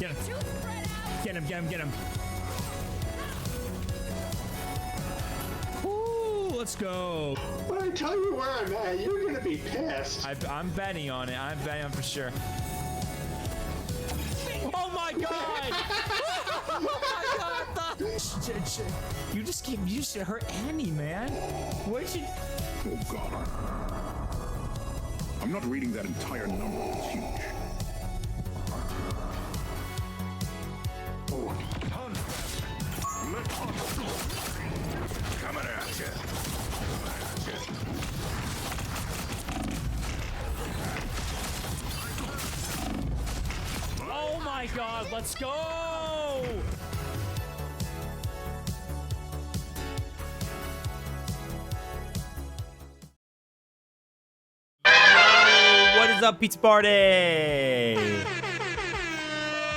Get him. Get him, get him, get him. Ooh, let's go. When I tell you where I'm at, you're gonna be pissed. I'm betting on it. I'm betting on it for sure. Oh my god! Oh my god! You just hurt Annie, man. What did you? Oh god. I'm not reading that entire number. It's huge. Coming at you. Oh my god, let's go! What is up, Pizza Party?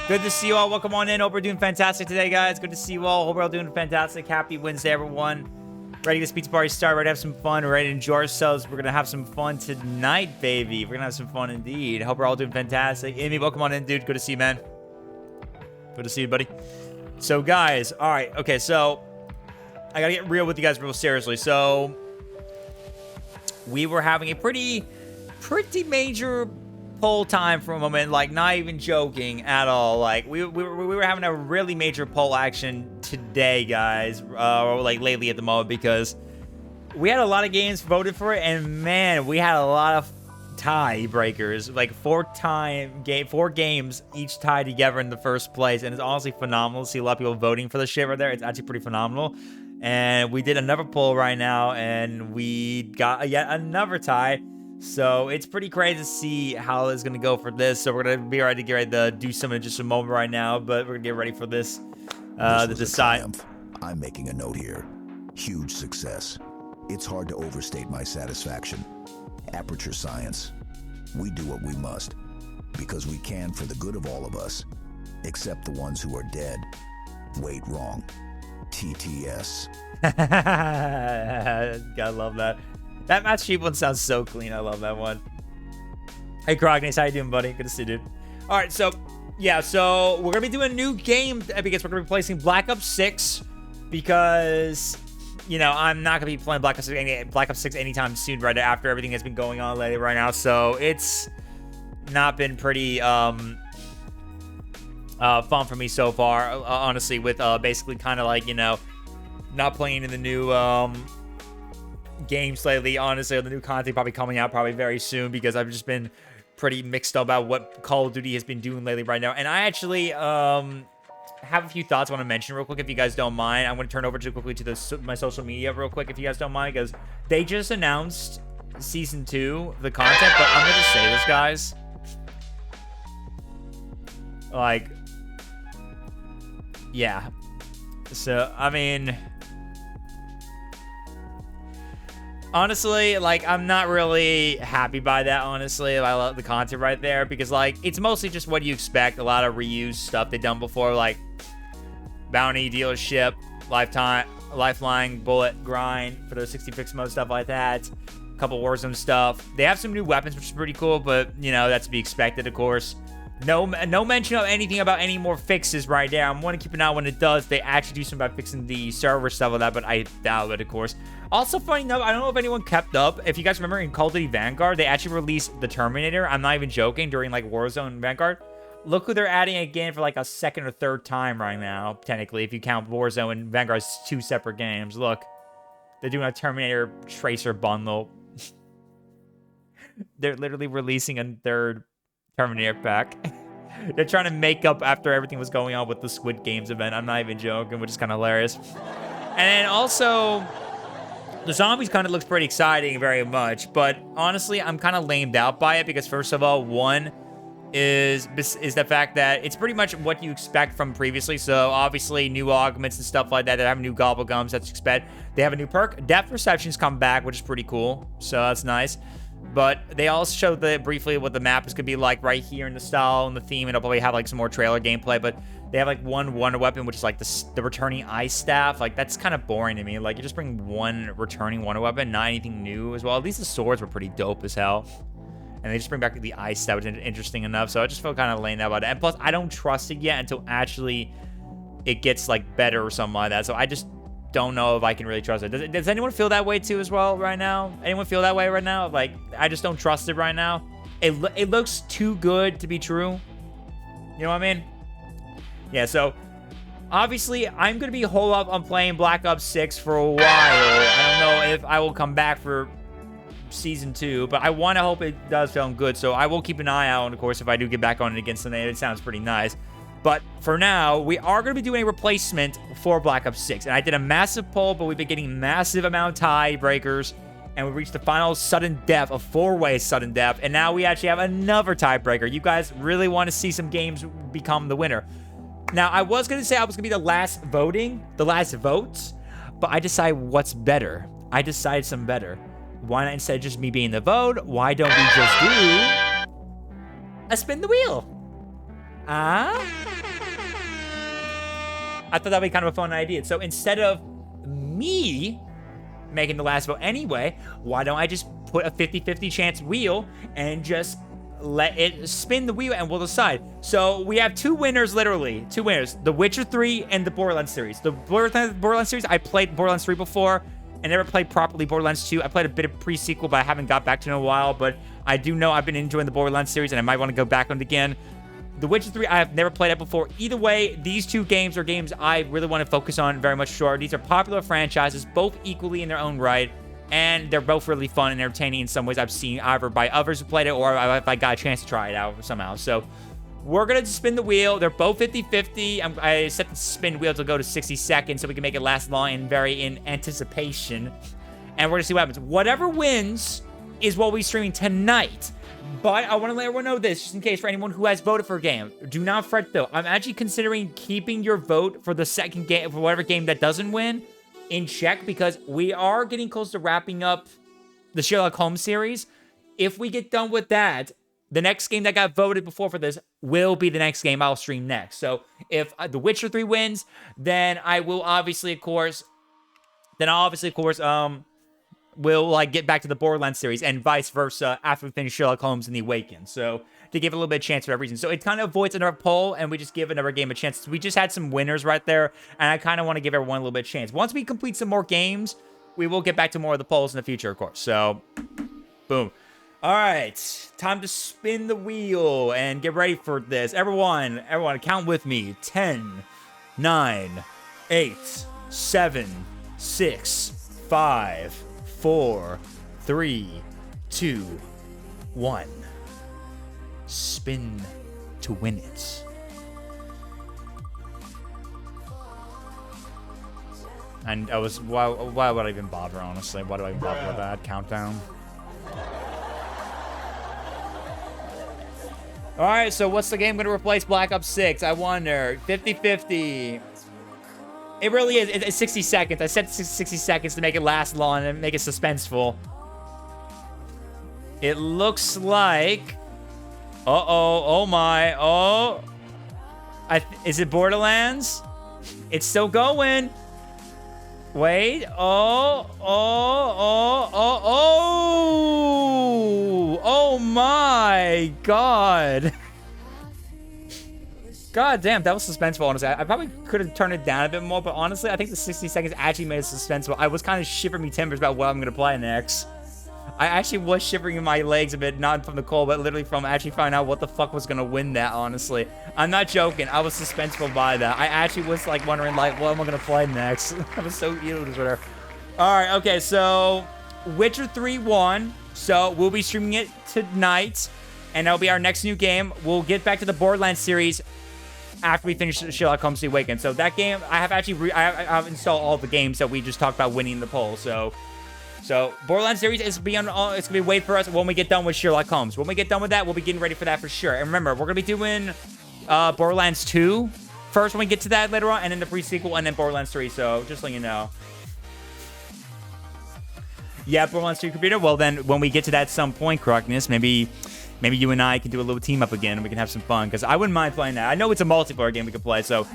Good to see you all. Welcome on in. Hope we're doing fantastic today, guys. Good to see you all. Hope we're all doing fantastic. Happy Wednesday, everyone. Ready to get this pizza party started. Ready to have some fun. We're ready to enjoy ourselves. We're going to have some fun tonight, baby. We're going to have some fun indeed. Hope we're all doing fantastic. Amy, welcome on in, dude. Good to see you, man. Good to see you, buddy. So, guys. All right. Okay, so I got to get real with you guys real seriously. So, we were having a pretty major poll time for a moment, like not even joking at all. Like we were having a really major poll action today, guys, or like lately at the moment, because we had a lot of games voted for it, and man, we had a lot of tie breakers, like four games each tied together in the first place, and it's honestly phenomenal to see a lot of people voting for the shit right there. It's actually pretty phenomenal. And we did another poll right now, and we got yet another tie. So it's pretty crazy to see how it's going to go for this. So we're going to be ready to get ready to do some in just a moment right now. But we're going to get ready for this. To decide. I'm making a note here. Huge success. It's hard to overstate my satisfaction. Aperture Science. We do what we must. Because we can for the good of all of us. Except the ones who are dead. Wait, wrong. TTS. Gotta love that. That Matt Sheep one sounds so clean. I love that one. Hey, Crognace, how you doing, buddy? Good to see you, dude. All right, so, yeah, so we're going to be doing a new game because we're going to be placing Black Ops 6 because, you know, I'm not going to be playing Black Ops 6 anytime soon right after everything that's been going on lately right now. So it's not been pretty fun for me so far, honestly, with basically kind of like, you know, not playing in the new games lately. Honestly, the new content probably coming out probably very soon because I've just been pretty mixed up about what Call of Duty has been doing lately right now. And I actually have a few thoughts I want to mention real quick, if you guys don't mind. I'm going to turn over quickly to my social media real quick, if you guys don't mind, because they just announced season 2 of the content. But I'm going to say this, guys, like, yeah, so I mean, honestly, like, I'm not really happy by that, honestly. I love the content right there because, like, it's mostly just what you expect. A lot of reused stuff they've done before, like Bounty, Dealership, Lifeline, Bullet, Grind for those 60 mode, stuff like that. A couple Warzone stuff. They have some new weapons, which is pretty cool, but, you know, that's to be expected, of course. No mention of anything about any more fixes right there. I'm going to keep an eye when it does. They actually do something about fixing the server stuff like that, but I doubt it, of course. Also, funny enough, I don't know if anyone kept up. If you guys remember in Call of Duty Vanguard, they actually released the Terminator. I'm not even joking, during like Warzone Vanguard. Look who they're adding again for like a second or third time right now, technically, if you count Warzone and Vanguard as 2 separate games. Look, they're doing a Terminator Tracer bundle. They're literally releasing a third Terminator pack. They're trying to make up after everything was going on with the Squid Games event. I'm not even joking, which is kind of hilarious. And then also, the zombies kind of looks pretty exciting very much, but honestly, I'm kind of lamed out by it because, first of all, one is the fact that it's pretty much what you expect from previously. So obviously, new augments and stuff like that. They have new gobble gums that you expect. They have a new perk. Depth perceptions come back, which is pretty cool. So that's nice. But they also showed briefly what the map is going to be like right here in the style and the theme. And it'll probably have like some more trailer gameplay. But they have like one wonder weapon, which is like the returning ice staff. Like, that's kind of boring to me. Like, you just bring one returning wonder weapon, not anything new as well. At least the swords were pretty dope as hell. And they just bring back the ice. That was interesting enough. So I just felt kind of lame about it. And plus, I don't trust it yet until actually it gets like better or something like that. So I just don't know if I can really trust it. Does anyone feel that way too as well right now? Anyone feel that way right now? Like, I just don't trust it right now. It looks too good to be true. You know what I mean? Yeah, so obviously, I'm going to be holed up on playing Black Ops 6 for a while. I don't know if I will come back for Season 2, but I want to hope it does sound good, so I will keep an eye out, and of course, if I do get back on it again someday, it sounds pretty nice. But for now, we are going to be doing a replacement for Black Ops 6, and I did a massive poll, but we've been getting massive amount of tiebreakers, and we reached the final sudden death, a 4-way sudden death, and now we actually have another tiebreaker. You guys really want to see some games become the winner. Now, I was going to say I was going to be the last votes, but I decided what's better. I decided something better. Why not, instead of just me being the vote, why don't we just do a spin the wheel? I thought that'd be kind of a fun idea. So instead of me making the last vote anyway, why don't I just put a 50-50 chance wheel and just let it spin the wheel and we'll decide. So we have two winners, literally. Two winners. The Witcher 3 and the Borderlands series. The Borderlands series, I played Borderlands 3 before. I never played properly Borderlands 2. I played a bit of pre-sequel, but I haven't got back to it in a while. But I do know I've been enjoying the Borderlands series, and I might want to go back on it again. The Witcher 3, I have never played it before. Either way, these two games are games I really want to focus on very much sure. These are popular franchises, both equally in their own right, and they're both really fun and entertaining in some ways I've seen either by others who played it or if I got a chance to try it out somehow. So we're going to spin the wheel. They're both 50-50. I set the spin wheel to go to 60 seconds so we can make it last long and very in anticipation. And we're going to see what happens. Whatever wins is what we're streaming tonight. But I want to let everyone know this, just in case for anyone who has voted for a game. Do not fret, though. I'm actually considering keeping your vote for the second game, for whatever game that doesn't win, in check, because we are getting close to wrapping up the Sherlock Holmes series. If we get done with that, the next game that got voted before for this will be the next game I'll stream next. So if The Witcher 3 wins, then I will obviously, of course, we'll like get back to the Borderlands series and vice versa after we finish Sherlock Holmes and The Awakened. So to give it a little bit of chance for that reason. So it kind of avoids another poll and we just give another game a chance. We just had some winners right there and I kind of want to give everyone a little bit of chance. Once we complete some more games, we will get back to more of the polls in the future, of course. So boom. All right, time to spin the wheel and get ready for this. Everyone, count with me. 10, 9, 8, 7, 6, 5, 4, 3, 2, 1. Spin to win it. And I was, why would I even bother, honestly? Why do I even bother with that countdown? All right, so what's the game going to replace Black Ops 6? I wonder. 50-50. It really is. It's 60 seconds. I set 60 seconds to make it last long and make it suspenseful. It looks like... Uh-oh. Oh, my. Oh. Is it Borderlands? It's still going. Wait. Oh. Oh, my God. God damn, that was suspenseful, honestly. I probably could have turned it down a bit more, but honestly, I think the 60 seconds actually made it suspenseful. I was kind of shivering me timbers about what I'm going to play next. I actually was shivering in my legs a bit, not from the cold, but literally from actually finding out what the fuck was going to win that, honestly. I'm not joking. I was suspenseful by that. I actually was, like, wondering, like, what am I going to play next? I was so eager with her. All right, okay, so Witcher 3 won, so we'll be streaming it tonight, and that'll be our next new game. We'll get back to the Borderlands series after we finish Sherlock Holmes: The Awakened. So that game, I have actually I've installed all the games that we just talked about winning the poll. So Borderlands series is it's gonna be wait for us when we get done with Sherlock Holmes. When we get done with that, we'll be getting ready for that for sure. And remember, we're gonna be doing Borderlands 2 first when we get to that later on, and then the pre-sequel, and then Borderlands 3. So just letting you know. Yeah, Borderlands 3 computer. Well, then when we get to that at some point, Correctness, maybe you and I can do a little team up again and we can have some fun, because I wouldn't mind playing that. I know it's a multiplayer game we can play, so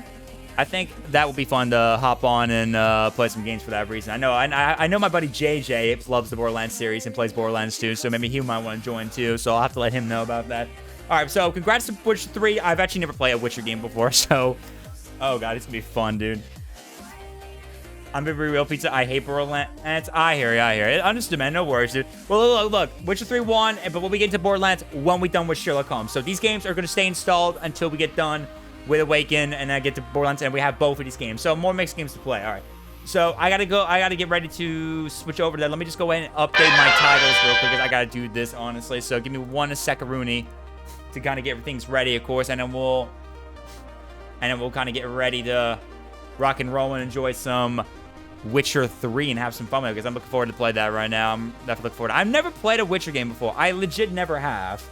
I think that would be fun to hop on and play some games for that reason. I know my buddy JJ loves the Borderlands series and plays Borderlands 2, so maybe he might want to join too, so I'll have to let him know about that. Alright, so congrats to Witcher 3. I've actually never played a Witcher game before, so... Oh god, it's gonna be fun, dude. I'm gonna be real pizza. I hate Borderlands. I hear you, Understood, man. No worries, dude. Well, look. Witcher 3 won, but we'll be getting to Borderlands when we're done with Sherlock Holmes. So these games are gonna stay installed until we get done with Awaken, and then get to Borderlands, and we have both of these games. So more mixed games to play. All right. So I gotta get ready to switch over to that. Let me just go ahead and update my titles real quick, because I gotta do this, honestly. So give me 1 second to kind of get things ready, of course, and then we'll kind of get ready to rock and roll and enjoy some Witcher 3 and have some fun with it, because I'm looking forward to play that right now. I'm definitely looking forward. I've never played a Witcher game before. I legit never have.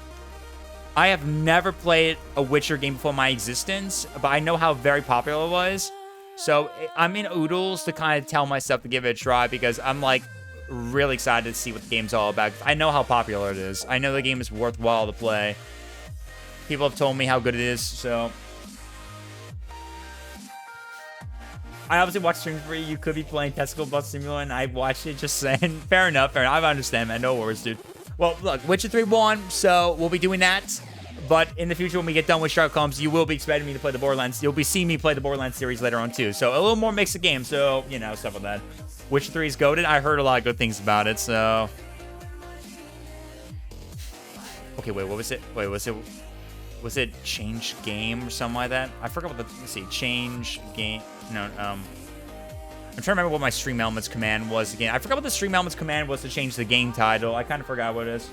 I have never played a Witcher game before in my existence, but I know how very popular it was. So I'm in oodles to kind of tell myself to give it a try, because I'm like really excited to see what the game's all about. I know how popular it is. I know the game is worthwhile to play. People have told me how good it is, so... I obviously watched streams for you. You could be playing Testicle Bus Simulator, and I watched it, just saying. Fair enough. I understand, man. No worries, dude. Well, look, Witcher 3 won, so we'll be doing that. But in the future, when we get done with Sherlock Holmes, you will be expecting me to play the Borderlands. You'll be seeing me play the Borderlands series later on, too. So a little more mix of games, so, you know, stuff like that. Witcher 3 is goated. I heard a lot of good things about it, so... Okay, wait, what was it? Wait, was it change game or something like that? I forgot what the... Let's see, change game... No, I'm trying to remember what my Stream Elements command was again. I forgot what the Stream Elements command was to change the game title. I kind of forgot what it is.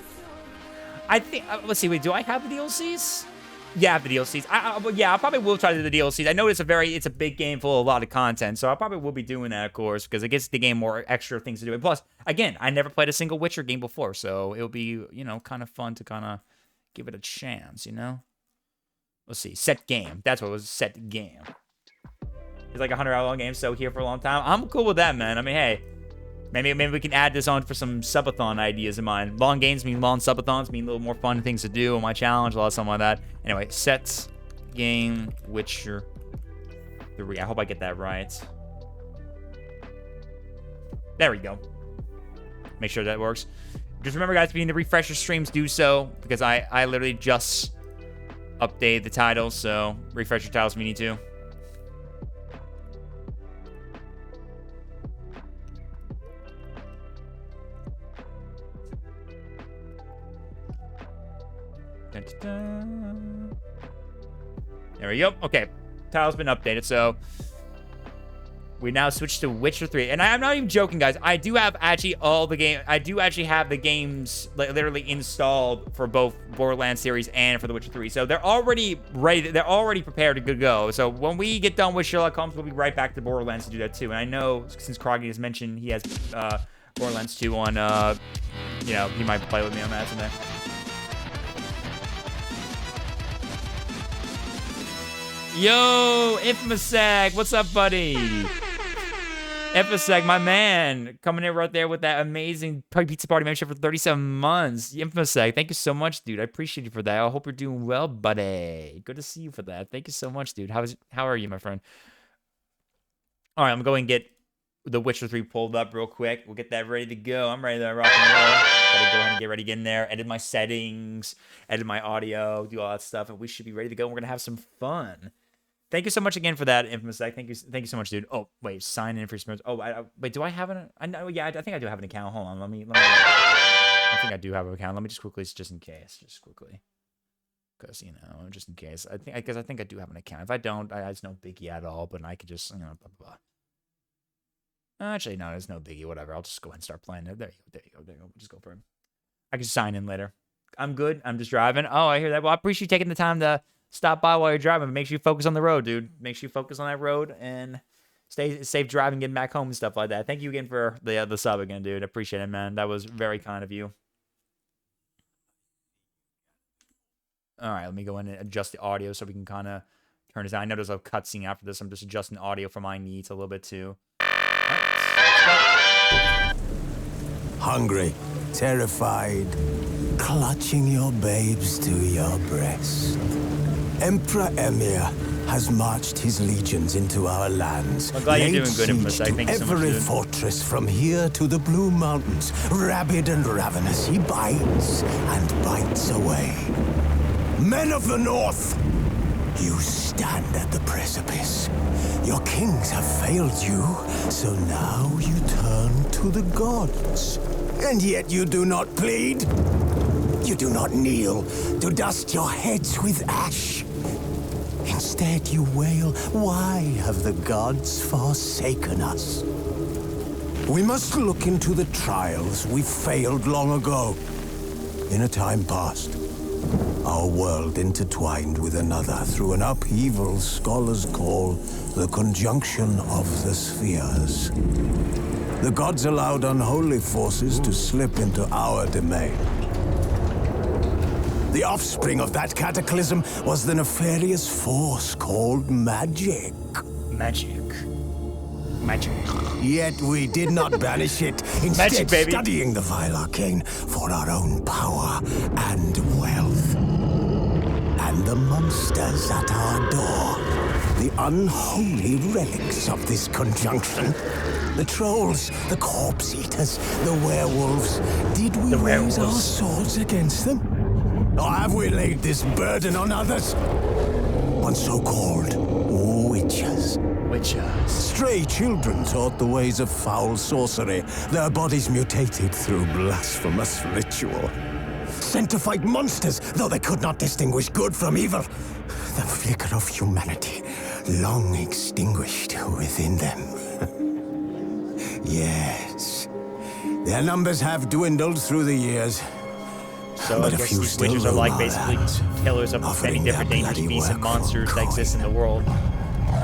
I think... let's see, wait, do I have the DLCs? Yeah, I have the DLCs. Yeah, I probably will try to do the DLCs. I know it's a big game full of a lot of content, so I probably will be doing that, of course, because it gives the game more extra things to do. And plus, again, I never played a single Witcher game before, so it'll be, you know, kind of fun to kind of give it a chance, you know? Let's see, set game. That's what it was, set game. It's like a 100-hour-long game, so here for a long time. I'm cool with that, man. I mean, hey, maybe we can add this on for some subathon ideas in mind. Long games mean long subathons, mean a little more fun things to do on my challenge, a lot of something like that. Anyway, set game Witcher 3. I hope I get that right. There we go. Make sure that works. Just remember, guys, if you need to refresh your streams, do so, because I literally just updated the titles, so refresh your titles if you need to. There we go. Okay, title's been updated, so we now switch to Witcher 3. And I'm not even joking, guys. I do have actually all the game. I do actually have the games literally installed for both Borderlands series and for the Witcher 3. So they're already ready. They're already prepared to go. So when we get done with Sherlock Holmes, we'll be right back to Borderlands to do that too. And I know since Kroggy has mentioned he has Borderlands 2 on, you know, he might play with me on that today. Yo, Infosec, what's up, buddy? Infosec, my man, coming in right there with that amazing pizza party membership for 37 months. Infosec, thank you so much, dude. I appreciate you for that. I hope you're doing well, buddy. Good to see you for that. Thank you so much, dude. How are you, my friend? All right, I'm going to get the Witcher 3 pulled up real quick. We'll get that ready to go. I'm ready to rock and roll. Gotta go ahead and get ready to get in there, edit my settings, edit my audio, do all that stuff, and we should be ready to go. We're gonna have some fun. Thank you so much again for that, Infamous. Thank you so much, dude. Oh, wait, sign in for your... Oh, wait, do I have an... I know, yeah, I think I do have an account. Hold on, let me... I think I do have an account. Let me just quickly, just in case. Just quickly. Because, you know, just in case. I think I do have an account. If I don't, it's no biggie at all, but I could just, you know, blah, blah, blah. Actually, no, it's no biggie. Whatever. I'll just go ahead and start playing it. There you go. Just go for it. I can sign in later. I'm good. I'm just driving. Oh, I hear that. Well, I appreciate you taking the time to stop by while you're driving. Make sure you focus on the road, dude. Make sure you focus on that road and stay safe driving, getting back home and stuff like that. Thank you again for the sub again, dude. Appreciate it, man. That was very kind of you. All right, let me go in and adjust the audio so we can kind of turn this down. I know there's a cutscene after this. I'm just adjusting audio for my needs a little bit too. Hungry, terrified, clutching your babes to your breast. Emperor Emir, has marched his legions into our lands. I'm glad you're laid doing good, Infamous. siege to Thank you so much, every dude. fortress from here to the Blue Mountains. Rabid and ravenous, he bites and bites away. Men of the North, you stand at the precipice. Your kings have failed you, so now you turn to the gods. And yet you do not plead. You do not kneel to dust your heads with ash. Instead you wail, why have the gods forsaken us? We must look into the trials we failed long ago. In a time past, our world intertwined with another through an upheaval scholars call the conjunction of the spheres. The gods allowed unholy forces to slip into our domain. The offspring of that cataclysm was the nefarious force called magic. Magic. Magic. Yet we did not banish it, instead Magic, baby. studying the vile arcane for our own power and wealth. And the monsters at our door, the unholy relics of this conjunction. The trolls, the corpse eaters, the werewolves. Did we raise our swords against them? Or have we laid this burden on others? On so-called witches. Witches. Stray children taught the ways of foul sorcery, their bodies mutated through blasphemous ritual. Sent to fight monsters, though they could not distinguish good from evil. The flicker of humanity, long extinguished within them. Yes, their numbers have dwindled through the years. So But I a guess few these still witches are roam like our basically lands, killers of many offering different their dangerous bloody beasts and work for monsters that exist in the coin. world.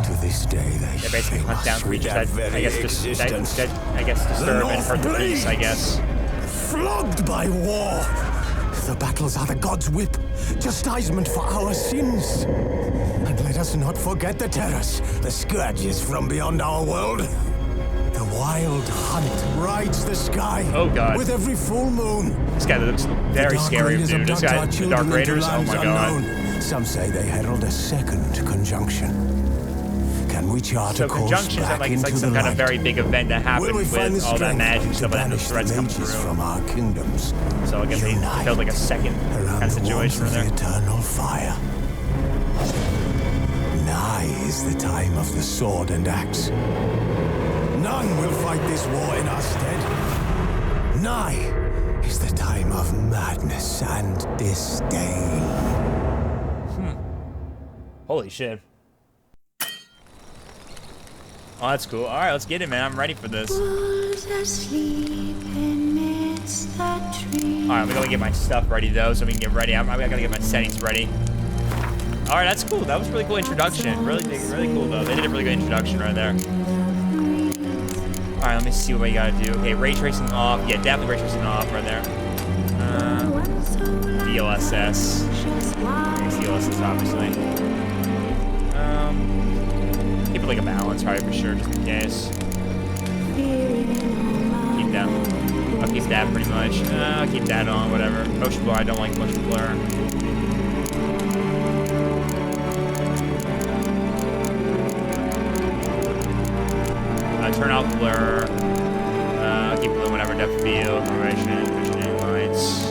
To this day, they They basically shame hunt down us with creatures their that very I guess existence. disturb and hurt the North peace, I bleeds. guess. Flogged by war. The battles are the gods' whip, chastisement for our sins. And let us not forget the terrors, the scourges from beyond our world. The wild hunt rides the sky. Oh, God. With every full moon. This guy looks very Dark scary, Raiders dude. This abduct guy, our the children Dark into Raiders. Oh lands my god. unknown. Some say they herald a second conjunction. Can we chart So a course conjunctions are back like, into it's like some the kind of light? very big event that happened Will we find the with all that strength magic to stuff and the banish threats the come mages through? from our kingdoms? So I guess they Unite felt like a second around kind of the situation warmth right of there. the eternal fire. Nigh is the time of the sword and axe. None will fight this war in our stead. Nigh is the time of madness and disdain. Holy shit. Oh, that's cool. All right, let's get it, man. I'm ready for this. All right, we gotta get my stuff ready though, so we can get ready. I gotta get my settings ready. All right, that's cool. That was a really cool introduction. Really cool though. They did a really good introduction right there. All right, let me see what we gotta do. Okay, ray tracing off. Yeah, definitely ray tracing off right there. DLSS. DLSS, obviously. Keep it like a balance, probably for sure, just in case. Keep that. I'll keep that pretty much. I'll keep that on, whatever. Motion blur, I don't like motion blur. Turn off blur. I'll keep blue whenever depth of field, formation, vision, lights.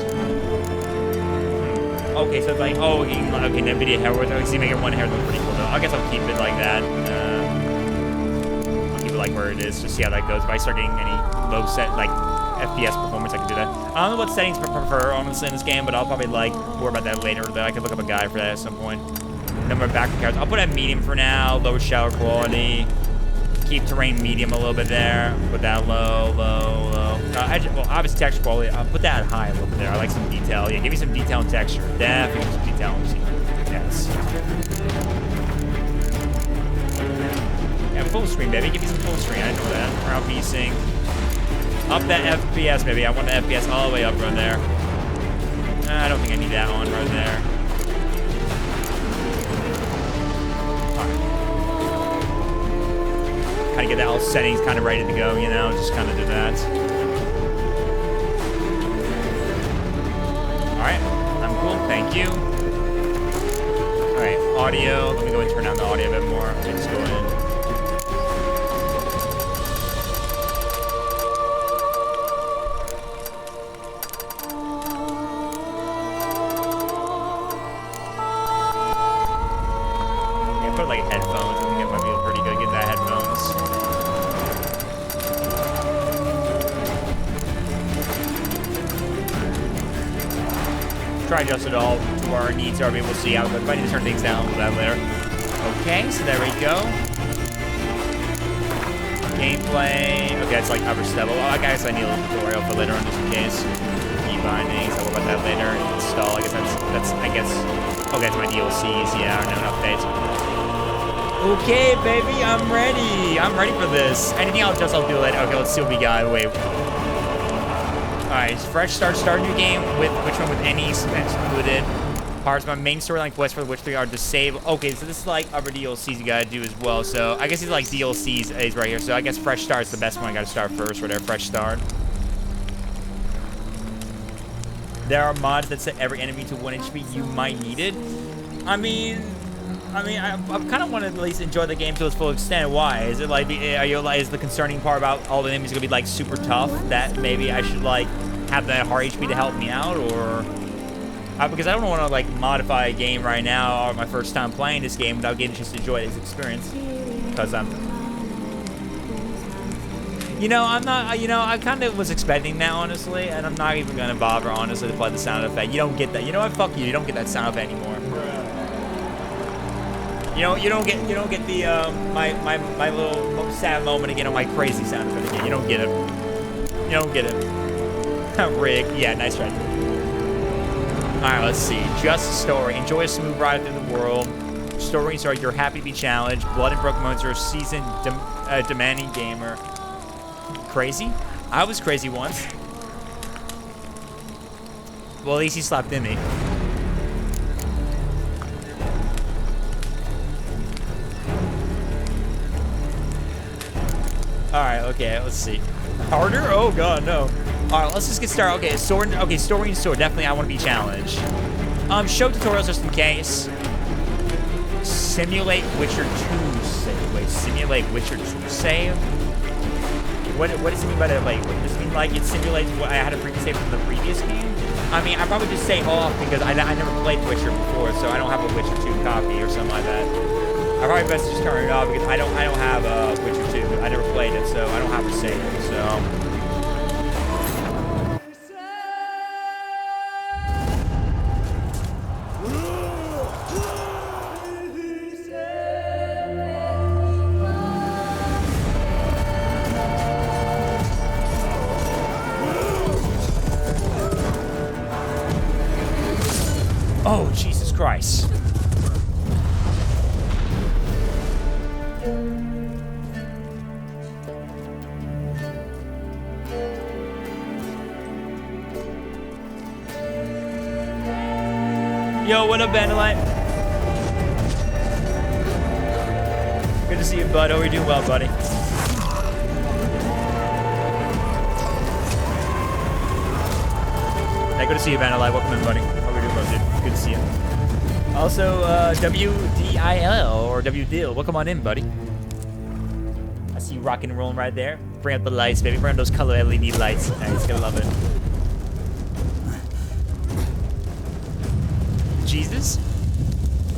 Okay, so it's like, oh, okay, NVIDIA hair width. Okay, so you make it one hair, that's pretty cool though. I guess I'll keep it like that. I'll keep it like where it is, just see how that goes. If I start getting any low set, like, FPS performance, I can do that. I don't know what settings I prefer, honestly, in this game, but I'll probably, like, more about that later. I could look up a guide for that at some point. Number of background characters. I'll put it at medium for now, lower shadow quality. Keep terrain medium a little bit there. Put that low. Well, obviously texture quality. I'll put that high a little bit there. I like some detail. Yeah, give me some detail and texture. Definitely some detail and yes. Yeah, full screen, baby. Give me some full screen. I know that. Around VSync. Up that FPS, baby. I want the FPS all the way up right there. I don't think I need that on right there. Kind of get all settings kind of ready to go, you know, just kind of do that. All right, I'm cool, thank you. All right, audio. Let me go and turn down the audio a bit more. Okay, let's go in. Yeah, put like headphones. I think it might be pretty good. Get that headphones. Try adjust it all to our needs are. We'll see how good. I need to turn things down a little bit later. Okay, so there we go. Gameplay. Okay, it's like upper step. Oh, I guess I need a little tutorial for later on just in case. Key bindings. I'll worry about that later. Install. I guess that's I guess. Okay, it's my DLCs. Yeah, no updates. Okay, baby, I'm ready. I'm ready for this. Anything I'll adjust, I'll do later. Okay, let's see what we got. Wait. Alright, fresh start a new game with which one with any expense included. Parts of my main storyline quests for which they are disabled. Okay, so this is like other DLCs you gotta do as well. So I guess these are like DLCs is right here. So I guess fresh start is the best one. I gotta start first, whatever. Fresh start. There are mods that set every enemy to 1 HP. You might need it. I kind of want to at least enjoy the game to its full extent. Why? Is it like, is the concerning part about all the enemies gonna be like super tough that maybe I should like have the hard HP to help me out, or because I don't want to like modify a game right now or my first time playing this game without getting just to enjoy this experience, because I'm not, I kind of was expecting that, honestly, and I'm not even gonna bother, honestly, to play the sound effect. You don't get that. You know what? Fuck you. You don't get that sound effect anymore. You don't get the my little sad moment again on my crazy sound effect again. You don't get it. You don't get it. Rick, yeah, nice try. All right, let's see. Just a story. Enjoy a smooth ride through the world. Stories are you're happy to be challenged. Blood and broken moments are a seasoned, demanding gamer. Crazy? I was crazy once. Well, at least he slapped in me. Alright, okay, let's see. Harder? Oh god, no. Alright, let's just get started. Okay, sword. Okay, story and sword. Definitely I want to be challenged. Show tutorials just in case. Simulate Witcher 2 save. Wait, simulate Witcher 2 save? What does it mean by that? Like, what does it mean like it simulates what I had a previous save from the previous game? I mean, I probably just say off because I never played Witcher before, so I don't have a Witcher 2 copy or something like that. I probably best just turn it off because I don't have a Witcher 2. I never played it, so I don't have a save. So. Oh, Jesus Christ. Yo, what up, Vandalite? Good to see you, bud. Oh, you're doing well, buddy. Hey, good to see you, Vandalite. Welcome in, buddy. How are you doing, well, dude? Good to see you. Also, WDIL or WDIL. Welcome on in, buddy. I see you rocking and rolling right there. Bring up the lights, baby. Bring up those color LED lights. Nice, gonna love it. Jesus?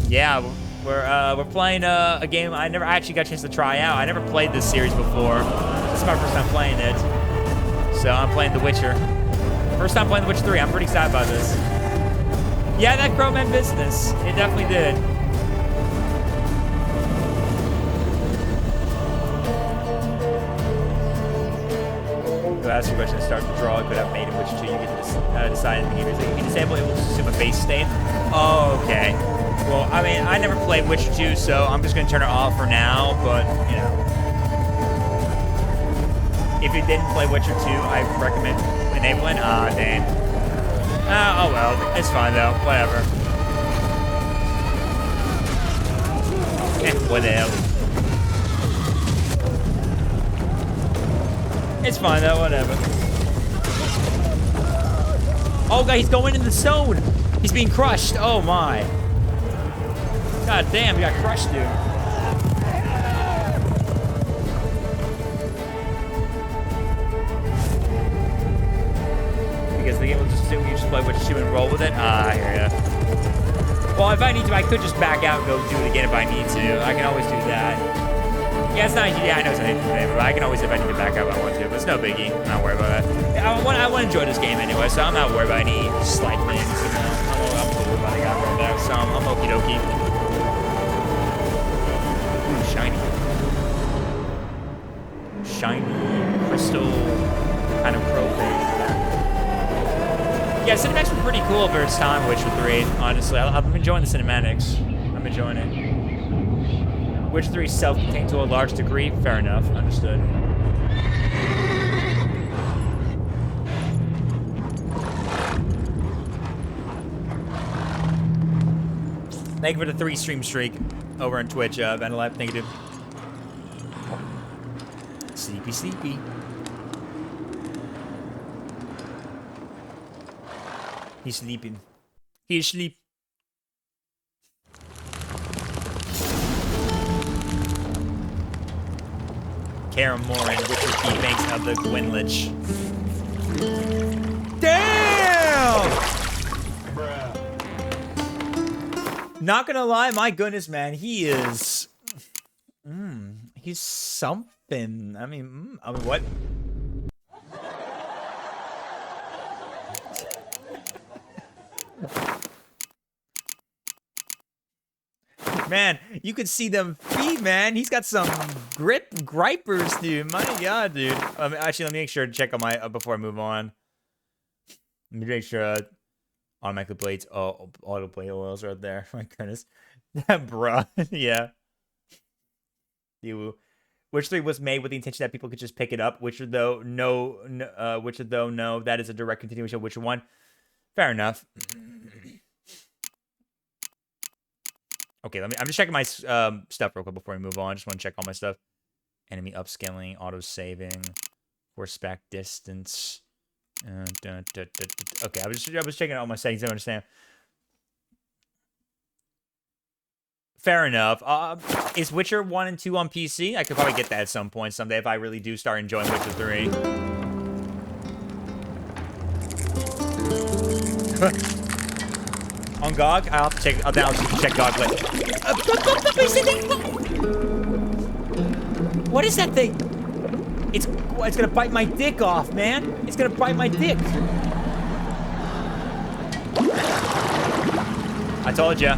Yeah, we're playing a game I never actually got a chance to try out. I never played this series before. This is my first time playing it. So I'm playing The Witcher. First time playing The Witcher 3. I'm pretty excited about this. Yeah, that crow meant business. It definitely did. To ask your question to start to draw, it could have made in Witcher 2. You get to decide in the game. If you disable it, will assume a base state. Oh, okay. Well, I mean, I never played Witcher 2, so I'm just going to turn it off for now, but, you know. If you didn't play Witcher 2, I recommend enabling. Ah, damn. Oh, well. It's fine, though. Whatever. Whatever. It's fine, though. Whatever. Oh, God, he's going in the stone. He's being crushed. Oh, my. God damn, you got crushed, dude. Because the game will just assume you just play which two and roll with it. Ah, I hear ya. Well, if I need to, I could just back out and go do it again if I need to. I can always do that. Yeah, it's not. Yeah, I know it's not anything, but I can always, if I need to back out if I want to. But it's no biggie. I'm not worried about that. I want to enjoy this game anyway, so I'm not worried about any slight things. You know, I'm cool with what I got right there, so I'm okie dokie. Ooh, shiny. Shiny crystal kind of crow thing. Yeah, cinematics were pretty cool for its time, Witcher 3, honestly. I'm enjoying the cinematics. I'm enjoying it. Witcher 3 is self-contained to a large degree. Fair enough. Understood. Thank you for the 3 stream streak over on Twitch, Vanilab. Thank you, dude. Sleepy, sleepy. He's sleeping. He's sleep. Karen Morin, Witcher Key Banks of the Gwynlich. Damn! Bruh. Not gonna lie, my goodness, man, he is. He's something. I mean, what? Man, you could see them feet, man. He's got some gripers, dude. My God, dude. Actually, let me make sure to check on my before I move on. Let me make sure automatically plates. Oh, autoplay oils right there. My goodness, bruh. Yeah. Witcher 3 was made with the intention that people could just pick it up. Witcher though, no. Witcher though, no. That is a direct continuation of Witcher 1. Fair enough. Okay, I'm just checking my stuff real quick before we move on. I just want to check all my stuff. Enemy upscaling, auto saving, horseback distance. Okay, I was checking all my settings. I don't understand. Fair enough. Is Witcher 1 and 2 on PC? I could probably get that at some point someday if I really do start enjoying Witcher 3. On GOG? I'll have to check. I'll just check GOG later. What is that thing? It's gonna bite my dick off, man. It's gonna bite my dick. I told ya.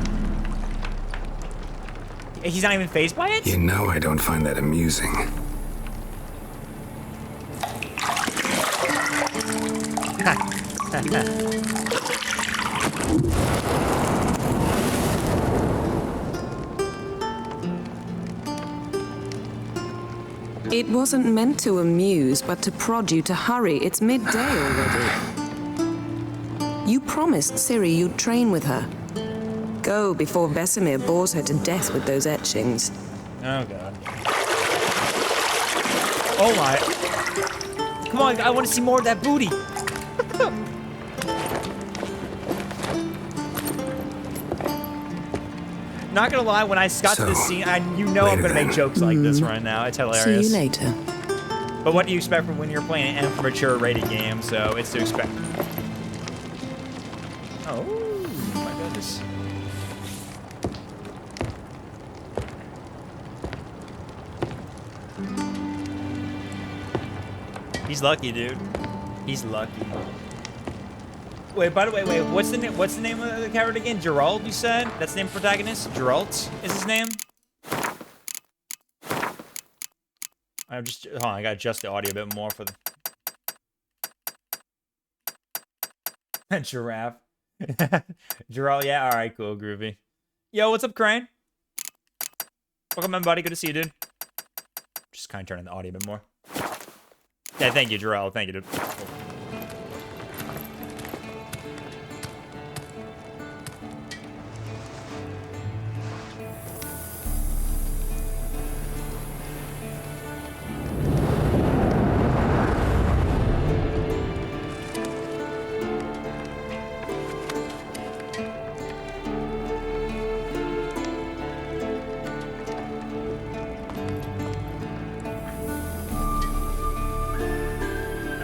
He's not even fazed by it? You know I don't find that amusing. It wasn't meant to amuse, but to prod you to hurry. It's midday already. You promised Ciri you'd train with her. Go before Vesemir bores her to death with those etchings. Oh, God. Oh, my. Come on, I want to see more of that booty. Not gonna lie, when I got to this scene, you know I'm gonna make jokes like this right now. It's hilarious. See you later. But what do you expect from when you're playing an mature rated game? So it's to expect. Oh my goodness. He's lucky, dude. He's lucky. Wait, by the way, what's the name of the character again? Geralt, you said? That's the name of the protagonist? Geralt is his name? Hold on, I gotta adjust the audio a bit more for the giraffe. Geralt, yeah, alright, cool, groovy. Yo, what's up, Crane? Welcome in, buddy. Good to see you, dude. Just kind of turning the audio a bit more. Yeah, thank you, Geralt. Thank you, dude. Cool.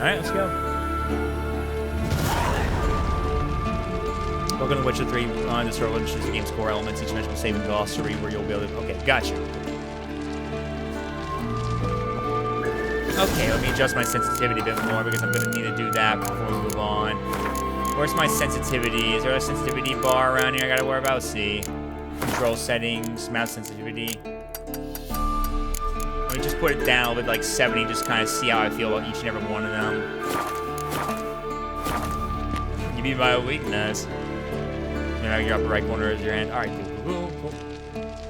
Alright, let's go. Welcome to Witcher 3 on this road, which is the game's core elements. Each dimension will save in glossary where you'll be able to... Okay, gotcha. Okay, let me adjust my sensitivity a bit more because I'm going to need to do that before we move on. Where's my sensitivity? Is there a sensitivity bar around here I gotta worry about? See. Control settings, mouse sensitivity. Let me just put it down with like 70, just kind of see how I feel about each and every one of them. You be my weakness. Now your upper right corner is your hand. Alright, cool.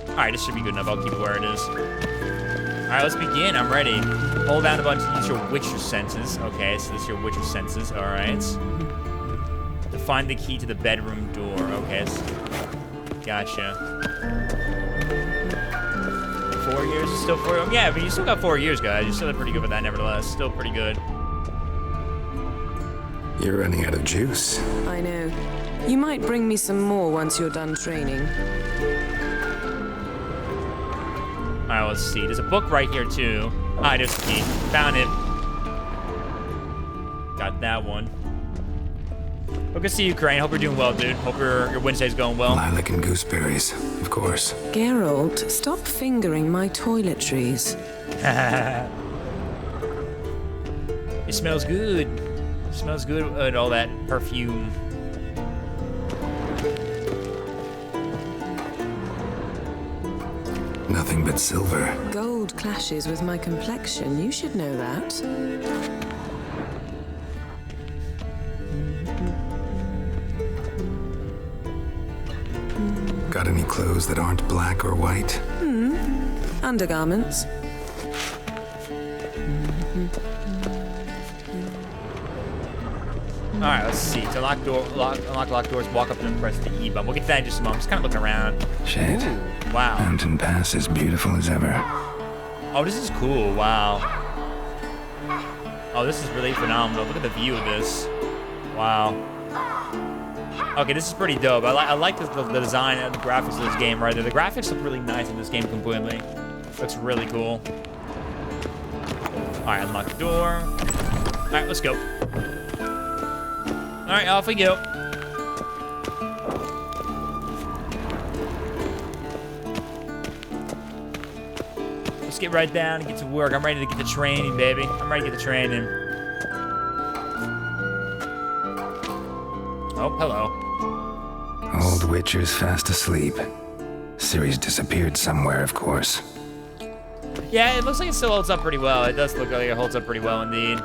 Alright, this should be good enough. I'll keep it where it is. Alright, let's begin. I'm ready. Hold down a button to use your Witcher senses. Okay, so this is your Witcher senses. Alright. To find the key to the bedroom door. Okay. Gotcha. 4 years is still 4 years? Yeah, but you still got 4 years, guys. You still did pretty good with that, nevertheless. Still pretty good. You're running out of juice. I know. You might bring me some more once you're done training. Alright, let's see. There's a book right here, too. Alright, there's the key. Found it. Got that one. Well, good to see you, Crane. Hope you're doing well, dude. Hope your Wednesday's going well. Lilac and gooseberries, of course. Geralt, stop fingering my toiletries. It smells good. It smells good with all that perfume. Nothing but silver. Gold clashes with my complexion. You should know that. Got any clothes that aren't black or white? Undergarments. Alright, let's see. To unlock locked doors, walk up and press the E button. We'll get to that in just a moment. I'm just kind of looking around. Shit. Wow. Mountain Pass is beautiful as ever. Oh, this is cool. Wow. Oh, this is really phenomenal. Look at the view of this. Wow. Okay, this is pretty dope. I like the design and the graphics of this game right there. The graphics look really nice in this game completely. Looks really cool. Alright, unlock the door. Alright, let's go. Alright, off we go. Let's get right down and get to work. I'm ready to get the training, baby. I'm ready to get the training. Oh, hello. Old Witcher's fast asleep. Ciri's disappeared somewhere, of course. Yeah, it looks like it still holds up pretty well. It does look like it holds up pretty well indeed.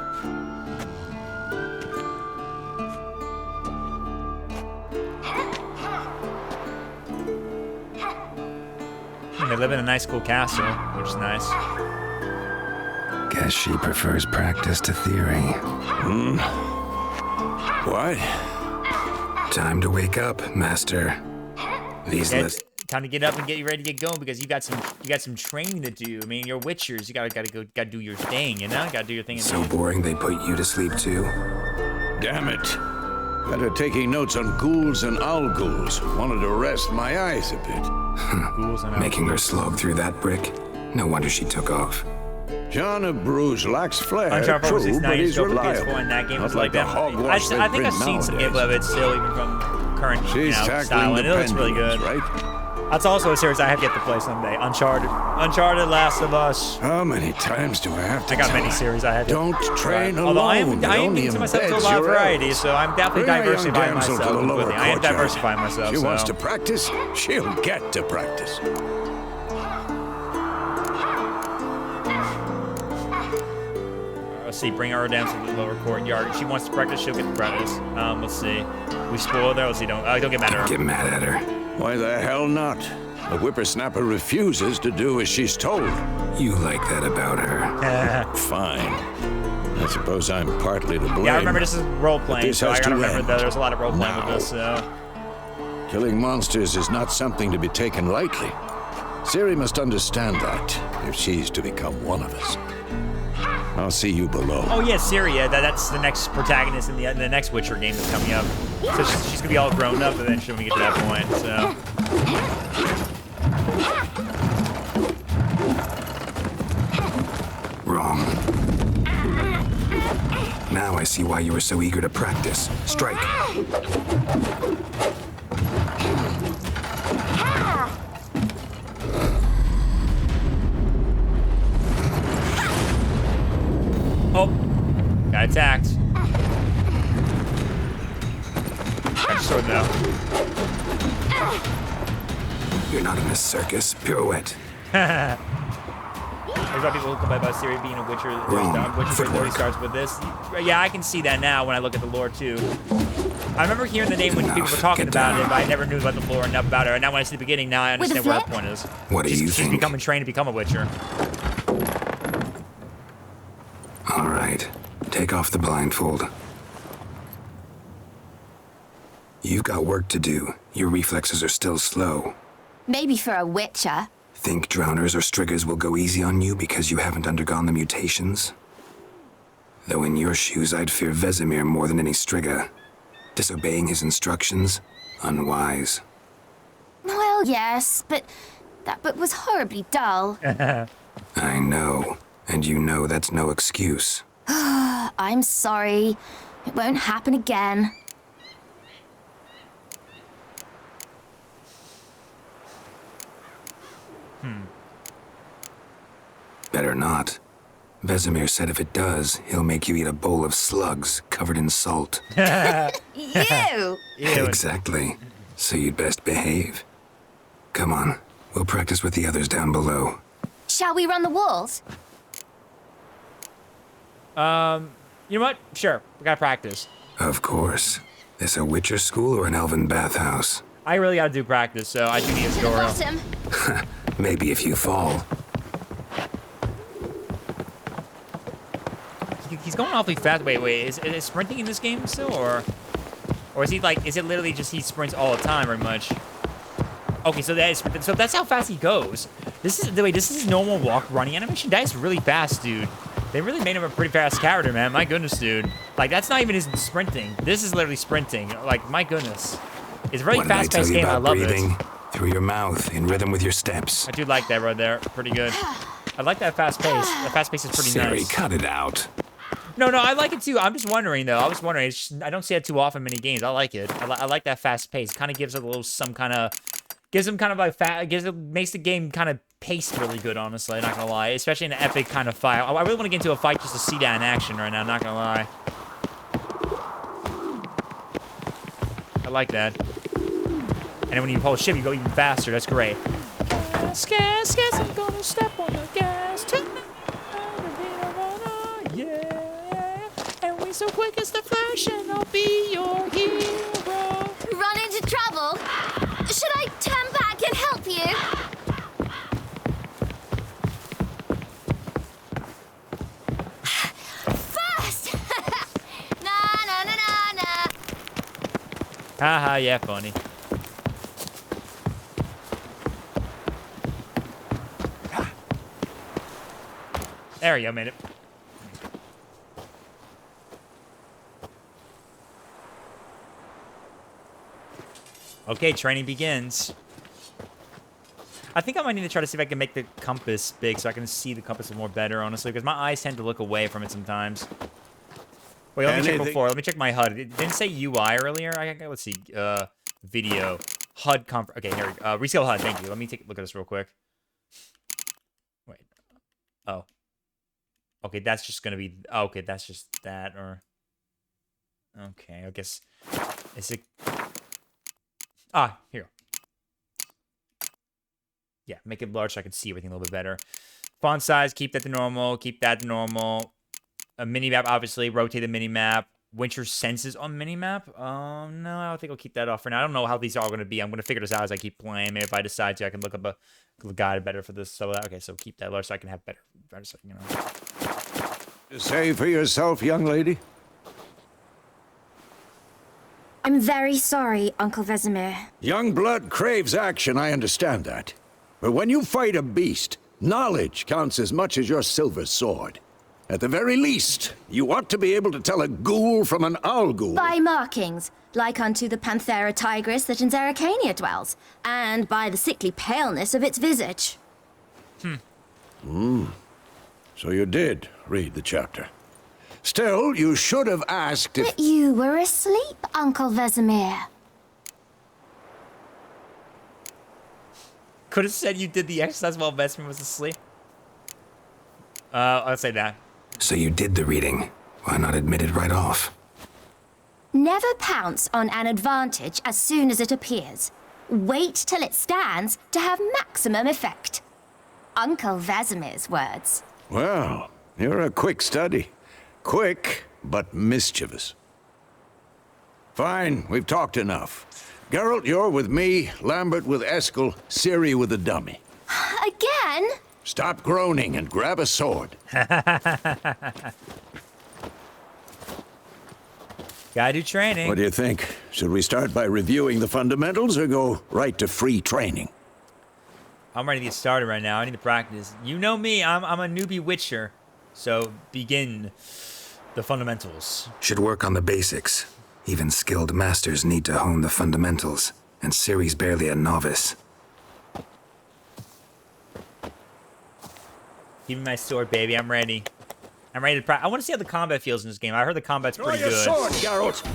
They live in a nice, cool castle, which is nice. Guess she prefers practice to theory. What? Time to wake up, Master. These Yeah, lists. time to get up and get you ready to get going because you got some training to do. I mean, you're Witchers. You gotta do your thing, you know? Gotta do your thing. So boring they put you to sleep too? Damn it. Better taking notes on ghouls and owl ghouls. Wanted to rest my eyes a bit. Making her slog through that brick? No wonder she took off. John of Bruges lacks flair, Uncharted 4 true, but 69 he's go for reliable. PS4 and that game Not was like the that. hogwash I they think I've print seen some nowadays. gameplay of it still, even from current, She's style, tackling and the it looks really good. pendulums, right? That's also a series I have yet to play someday. Uncharted, Last of Us. How many times do I have to I got tell many her? series I have. Don't train alone. Although I am It being only to myself to a embeds lot of your variety, errors. so I'm definitely Bring a young diversifying damsel myself. to the lower completely. I am courtyard. diversifying myself. She so. wants to practice, she'll get to practice. Let's see, bring her down to the lower courtyard. If she wants to practice, she'll get to practice. Let's see. We spoiled her. Let's see. Don't get mad at her. Get mad at her. Why the hell not? The whippersnapper refuses to do as she's told. You like that about her. Fine. I suppose I'm partly to blame. Yeah, I remember this is role playing, this so I has gotta to remember end. that there's a lot of role playing Now. with this. So. Killing monsters is not something to be taken lightly. Ciri must understand that if she's to become one of us. I'll see you below. Oh yeah, Ciri. Yeah, that's the next protagonist in the next Witcher game that's coming up. So she's gonna be all grown up eventually when we get to that point. So. Wrong. Now I see why you were so eager to practice. Strike. Oh, got attacked. Got sword now. You're not in a circus. Pirouette. There's a lot of people who complain about Ciri being a Witcher. Witcher Footwork. starts with this. Yeah, I can see that now when I look at the lore too. I remember hearing the name when people were talking Get about it, down. but I never knew about the lore enough about her. And now when I see the beginning, now I understand where that point is. What do you She's think? becoming trained to become a Witcher. All right. Take off the blindfold. You've got work to do. Your reflexes are still slow. Maybe for a witcher. Think drowners or striggers will go easy on you because you haven't undergone the mutations? Though in your shoes, I'd fear Vesemir more than any strigger. Disobeying his instructions? Unwise. Well, yes, but that book was horribly dull. I know. And you know that's no excuse. I'm sorry. It won't happen again. Better not. Vesemir said if it does, he'll make you eat a bowl of slugs covered in salt. You! Exactly. So you'd best behave. Come on. We'll practice with the others down below. Shall we run the walls? You know what? Sure, we gotta practice. Of course. This a Witcher school or an elven bathhouse? I really gotta do practice, so I do need a To the tutorial. bottom. Maybe if you fall. He's going awfully fast. Wait, is sprinting in this game still, or is he like? Is it literally just he sprints all the time, very much? Okay, so that's how fast he goes. This is his normal running animation. That is really fast, dude. They really made him a pretty fast character, man. My goodness, dude. Like that's not even his sprinting. This is literally sprinting. Like my goodness, it's a very What did I tell fast-paced you game. I about love breathing? it. Through your mouth, in rhythm with your steps. I do like that right there. Pretty good. I like that fast pace. The fast pace is pretty Siri, nice. cut it out. No, I like it too. I'm just wondering though. It's just, I don't see it too often in many games. I like it. I like that fast pace. Kind of gives it a little gives them kind of like makes the game kind of paced really good. Honestly, not gonna lie. Especially in an epic kind of fight. I really want to get into a fight just to see that in action right now. Not gonna lie. I like that. And then when you pull a ship, you go even faster. That's great. Gas, I'm gonna step on the gas tonight. Yeah, and we so quick as the flash, and I'll be your hero. Run into trouble? Should I turn back and help you? First! Na. Haha, yeah, funny. There we go, made it. Okay, training begins. I think I might need to try to see if I can make the compass big so I can see the compass more better, honestly, because my eyes tend to look away from it sometimes. Wait, let me check before. Let me check my HUD. It didn't say UI earlier. Let's see. Video. HUD comp. Okay, here we go. Rescale HUD. Thank you. Let me take a look at this real quick. Wait. Oh. Okay, that's just gonna be. Oh, okay, that's just that. Or. Okay, I guess. Is it? Ah, here. Yeah, make it large so I can see everything a little bit better. Font size, keep that to normal. Keep that to normal. A mini-map, obviously. Rotate the mini-map. Winter senses on mini-map. No, I don't think I'll keep that off for now. I don't know how these are all going to be. I'm going to figure this out as I keep playing. Maybe if I decide to, I can look up a guide better for this. So, okay, so keep that large so I can have better you know. Say for yourself, young lady. I'm very sorry, Uncle Vesemir. Young blood craves action, I understand that. But when you fight a beast, knowledge counts as much as your silver sword. At the very least, you ought to be able to tell a ghoul from an owl ghoul. By markings, like unto the Panthera tigris that in Zeracania dwells, and by the sickly paleness of its visage. So you did read the chapter. Still, you should have asked if... But you were asleep, Uncle Vesemir. Could have said you did the exercise while Vesemir was asleep. I'll say that. So you did the reading. Why not admit it right off? Never pounce on an advantage as soon as it appears. Wait till it stands to have maximum effect. Uncle Vesemir's words. Well, you're a quick study. Quick, but mischievous. Fine, we've talked enough. Geralt, you're with me, Lambert with Eskel, Ciri with the dummy. Again? Stop groaning and grab a sword. Gotta do training. What do you think? Should we start by reviewing the fundamentals or go right to free training? I'm ready to get started right now. I need to practice. You know me, I'm a newbie witcher. So begin the fundamentals. Should work on the basics. Even skilled masters need to hone the fundamentals, and Ciri's barely a novice. Give me my sword, baby. I'm ready. I'm ready to practice. I want to see how the combat feels in this game. I heard the combat's pretty good. Sword, Geralt!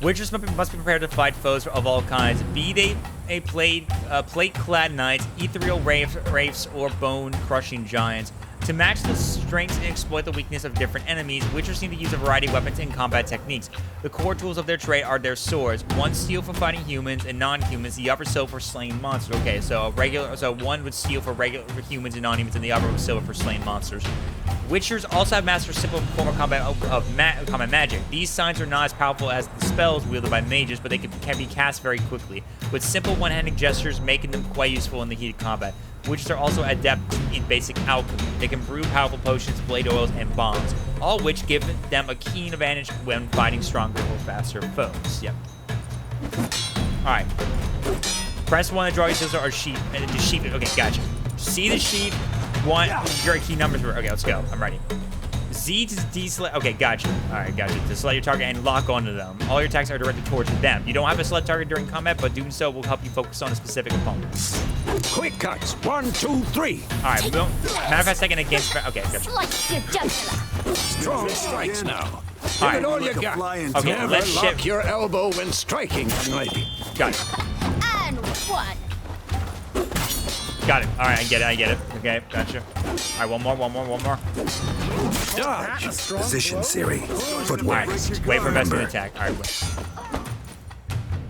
Witchers must be prepared to fight foes of all kinds, be they a plate-clad knights, ethereal wraiths, or bone-crushing giants. To match the strengths and exploit the weakness of different enemies, Witchers need to use a variety of weapons and combat techniques. The core tools of their trade are their swords. One steel for fighting humans and non-humans, the other silver for slaying monsters. Okay, so one would steel for humans and non-humans, and the other would silver for slaying monsters. Witchers also have mastered simple form of combat magic. These signs are not as powerful as the spells wielded by mages, but they can be cast very quickly, with simple one-handed gestures making them quite useful in the heat of combat. Witches are also adept in basic alchemy. They can brew powerful potions, blade oils, and bombs, all which give them a keen advantage when fighting stronger or faster foes. Yep. Alright. Press 1 to draw your scissors or sheep, and then just sheep it. Okay, gotcha. See the sheep. 1, your key numbers were. Okay, let's go. I'm ready. Z to deselect. Okay, gotcha. Alright, gotcha. To select your target and lock onto them. All your attacks are directed towards them. You don't have to select target during combat, but doing so will help you focus on a specific opponent. Quick cuts. 1, 2, 3. Alright, matter of fact, second against. Okay, gotcha. Slice your jugular. Strong strikes now. Give Alright. it all you got. Okay, Never let's lock shift. your elbow when striking, young lady. Got it. And one. Got it. Alright, I get it. Okay, gotcha. Alright, one more. Dodge. Position, Ciri. Footwork. Alright, wait for best to Remember. attack. Alright, wait.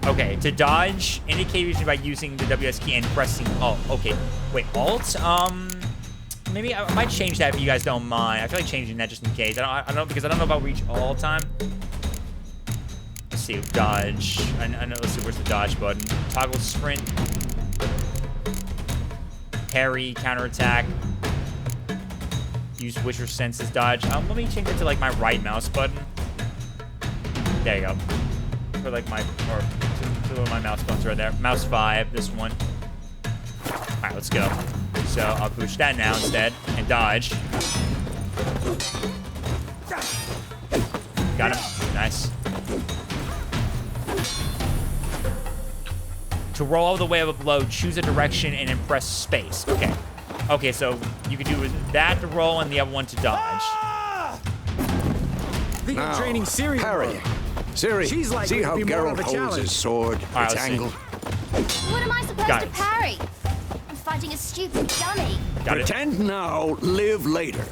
Okay, to dodge, indicate usually by using the WS key and pressing. Oh, okay. Wait, Alt? Maybe I might change that if you guys don't mind. I feel like changing that just in case. I don't because I don't know about reach all the time. Let's see, dodge. I know. Let's see, where's the dodge button? Toggle sprint. Parry, counterattack. Use Witcher senses dodge. Let me change it to like my right mouse button. There you go. For like my two of my mouse buttons right there. Mouse 5, this one. Alright, let's go. So I'll push that now instead and dodge. Got him. Nice. To roll all the way up a blow, choose a direction and then press space. Okay. Okay, so you can do that to roll and the other one to dodge. Now, training Ciri. Parrying. Ciri, see how Geralt holds his sword, Alright, its let's see. angle? What am I supposed Got to it. parry? I'm fighting a stupid dummy. Got it. Pretend now, live later.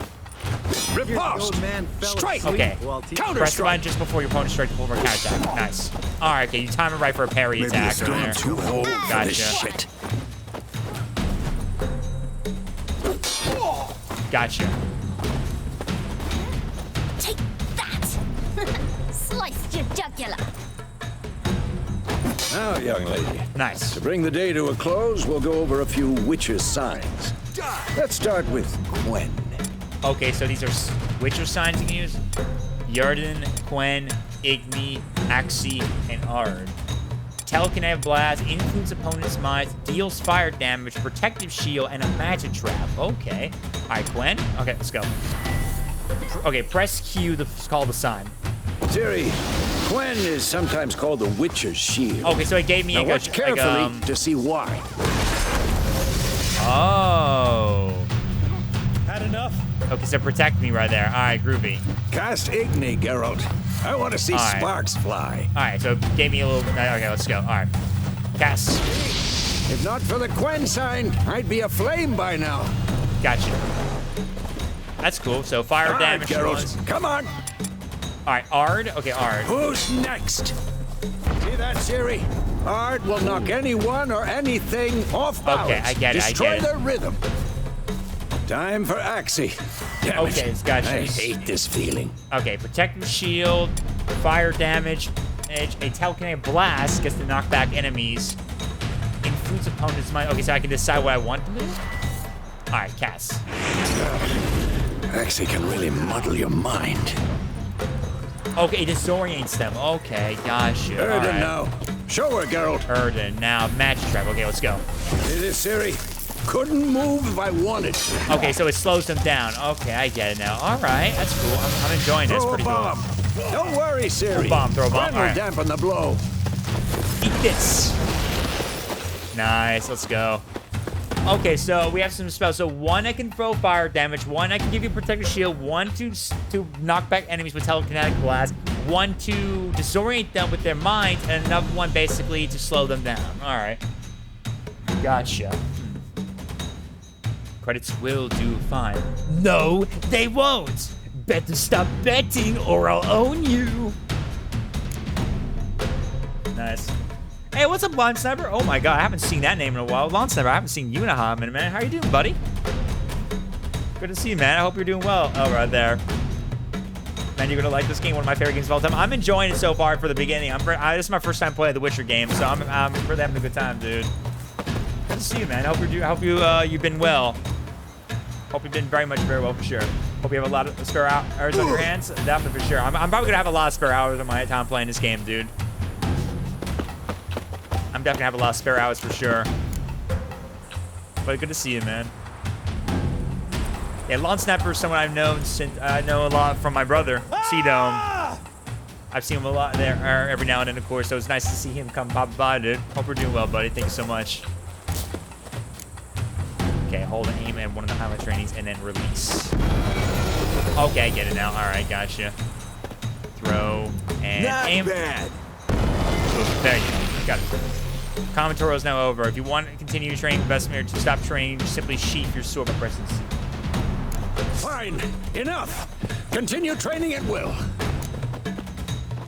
Riposte! Strike! Okay. Counter Press the strike! button just before your opponent strikes to pull for a counterattack. Nice. Alright, okay, you time it right for a parry Maybe attack it's over time there. to Hold for Gotcha. this shit. Gotcha. Take that. Sliced your jugular. Now, young lady, Nice. to bring the day to a close, we'll go over a few Witcher signs. Let's start with Quen. Okay, so these are Witcher signs you can use. Yarden, Quen, Igni, Axi, and Ard. Telekinetic Blast, influence opponent's minds, deals fire damage, protective shield, and a magic trap. Okay. Alright, Quen. Okay, let's go. Okay, press Q to call the sign. Ciri, Quen is sometimes called the Witcher's shield. Okay, so it gave me Now like watch carefully to see why. Oh. Had enough? Okay, so protect me right there. All right, groovy. Cast Igni, Geralt. I want to see All right. sparks fly. All right, so it gave me a little... Okay, let's go. All right. Cast. If not for the Quen sign, I'd be aflame by now. Gotcha. That's cool. So fire All right, damage. Geralt, come on. All right, Ard. Okay, Ard. Who's next? See that, Ciri? Ard will knock anyone or anything off balance. Okay, I get it, Destroy their rhythm. Time for Axie. Damn Okay, it. it's gotcha. I hate this feeling. Okay, protective shield, fire damage, a telekinetic blast gets to knock back enemies. Influence opponent's mind. Okay, so I can decide what I want to do? All right, cast. Axie can really muddle your mind. Okay, it disorients them. Okay, gotcha. Erden All right. now. Show her, Geralt. Erden now. Match trap. Okay, let's go. See this, Ciri? Couldn't move if I wanted. Okay, so it slows them down. Okay, I get it now. All right, that's cool. I'm enjoying this. Throw a Pretty bomb. cool. Don't worry, Ciri. Throw a bomb, throw a bomb. Quen will All right. dampen the blow. Eat this. Nice, let's go. Okay, so we have some spells. So one, I can throw fire damage. One, I can give you protective shield. One, to knock back enemies with telekinetic blast. One, to disorient them with their mind. And another one, basically, to slow them down. All right. Gotcha. Credits will do fine. No, they won't. Better stop betting or I'll own you. Nice. Hey, what's up, Lawn Sniper? Oh my god, I haven't seen that name in a while. Lawn Sniper, I haven't seen you in a hot minute, man. How you doing, buddy? Good to see you, man. I hope you're doing well. Oh, right there. Man, you're gonna like this game. One of my favorite games of all time. I'm enjoying it so far for the beginning. This is my first time playing the Witcher game, so I'm really having a good time, dude. Good to see you, man. I hope you've been well. Hope you've been very well for sure. Hope you have a lot of spare hours on your hands. Definitely for sure. I'm probably gonna have a lot of spare hours on my time playing this game, dude. I'm definitely gonna have a lot of spare hours for sure. But good to see you, man. Yeah, Lawn Snapper is someone I've known since I know a lot from my brother, C-Dome. I've seen him a lot there every now and then, of course. So it's nice to see him come pop by, dude. Hope we're doing well, buddy. Thank you so much. Okay, hold and aim at one of the highlight trainings and then release. Okay, I get it now. All right, gotcha. Throw and Not aim. bad. Ooh, there you go. Got it. Commentary is now over. If you want to continue training Vesemir to stop training, just simply sheath your sword by pressing C. Fine. Enough. Continue training at will.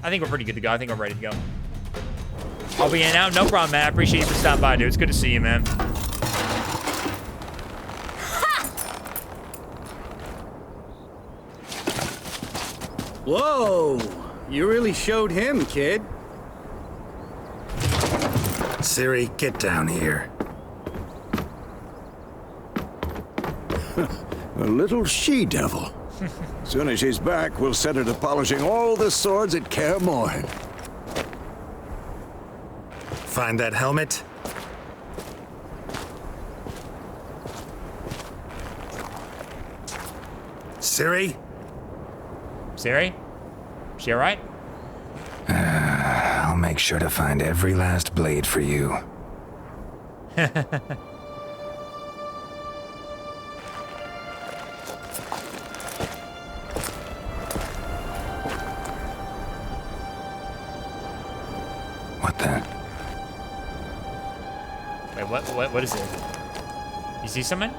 I think we're pretty good to go. I think we're ready to go. I'll be in and out. No problem, man. I appreciate you for stopping by, dude. It's good to see you, man. Whoa! You really showed him, kid. Ciri, get down here. A little she-devil. Soon as she's back, we'll set her to polishing all the swords at Kaer Morhen. Find that helmet? Ciri? Ciri? She all right? I'll make sure to find every last blade for you. What the? Wait, what is it? You see something?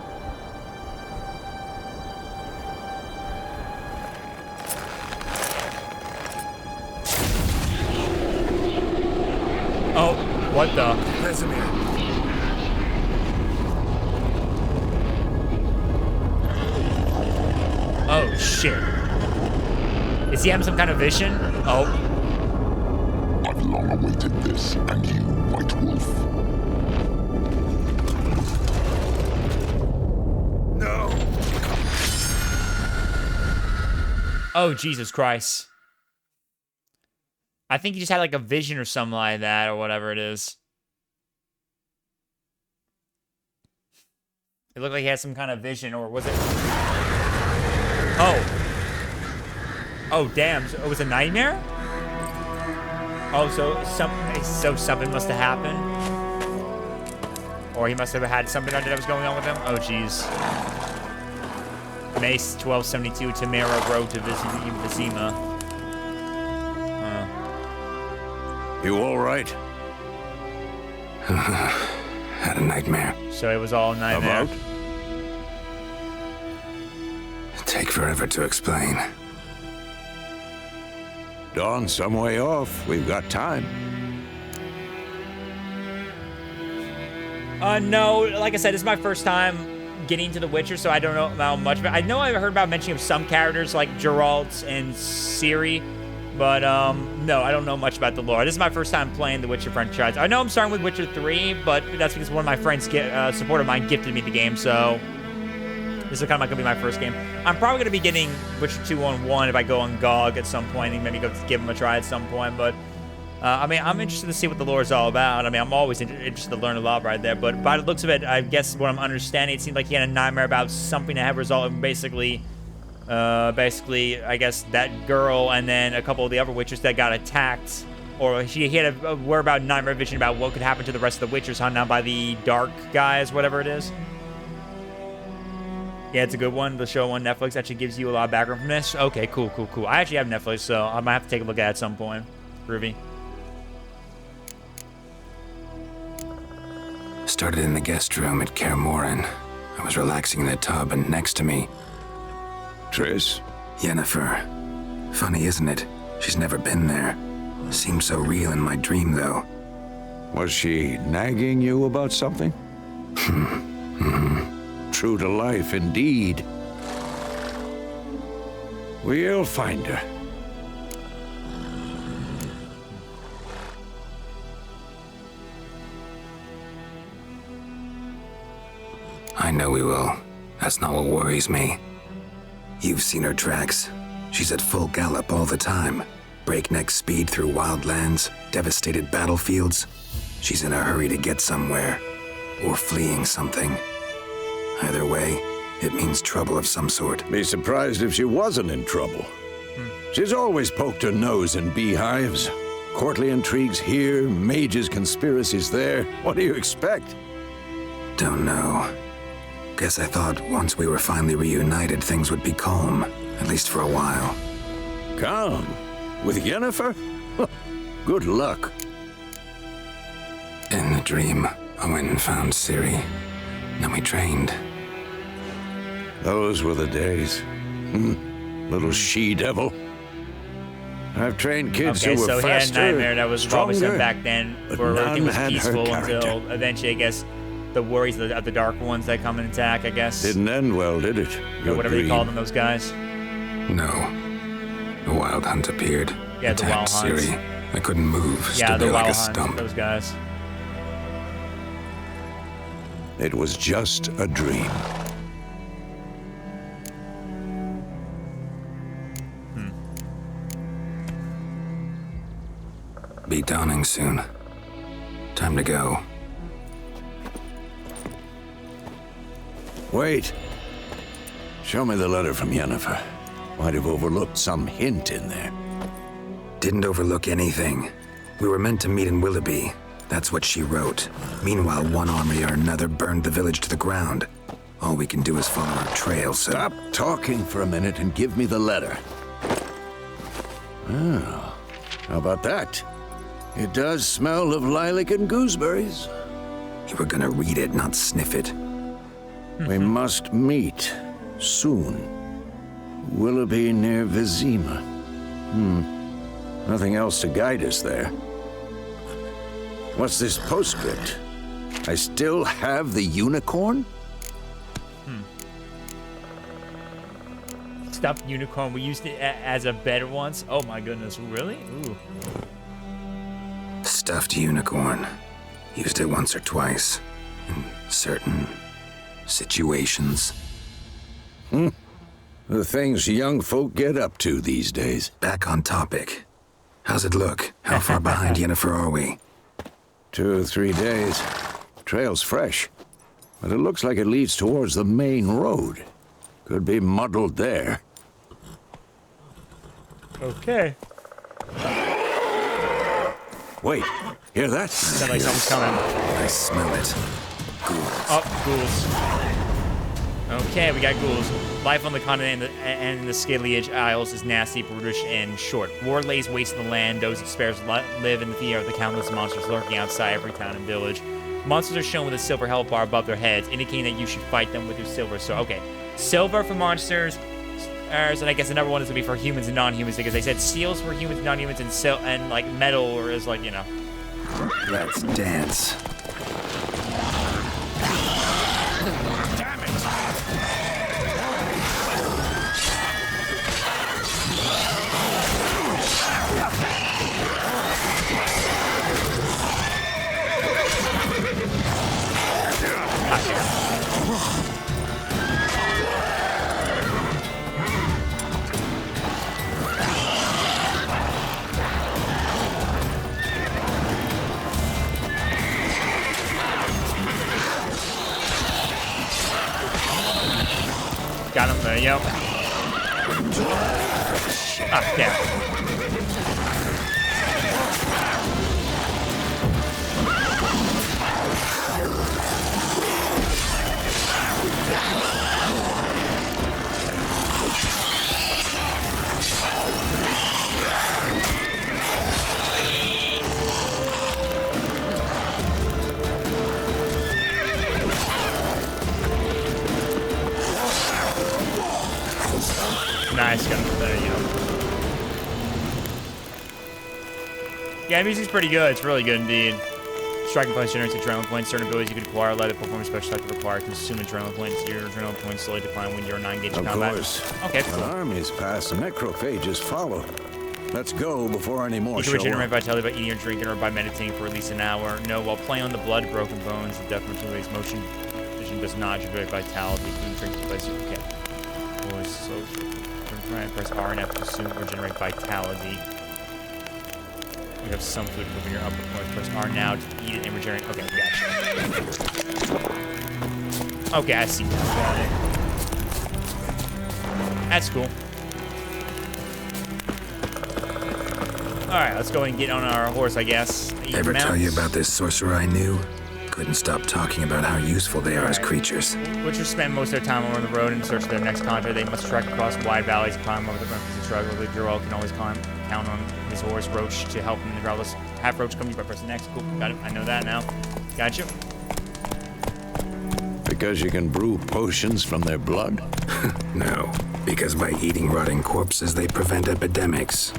Oh, what the? Vesemir. Oh, shit. Is he having some kind of vision? Oh. I've long awaited this, and you, White Wolf. No. Oh, Jesus Christ. I think he just had like a vision or something like that, or whatever it is. It looked like he had some kind of vision, or was it? Oh. Oh, damn. So it was a nightmare? Oh, so something must have happened. Or he must have had something that was going on with him. Oh, jeez. Mace 1272, Tamara Road to Vizima. You all right? Had a nightmare. So it was all a nightmare. About? Take forever to explain. Dawn's some way off. We've got time. No, like I said, this is my first time getting to The Witcher, so I don't know how much. But I know I've heard about mentioning of some characters like Geralt and Ciri, but no, I don't know much about the lore. This is my first time playing the Witcher franchise. I know I'm starting with Witcher 3, but that's because one of my friends, support of mine, gifted me the game, so this is kind of gonna be my first game. I'm probably gonna be getting Witcher 2 on 1 if I go on GOG at some point, and maybe go give them a try at some point, but I mean, I'm interested to see what the lore is all about. I mean, I'm always interested to learn a lot right there, but by the looks of it, I guess what I'm understanding, it seemed like he had a nightmare about something that had resulted in basically, I guess, that girl and then a couple of the other Witchers that got attacked, or he had a whereabout nightmare vision about what could happen to the rest of the Witchers hunted down by the Dark guys, whatever it is. Yeah, it's a good one. The show on Netflix actually gives you a lot of background from this. Okay, cool. I actually have Netflix, so I might have to take a look at it at some point. Groovy. Started in the guest room at Kaer Morhen. I was relaxing in the tub, and next to me, Triss? Yennefer. Funny, isn't it? She's never been there. Seemed so real in my dream, though. Was she nagging you about something? True to life, indeed. We'll find her. I know we will. That's not what worries me. You've seen her tracks. She's at full gallop all the time. Breakneck speed through wild lands, devastated battlefields. She's in a hurry to get somewhere. Or fleeing something. Either way, it means trouble of some sort. Be surprised if she wasn't in trouble. She's always poked her nose in beehives. Courtly intrigues here, mages' conspiracies there. What do you expect? Don't know. Guess I thought once we were finally reunited, things would be calm. At least for a while. Calm? With Yennefer? Good luck. In the dream, I went and found Ciri. Then we trained. Those were the days. Little she-devil. I've trained kids Okay, who were so faster, he had a nightmare that was probably stronger, some back then, but where everything none was had her peaceful until character. eventually, I guess, the worries of the dark ones that come and attack, I guess. Didn't end well, did it? Or whatever you call them, those guys. No. The Wild Hunt appeared. Yeah, the Wild attacked Hunts. Ciri. I couldn't move. Yeah, Stood the there like Wild a Hunt, stump. those guys. It was just a dream. Be dawning soon. Time to go. Wait. Show me the letter from Yennefer. Might have overlooked some hint in there. Didn't overlook anything. We were meant to meet in Willoughby. That's what she wrote. Meanwhile, one army or another burned the village to the ground. All we can do is follow her trail, so... Stop talking for a minute and give me the letter. Oh, how about that? It does smell of lilac and gooseberries. You were gonna read it, not sniff it. We must meet soon. Willoughby near Vizima. Nothing else to guide us there. What's this postscript? I still have the unicorn? Stuffed unicorn. We used it as a bed once. Oh my goodness, really? Ooh. Stuffed unicorn. Used it once or twice. In certain situations. The things young folk get up to these days. Back on topic. How's it look? How far behind Yennefer are we? 2 or 3 days. Trail's fresh, but it looks like it leads towards the main road. Could be muddled there. Okay. Wait, hear that? Sounds like someone's coming. I smell it. Ghouls. Oh, ghouls. Okay, we got ghouls. Life on the continent and in the Scaliage Isles is nasty, brutish, and short. War lays waste the land. Those it spares live in the fear of the countless monsters lurking outside every town and village. Monsters are shown with a silver health bar above their heads, indicating that you should fight them with your silver. So, okay, silver for monsters, and I guess another one is gonna be for humans and non-humans because they said steel's for humans and non-humans, and like metal or is like, you know. Let's dance. Got him there, yep. Ah, damn. Nice, got him there, you know. Yeah, music's pretty good. It's really good indeed. Striking points generates adrenaline points. Certain abilities you can acquire, let it perform a special attack require consume adrenaline points. Your adrenaline points slowly decline when you're 9 gauge Of combat. course. Okay, When cool. armies pass, necrophages follow. Let's go before any more You can show regenerate up. vitality by eating or drinking or by meditating for at least an hour. No, while playing on the blood, broken bones, the death regenerates motion. Vision does not regenerate vitality. Food and drink device. Okay. So, press R and F to consume or regenerate vitality. You have some food moving your upper point. Press R now to eat it and regenerate. Okay, gotcha. Okay, I see. Got it. That's cool. Alright, let's go and get on our horse, I guess. Ever tell you about this sorcerer I knew? Couldn't stop talking about how useful they are as creatures. Witchers spend most of their time on the road in search of their next contact. They must trek across wide valleys, climb over the mountains, and struggle. The Jurel can always count on his horse, Roach, to help him regardless. Have Roach come to you by pressing X. Cool, got it. I know that now. Got you. Because you can brew potions from their blood? No, because by eating rotting corpses, they prevent epidemics.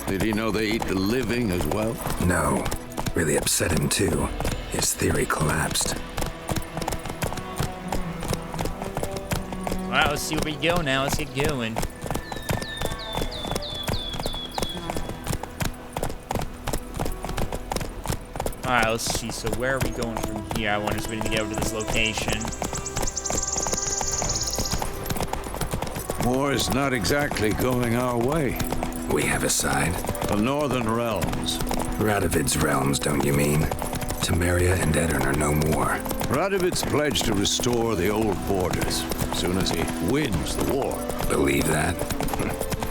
Did he know they eat the living as well? No, really upset him too. His theory collapsed. Alright, let's see where we go now. Let's get going. Alright, let's see. So where are we going from here? I wonder if we need to get over to this location. War is not exactly going our way. We have a side. The Northern Realms. Radovid's realms, don't you mean? Temeria and Edirn are no more. Radovid's pledged to restore the old borders as soon as he wins the war. Believe that?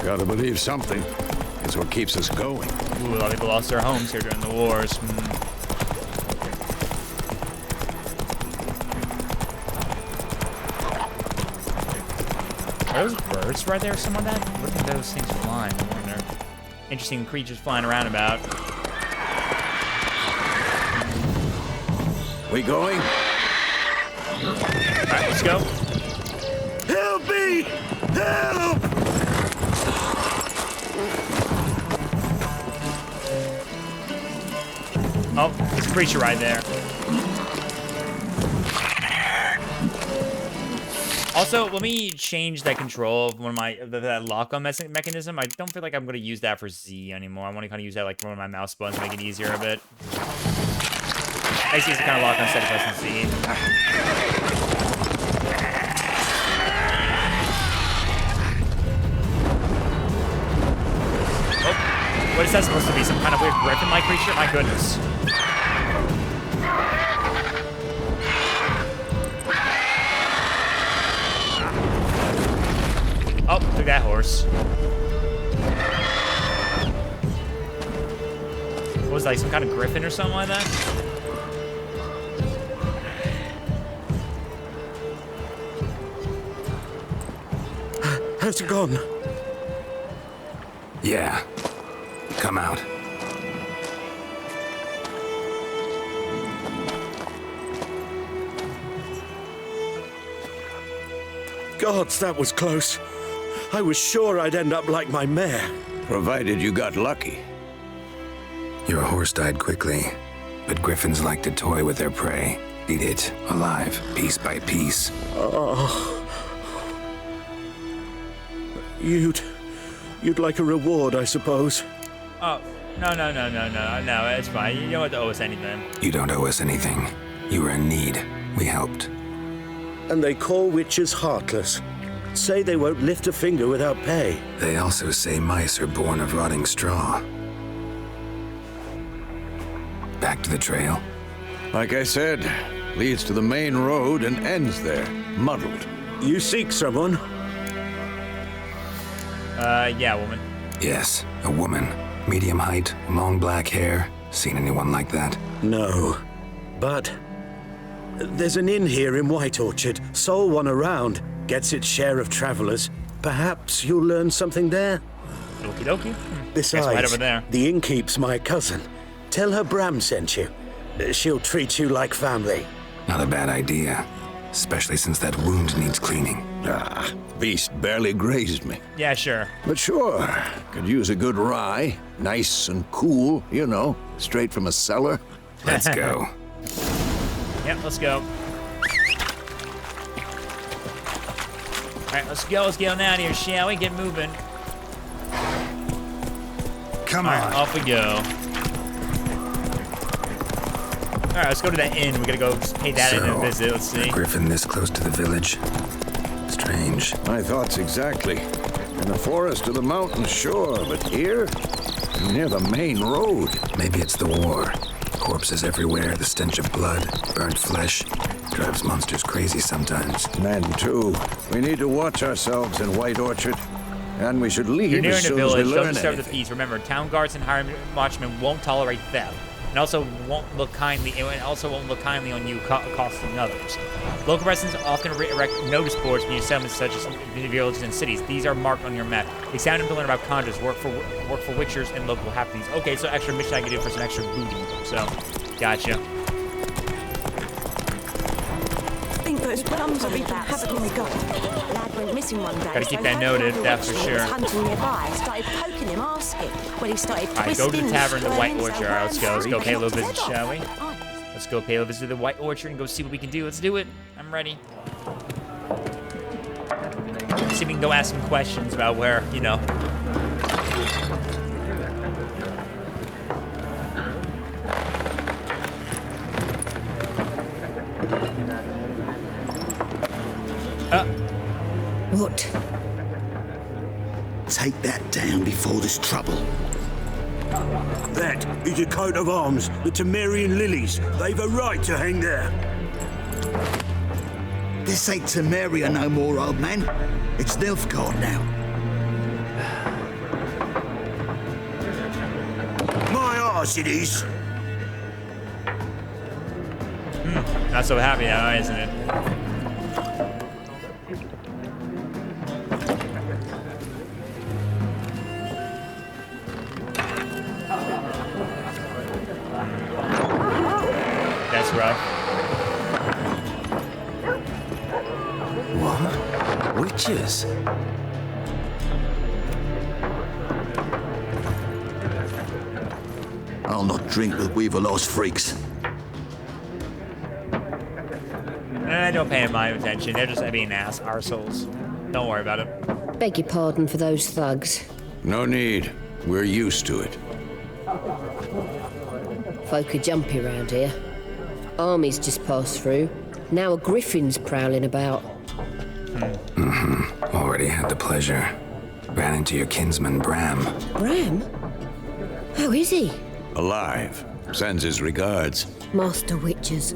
Gotta believe something. It's what keeps us going. Ooh, a lot of people lost their homes here during the wars. Are those birds right there or something like that? Look at those things flying. I wonder. Interesting creatures flying around about. We going? Alright, let's go. Help me! Help! Oh, there's a creature right there. Also, let me change that control of one of my that lock-on mechanism. I don't feel like I'm going to use that for Z anymore. I want to kind of use that like one of my mouse buttons to make it easier a bit. I see it's kind of lock on set of pressing Z. Oh, what is that supposed to be? Some kind of weird griffin-like creature? My goodness. Oh, took that horse. What was that, like some kind of griffin or something like that? Has it gone? Yeah. Come out. Gods, that was close. I was sure I'd end up like my mare. Provided you got lucky. Your horse died quickly, but griffins like to toy with their prey. Eat it alive, piece by piece. You'd like a reward, I suppose. Oh, no, it's fine. You don't have to owe us anything. You don't owe us anything. You were in need. We helped. And they call witches heartless. Say they won't lift a finger without pay. They also say mice are born of rotting straw. Back to the trail. Like I said, leads to the main road and ends there, muddled. You seek someone? Yeah, woman. Yes, a woman. Medium height, long black hair. Seen anyone like that? No. But there's an inn here in White Orchard. Sole one around. Gets its share of travelers. Perhaps you'll learn something there? Okie dokie. Besides, right over there. the innkeep's my cousin. Tell her Bram sent you. She'll treat you like family. Not a bad idea. Especially since that wound needs cleaning. Ah, beast barely grazed me. Yeah, sure. But sure, could use a good rye. Nice and cool, you know, straight from a cellar. Let's go. Yep, let's go. Alright, let's go. Let's get on out of here, shall we? Get moving. Come Alright, off we go. Alright, let's go to that inn. We gotta go pay that in a visit. Let's see. A griffin this close to the village. Strange. My thoughts exactly. In the forest or the mountains, sure, but here? Near the main road. Maybe it's the war. Corpses everywhere, the stench of blood, burnt flesh. Drives monsters crazy sometimes. Men, too. We need to watch ourselves in White Orchard. And we should leave You're near as in a soon as we village. Don't learn disturb the anything. peace. Remember, town guards and hired watchmen won't tolerate theft. And also won't look kindly. And also won't look kindly on you costing others. Local residents often erect notice boards near settlements such as villages and cities. These are marked on your map. Examine them to learn about conjures, work for witchers, and local happenings. Okay, so extra mission I can do for some extra booty. So, gotcha. I think those plums are being habit in the garden. Lad went missing one day. Gotta keep that noted, that's for sure. Hunting nearby, started poking him, asking. When he started Alright, go to the twisting tavern, the and White turning, Orchard. so Alright, let's go. Let's go pay a little visit, Head shall we? off. Let's go pay a visit to the White Orchard and go see what we can do. Let's do it. I'm ready. See if we can go ask some questions about where, you know. What? Take that down before there's trouble. That is a coat of arms, the Temerian lilies. They've a right to hang there. This ain't Temeria no more, old man. It's Nilfgaard now. My arse it is. Not so happy now, isn't it? That's rough. What? Witches? I'll not drink with Weaverlaw's freaks. Don't pay them my attention. They're just being arseholes. Don't worry about it. Beg your pardon for those thugs. No need. We're used to it. Folk are jumpy round here. Armies just passed through. Now a griffin's prowling about. Already had the pleasure. Ran into your kinsman, Bram. Bram? How is he? Alive. Sends his regards. Master Witchers.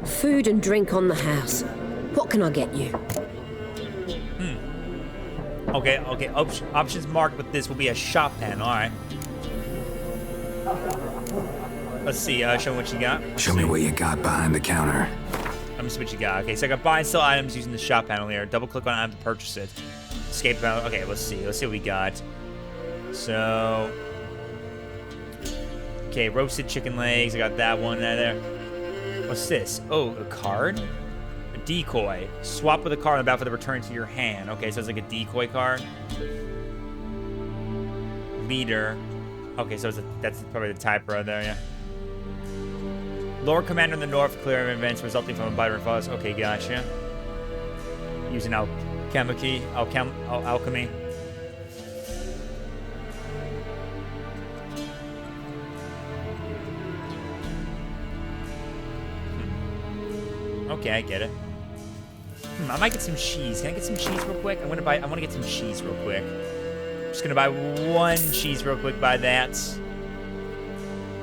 Food and drink on the house. What can I get you? Okay. Options marked with this will be a shop pen. All right. Let's see. Show me what you got. Show me what you got behind the counter. Let me see what you got. Okay, so I got buy and sell items using the shop panel here. Double click on item to purchase it. Escape out. Okay, let's see. Let's see what we got. So, okay, roasted chicken legs. I got that one there. What's this? Oh, a card? A decoy. Swap with a card on the battlefield to return to your hand. Okay, so it's like a decoy card. Leader. Okay, so that's probably the type right there, yeah. Lord Commander in the North, clear events resulting from a biter and falls. Okay, gotcha. Using alchemy. Okay, I get it. I might get some cheese. Can I get some cheese real quick? I want to get some cheese real quick. I'm just gonna buy one cheese real quick. Buy that,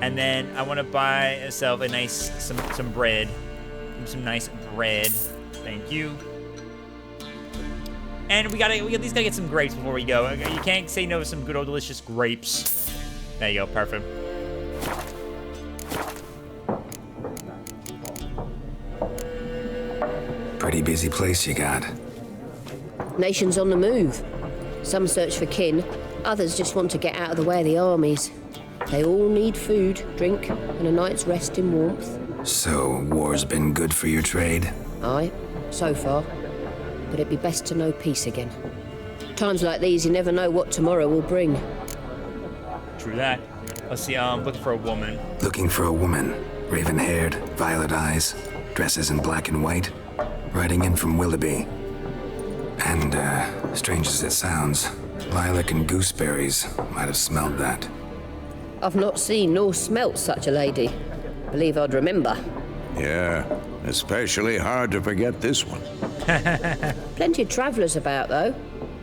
and then I want to buy myself a nice some bread. Some nice bread. Thank you. And we at least gotta get some grapes before we go. You can't say no to some good old delicious grapes. There you go. Perfect. Pretty busy place you got. Nations on the move. Some search for kin, others just want to get out of the way of the armies. They all need food, drink, and a night's rest in warmth. So, war's been good for your trade? Aye, so far. But it'd be best to know peace again. Times like these, you never know what tomorrow will bring. True that. Let's see, looking for a woman. Looking for a woman. Raven-haired, violet eyes, dresses in black and white. Riding in from Willoughby. And, strange as it sounds, lilac and gooseberries might have smelled that. I've not seen nor smelt such a lady. Believe I'd remember. Yeah, especially hard to forget this one. Plenty of travellers about, though.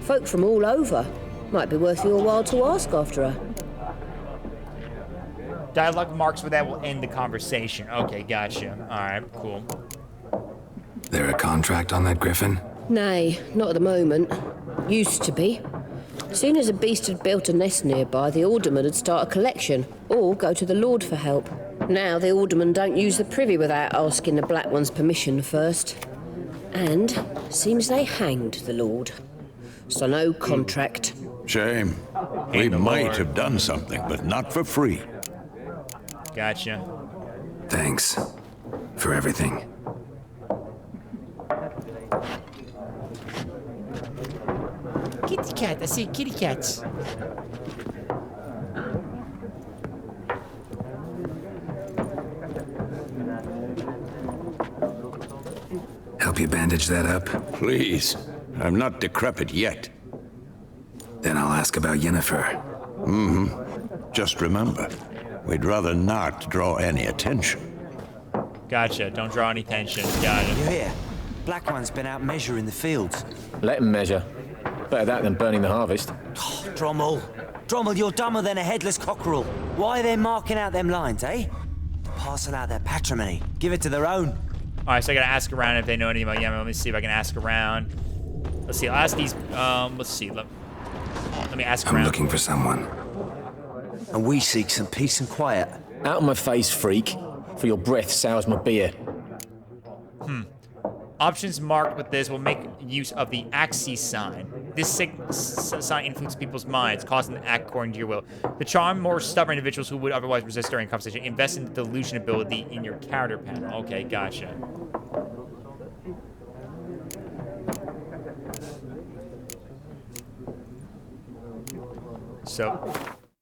Folk from all over. Might be worth your while to ask after her. Dialogue marks where that will end the conversation. Okay, gotcha. Alright, cool. There a contract on that griffin? Nay, not at the moment. Used to be. Soon as a beast had built a nest nearby, the alderman would start a collection, or go to the Lord for help. Now the aldermen don't use the privy without asking the Black One's permission first. And seems they hanged the Lord. So no contract. Shame. We might have done something, but not for free. Gotcha. Thanks for everything. Kitty cat. I see kitty cats. Help you bandage that up? Please. I'm not decrepit yet. Then I'll ask about Yennefer. Just remember, we'd rather not draw any attention. Gotcha. Don't draw any attention. Got it. You hear? Black One's been out measuring the fields. Let him measure. Better that than burning the harvest. Oh, Drommel. Drommel, you're dumber than a headless cockerel. Why are they marking out them lines, eh? Passing out their patrimony. Give it to their own. Alright, so I gotta ask around if they know anything about Yemen. Let me see if I can ask around. Let's see. I'll ask these. Let's see. Let me ask around. I'm looking for someone. And we seek some peace and quiet. Out of my face, freak. For your breath sours my beer. Options marked with this will make use of the Axis sign. This sign influences people's minds, causing them to act according to your will. To charm more stubborn individuals who would otherwise resist during conversation, invest in the delusion ability in your character panel. Okay, gotcha. So,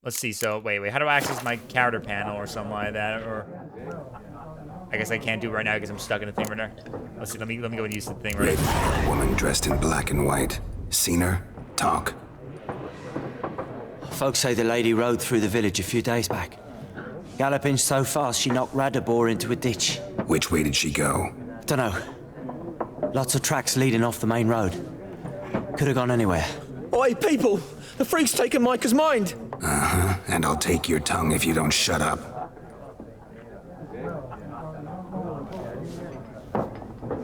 let's see. So, wait. How do I access my character panel or something like that? Or I guess I can't do it right now because I'm stuck in the thing right there. Let's see. Let me go and use the thing right now. Woman dressed in black and white. Seen her? Talk. Folks say the lady rode through the village a few days back. Galloping so fast she knocked Radabor into a ditch. Which way did she go? Dunno. Lots of tracks leading off the main road. Could have gone anywhere. Oi, people! The freak's taken Micah's mind! Uh-huh. And I'll take your tongue if you don't shut up.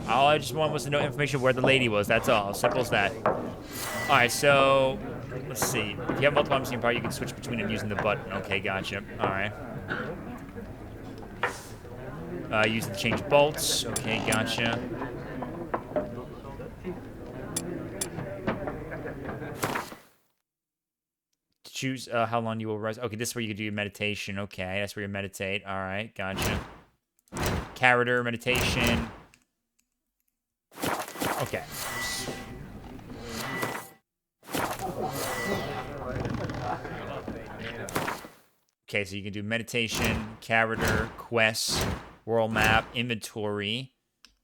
All I just want was to know information of where the lady was. That's all. Simple as that. Alright, so let's see. If you have multiple items in your power, you can switch between them using the button. Okay, gotcha. Alright. Use it to change bolts. Okay, gotcha. choose how long you will rest. Okay, this is where you can do your meditation. Okay, that's where you meditate. All right, gotcha. Character, meditation. Okay. Okay, so you can do meditation, character, quests, world map, inventory,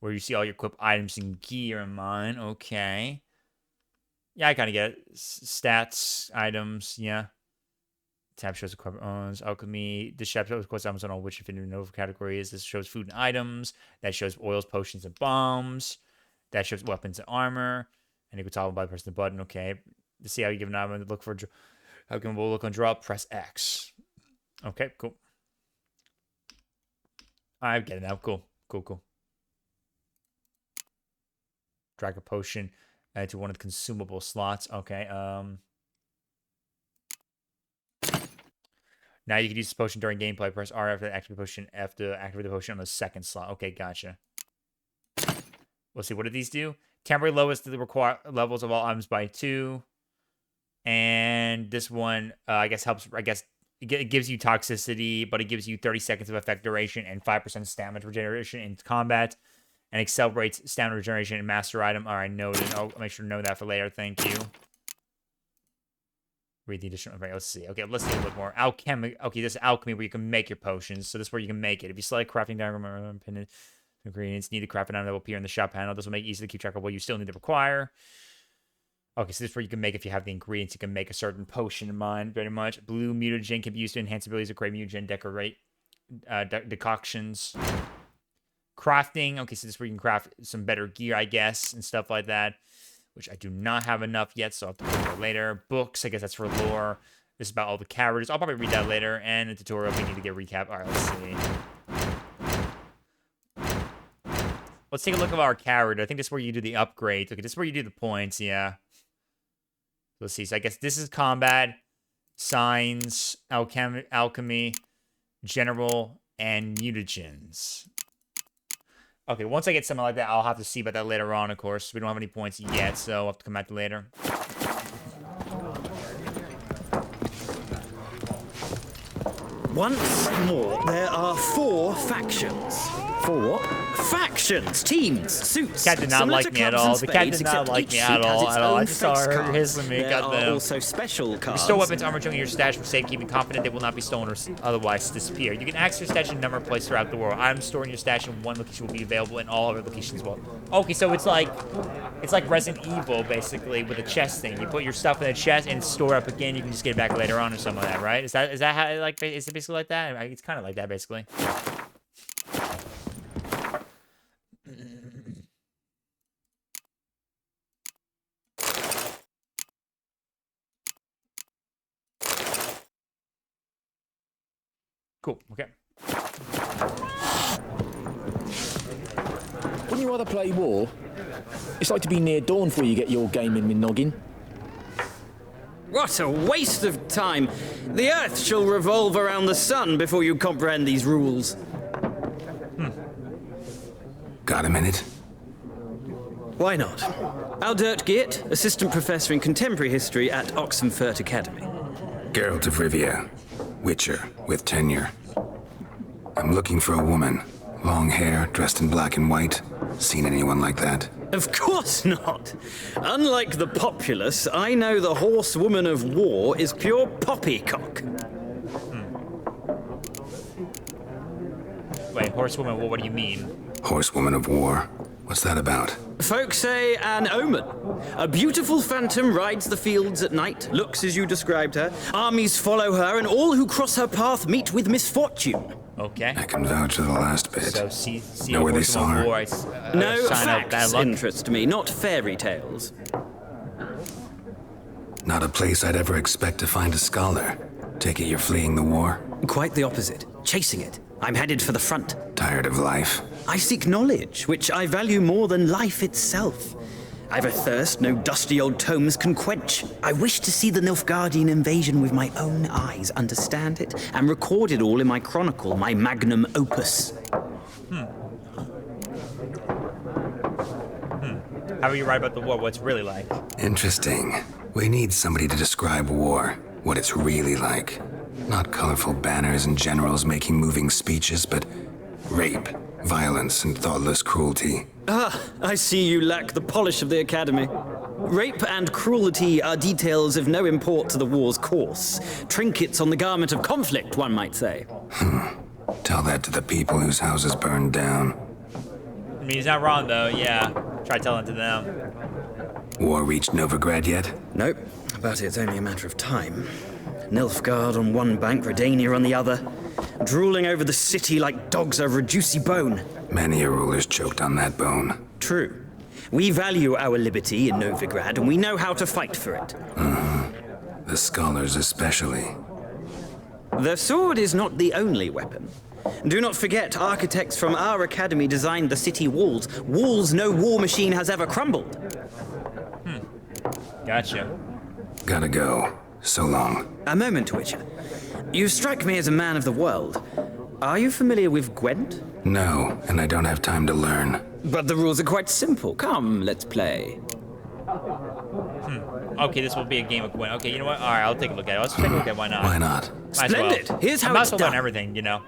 where you see all your equipped items and gear in mine. Okay. Yeah, I kind of get it. Stats, items, yeah. Tab shows equipment owns, alchemy. This tab shows quest items on all which infinite nova categories. This shows food and items. That shows oils, potions, and bombs. That shows weapons and armor. And you can toggle by pressing the button. Okay. To see how you give an item, look for how can we look on drop? Press X. Okay, cool. I get it now. Cool. Drag a potion to one of the consumable slots. Okay. Now you can use this potion during gameplay. Press R after to activate the potion. After activate the potion on the second slot. Okay, gotcha. Let's see. What do these do? Temporary lowest the required levels of all items by 2. And this one, I guess, helps. I guess it gives you toxicity, but it gives you 30 seconds of effect duration and 5% stamina regeneration in combat. And accelerates stamina regeneration and master item. All right, noted. I'll make sure to know that for later. Thank you. Read the additional. Right, let's see. Okay, let's see a little bit more. Alchemy. Okay, this is alchemy where you can make your potions. So this is where you can make it. If you select crafting diagram, pin ingredients needed, crafting item that will appear in the shop panel. This will make it easy to keep track of what you still need to require. Okay, so this is where you can make, if you have the ingredients, you can make a certain potion in mind, very much. Blue mutagen can be used to enhance abilities of create mutagen decoctions. Crafting. Okay, so this is where you can craft some better gear, I guess, and stuff like that, which I do not have enough yet, so I'll have to put it later. Books, I guess that's for lore. This is about all the characters. I'll probably read that later. And the tutorial, we need to get a recap. All right, let's see. Let's take a look at our character. I think this is where you do the upgrades. Okay, this is where you do the points, yeah. Let's see. So I guess this is combat, signs, alchemy, general, and mutagens. Okay, once I get something like that, I'll have to see about that later on, of course. We don't have any points yet, so I'll have to come back to later. Once more, there are 4 factions. 4 what? Factions, teams, suits. Cat did not like me at all. The cat did not like me at all. I just saw her hissing me. There are also special cards. Restore weapons, armor, junk in your stash for safekeeping. Confident they will not be stolen or otherwise disappear. You can access your stash in a number of places throughout the world. Items stored in your stash in one location will be available in all other locations as well. Okay, so it's like Resident Evil basically with a chest thing. You put your stuff in a chest and store up again. You can just get it back later on or something like that, right? Is that how is it basically like that? It's kind of like that basically. Cool, okay. Wouldn't you rather play war? It's like to be near dawn before you get your game in with noggin. What a waste of time! The Earth shall revolve around the sun before you comprehend these rules. Got a minute? Why not? Aldert Geert, Assistant Professor in Contemporary History at Oxenfurt Academy. Geralt of Rivia, Witcher, with tenure. I'm looking for a woman. Long hair, dressed in black and white. Seen anyone like that? Of course not! Unlike the populace, I know the horsewoman of war is pure poppycock. Wait, horsewoman, what do you mean? Horsewoman of war? What's that about? Folks say an omen. A beautiful phantom rides the fields at night, looks as you described her. Armies follow her, and all who cross her path meet with misfortune. Okay. I can vouch for the last bit. So see know where they saw her? No, facts interest me, not fairy tales. Not a place I'd ever expect to find a scholar. Take it you're fleeing the war? Quite the opposite. Chasing it. I'm headed for the front. Tired of life? I seek knowledge, which I value more than life itself. I've a thirst no dusty old tomes can quench. I wish to see the Nilfgaardian invasion with my own eyes, understand it, and record it all in my chronicle, my magnum opus. How do you write about the war? What's it really like? Interesting. We need somebody to describe war. What it's really like. Not colorful banners and generals making moving speeches, but rape, violence, and thoughtless cruelty. Ah, I see you lack the polish of the Academy. Rape and cruelty are details of no import to the war's course. Trinkets on the garment of conflict, one might say. Tell that to the people whose houses burned down. I mean, he's not wrong, though. Yeah. Try telling it to them. War reached Novigrad yet? Nope, but it's only a matter of time. Nilfgaard on one bank, Redania on the other, drooling over the city like dogs over a juicy bone. Many a ruler's choked on that bone. True. We value our liberty in Novigrad, and we know how to fight for it. The scholars especially. The sword is not the only weapon. Do not forget, architects from our academy designed the city walls. Walls no war machine has ever crumbled. Gotcha. Gotta go. So long. A moment, Witcher. You strike me as a man of the world. Are you familiar with Gwent? No, and I don't have time to learn. But the rules are quite simple. Come, let's play. Okay, this will be a game of Gwent. Okay, you know what? All right, I'll take a look at it. Let's take a look at it. Why not? Why not? Splendid. Well. Here's how I'm it's about to learn done. everything, you know.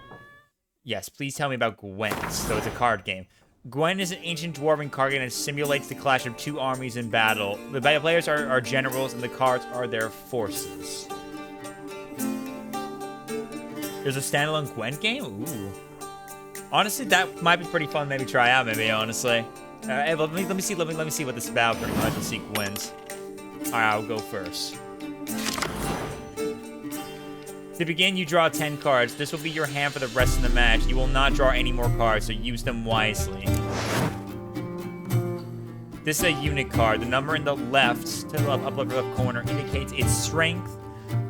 Yes, please tell me about Gwent. So it's a card game. Gwent is an ancient dwarven card game that simulates the clash of two armies in battle. The battle players are generals, and the cards are their forces. There's a standalone Gwent game? Ooh. Honestly, that might be pretty fun. Maybe try out. Maybe honestly. Hey, let me see what this is about. Pretty much. Let's see Gwent. All right, I'll go first. To begin, you draw 10 cards. This will be your hand for the rest of the match. You will not draw any more cards, so use them wisely. This is a unit card. The number in the left, to the upper left corner, indicates its strength.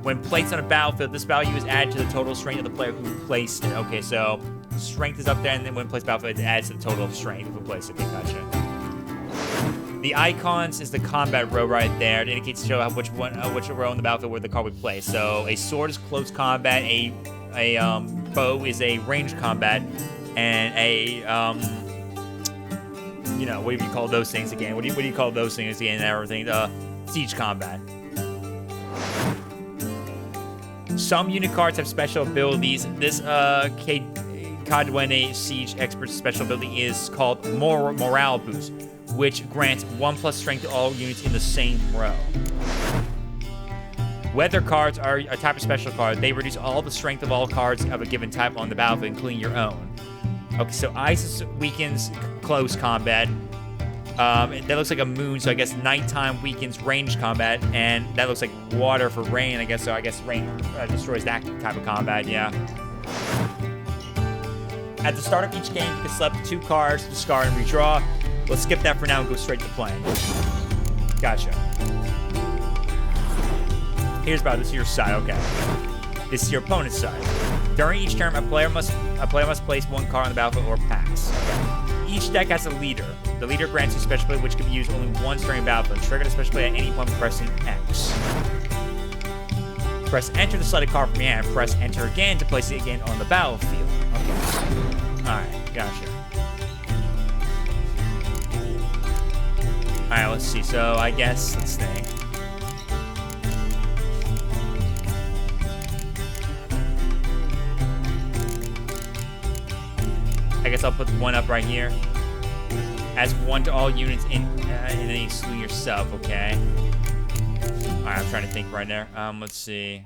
When placed on a battlefield, this value is added to the total strength of the player who placed it. Okay, so strength is up there, and then when placed on the battlefield, it adds to the total strength of who placed it. Okay, gotcha. The icons is the combat row right there. It indicates to show which row in the battlefield where the card would play. So a sword is close combat, a bow is a ranged combat, and a you know, what do you call those things again? What do you call those things again? And everything, siege combat. Some unit cards have special abilities. This Cadwene Siege Expert's special ability is called Morale Boost, which grants 1+ strength to all units in the same row. Weather cards are a type of special card. They reduce all the strength of all cards of a given type on the battlefield, including your own. Okay, so ice weakens close combat. That looks like a moon, so I guess nighttime weakens ranged combat, and that looks like water for rain, I guess, so I guess rain destroys that type of combat, yeah. At the start of each game, you can select 2 cards, discard, and redraw. Let's skip that for now and go straight to playing. Gotcha. Here's about this is your side, okay. This is your opponent's side. During each turn, a player must place 1 card on the battlefield or pass. Okay. Each deck has a leader. The leader grants you a special ability which can be used only once during battlefield. Trigger the special ability at any point by pressing X. Press enter to select a card from your hand. Press enter again to place it again on the battlefield. Okay. Alright, gotcha. Alright, let's see. So, I guess, let's think. I guess I'll put 1 up right here. Adds 1 to all units and then exclude yourself, okay? Alright, I'm trying to think right there. Let's see.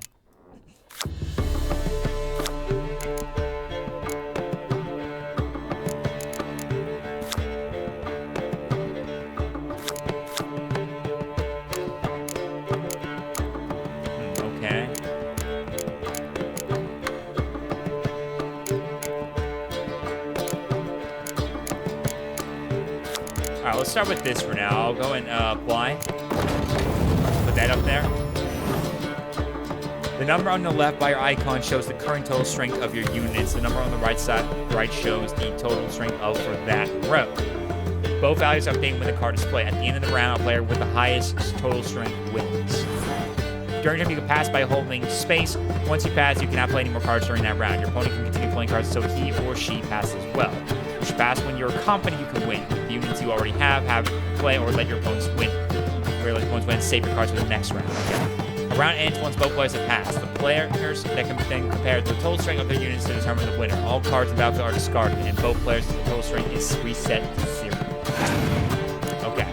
Okay. Alright, let's start with this for now. I'll go and apply. Put that up there. The number on the left by your icon shows the current total strength of your units. The number on the right shows the total strength of for that row. Both values update when the card is played. At the end of the round, a player with the highest total strength wins. During the turn, you can pass by holding space. Once you pass, you cannot play any more cards during that round. Your opponent can continue playing cards so he or she passes as well. You should pass when you're confident you can win. The units you already have play, or let your opponents win. Or let your opponents win and save your cards for the next round. Okay. A round ends once both players have passed. The players that can then compare the total strength of their units to determine the winner. All cards in the battlefield are discarded, and both players' total strength is reset to 0. Okay.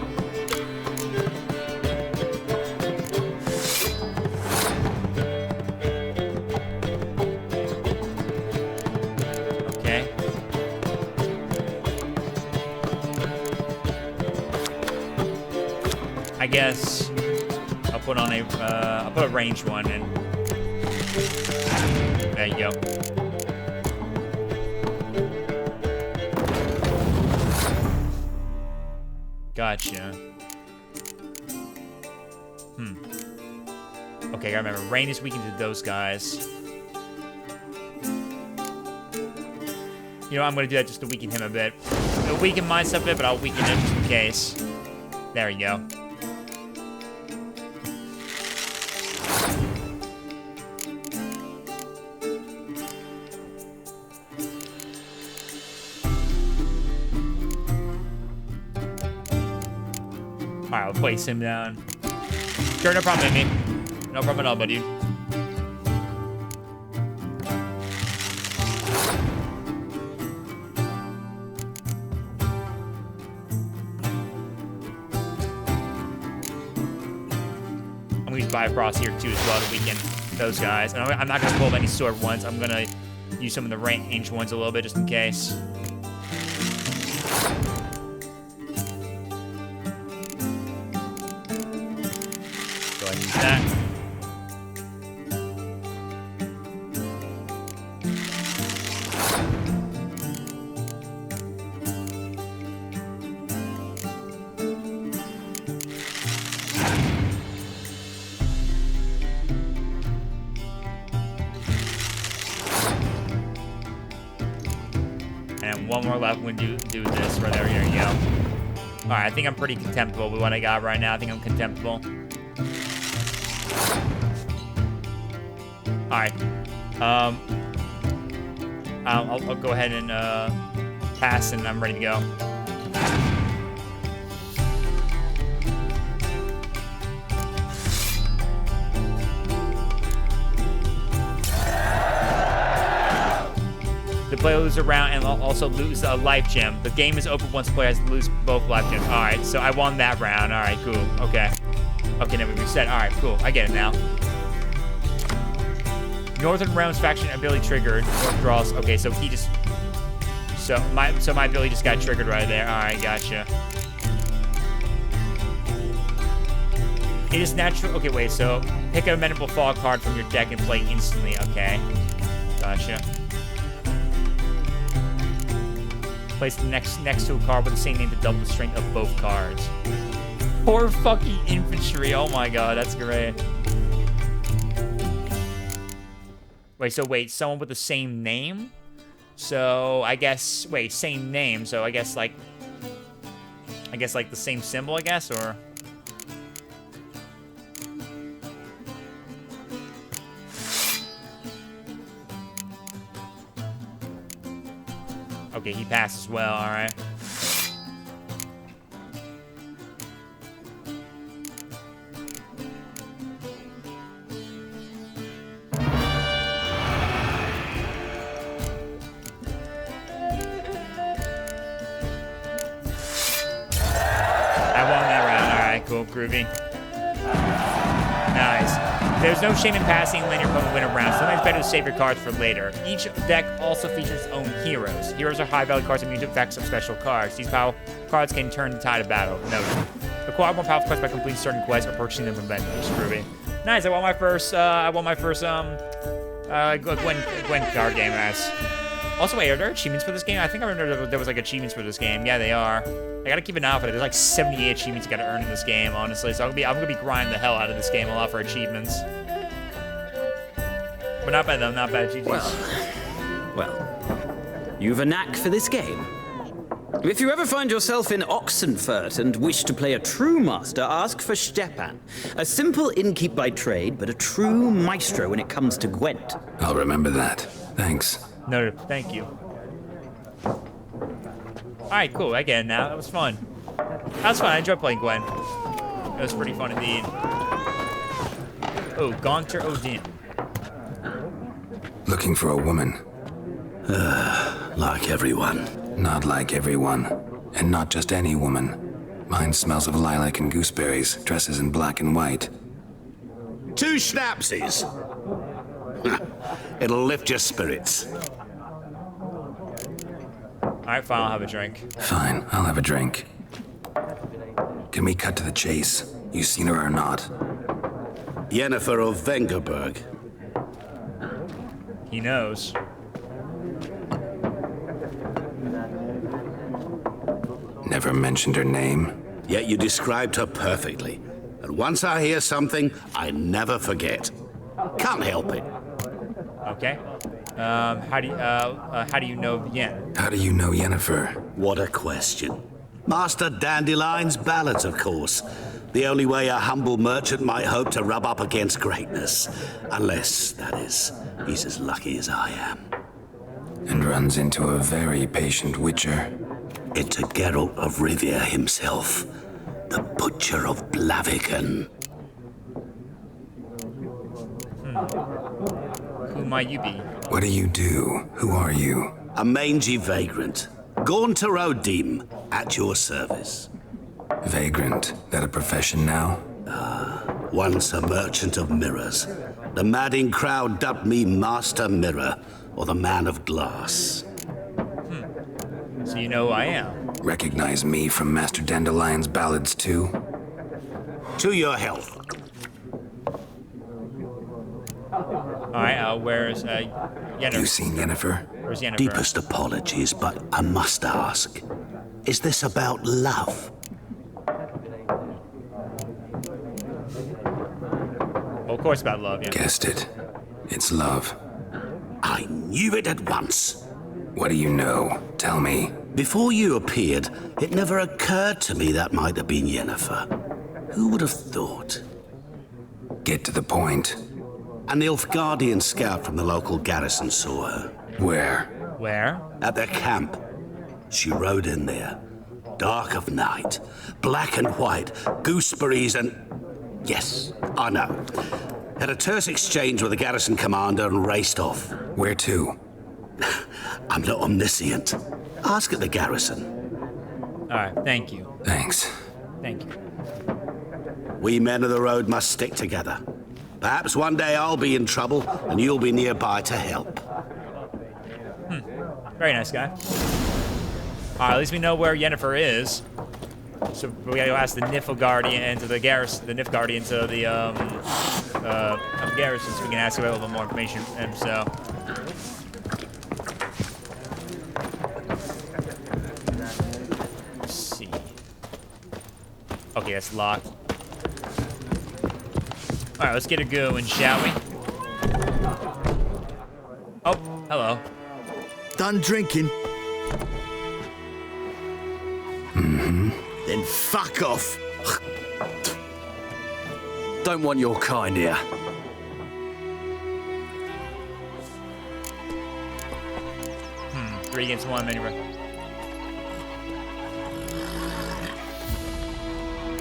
Okay. I guess I'll put on I'll put a ranged one and there you go. Gotcha. Okay, I gotta remember, rain is weakened to those guys. You know, I'm gonna do that just to weaken him a bit. It'll weaken my stuff a bit, but I'll weaken it just in case. There you go. Alright, I'll place him down. Sure, no problem, Amy. No problem at all, buddy. I'm gonna use Bifrost here too as well to weaken those guys. And I'm not gonna pull any sword ones. I'm gonna use some of the ranged ones a little bit just in case. That. And one more left when we do this right there. Here you go. All right, I think I'm pretty contemptible with what I got right now. I think I'm contemptible. Alright. I'll go ahead and pass and I'm ready to go. The player loses a round and also lose a life gem. The game is open once the player has to lose both life gems. Alright, so I won that round. Alright, cool. Okay. Okay, then we reset. Alright, cool. I get it now. Northern Realms faction ability triggered. North draws. Okay, so he just... So my ability just got triggered right there. Alright, gotcha. It is natural... Okay, wait, so... Pick a amenable fall card from your deck and play instantly. Okay. Gotcha. Place the next to a card with the same name to double the strength of both cards. Poor fucking infantry. Oh my god, that's great. Wait, someone with the same name? So, I guess, wait, same name, so I guess, like the same symbol, I guess, or? Okay, he passed as well, alright. Cool, groovy. Nice. There's no shame in passing and letting your opponent win a round. Sometimes better to save your cards for later. Each deck also features its own heroes. Heroes are high-value cards immune to effects of special cards. These power cards can turn the tide of battle. Noted. Acquire more powerful cards by completing certain quests or purchasing them from vendors. Groovy. Nice. I won my first Gwen card game, guys. Also, wait, are there achievements for this game? I think I remember there was like achievements for this game. Yeah, they are. I gotta keep an eye out for it. There's like 78 achievements you gotta earn in this game, honestly. So I'm gonna be grinding the hell out of this game a lot for achievements. But not bad though, not bad. GG's. Well, you've a knack for this game. If you ever find yourself in Oxenfurt and wish to play a true master, ask for Stepan. A simple innkeep by trade, but a true maestro when it comes to Gwent. I'll remember that. Thanks. No, thank you. Alright, cool. I get it now. That was fun. That was fun. I enjoyed playing Gwen. It was pretty fun indeed. Oh, Gaunter Odin. Looking for a woman. Like everyone. Not like everyone. And not just any woman. Mine smells of lilac and gooseberries, dresses in black and white. 2 schnapsies. It'll lift your spirits. Alright, fine, I'll have a drink. Fine, I'll have a drink. Can we cut to the chase? You seen her or not? Yennefer of Vengerberg. He knows. Never mentioned her name. Yet you described her perfectly. And once I hear something, I never forget. Can't help it. Okay. How do you know Yen? How do you know Yennefer? What a question. Master Dandelion's ballads, of course. The only way a humble merchant might hope to rub up against greatness. Unless, that is, he's as lucky as I am. And runs into a very patient witcher. Into Geralt of Rivia himself. The Butcher of Blaviken. Who might you be? What do you do? Who are you? A mangy vagrant. Gaunter Odin, at your service. Vagrant. That a profession now? Once a merchant of mirrors. The madding crowd dubbed me Master Mirror, or the Man of Glass. So you know who I am? Recognize me from Master Dandelion's ballads too? To your health. Alright, where's Yennefer? You seen Yennefer? Where's Yennefer? Deepest apologies, but I must ask. Is this about love? Well, of course about love, yeah. Guessed it. It's love. I knew it at once. What do you know? Tell me. Before you appeared, it never occurred to me that might have been Yennefer. Who would have thought? Get to the point. An Nilfgaardian scout from the local garrison saw her. Where? Where? At their camp. She rode in there. Dark of night. Black and white. Gooseberries and... Yes, I know. Had a terse exchange with the garrison commander and raced off. Where to? I'm not omniscient. Ask at the garrison. Alright, thank you. Thanks. Thank you. We men of the road must stick together. Perhaps one day I'll be in trouble and you'll be nearby to help. Very nice guy. Alright, at least we know where Yennefer is. So we gotta go ask the Nilfgaardian to the garrison, the Nilfgaardian to the garrison, so we can ask about a little bit more information. And so, let's see. Okay, that's locked. All right, let's get a going, shall we? Oh, hello. Done drinking? Mm-hmm. Then fuck off. Don't want your kind here. 3 against 1, anyway.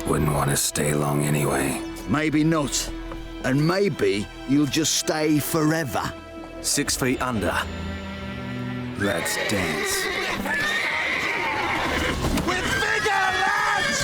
Wouldn't want to stay long anyway. Maybe not. And maybe you'll just stay forever. 6 feet under. Let's dance. We're bigger, lads!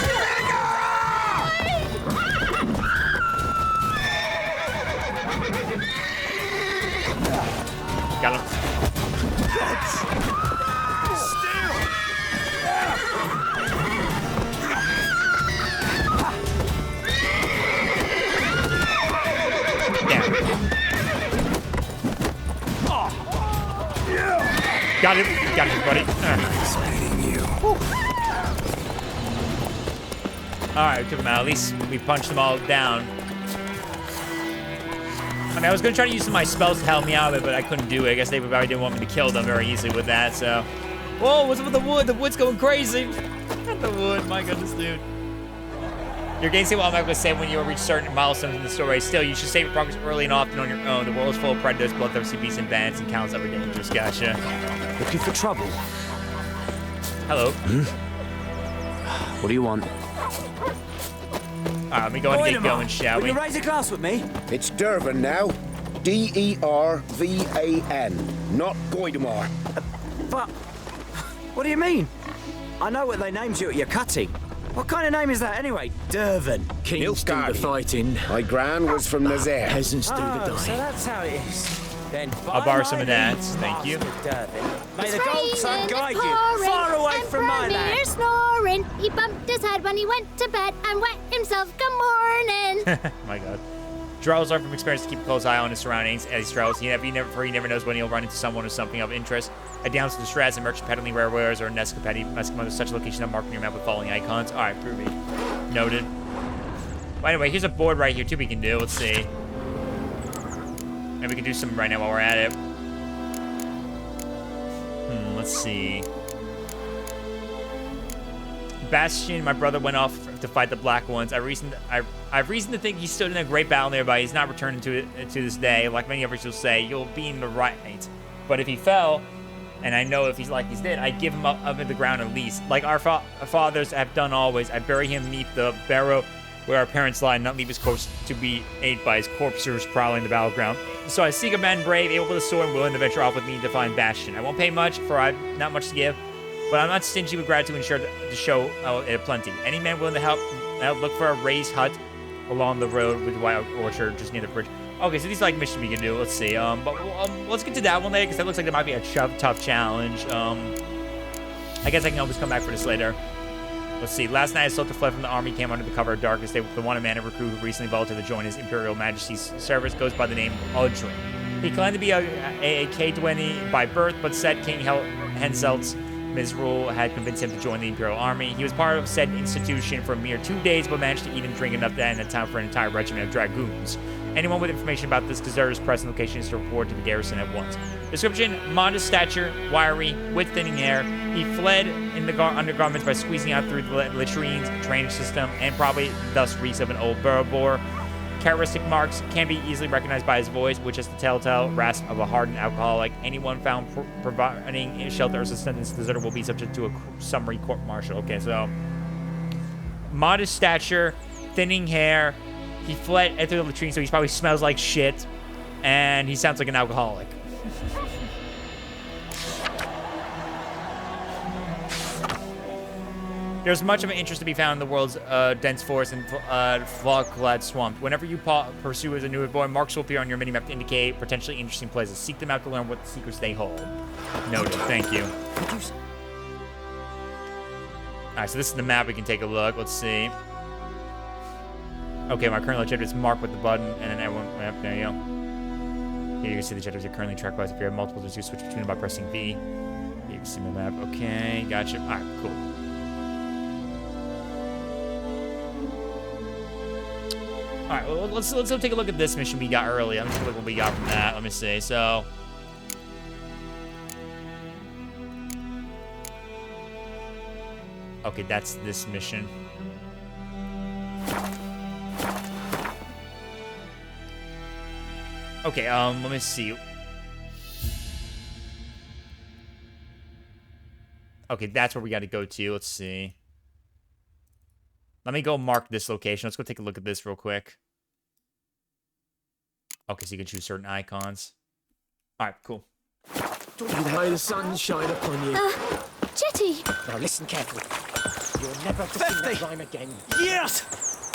Got him. Got him, buddy. Alright, we took him out. At least we punched them all down. I mean, I was gonna try to use some of my spells to help me out of it, but I couldn't do it. I guess they probably didn't want me to kill them very easily with that, so. Whoa, what's up with the wood? The wood's going crazy. Not the wood, my goodness, dude. Your game say, well, I'm not gonna say when you reach certain milestones in the story. Still, you should save your progress early and often on your own. The world is full of predators, bloodthirsty beasts and bandits, and countless other dangers. Gotcha. Looking for trouble? Hello. What do you want? Let me go and get going, shall we? Will you raise a glass with me? It's Dervan now. D-E-R-V-A-N, not Goidemar. But what do you mean? I know what they named you at your cutting. What kind of name is that anyway? Dervan. Kings do the fighting. My gran was from Nazaire. Peasants do the dying. So that's how it is. Then I'll borrow some of that. Thank you. May the gold sun guide you far away from my land. You're snoring. He bumped his head when he went to bed and wet himself. Good morning. My God. Drells learn from experience to keep a close eye on his surroundings as he strolls. He never knows when he'll run into someone or something of interest. A downs to the shreds, a merchant peddling rare wares, or a Nescapedi must come under such a location that marked on your map with following icons. All right, Groovy. Noted. Well, anyway, here's a board right here, too, we can do. Let's see. Maybe we can do some right now while we're at it. Let's see. Bastion, my brother, went off to fight the Black Ones. I've reason to think he stood in a great battle nearby. He's not returning to it to this day. Like many others will say, you'll be in the right. But if he fell, and I know if he's like he's dead, I'd give him up in the ground at least. Like our fathers have done always, I'd bury him beneath the barrow where our parents lie, and not leave his corpse to be ate by his corpsers prowling the battleground. So I seek a man brave, able with a sword, and willing to venture off with me to find Bastion. I won't pay much, for I've not much to give, but I'm not stingy with gratitude and sure to show plenty. Any man willing to help look for a raised hut along the road with the wild orchard just near the bridge. Okay, so these are like missions we can do. Let's see. Let's get to that one later because that looks like that might be a tough challenge. I guess I can always come back for this later. Let's see. Last night, a soldier fled from the army, came under the cover of darkness. They wanted man and recruit who recently volunteered to join his Imperial Majesty's service. Goes by the name Audrey. He claimed to be a K-20 by birth, but said King Henselt's misrule had convinced him to join the Imperial Army. He was part of said institution for a mere 2 days, but managed to eat and drink enough to end time for an entire regiment of dragoons. Anyone with information about this deserter's present location is to report to the garrison at once. Description: modest stature, wiry, with thinning hair. He fled in the undergarments by squeezing out through the latrines, drainage system, and probably thus reeks of an old burrow bore. Characteristic marks can be easily recognized by his voice, which is the telltale rasp of a hardened alcoholic. Anyone found providing shelter or assistance to the deserter will be subject to a summary court-martial. Okay, so modest stature, thinning hair. He fled through the latrine, so he probably smells like shit, and he sounds like an alcoholic. There's much of an interest to be found in the world's dense forest and fog-clad swamp. Whenever you pursue as a new boy, marks will appear on your minimap to indicate potentially interesting places. Seek them out to learn what secrets they hold. Noted. Thank you. Alright, so this is the map. We can take a look. Let's see. Okay, my current objective is marked with the button, and then everyone... Yep, there you go. Here you can see the objectives you're currently tracked by. If you have multiple, just switch between them by pressing V. Here you can see my map. Okay, gotcha. Alright, cool. Alright, well, let's go take a look at this mission we got earlier. Let me take a look what we got from that. Let me see. So... Okay, that's this mission. Okay, let me see. Okay, that's where we got to go to. Let's see. Let me go mark this location. Let's go take a look at this real quick. Okay, so you can choose certain icons. All right, cool. May the sun shine upon you. Jetty! Now listen carefully. You'll never to sing that rhyme again. Years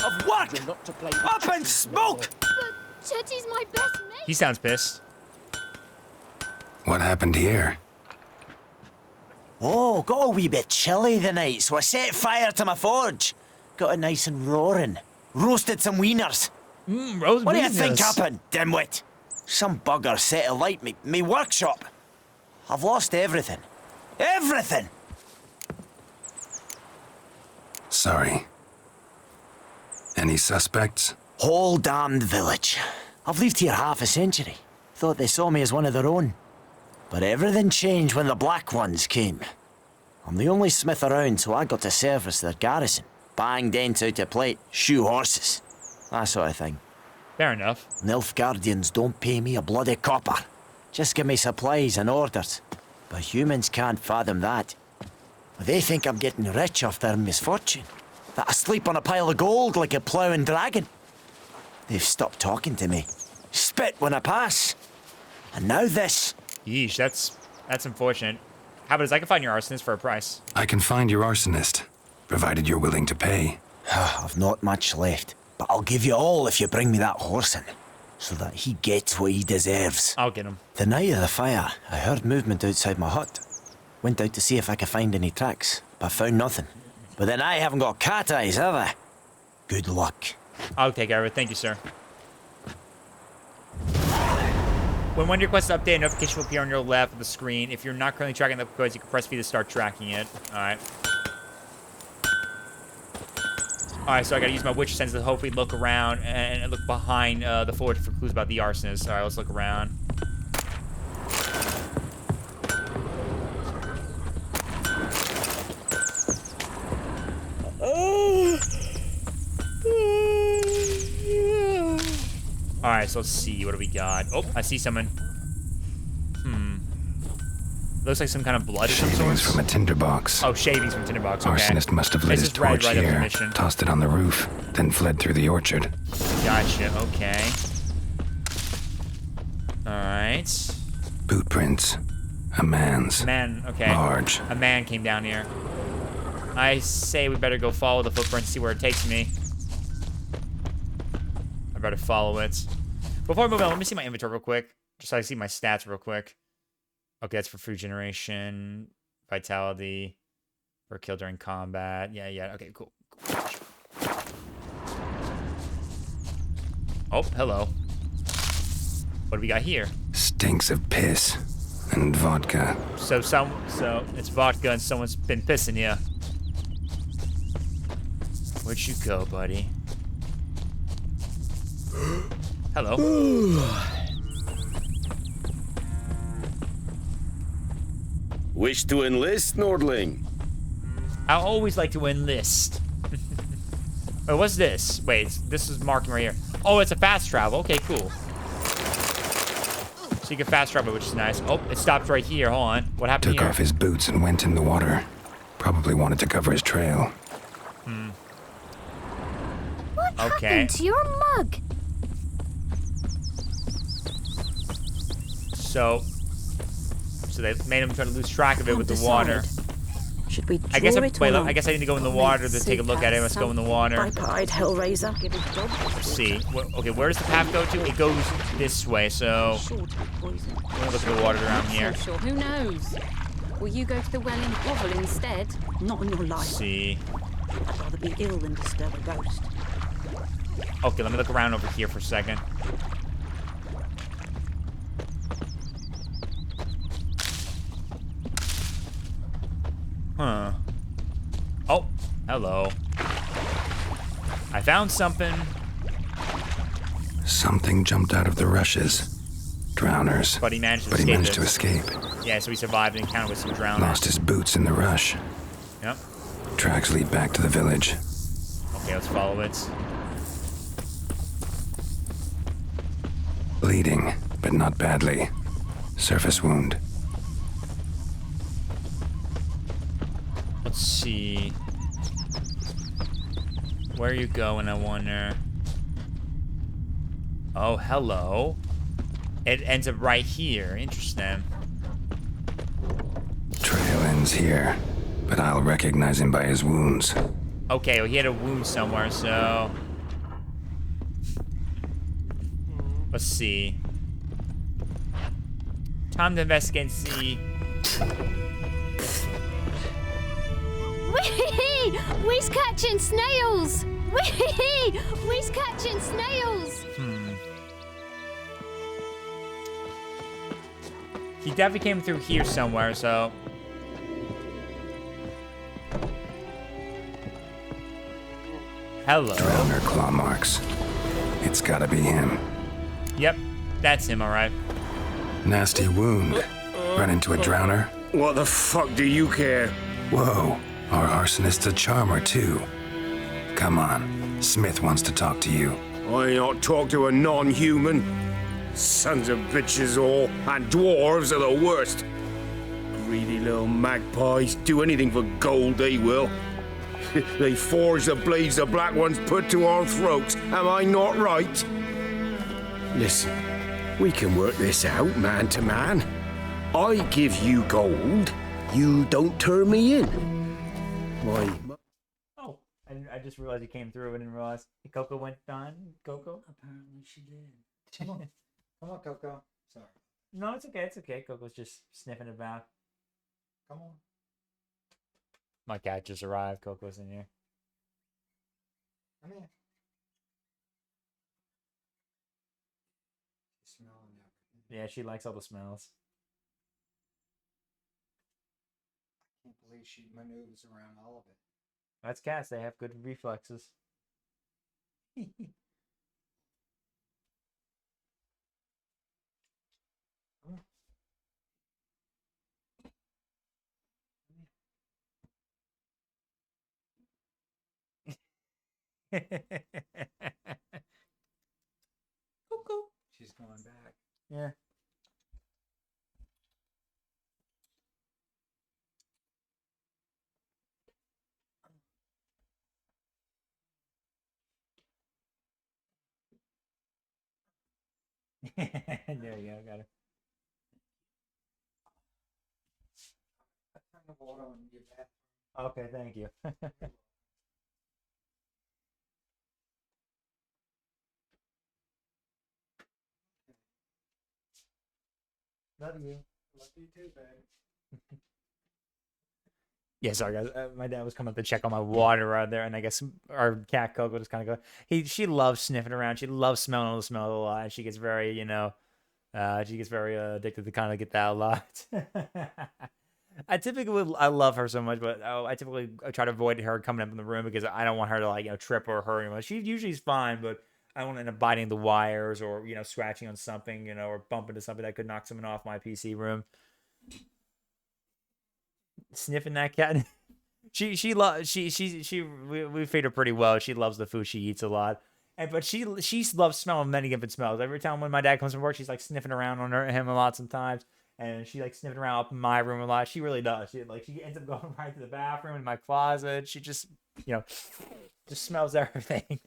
of work! You're not to play up and smoke! But Jetty's my best mate! He sounds pissed. What happened here? Oh, got a wee bit chilly the night, so I set fire to my forge. Got it nice and roaring. Roasted some wieners. What do you think happened, dimwit? Some bugger set alight me workshop. I've lost everything. Everything! Sorry. Any suspects? Whole damned village. I've lived here half a century. Thought they saw me as one of their own. But everything changed when the Black Ones came. I'm the only smith around, so I got to service their garrison. Bang dents out of plate, shoe horses. That sort of thing. Fair enough. Nilfgaardians don't pay me a bloody copper. Just give me supplies and orders. But humans can't fathom that. They think I'm getting rich off their misfortune. that I sleep on a pile of gold like a ploughing dragon. They've stopped talking to me. Spit when I pass. And now this. Yeesh, that's unfortunate. How about this? I can find your arsonist for a price. I can find your arsonist, provided you're willing to pay. I've not much left, but I'll give you all if you bring me that horse in, so that he gets what he deserves. I'll get him. The night of the fire, I heard movement outside my hut. Went out to see if I could find any tracks, but found nothing. But then I haven't got cat eyes, have I? Good luck. I'll take care of it. Thank you, sir. When one of your quests is updated, a notification will appear on your left of the screen. If you're not currently tracking the quest, you can press V to start tracking it. Alright. Alright, so I gotta use my witch sense to hopefully look around and look behind the forge for clues about the arsonist. Alright, let's look around. Alright, so let's see. What do we got? Oh, I see someone. Looks like some kind of blood. Shavings from a tinderbox. Oh, shavings from tinderbox. Okay. Arsonist must have lit his torch here, tossed it on the roof, then fled through the orchard. Gotcha. Okay. Alright. Boot prints. A man's. Man, okay. Large. A man came down here. I say we better go follow the footprint and see where it takes me. I better follow it. Before I move on, let me see my inventory real quick. Just so I see my stats real quick. Okay, that's for food generation, vitality, per kill during combat. Yeah. Okay, cool. Oh, hello. What do we got here? Stinks of piss and vodka. So it's vodka and someone's been pissing you. Where'd you go, buddy? Hello. Wish to enlist, Nordling? I always like to enlist. Wait, what's this? Wait, this is marking right here. Oh, it's a fast travel. Okay, cool. So you can fast travel, which is nice. Oh, it stopped right here. Hold on. What happened Took here? off his boots and went in the water. Probably wanted to cover his trail. What happened to your mug? So they made him try to lose track of it with the water. Should we I guess I need to go in the water to take a look at it. Let's go in the water. Viper-eyed Hellraiser. Let's see. Okay, where does the path go to? It goes this way, so we're gonna look at the water around here. Sure, who knows? Will you go to the well in Hovel instead? Not in your life. Let's see. I'd rather be ill than disturb a ghost. Okay, let me look around over here for a second. Huh. Oh, hello. I found something. Something jumped out of the rushes. Drowners. But he managed to escape. Yeah, so he survived an encounter with some drowners. Lost his boots in the rush. Yep. Tracks lead back to the village. Okay, let's follow it. Bleeding, but not badly. Surface wound. Let's see. Where are you going, I wonder? Oh, hello. It ends up right here. Interesting. Trail ends here, but I'll recognize him by his wounds. Okay, well, he had a wound somewhere, so... Let's see. Time to investigate and see... Wee! We's catching snails! Wee! We's catching snails! He definitely came through here somewhere, so... Hello. Drowner claw marks. It's gotta be him. Yep, that's him, alright. Nasty wound. Run into a drowner. What the fuck do you care? Whoa, our arsonist's a charmer too. Come on, Smith wants to talk to you. I not talk to a non-human. Sons of bitches all, and dwarves are the worst. Greedy little magpies, do anything for gold they will. They forge the blades the Black Ones put to our throats. Am I not right? Listen, we can work this out man to man. I give you gold, you don't turn me in. Oh, I just realized he came through. I didn't realize. Coco went down. Coco? Apparently she did. Come on. Come on, Coco. Sorry. No, it's okay. It's okay. Coco's just sniffing about. Come on. My cat just arrived. Coco's in here. Come here. She's smelling everything. Yeah, she likes all the smells. I can't believe she maneuvers around all of it. That's cats. They have good reflexes. Cuckoo. She's going back. Yeah. There you go. Got it. Turn the water on your back. Okay, thank you. Love you. Love you too, babe. Yeah, sorry guys. My dad was coming up to check on my water right there, and I guess our cat Coco just kind of go. She loves sniffing around. She loves smelling all the smell a lot. And she gets very, she gets very addicted to kind of get that a lot. I love her so much, but I typically try to avoid her coming up in the room because I don't want her to trip or hurt anyone. She usually is fine, but I don't want to end up biting the wires or scratching on something, or bump into something that could knock someone off my PC room. Sniffing that cat. we feed her pretty well. She loves the food. She eats a lot. But she loves smelling many different smells. Every time when my dad comes from work, she's like sniffing around on him a lot sometimes. And she like sniffing around up in my room a lot. She really does. She ends up going right to the bathroom in my closet. She just just smells everything.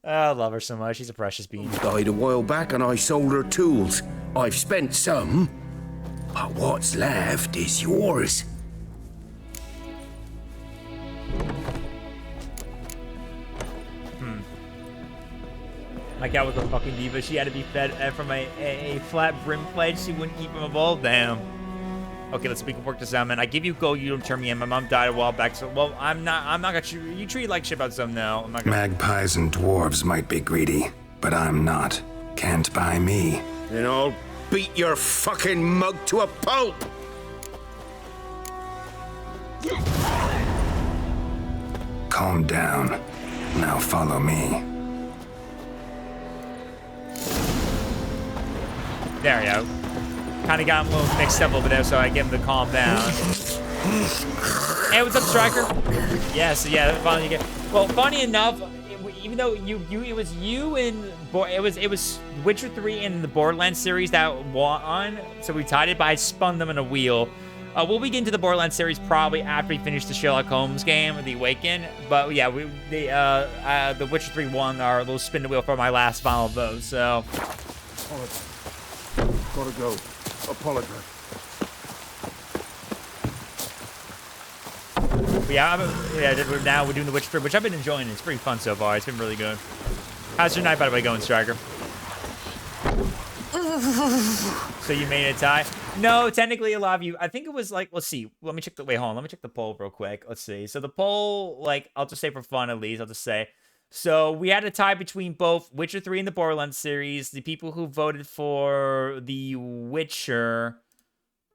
I love her so much. She's a precious being. Died a while back and I sold her tools. I've spent some, but what's left is yours. My cat was a fucking diva. She had to be fed from a flat brim plate. She wouldn't eat from a bowl. Damn. Okay, let's work this out, man. I give you gold, you don't turn me in. My mom died a while back, so well, I'm not gonna you treat like shit about some now. I'm not gonna. Magpies and dwarves might be greedy, but I'm not. Can't buy me. Then I'll beat your fucking mug to a pulp. Calm down. Now follow me. There we go. Kind of got him a little mixed up over there, so I get him to calm down. Hey, what's up, Striker? Yes, yeah, finally you get. Well, funny enough, even though it was you and it was Witcher 3 in the Borderlands series that won, so we tied it, but I spun them in a wheel. We'll be getting to the Borderlands series probably after we finish the Sherlock Holmes game, The Awaken. But yeah, the Witcher 3 won our little spin the wheel for my last final vote. So. Gotta go. Apologize. But now we're doing the Witcher 3, which I've been enjoying. It's pretty fun so far. It's been really good. How's your night, by the way, going, Striker? So you made it a tie? No, technically a lot of you. I think it was like, let's see. Let me check the Let me check the poll real quick. Let's see. So the poll, I'll just say for fun at least, I'll just say. So we had a tie between both Witcher 3 and the Borderlands series. The people who voted for the Witcher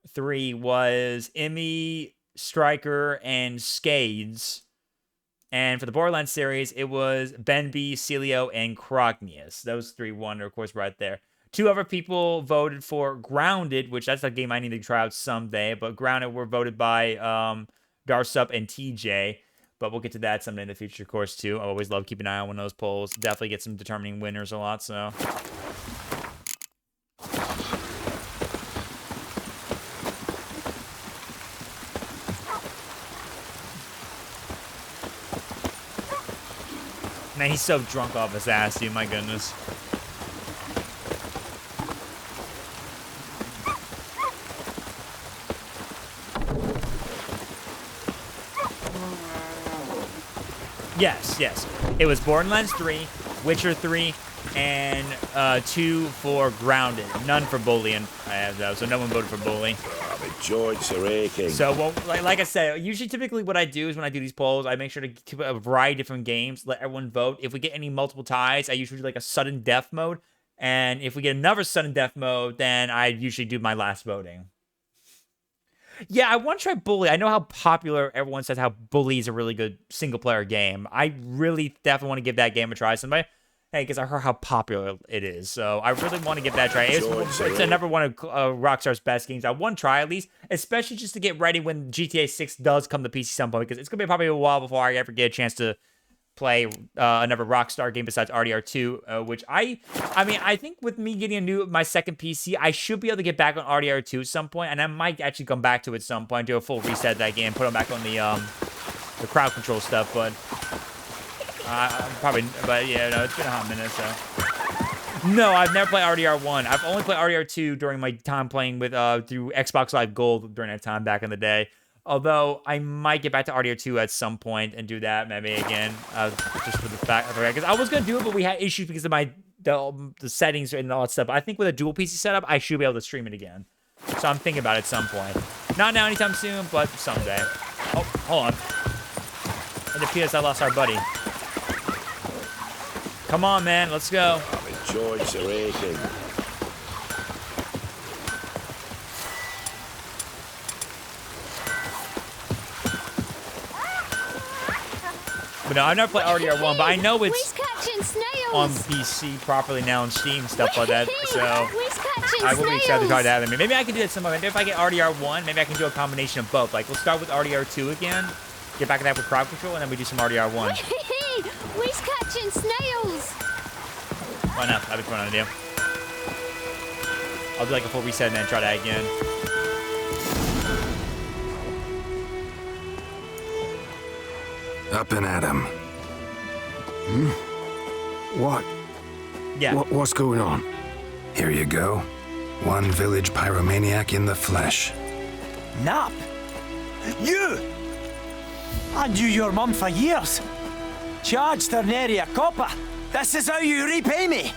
3 was Emmy, Striker, and Skades. And for the Borderlands series, it was Ben B, Celio, and Crognius. Those three won, of course, right there. Two other people voted for Grounded, which that's a game I need to try out someday. But Grounded were voted by Darsup and TJ. But we'll get to that someday in the future, of course, too. I always love keeping an eye on one of those polls. Definitely get some determining winners a lot, so. Man, he's so drunk off his ass, dude. My goodness. Yes, yes. It was Borderlands 3, Witcher 3, and 2 for Grounded. None for Bully, and I have those, so no one voted for Bully. Oh, the joints are aching. So, well, like I said, usually typically what I do is when I do these polls, I make sure to keep a variety of different games, let everyone vote. If we get any multiple ties, I usually do like a sudden death mode. And if we get another sudden death mode, then I usually do my last voting. Yeah, I want to try Bully. I know how popular everyone says how Bully is a really good single-player game. I really definitely want to give that game a try. Somebody, hey, because I heard how popular it is. So I really want to give that a try. It's another one of Rockstar's best games. I want to try at least, especially just to get ready when GTA 6 does come to PC some point, because it's going to be probably a while before I ever get a chance to play another Rockstar game besides RDR2, which I mean, I think with me getting my second PC, I should be able to get back on RDR2 at some point, and I might actually come back to it at some point, do a full reset of that game, put it back on the crowd control stuff, but yeah, no, it's been a hot minute, so. No, I've never played RDR1. I've only played RDR2 during my time playing with through Xbox Live Gold during that time back in the day. Although I might get back to RDR2 at some point and do that maybe again, just for the fact, because I was gonna do it, but we had issues because of the settings and all that stuff. But I think with a dual PC setup, I should be able to stream it again. So I'm thinking about it at some point. Not now, anytime soon, but someday. Oh, hold on. It appears I lost our buddy. Come on, man, let's go. The joints are aching. But no, I've never played RDR1, but I know it's on PC properly now on Steam and stuff like that. So I will be excited to try that. Maybe I can do that some. Maybe if I get RDR1, maybe I can do a combination of both. Like we'll start with RDR2 again, get back to that with crowd control, and then we do some RDR1. We're catching snails. Why not? That'd be fun to do. I'll do like a full reset and then try that again. Up and at 'em. What? Yeah. What's going on? Here you go. One village pyromaniac in the flesh. Nap? You? I knew your mum for years. Charged her nary a copper. This is how you repay me.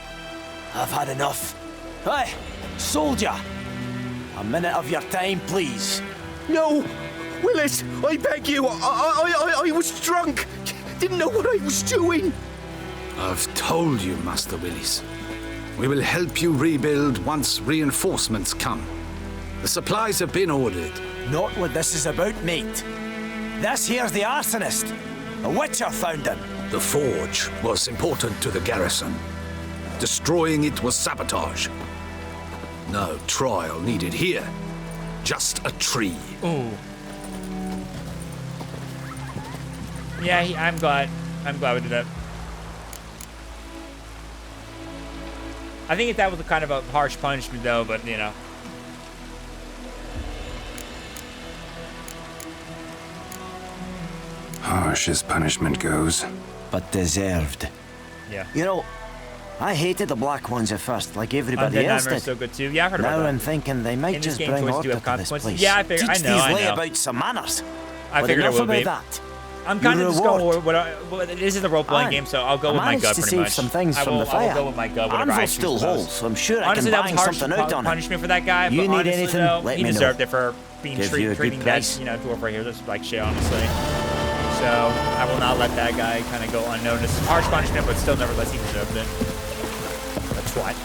I've had enough. Hey, soldier. A minute of your time, please. No! Willis, I beg you. I was drunk. Didn't know what I was doing. I've told you, Master Willis. We will help you rebuild once reinforcements come. The supplies have been ordered. Not what this is about, mate. This here's the arsonist. A witcher found him. The forge was important to the garrison. Destroying it was sabotage. No trial needed here. Just a tree. Ooh. Yeah, I'm glad we did that. I think that was kind of a harsh punishment, though, but, you know. Harsh as punishment goes. But deserved. Yeah. You know, I hated the black ones at first, like everybody Undead else Nightmare's did. so good, too. Yeah, I heard about now that. I'm thinking they might In this just game, bring choices do order have to this consequences. place. Yeah, I figured. Teach I know, these I know. layabouts some manners. I But figured it enough would be. about that. I'm kind Your of just going reward. with what this is a role-playing game, so I'll go with my managed gut to pretty save much. some things I from will, the fire. I will go with my gut. Whatever I Anvil choose still most. holds, so I'm sure Honestly, I that can was bang harsh something out on it. punishment for that guy. You but need honestly, anything, though, let he me deserved know. it for being Give you a treating good that, price. you know, dwarf right here. Just like shit, honestly. So I will not let that guy kind of go unnoticed. Harsh punishment, but still, nevertheless, he deserved it. That's what.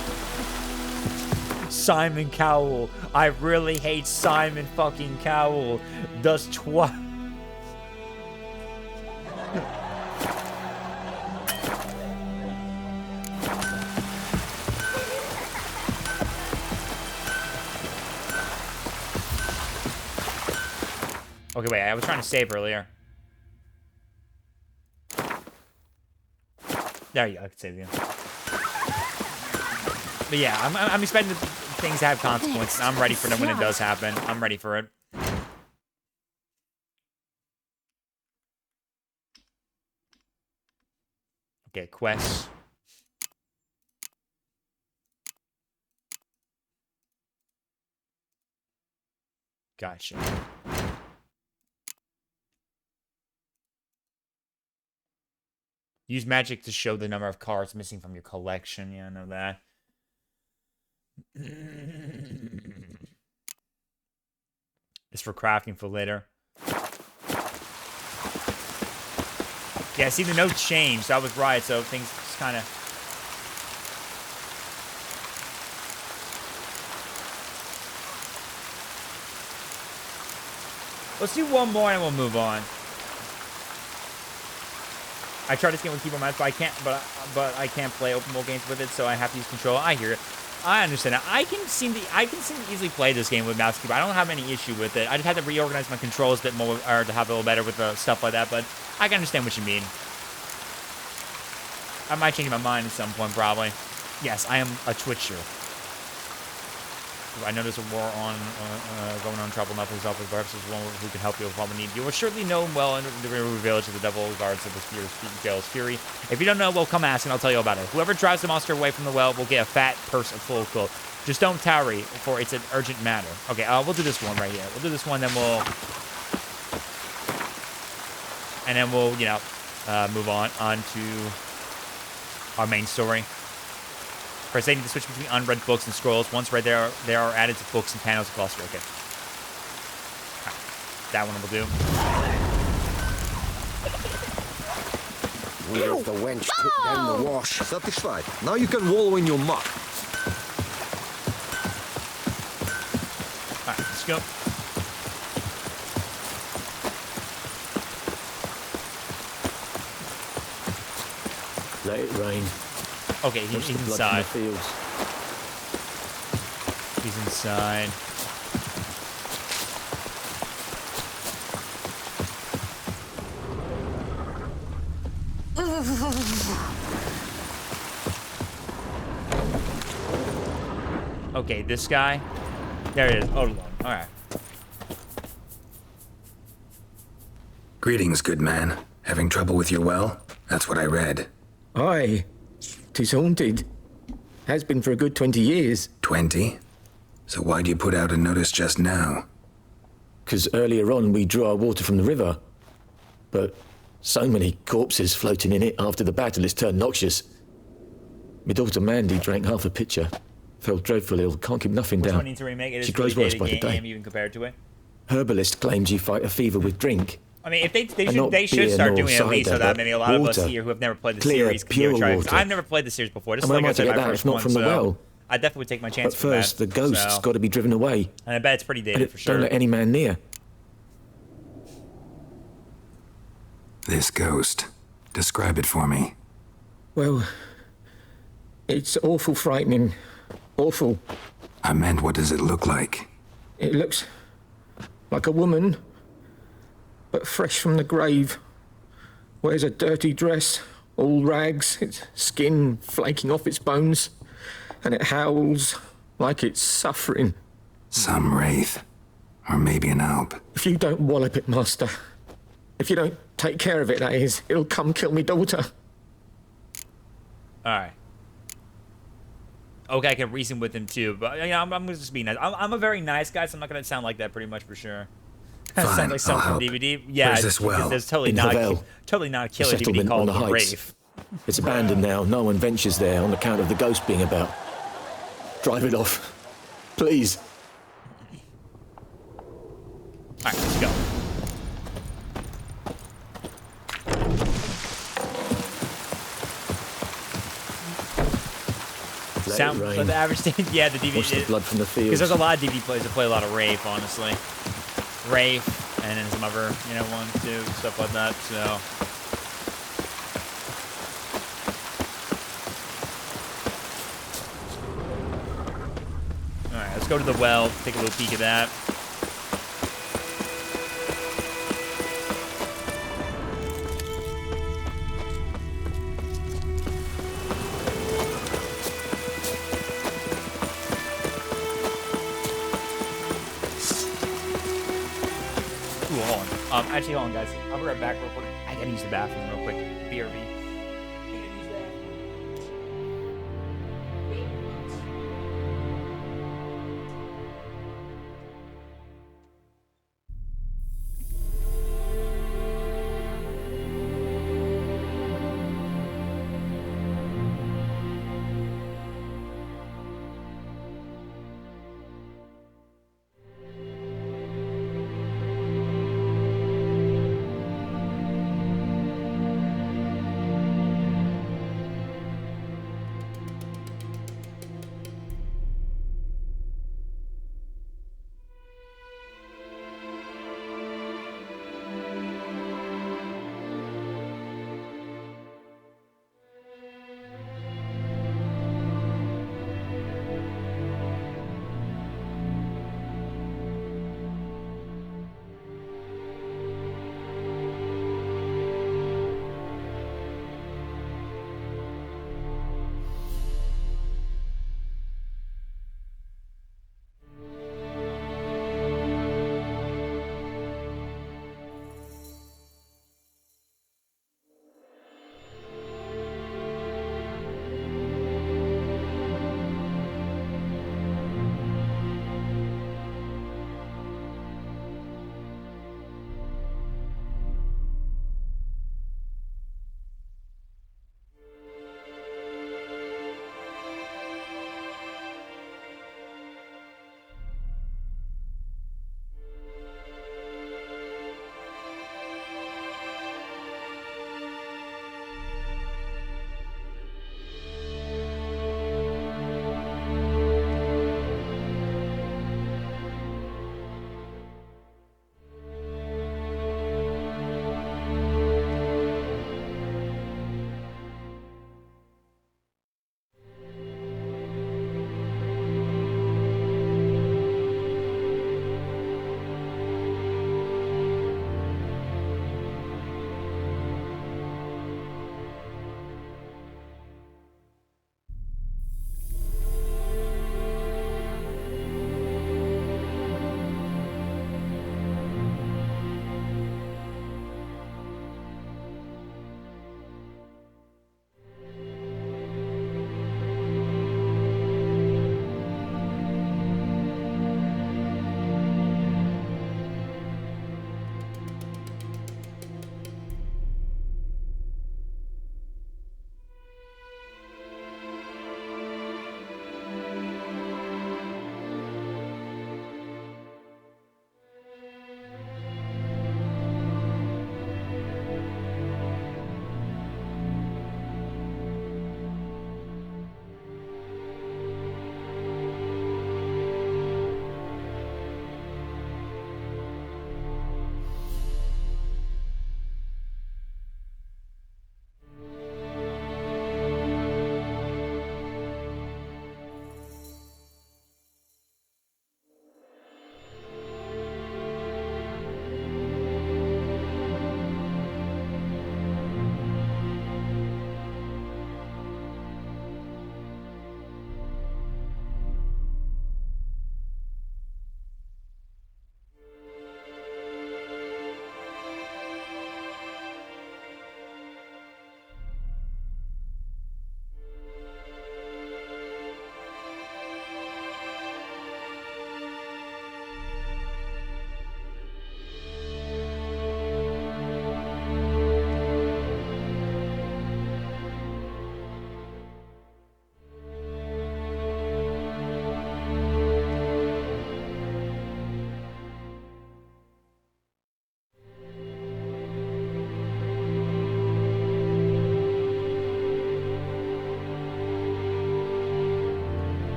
Simon Cowell. I really hate Simon fucking Cowell. Does twat. Okay, wait, I was trying to save earlier. There you go, I could save again. But yeah, I'm expecting things to have consequences. I'm ready for them when it does happen. I'm ready for it. Okay, quests. Gotcha. Use magic to show the number of cards missing from your collection. Yeah, I know that. It's for crafting for later. Yeah, see, the notes changed. I was right, so things just kind of... Let's do one more and we'll move on. I tried this game with keyboard mouse, but I can't. But I can't play open world games with it, so I have to use controller. I hear it. I understand it. I can seem to easily play this game with mouse and keyboard. I don't have any issue with it. I just had to reorganize my controls a bit more, or to have it a little better with stuff like that. But I can understand what you mean. I might change my mind at some point, probably. Yes, I am a Twitcher. I know there's a war on going on trouble, nothing is helpful. Perhaps there's one who can help you with all the need. You will surely know him well in the river village of the devil guards of the Gale's Fury. If you don't know, well, come ask and I'll tell you about it. Whoever drives the monster away from the well will get a fat purse full of gold. Just don't tarry, for it's an urgent matter. Okay, we'll do this one right here. We'll do this one, then we'll... And then we'll, you know, move on to our main story. First, they need to switch between unread books and scrolls. Once read, they are added to books and panels across the... Okay. Right. That one will do. Wonder if the wench took down the wash. Satisfied. Now you can wallow in your muck. Alright, let's go. Let it rain. Okay, he's inside. He's inside. Okay, this guy. There it is. Oh, Lord. All right. Greetings, good man. Having trouble with your well? That's what I read. Aye. 'Tis haunted. Has been for a good 20 years. 20? So why'd you put out a notice just now? 'Cause earlier on we drew our water from the river. But so many corpses floating in it after the battle it's turned noxious. My daughter Mandy drank half a pitcher. Fell dreadfully ill, can't keep nothing down. Need to remake it. She grows worse by the day. Even compared to it. Herbalist claims you fight a fever with drink. I mean, if they should start doing it at least so that maybe a lot of us here who have never played the series can give it a try. I've never played the series before. This is like I said, my first one, so well? I definitely would take my chance. But first, the ghost's got to be driven away. And I bet it's pretty dated for sure. Don't let any man near. This ghost. Describe it for me. Well, it's awful frightening. Awful. I meant, what does it look like? It looks like a woman, but fresh from the grave. Wears a dirty dress, all rags, its skin flaking off its bones, and it howls like it's suffering. Some wraith. Or maybe an alp. If you don't wallop it, Master, if you don't take care of it, that is, it'll come kill me daughter. Alright. Okay, I can reason with him too, but you know, I'm gonna just be nice. I'm a very nice guy, so I'm not gonna sound like that pretty much for sure. Fine, sounds like something from DVD. Yeah, where's this well? There's totally not a killer DVD called The Wraith. It's abandoned now. No one ventures there on account of the ghost being about. Drive it off, please. All right, let's go. Sound for the average thing? Yeah, the DVD. Watch the blood from the fields. Because there's a lot of DVD players that play a lot of Wraith, honestly. Wraith, and then some other, you know, ones too, stuff like that. So. All right, let's go to the well. Take a little peek at that. Actually, hold on, guys. I'll be right back real quick. I gotta use the bathroom real quick. BRB.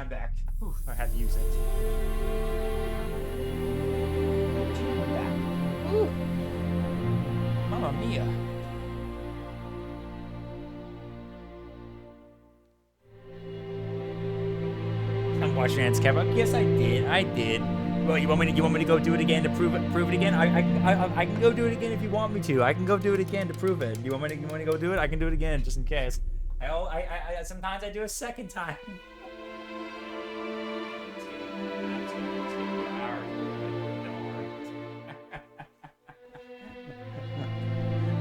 I'm back. Oof, I had to use it. Ooh. Mamma mia. I'm washing your hands, Kevin. Yes, I did. I did. Well, you want me to go do it again to prove it again? I can go do it again if you want me to. I can go do it again to prove it. You want me to go do it? I can do it again just in case. I sometimes I do a second time.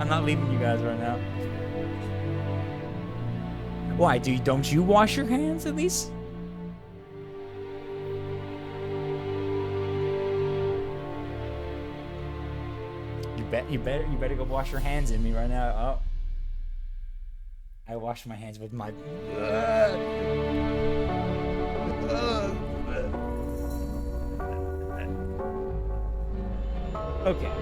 I'm not leaving you guys right now. Why? Don't you wash your hands at least? You better go wash your hands in me right now. Oh. I wash my hands with my Okay.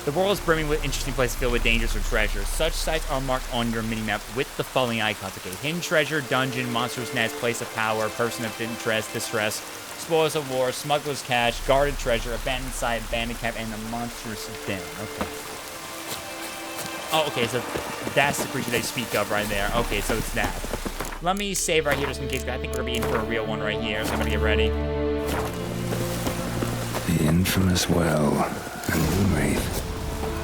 The world is brimming with interesting places filled with dangers or treasures. Such sites are marked on your minimap with the following icons. Okay, hidden treasure, dungeon, monster's nest, place of power, person of interest, distress, spoils of war, smuggler's cache, guarded treasure, abandoned site, abandoned camp, and the monster's den. Okay. Oh, okay, so that's the creature they speak of right there. Okay, so it's that. Let me save right here just in case. I think we're gonna be in for a real one right here, so I'm gonna get ready. The infamous well. A moon wraith.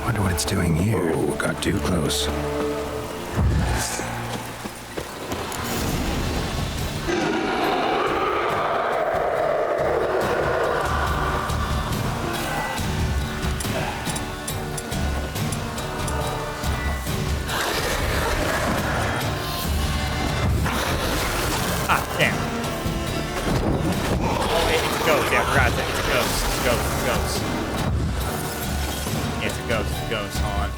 Wonder what it's doing here. Oh, got too close. Ah, damn. Oh, it's a ghost. Yeah, I forgot that. It's a ghost. It's a ghost. It's a ghost. It's a ghost. It's a ghost. Hold on.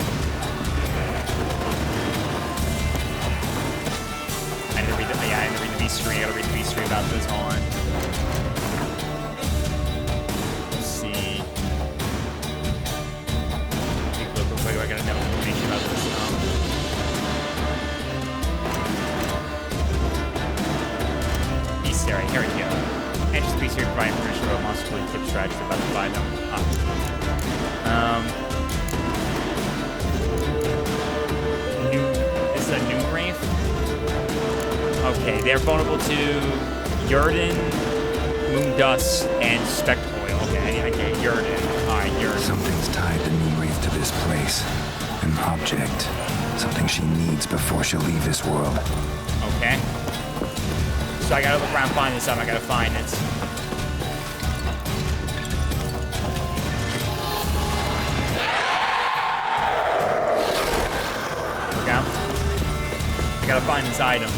I need to read the V3. I gotta read the V3 about this. Hold on. Let's see. Take a look real quick. I gotta know information about this. Beastary. Here we go. Enters the Beastary providing information about monsters with tip strategies about to find them. This is a new wraith. Okay, they're vulnerable to Yrden, Moondust, and Spectre Oil. Okay, I get Yrden. Alright, Yrden. Something's tied the new wraith to this place. An object. Something she needs before she'll leave this world. Okay. So I gotta look around and find this stuff. I gotta find it. Look out. I gotta find this item.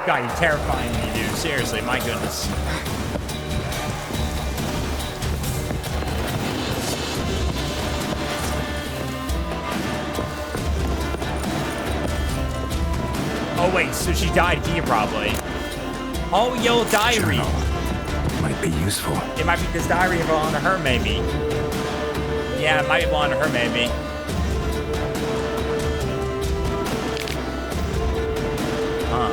God, you're terrifying me, dude. Seriously, my goodness. Oh wait, so she died here probably. Oh, yellow diary. Journal. Might be useful. It might be this diary belong to her, maybe. Yeah, it might belong to her, maybe. Huh.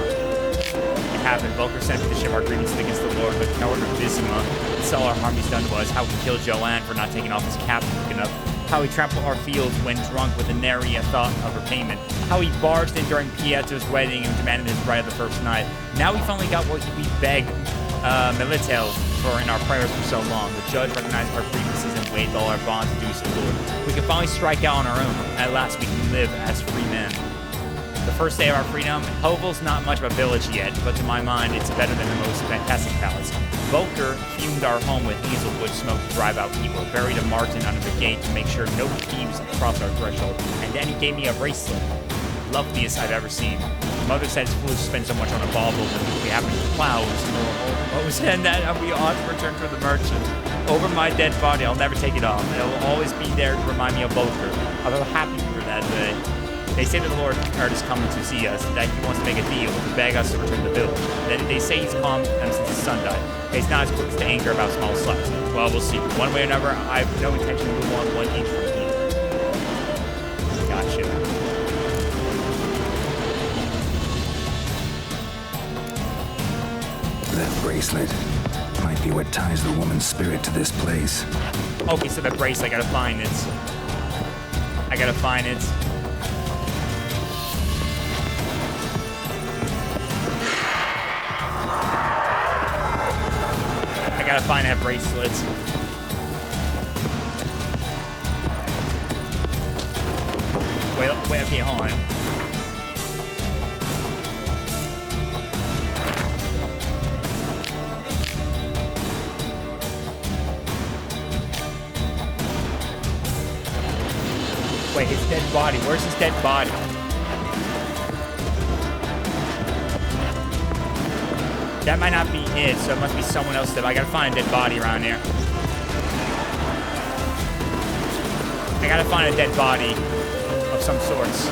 It happened. Vulcar sent me to ship our greetings against the Lord, but coward of Visima. That's all our harm he's done was how he killed Joanne for not taking off his cap quick enough. How he trampled our fields when drunk with a nary a thought of repayment. How he barged in during Pietro's wedding and demanded his bride of the first night. Now we finally got what we begged Militel for in our prayers for so long. The judge recognized our grievances and waived all our bonds to do so, Lord. We can finally strike out on our own. At last we can live as free men. The first day of our freedom, Hovel's not much of a village yet, but to my mind, it's better than the most fantastic palace. Volker fumed our home with hazelwood smoke to drive out evil, buried a marten under the gate to make sure no thieves cross our threshold, and then he gave me a bracelet. Loveliest I've ever seen. Mother said it's foolish to spend so much on a bauble when we happen to plow and that we ought to return to the merchant. Over my dead body, I'll never take it off. It will always be there to remind me of Volker. I'm happy for that. as they say that the Lord is coming to see us, that he wants to make a deal to beg us to return to the village. Then they say he's calm since his son died. He's not as quick to anger about small slights. Well, we'll see. One way or another, I have no intention to move on 1 inch from here. Gotcha. That bracelet might be what ties the woman's spirit to this place. Okay, so that bracelet, I gotta find it. I gotta find it. I gotta find that bracelet. Wait, okay, hold on. Wait, his dead body. Where's his dead body? That might not be it, so it must be someone else. I gotta find a dead body around here. I gotta find a dead body of some sorts.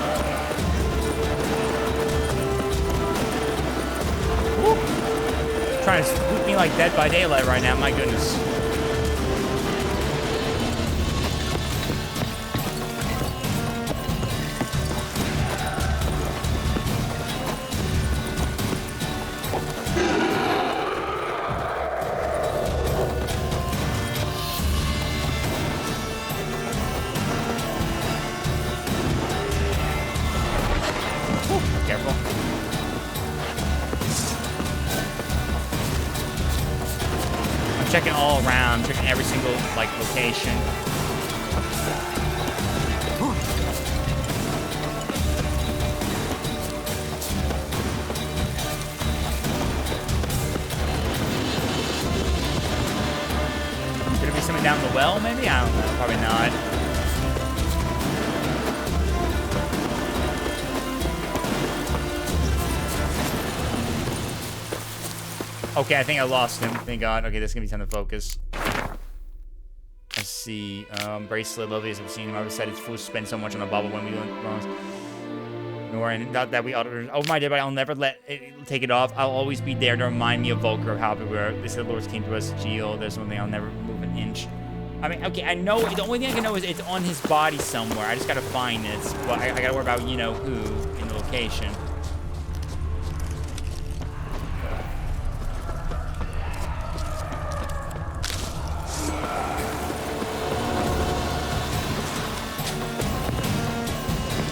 Woo. Trying to spook me like Dead by Daylight right now, my goodness. Checking all around, checking every single, like, location. Could it be something down the well, maybe? I don't know. Probably not. Okay, I think I lost him. Thank God. Okay, this is gonna be time to focus. Let's see. Bracelet, lovely as I've seen him. I always said it's foolish to spend so much on a bubble when we don't wrongs. Nor and not that we ought to. Oh my dear, but I'll never let it take it off. I'll always be there to remind me of Volker of how we were. They said the Lords came to us. Geo, there's one thing I'll never move an inch. I mean, okay, I know. The only thing I can know is it's on his body somewhere. I just gotta find it. But I gotta worry about you know who in the location.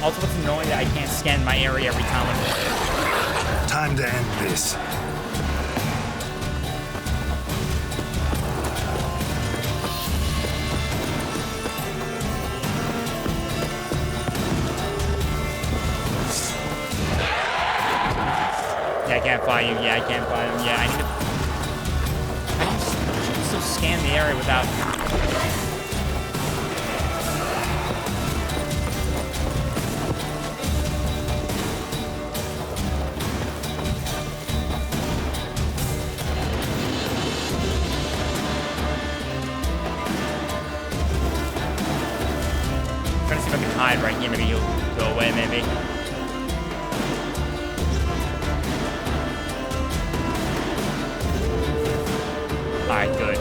Also, what's annoying that I can't scan my area every time I'm... Time to end this. Yeah, I can't find you. Yeah, I can't find him. Yeah, I need to... I can still scan the area without... Hide right here, maybe he'll go away, maybe. Alright, good.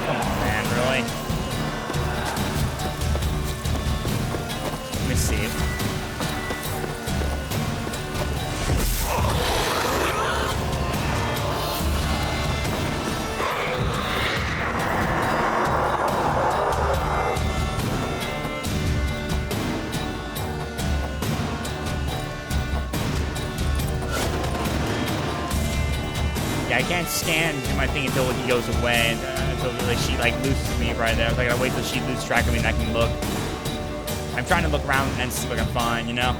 Come on, man, really? Let me see. I can't scan my thing until he goes away, and until like, she like loses me right there. So I gotta wait till she loses track of me and I can look. I'm trying to look around and see what I can find, you know?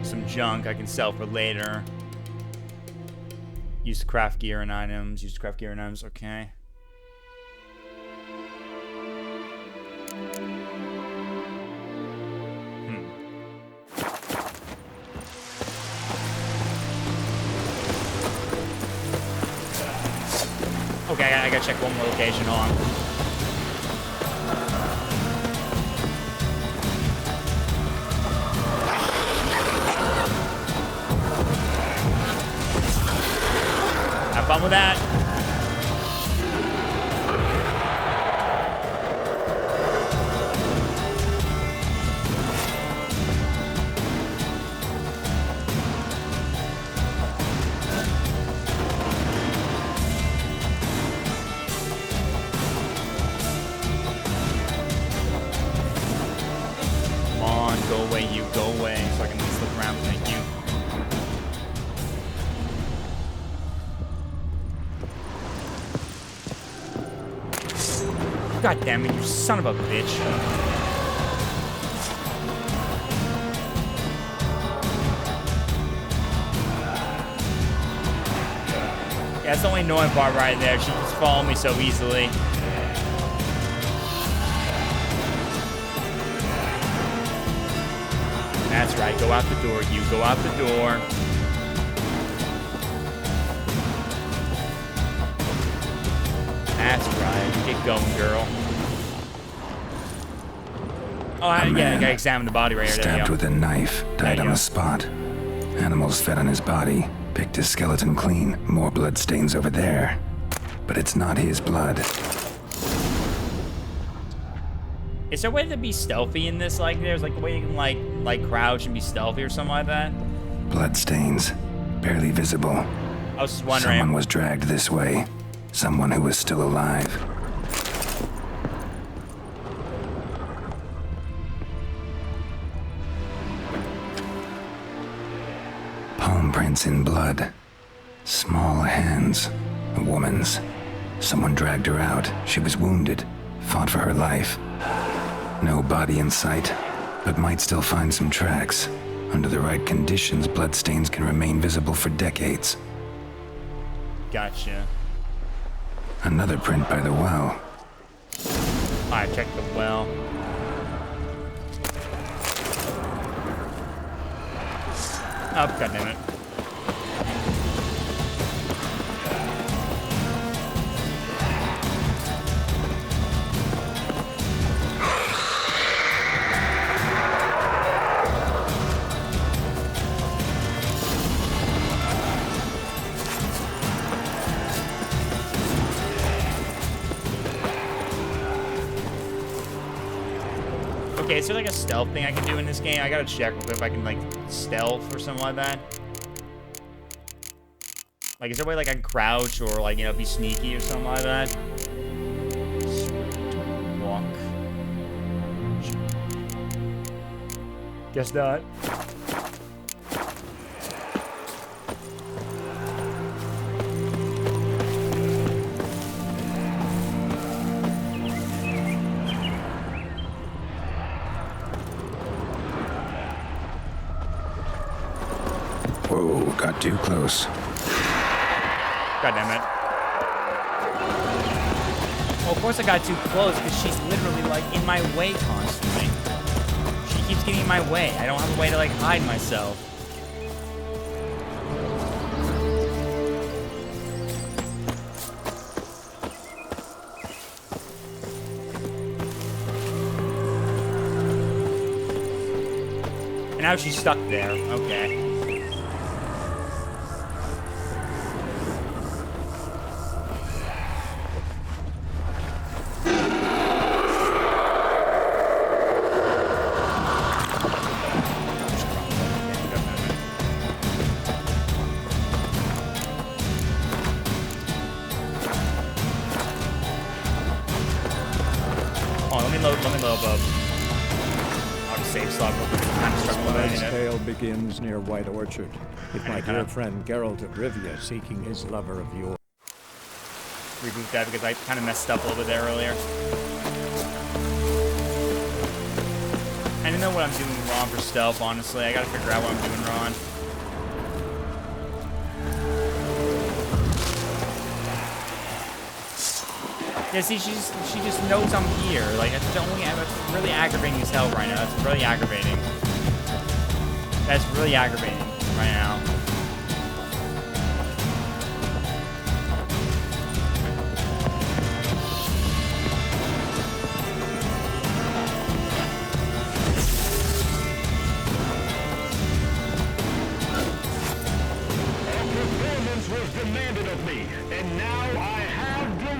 Some junk I can sell for later. Use craft gear and items. Use craft gear and items. Okay. Okay, I gotta check one more location. Hold on. Have fun with that. Come on, go away, you. Go away, so I can slip around. Thank you. God damn it, you son of a bitch. Yeah, that's the only annoying part right there. She just followed me so easily. That's right, go out the door, you. Go out the door. That's right. Get going, girl. Oh, yeah, I gotta examine the body right here. Stabbed with a knife, died on the spot. Animals fed on his body, picked his skeleton clean. More blood stains over there. But it's not his blood. Is there a way to be stealthy in this? Like, there's like a way you can like crouch and be stealthy or something like that? Blood stains, barely visible. I was just wondering. Someone was dragged this way. Someone who was still alive. Palm prints in blood. Small hands. A woman's. Someone dragged her out. She was wounded. Fought for her life. No body in sight, but might still find some tracks. Under the right conditions, bloodstains can remain visible for decades. Gotcha. Another print by the well. Alright, check the well. Oh, goddammit. Okay, is there like a stealth thing I can do in this game? I gotta check real quick if I can like stealth or something like that. Like, is there a way like I can crouch or like, you know, be sneaky or something like that? Walk. Guess not. Whoa, got too close. God damn it. Well, of course I got too close because she's literally like in my way constantly. She keeps getting in my way. I don't have a way to like hide myself. And now she's stuck there. Okay. Let me load up. I'll just save slot real quick. I'm struggling with This it. tale begins near White Orchard, with my dear friend Geralt of Rivia seeking his lover of yore. Reboot that because I kind of messed up a little bit there earlier. I don't know what I'm doing wrong for stealth, honestly. I gotta figure out what I'm doing wrong. Yeah, see, she just knows I'm here. Like, that's really aggravating as hell right now. That's really aggravating. That's really aggravating right now.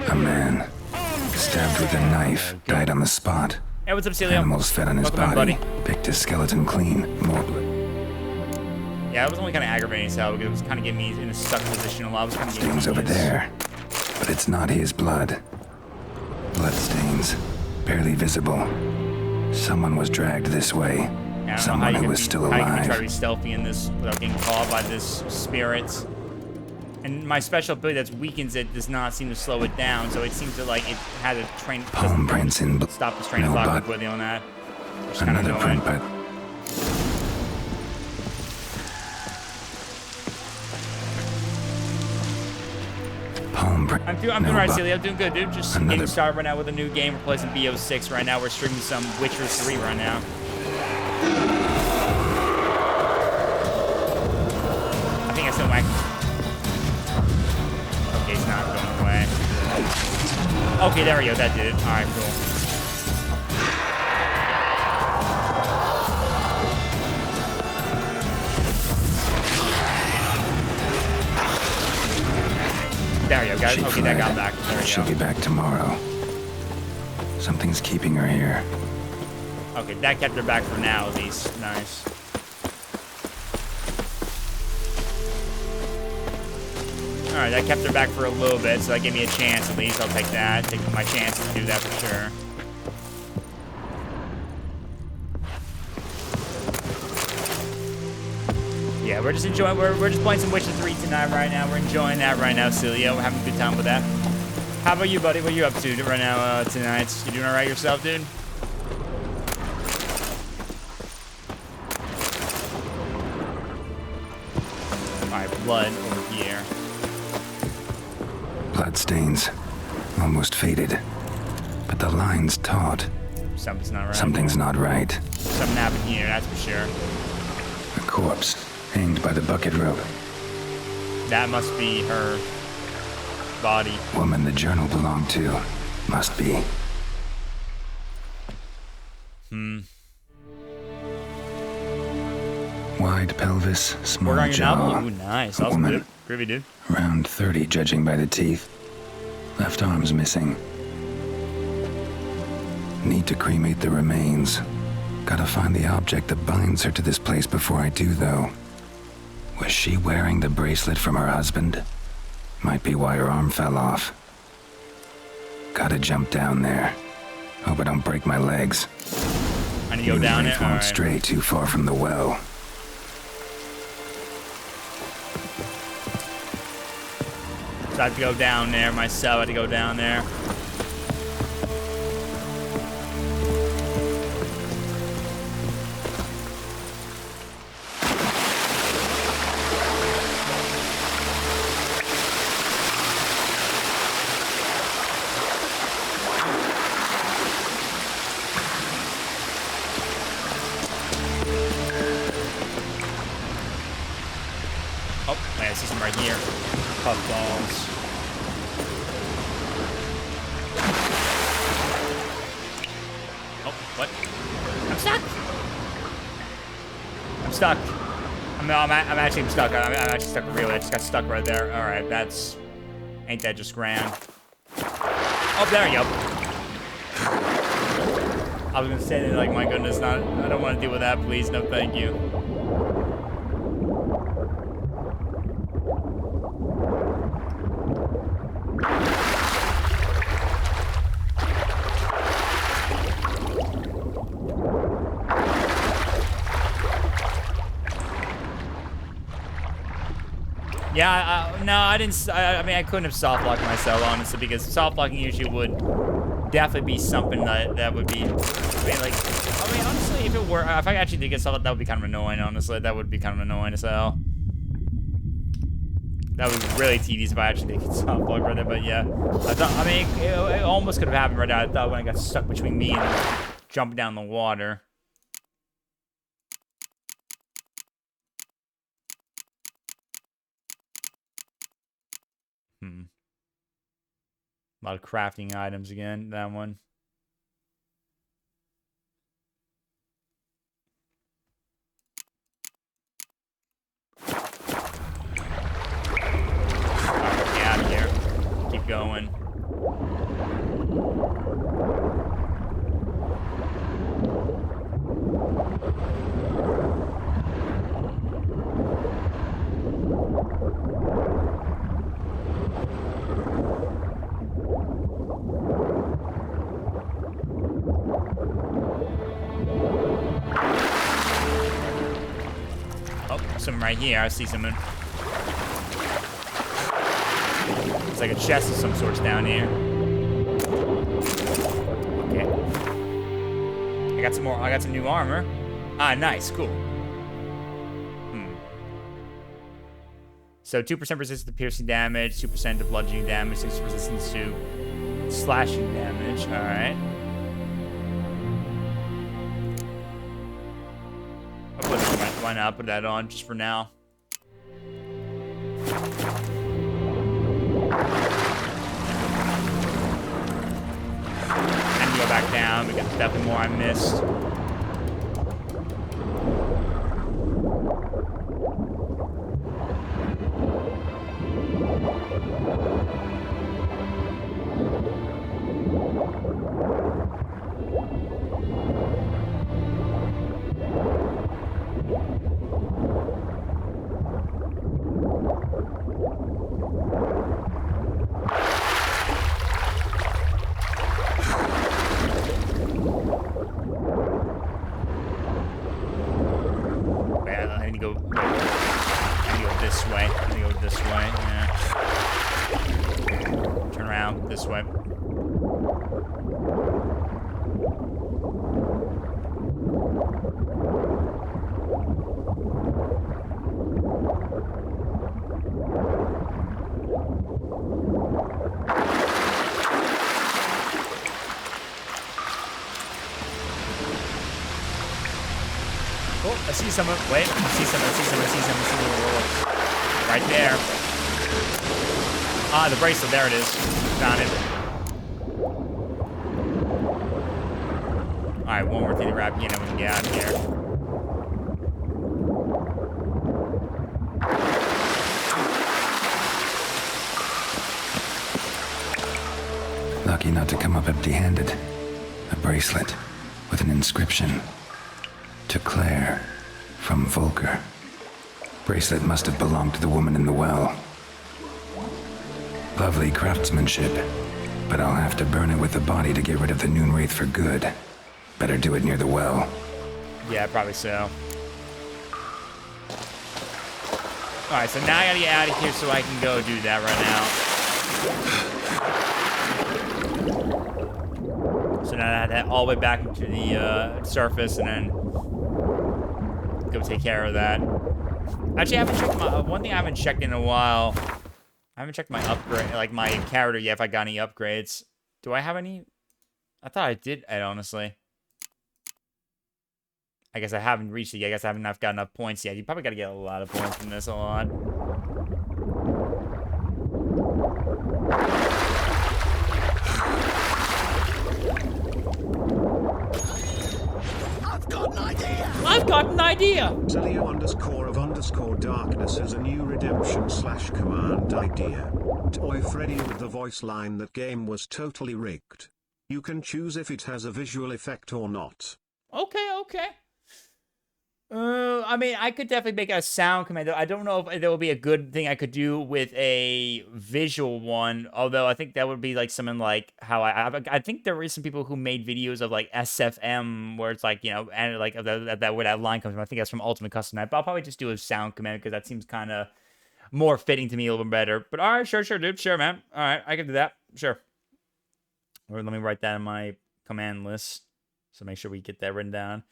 A man, stabbed with a knife, died on the spot. Hey, what's up, Celio? Animals fed on his Welcome in, body, buddy. picked his skeleton clean, more blood. Yeah, it was only kind of aggravating as hell because it was kind of getting me in a stuck position a lot. It was kind of getting Stains me over there, but it's not his blood. Blood stains, barely visible. Someone was dragged this way. Yeah, I don't know Someone who was still how you can try to alive. be stealthy in this without getting caught by this spirit. And my special ability that weakens it does not seem to slow it down, so it seems to like it had a train. Palm prints in blood. Stop the train of No thought blood. completely on that. Which is kind of Another annoying. print, but palm print. I'm doing no right, blood. Celia. I'm doing good, dude. Just Another- getting started right now with a new game. We're playing some BO6 right now. We're streaming some Witcher 3 right now. I think I still might. Okay, it's not going away. Okay, there we go. That did it. All right, cool. There you go, guys. She Okay, that got fled. back. There we She'll go. be back tomorrow. Something's keeping her here. Okay, that kept her back for now, at least. Nice. Alright, that kept her back for a little bit, so that gave me a chance at least. I'll take that. Take my chances to do that for sure. Yeah, we're just enjoying, we're just playing some Witcher 3 tonight right now. We're enjoying that right now, Celia. We're having a good time with that. How about you, buddy? What are you up to right now tonight? You doing alright yourself, dude? Alright, blood over here. Blood stains, almost faded. But the line's taut. Something's not right. Something's not right. Something happened here, that's for sure. A corpse, hanged by the bucket rope. That must be her body. Woman the journal belonged to. Must be. Wide pelvis, small Work on your jaw. novel? Ooh, nice. Awesome, Woman. dude. Groovy, dude. Around 30, judging by the teeth. Left arm's missing. Need to cremate the remains. Gotta find the object that binds her to this place before I do, though. Was she wearing the bracelet from her husband? Might be why her arm fell off. Gotta jump down there. Hope I don't break my legs. I need to go down there. Won't Alright. stray too far from the well. So I have to go down there myself. I have to go down there. Oh, wait, I see some right here. Puff balls. Oh, what? I'm stuck. I'm stuck. I'm actually stuck. I'm actually stuck really. I just got stuck right there. All right, that's ain't that just grand? Oh, there you go. I was gonna say that, like, my goodness, not. I don't want to deal with that, please. No, thank you. Yeah, no, I didn't. I mean, I couldn't have soft locked myself, honestly, because soft locking usually would definitely be something that would be. I mean, honestly, if it were, if I actually did get soft locked, that would be kind of annoying. Honestly, that would be kind of annoying as hell. That was really tedious if I actually did get soft plug right there, but yeah. I mean, it almost could have happened right now. I thought when I got stuck between me and jumping down the water. A lot of crafting items again, that one. Get out of here. Keep going. Oh, someone right here. I see someone. It's like a chest of some sorts down here. Okay. I got some more. I got some new armor. Ah, nice. Cool. So 2% resistance to piercing damage, 2% to bludgeoning damage, 6% resistance to slashing damage. All right. Why not put that on just for now? And go back down. We got definitely more I missed. I see someone. Wait, I see someone. Right there. Ah, the bracelet. There it is. Found it. Alright, one more thing to grab and then we can get out of here. Lucky not to come up empty-handed. A bracelet with an inscription. To Claire, from Volker. Bracelet must have belonged to the woman in the well. Lovely craftsmanship, but I'll have to burn it with the body to get rid of the Noon Wraith for good. Better do it near the well. Yeah, probably so. Alright, so now I gotta get out of here so I can go do that right now. So now I had to head all the way back into the surface and then go take care of that. Actually, I haven't checked my... one thing I haven't checked in a while. I haven't checked my upgrade, like my character yet, if I got any upgrades. Do I have any? I thought I did, honestly. I guess I haven't reached it yet. I guess I haven't got enough points yet. You probably got to get a lot of points from this, a lot. I've got an idea! Celio_of_darkness is a new redemption/command idea. Toy Freddy with the voice line that game was totally rigged. You can choose if it has a visual effect or not. Okay. I mean, I could definitely make a sound command. I don't know if there will be a good thing I could do with a visual one. Although I think that would be like something like how I think there is some people who made videos of like SFM where it's like, you know, and like that where that line comes from. I think that's from Ultimate Custom Night. But I'll probably just do a sound command because that seems kind of more fitting to me a little bit better. But all right, sure, dude, sure, man. All right, I can do that, sure. Or let me write that in my command list. So make sure we get that written down.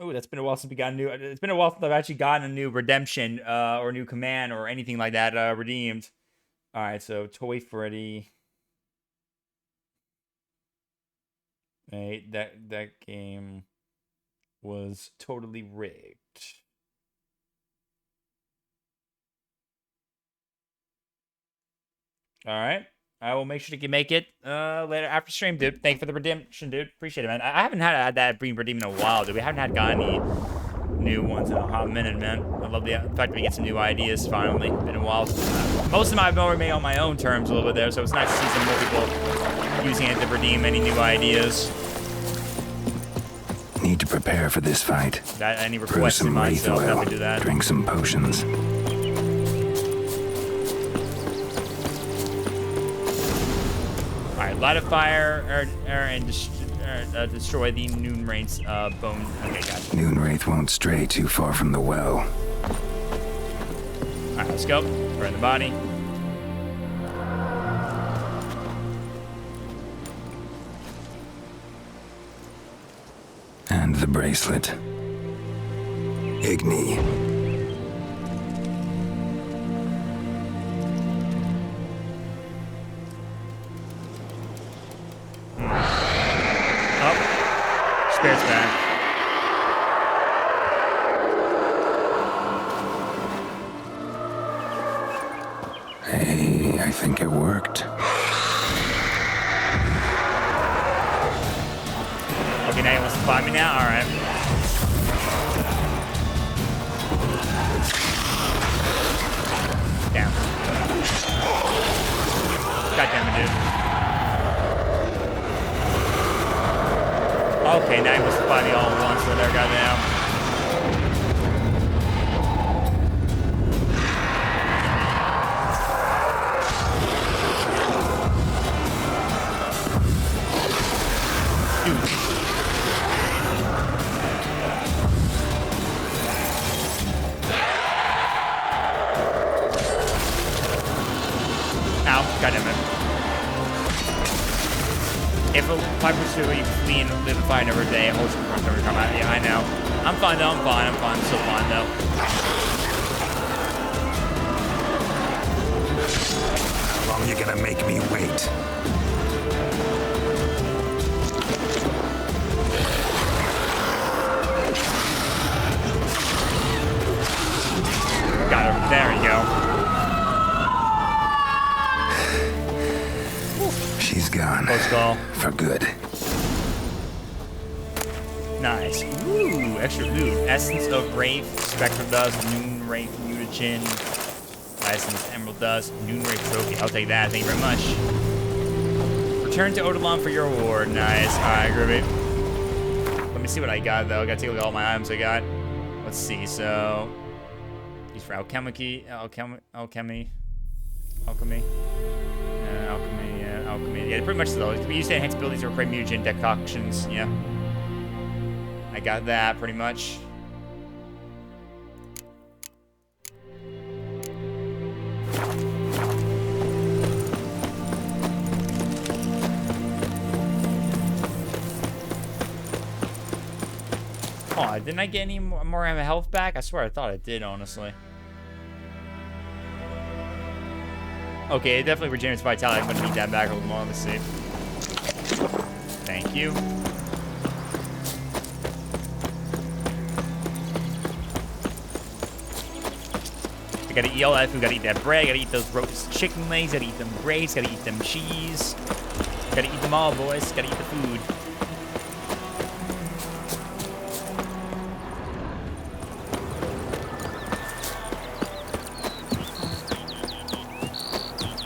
Oh, that's been a while since we got a new. It's been a while since I've actually gotten a new redemption or a new command or anything like that redeemed. All right, so Toy Freddy. Hey, that game was totally rigged. All right. I will make sure to make it later after stream, dude. Thank you for the redemption, dude. Appreciate it, man. I haven't had that being redeemed in a while, dude. We haven't had got any new ones in a hot minute, man. I love the fact that we get some new ideas finally. Been a while. Most of them I've already made on my own terms a little bit there, so it's nice to see some more people using it to redeem any new ideas. Need to prepare for this fight. That any Brew requests in some wraith myself, oil. definitely do that. Drink some potions. Alright, light a fire and destroy the Noon Wraith's bone. Okay, gotcha. Noon Wraith won't stray too far from the well. Alright, let's go. Burn the body. And the bracelet. Igni. Spirit's back. Hey, I think it worked. Okay, now he wants to find me now? Alright. Damn. God damn it, dude. Okay, now he wants to find me all at once for there, goddamn. If a Piper Sugar, you can flee and live and fight every day, holds your front every time out. Yeah, I know. I'm fine though, I'm fine. I'm still fine though. How long you gonna make me wait? Got her. There you go. She's gone. Close call. For good. Nice. Ooh, extra loot. Essence of Wraith, Spectrum Dust, Noon Wraith Mutagen, Essence Emerald Dust, Noon Wraith Trophy. I'll take that. Thank you very much. Return to Odalon for your reward. Nice. Alright, groovy. Let me see what I got, though. I gotta take a look at all my items I got. Let's see. So, these for alchemy. Alchemy. Yeah, pretty much those. It can be used to enhance abilities or create mutagen decoctions. Yeah. I got that pretty much. Oh, didn't I get any more health back? I swear I thought I did, honestly. Okay, it definitely regenerates vitality. I'm gonna need that back a little more. Let's see. Thank you. I gotta eat all that food. Gotta eat that bread. Gotta eat those roast chicken legs. Gotta eat them grapes. Gotta eat them cheese. Gotta eat them all, boys. Gotta eat the food.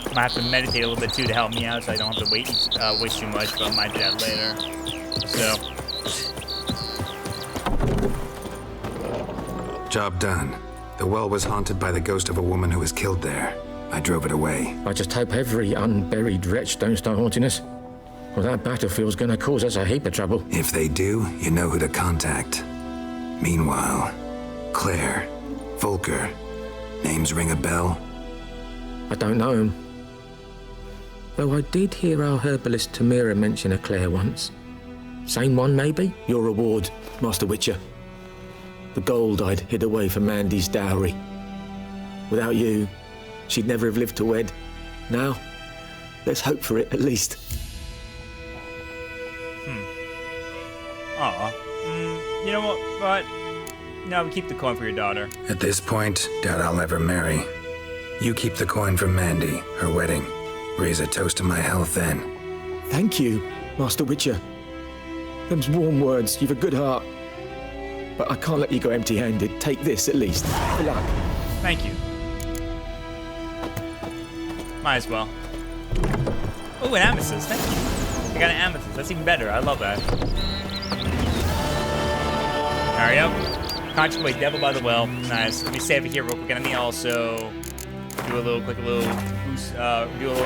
I might have to meditate a little bit too to help me out, so I don't have to waste too much. But I might do that later. So. Job done. The well was haunted by the ghost of a woman who was killed there. I drove it away. I just hope every unburied wretch don't start haunting us. Well, that battlefield's gonna cause us a heap of trouble. If they do, you know who to contact. Meanwhile, Claire, Volker, names ring a bell? I don't know him. Though I did hear our herbalist Tamira mention a Claire once. Same one, maybe? Your reward, Master Witcher. The gold I'd hid away for Mandy's dowry. Without you, she'd never have lived to wed. Now, let's hope for it at least. Aw. You know what? But no, keep the coin for your daughter. At this point, doubt I'll ever marry. You keep the coin for Mandy, her wedding. Raise a toast to my health then. Thank you, Master Witcher. Them's warm words. You've a good heart. But I can't let you go empty-handed. Take this at least. Good luck. Thank you. Might as well. Oh, an amethyst. Thank you. I got an amethyst. That's even better. I love that. Hurry up. Contemplate Devil by the Well. Nice. Let me save it here real quick. And let me also do a little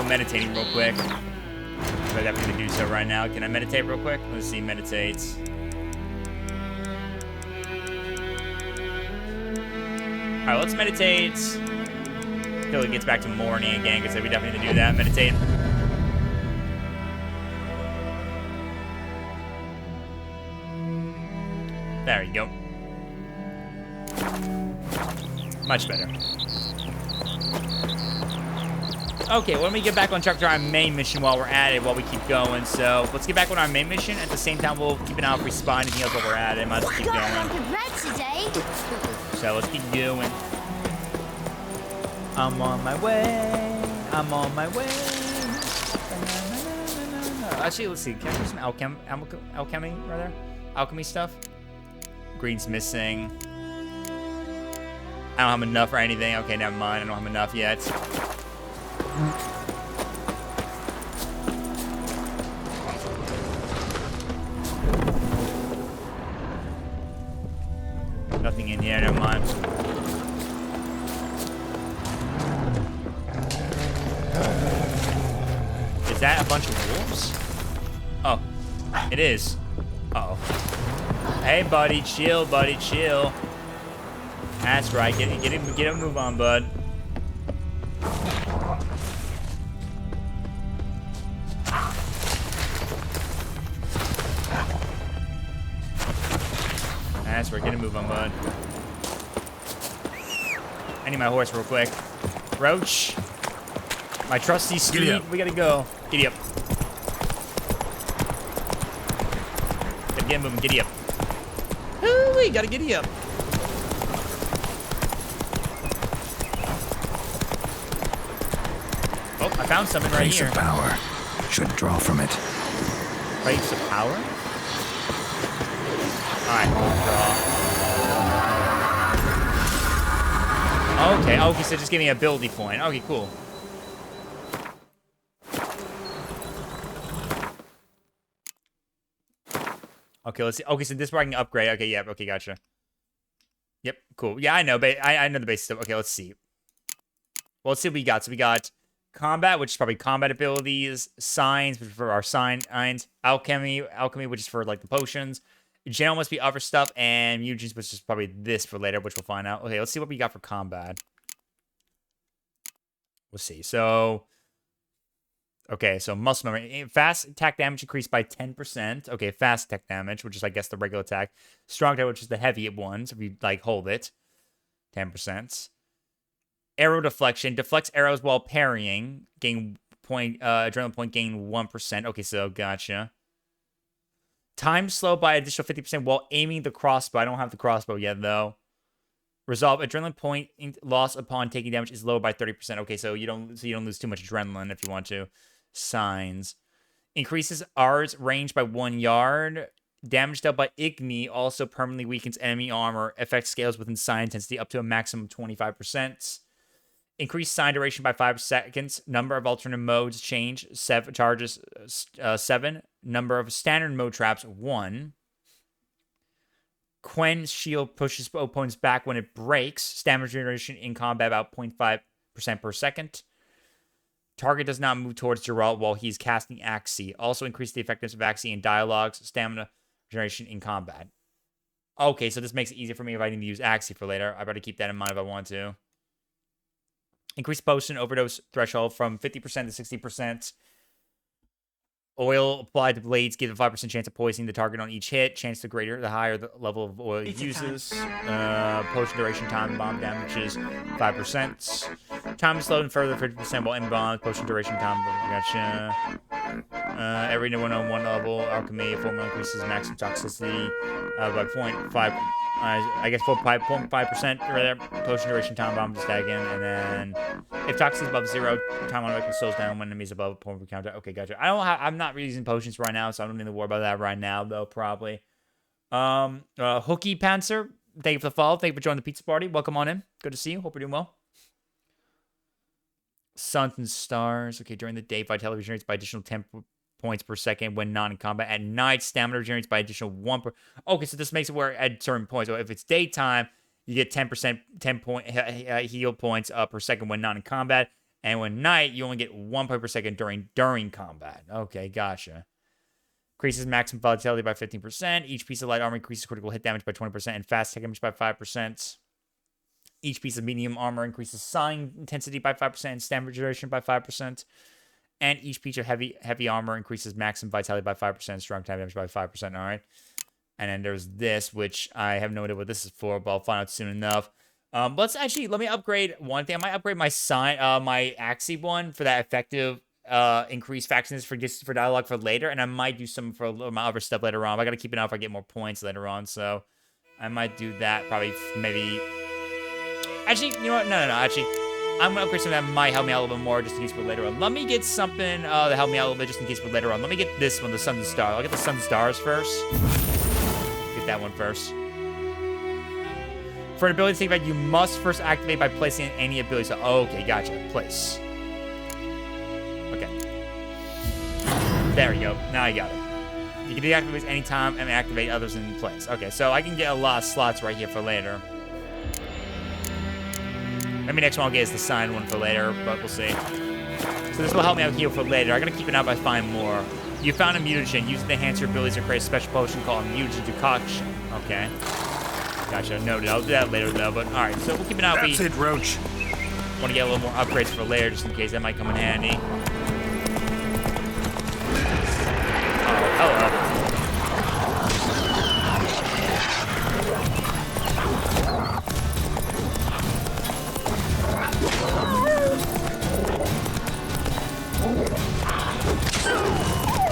meditating real quick. I'm definitely gonna do so right now. Can I meditate real quick? Let's see, meditate. Alright, let's meditate. Until it gets back to morning again, because we definitely need to do that. Meditate. There you go. Much better. Okay, well, let me get back on track to our main mission while we're at it, while we keep going. So, let's get back on our main mission. At the same time, we'll keep an eye out if we spot anything else while we're at it. Might as well keep going. So, let's keep going. I'm on my way. I'm on my way. Actually, let's see. Can I do some alchemy, rather? Alchemy stuff? Green's missing. I don't have enough or anything. Okay, never mind. I don't have enough yet. Nothing in here, never mind. Is that a bunch of wolves? Oh, it is. Uh-oh. Hey, buddy, chill, buddy, chill. That's right, get a move on, bud. That's right, get a move on, bud. I need my horse real quick. Roach. My trusty steed. We gotta go. Giddy up. Gotta get moving. Giddy up. Ooh, we gotta giddy up. Oh, I found something right here. Place of power. Should draw from it. Place of power? Alright, draw. Okay, so just give me an ability point. Okay, cool. Okay, let's see. Okay, so this is where I can upgrade. Okay, yeah, okay, gotcha. Yep, cool. Yeah, I know, but I know the basic stuff. Okay, let's see. Well, let's see what we got. So we got combat, which is probably combat abilities, signs, which is for our signs, alchemy, which is for like the potions. General must be other stuff, and mutagens, which is probably this for later, which we'll find out. Okay, let's see what we got for combat. We'll see. So, okay, so muscle memory. Fast attack damage increased by 10%. Okay, fast attack damage, which is, I guess, the regular attack. Strong attack, which is the heavy one, so if you, like, hold it. 10%. Arrow deflection. Deflects arrows while parrying. Gain point, adrenaline point, gain 1%. Okay, so gotcha. Time slow by additional 50% while aiming the crossbow. I don't have the crossbow yet, though. Resolve adrenaline point loss upon taking damage is lower by 30%. Okay, so you don't lose too much adrenaline if you want to. Signs. Increases R's range by 1 yard. Damage dealt by Igni also permanently weakens enemy armor. Effect scales within sign intensity up to a maximum of 25%. Increased sign duration by 5 seconds. Number of alternate modes change. Charges 7. Number of standard mode traps 1. Qwen's shield pushes opponents back when it breaks. Stamina generation in combat about 0.5% per second. Target does not move towards Geralt while he's casting Axii. Also increase the effectiveness of Axii in dialogues. Stamina generation in combat. Okay, so this makes it easier for me if I need to use Axii for later. I better keep that in mind if I want to. Increase potion overdose threshold from 50% to 60%. Oil applied to blades give a 5% chance of poisoning the target on each hit. Chance the greater, the higher the level of oil it uses. Potion duration time bomb damage is 5%. Time is slowed and further 50% while in bomb. Potion duration time. Gotcha. Every 101 level alchemy formula increases maximum toxicity by 0.5. I guess 4.5% right there. Potion duration time bomb to stag in, and then if toxicity is above 0, time automatically slows down when enemies above a point per counter. Okay, gotcha. I'm not really using potions right now, so I don't need to worry about that right now, though. Probably. Hooky Panzer, thank you for the follow. Thank you for joining the pizza party. Welcome on in. Good to see you. Hope you're doing well. Suns and stars. Okay, during the day, vitality regenerates by additional 10 points per second when not in combat. At night, stamina regenerates by additional 1 per... Okay, so this makes it where at certain points, so if it's daytime, you get 10% 10-point heal points per second when not in combat. And when night, you only get 1 point per second during combat. Okay, gotcha. Increases maximum vitality by 15%. Each piece of light armor increases critical hit damage by 20% and fast attack damage by 5%. Each piece of medium armor increases sign intensity by 5% and stamina regeneration by 5%. And each piece of heavy armor increases maximum vitality by 5%, strong attack damage by 5%. All right. And then there's this, which I have no idea what this is for, but I'll find out soon enough. Let me upgrade one thing. I might upgrade my my Axie one for that effective increased factions for dialogue for later, and I might do some for my other stuff later on. I gotta keep it out if I get more points later on, so I might do that probably maybe. Actually, you know what? No. Actually, I'm gonna upgrade something that might help me out a little bit more just in case for later on. Let me get something that help me out a little bit just in case for later on. Let me get this one, the Suns and Stars. I'll get the Suns and Stars first. Get that one first. For an ability to take effect, you must first activate by placing any ability. So, okay, gotcha. Place. Okay. There we go. Now I got it. You can deactivate anytime and activate others in place. Okay, so I can get a lot of slots right here for later. Maybe next one I'll get is the signed one for later, but we'll see. So this will help me out heal for later. I gotta keep an eye if I find more. You found a mutagen. Use it to enhance your abilities or create a special potion called Mutagen Decoction. Okay. Gotcha, noted. I'll do that later, though. But, alright, so we'll keep an eye out. That's it, Roach. Want to get a little more upgrades for later, just in case. That might come in handy. Oh, hello.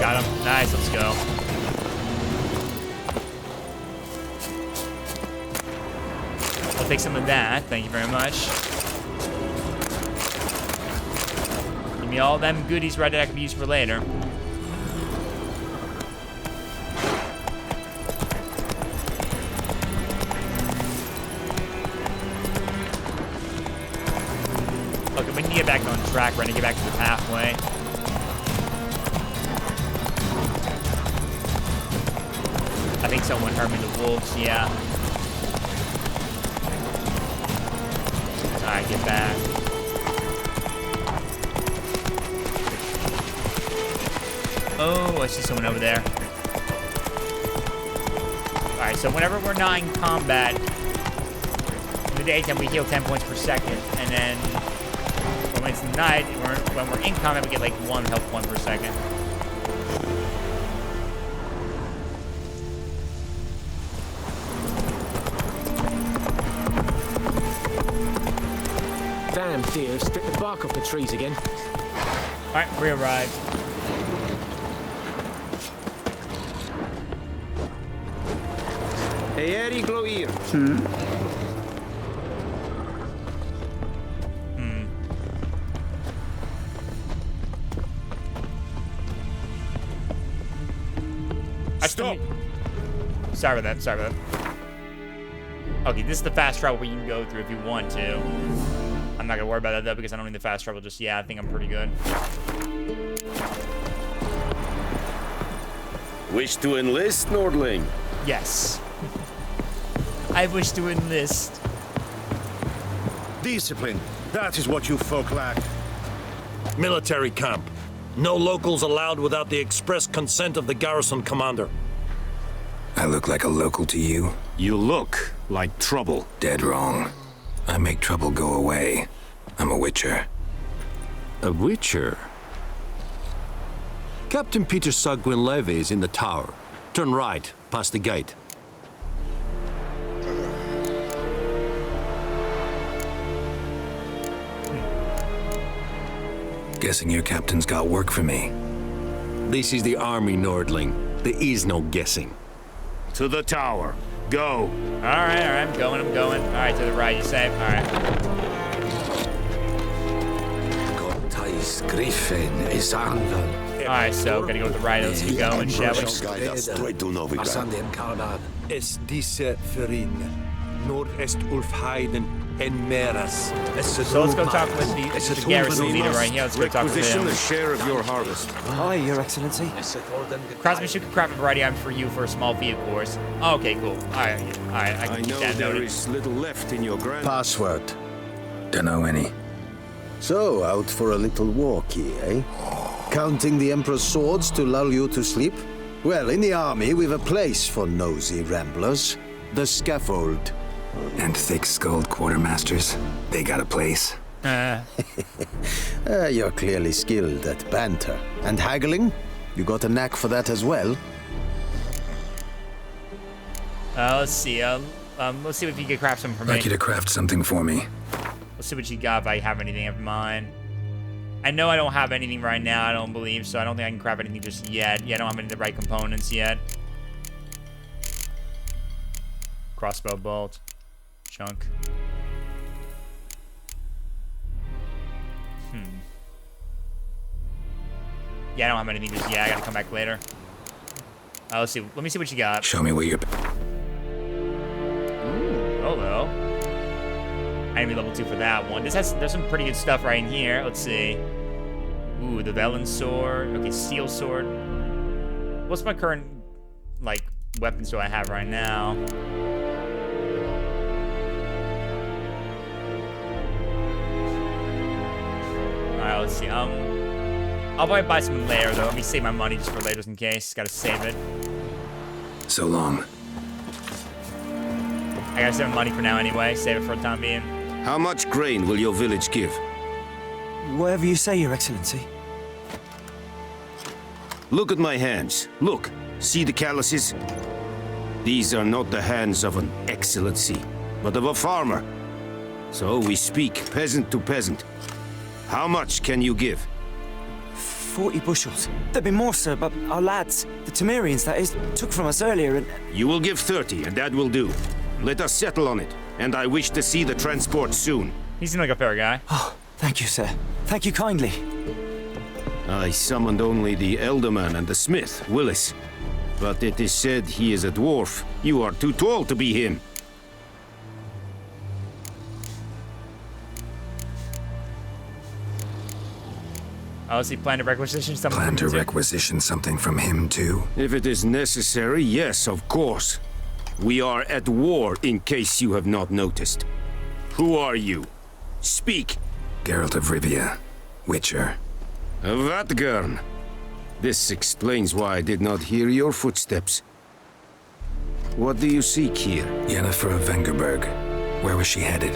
Got him. Nice, let's go. I'll take some of that. Thank you very much. Give me all them goodies right that I can use for later. Okay, we need to get back on track. We're gonna get back to the pathway. I think someone hurt me, the wolves, yeah. Alright, get back. Oh, I see someone over there. Alright, so whenever we're not in combat, in the daytime we heal 10 points per second, and then when it's night, when we're in combat, we get like 1 health point per second. Damn deer, strip the bark off the trees again. Alright, we arrived. Hey, Eddie Gloir. Stop! Sorry about that. Okay, this is the fast travel where you can go through if you want to. I'm not gonna worry about that though because I don't need the fast travel just yet. I think I'm pretty good. Wish to enlist, Nordling? Yes. I wish to enlist. Discipline. That is what you folk lack. Military camp. No locals allowed without the express consent of the garrison commander. I look like a local to you? You look like trouble. Dead wrong. I make trouble go away. I'm a witcher. A witcher? Captain Peter Sagwin-Levy is in the tower. Turn right, past the gate. Guessing your captain's got work for me. This is the army, Nordling. There is no guessing. To the tower. Go. All right, I'm going. All right, to the right, you say. All right. Gotthais Griffin is anvil. All right, so gotta go to the right. Let's keep going, shall we? Es diese Verin, Nordest Ulfheiden en Meras. So let's go talk with the garrison leader right here. Let's go talk with him. a share of your harvest. Aye, Your Excellency. Craftsmanship can craft a variety item for you for a small fee, of course. Oh, okay, cool. All right, I can keep know that there noted. is little left in your grand... Password. Dunno any. So, out for a little walkie, eh? Counting the Emperor's swords to lull you to sleep? Well, in the army, we've a place for nosy ramblers. The scaffold. And thick-skulled quartermasters. They got a place. You're clearly skilled at banter. And haggling? You got a knack for that as well? Let's see. Let's see if you can craft something for me. I'd like you to craft something for me. Let's see what you got, if I have anything of mine. I know I don't have anything right now, I don't believe, so I don't think I can craft anything just yet. Yeah, I don't have any of the right components yet. Crossbow bolt. Chunk. Yeah, I don't have anything just yet. I gotta come back later. Let's see. Let me see what you got. Show me what you're... Ooh, hello. Enemy level 2 for that one. There's some pretty good stuff right in here. Let's see. Ooh, the Velen sword. Okay, steel sword. What's my current, like, weapons do I have right now? Alright, let's see. I'll probably buy some later, though. Let me save my money just for later, just in case. Gotta save it. So long. I gotta save my money for now anyway. Save it for the time being. How much grain will your village give? Whatever you say, Your Excellency. Look at my hands. Look. See the calluses? These are not the hands of an excellency, but of a farmer. So we speak peasant to peasant. How much can you give? 40 bushels. There'd be more, sir, but our lads, the Temerians, that is, took from us earlier and... You will give 30, and that will do. Let us settle on it, and I wish to see the transport soon. He seemed like a fair guy. Oh, thank you, sir. Thank you kindly. I summoned only the Elderman and the smith, Willis. But it is said he is a dwarf. You are too tall to be him. Oh, is he planning to requisition something Plan from to him too? requisition something from him, too? If it is necessary, yes, of course. We are at war, in case you have not noticed. Who are you? Speak. Geralt of Rivia, Witcher. Vatgern. This explains why I did not hear your footsteps. What do you seek here? Yennefer of Vengerberg. Where was she headed?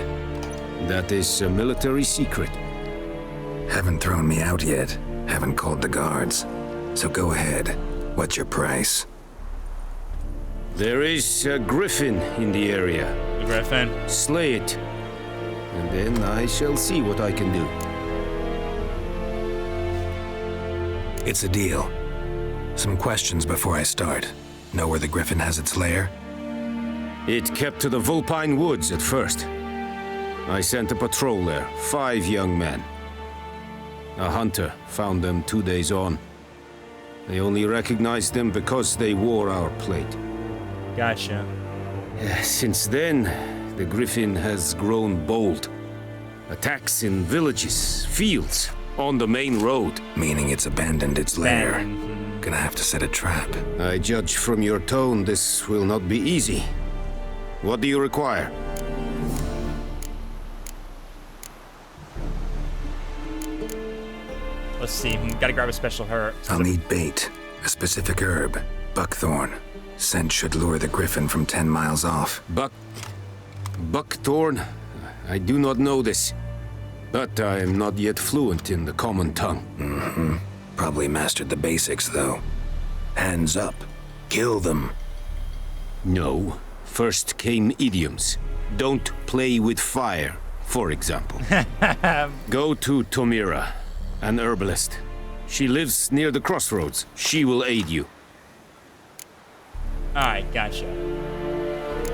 That is a military secret. Haven't thrown me out yet. Haven't called the guards. So go ahead. What's your price? There is a griffin in the area. A griffin? Slay it. And then I shall see what I can do. It's a deal. Some questions before I start. Know where the griffin has its lair? It kept to the Vulpine Woods at first. I sent a patrol there, 5 young men. A hunter found them 2 days on. They only recognized them because they wore our plate. Gotcha. Since then, the griffin has grown bold. Attacks in villages, fields, on the main road. Meaning it's abandoned its lair. Gonna have to set a trap. I judge from your tone this will not be easy. What do you require? Let's see. Gotta grab a special herb. I'll need bait. A specific herb. Buckthorn. Scent should lure the griffin from 10 miles off. Buckthorn? I do not know this. But I am not yet fluent in the common tongue. Probably mastered the basics, though. Hands up. Kill them. No. First came idioms. Don't play with fire, for example. Go to Tomira, an herbalist. She lives near the crossroads. She will aid you. Alright, gotcha.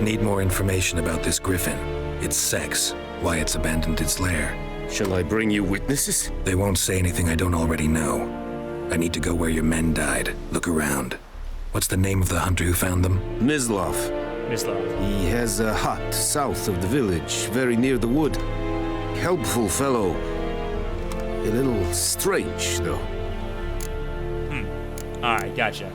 Need more information about this griffin. Its sex, why it's abandoned its lair. Shall I bring you witnesses? They won't say anything I don't already know. I need to go where your men died. Look around. What's the name of the hunter who found them? Mislav. He has a hut south of the village, very near the wood. Helpful fellow. A little strange, though. Alright, gotcha.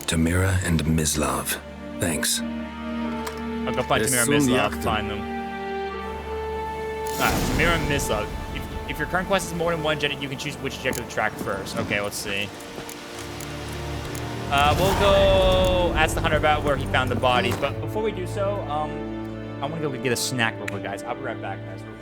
Tamira and Mislav. Thanks. I'll go find Tamira and Mislav, find them. Alright, Tamira and Mislav. If your current quest is more than one objective, you can choose which objective to track first. Okay, let's see. We'll go ask the hunter about where he found the bodies, but before we do so, I want to go get a snack real quick, guys. I'll be right back, guys. Real quick.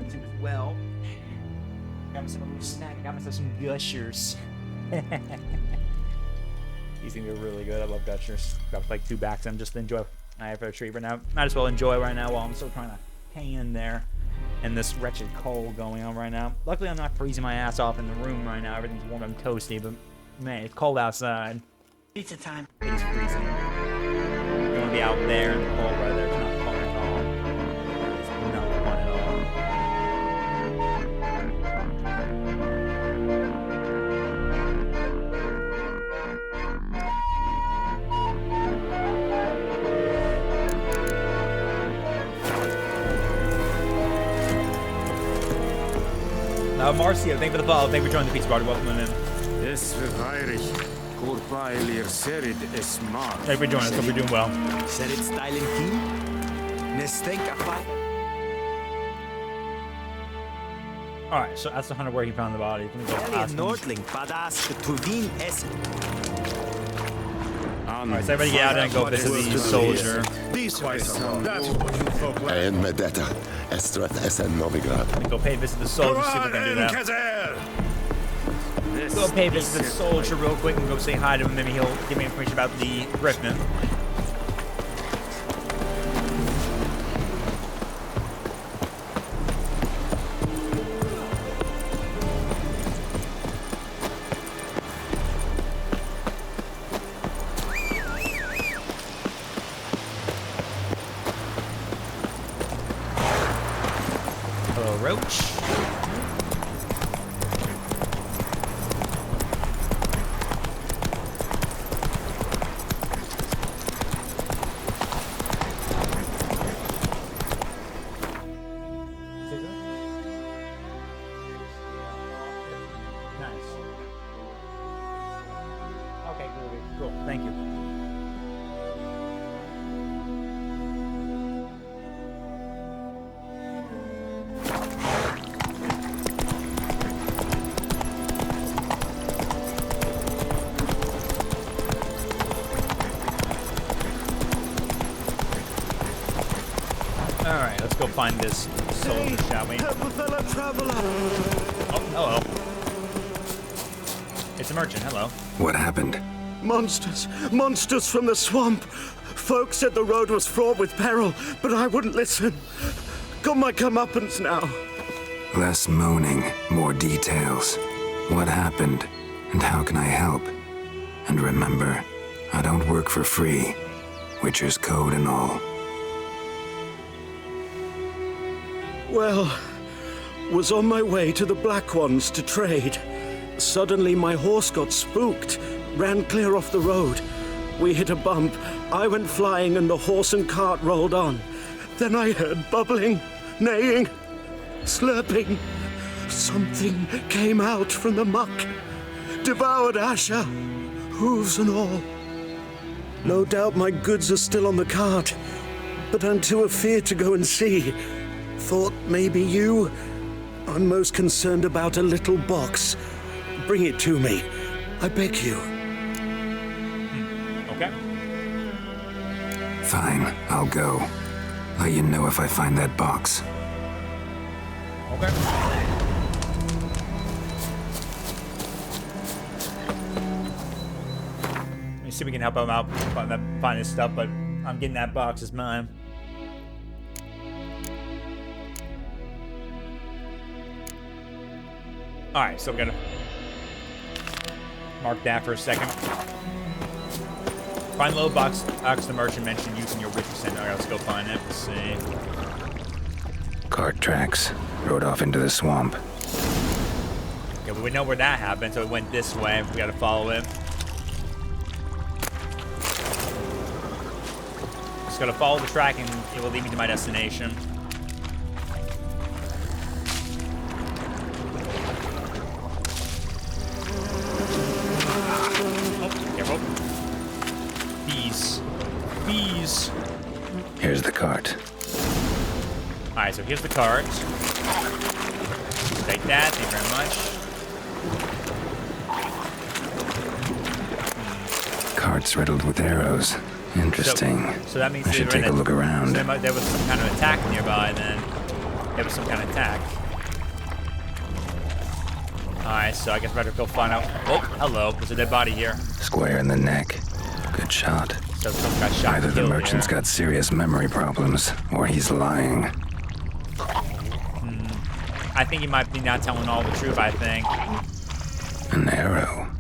too as well. Got myself a little snack. Got myself some gushers. These things are really good. I love gushers. Got like 2 bags. I'm just enjoy. I have a treat right now. Might as well enjoy right now while I'm still trying to hang in there. And this wretched cold going on right now. Luckily, I'm not freezing my ass off in the room right now. Everything's warm and toasty, but man, it's cold outside. Pizza time. It is freezing. You want to be out there in the cold right there. It's not fun at all. It's not fun at all. Marcio, thank you for the follow. Thank you for joining the pizza party. Welcome in. Yes, Heinrich. Corpailir serid esmar. Thank you for joining us. Hope you're doing well. Serid styling team. Nestenka fight. Alright, so that's the hunter where he found the body. Let me go ask him. Nordling, Badas, Tuvin, Essen. Alright, so everybody get out and go visit the soldier. That's what you folk like. En Medetta, Estrath Essen Novigrad. Go pay a visit to the soldier, see if we can do that. Go pay a visit to the soldier real quick and go say hi to him. Maybe he'll give me information about the Griffin. Alright, let's go find this soldier, shall we? Oh, hello. It's a merchant, hello. What happened? Monsters! Monsters from the swamp! Folks said the road was fraught with peril, but I wouldn't listen. Got my comeuppance now. Less moaning, more details. What happened, and how can I help? And remember, I don't work for free. Witcher's code and all. Well, was on my way to the Black Ones to trade. Suddenly my horse got spooked, ran clear off the road. We hit a bump, I went flying and the horse and cart rolled on. Then I heard bubbling, neighing, slurping. Something came out from the muck, devoured Asher, hooves and all. No doubt my goods are still on the cart, but I'm too afeard to go and see. Thought maybe you? I'm most concerned about a little box. Bring it to me. I beg you. Okay. Fine, I'll go. Let you know if I find that box. Okay. Let me see if we can help him out find his stuff, but I'm getting that box. It's mine. Alright, so we're gonna mark that for a second. Find the low box the merchant mentioned using your Witcher Center. Alright, let's go find it. Let's see. Cart tracks. Rode off into the swamp. Okay, we know where that happened, so it went this way. We gotta follow it. Just gotta follow the track and it will lead me to my destination. Bees. Here's the cart. Alright, so here's the cart. Take that, thank you very much. Cart's riddled with arrows. Interesting. So that means I should take a look around. So there was some kind of attack nearby then. There was some kind of attack. Alright, so I guess better go find out. Oh, hello. There's a dead body here. Square in the neck. Good shot. So someone got shot. Either the merchant's got serious memory problems, or he's lying. I think he might be not telling all the truth, I think. An arrow.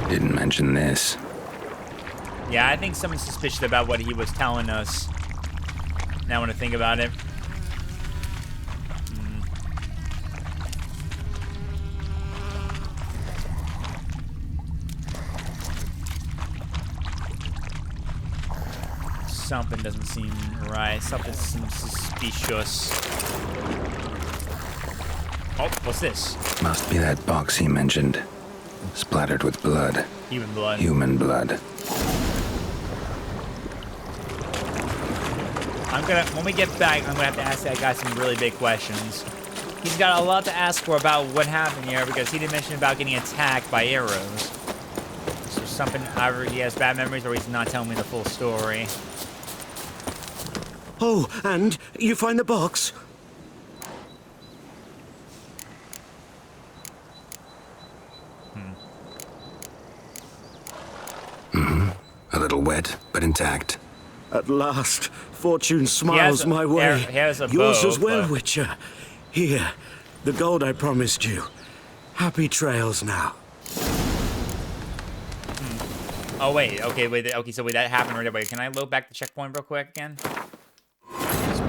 Didn't mention this. Yeah, I think someone's suspicious about what he was telling us. Now when I think about it. Something doesn't seem right. Something seems suspicious. Oh, what's this? Must be that box he mentioned. Splattered with blood. Human blood. Human blood. When we get back, I'm gonna have to ask that guy some really big questions. He's got a lot to ask for about what happened here because he didn't mention about getting attacked by arrows. So something, either he has bad memories or he's not telling me the full story. Oh, and you find the box? A little wet, but intact. At last, fortune smiles my way. He has a Yours bow, as well, but... Witcher. Here, the gold I promised you. Happy trails now. Oh, wait. Okay, so wait, that happened right away. Can I load back the checkpoint real quick again?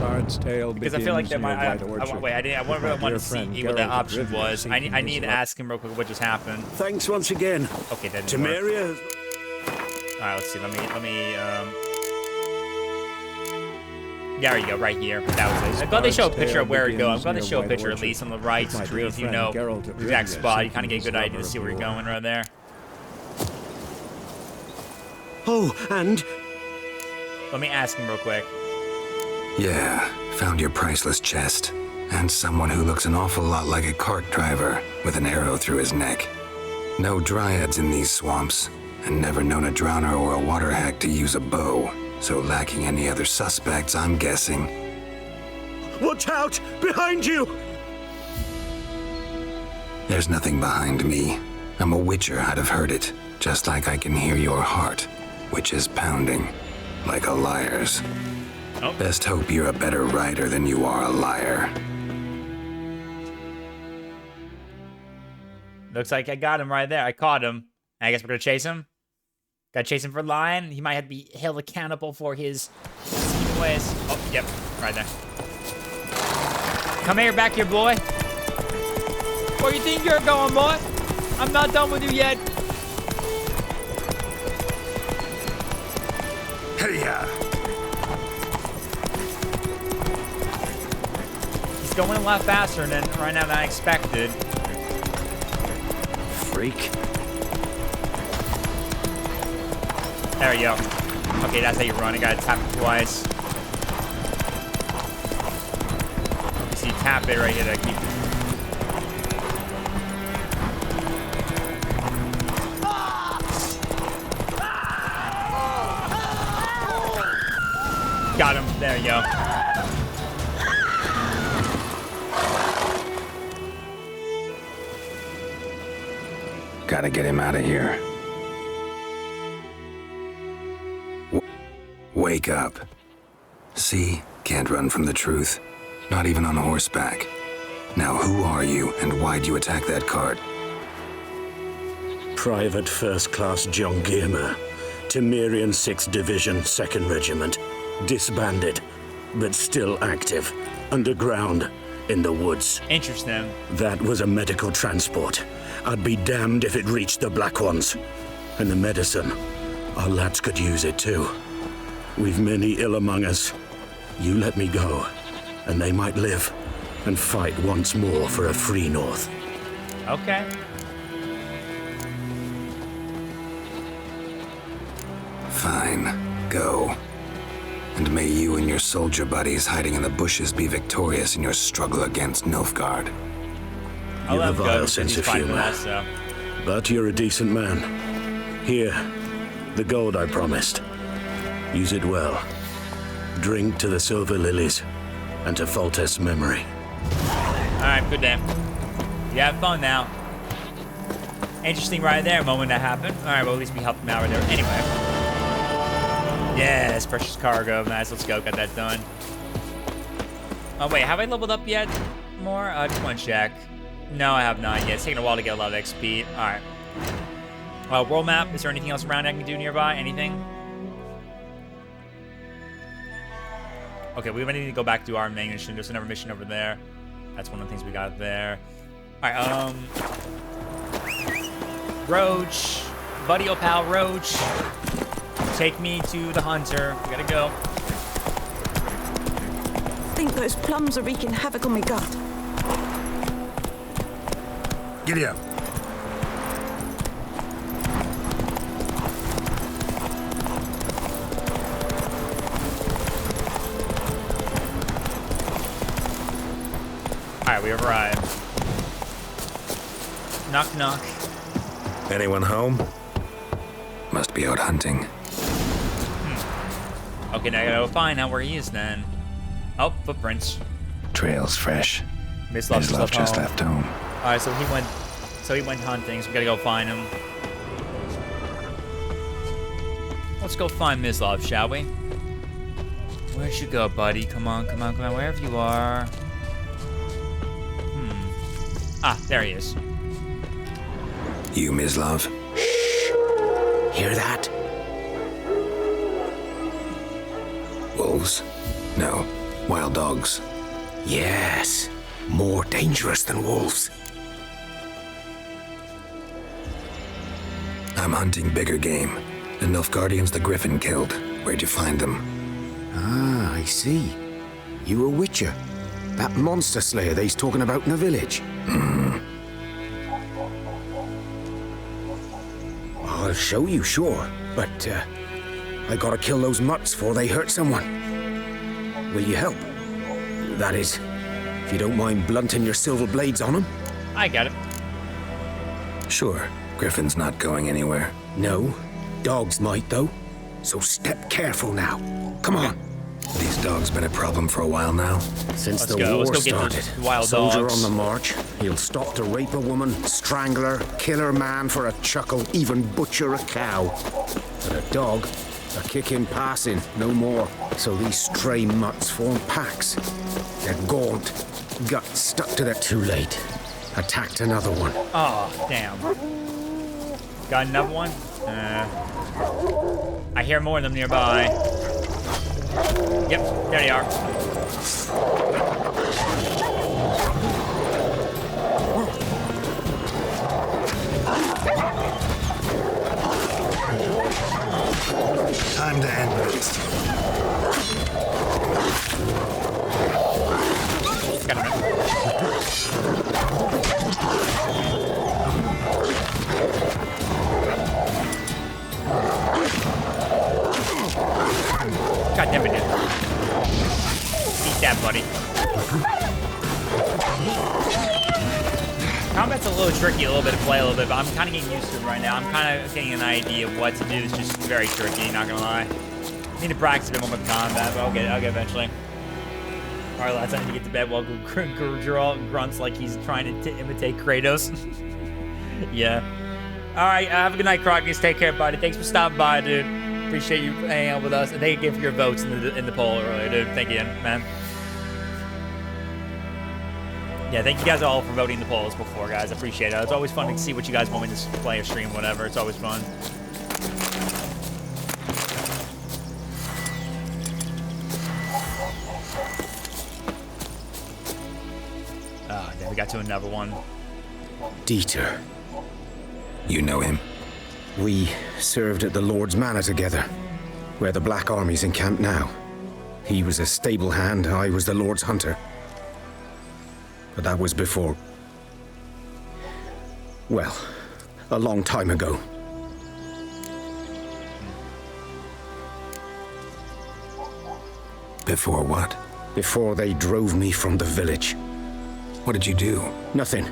Bard's tale because I feel like that near might... White Orchard. I really want to see what the option was. I need to ask him real quick what just happened. Thanks once again. Okay, that didn't work. Temeria. Alright, let's see. Let me, there you go, right here. That was it. I'm glad they show a picture of where to go. I'm glad they show a picture at least on the right trees, you know, the exact spot. You kind of get a good idea to see where you're going right there. Oh, and... Let me ask him real quick. Yeah, found your priceless chest. And someone who looks an awful lot like a cart driver with an arrow through his neck. No dryads in these swamps, and never known a drowner or a water hack to use a bow. So lacking any other suspects, I'm guessing. Watch out! Behind you! There's nothing behind me. I'm a witcher, I'd have heard it. Just like I can hear your heart, which is pounding. Like a liar's. Oh. Best hope you're a better rider than you are a liar. Looks like I got him right there. I caught him. I guess we're gonna chase him. Gotta chase him for lying. He might have to be held accountable for his scheming ways. Oh, yep, right there. Come here, back here, boy. Where you think you're going, boy? I'm not done with you yet. Hey-ya. He's going a lot faster than right now than I expected. Freak. There you go. Okay, that's how you run. You gotta tap it twice. You see, tap it right here to keep it. Got him. There you go. Gotta get him out of here. Wake up. See? Can't run from the truth. Not even on horseback. Now who are you, and why'd you attack that cart? Private First Class John Giermer, Temerian 6th Division, 2nd Regiment. Disbanded, but still active. Underground, in the woods. Interesting. That was a medical transport. I'd be damned if it reached the Black Ones. And the medicine, our lads could use it too. We've many ill among us. You let me go, and they might live and fight once more for a free North. Okay. Fine. Go. And may you and your soldier buddies hiding in the bushes be victorious in your struggle against Nilfgaard. You have a vile sense of humor. But you're a decent man. Here, the gold I promised. Use it well. Drink to the silver lilies and to Foltest's memory. Alright, good day. You have fun now. Interesting right there moment that happened. Alright, well at least we helped him out right there. Anyway. Yes, precious cargo. Nice, let's go. Got that done. Oh wait, have I leveled up yet? More? Just one check. No, I have not yet. It's taking a while to get a lot of XP. Alright. World map. Is there anything else around I can do nearby? Anything? Okay, we need to go back to our main mission. There's another mission over there. That's one of the things we got there. Alright, Roach. Buddy Opal Roach. Take me to the hunter. We gotta go. I think those plums are wreaking havoc on my gut. Giddy up. Alright, we have arrived. Knock, knock. Anyone home? Must be out hunting. Okay, now I gotta go find out where he is then. Oh, footprints. Trail's fresh. Mislav just left home. Alright, so he went hunting, so we gotta go find him. Let's go find Mislav, shall we? Where'd you go, buddy? Come on, come on, come on, wherever you are. Ah, there he is. You, Mislav? Shh. Hear that? Wolves? No. Wild dogs. Yes. More dangerous than wolves. I'm hunting bigger game. The Nilfgaardians the Griffin killed. Where'd you find them? Ah, I see. You a witcher. That monster slayer they's talking about in the village. I'll show you, sure. But, I gotta kill those mutts before they hurt someone. Will you help? That is, if you don't mind blunting your silver blades on them. I got it. Sure. Griffin's not going anywhere. No. Dogs might, though. So step careful now. Come on. These dogs been a problem for a while now. Since the war started, wild soldier dogs. on the march, he'll stop to rape a woman, strangle her, kill her man for a chuckle, even butcher a cow. But a dog, a kick in passing, no more. So these stray mutts form packs. They're gaunt, guts stuck to their too late. Attacked another one. Oh, damn. Got another one? I hear more of them nearby. Yep, there they are. Time to end this. Got him. God damn it, dude. Eat that, buddy. Combat's a little tricky, a little bit to play a little bit, but I'm kind of getting used to it right now. I'm kind of getting an idea of what to do. It's just very tricky, not gonna lie. I need to practice a bit more with combat, but I'll get it eventually. Alright, lads, I need to get to bed while Gurjral grunts like he's trying to imitate Kratos. Yeah. Alright, have a good night, Crocus. Take care, buddy. Thanks for stopping by, dude. Appreciate you hanging out with us. And thank you again for your votes in the poll earlier, dude. Thank you, man. Yeah, thank you guys all for voting in the polls before, guys. I appreciate it. It's always fun to see what you guys want me to play or stream, whatever. It's always fun. Oh, then we got to another one. Dieter. You know him? We served at the Lord's Manor together, where the Black Army's encamped now. He was a stable hand, I was the Lord's hunter. But that was before... well, a long time ago. Before what? Before they drove me from the village. What did you do? Nothing.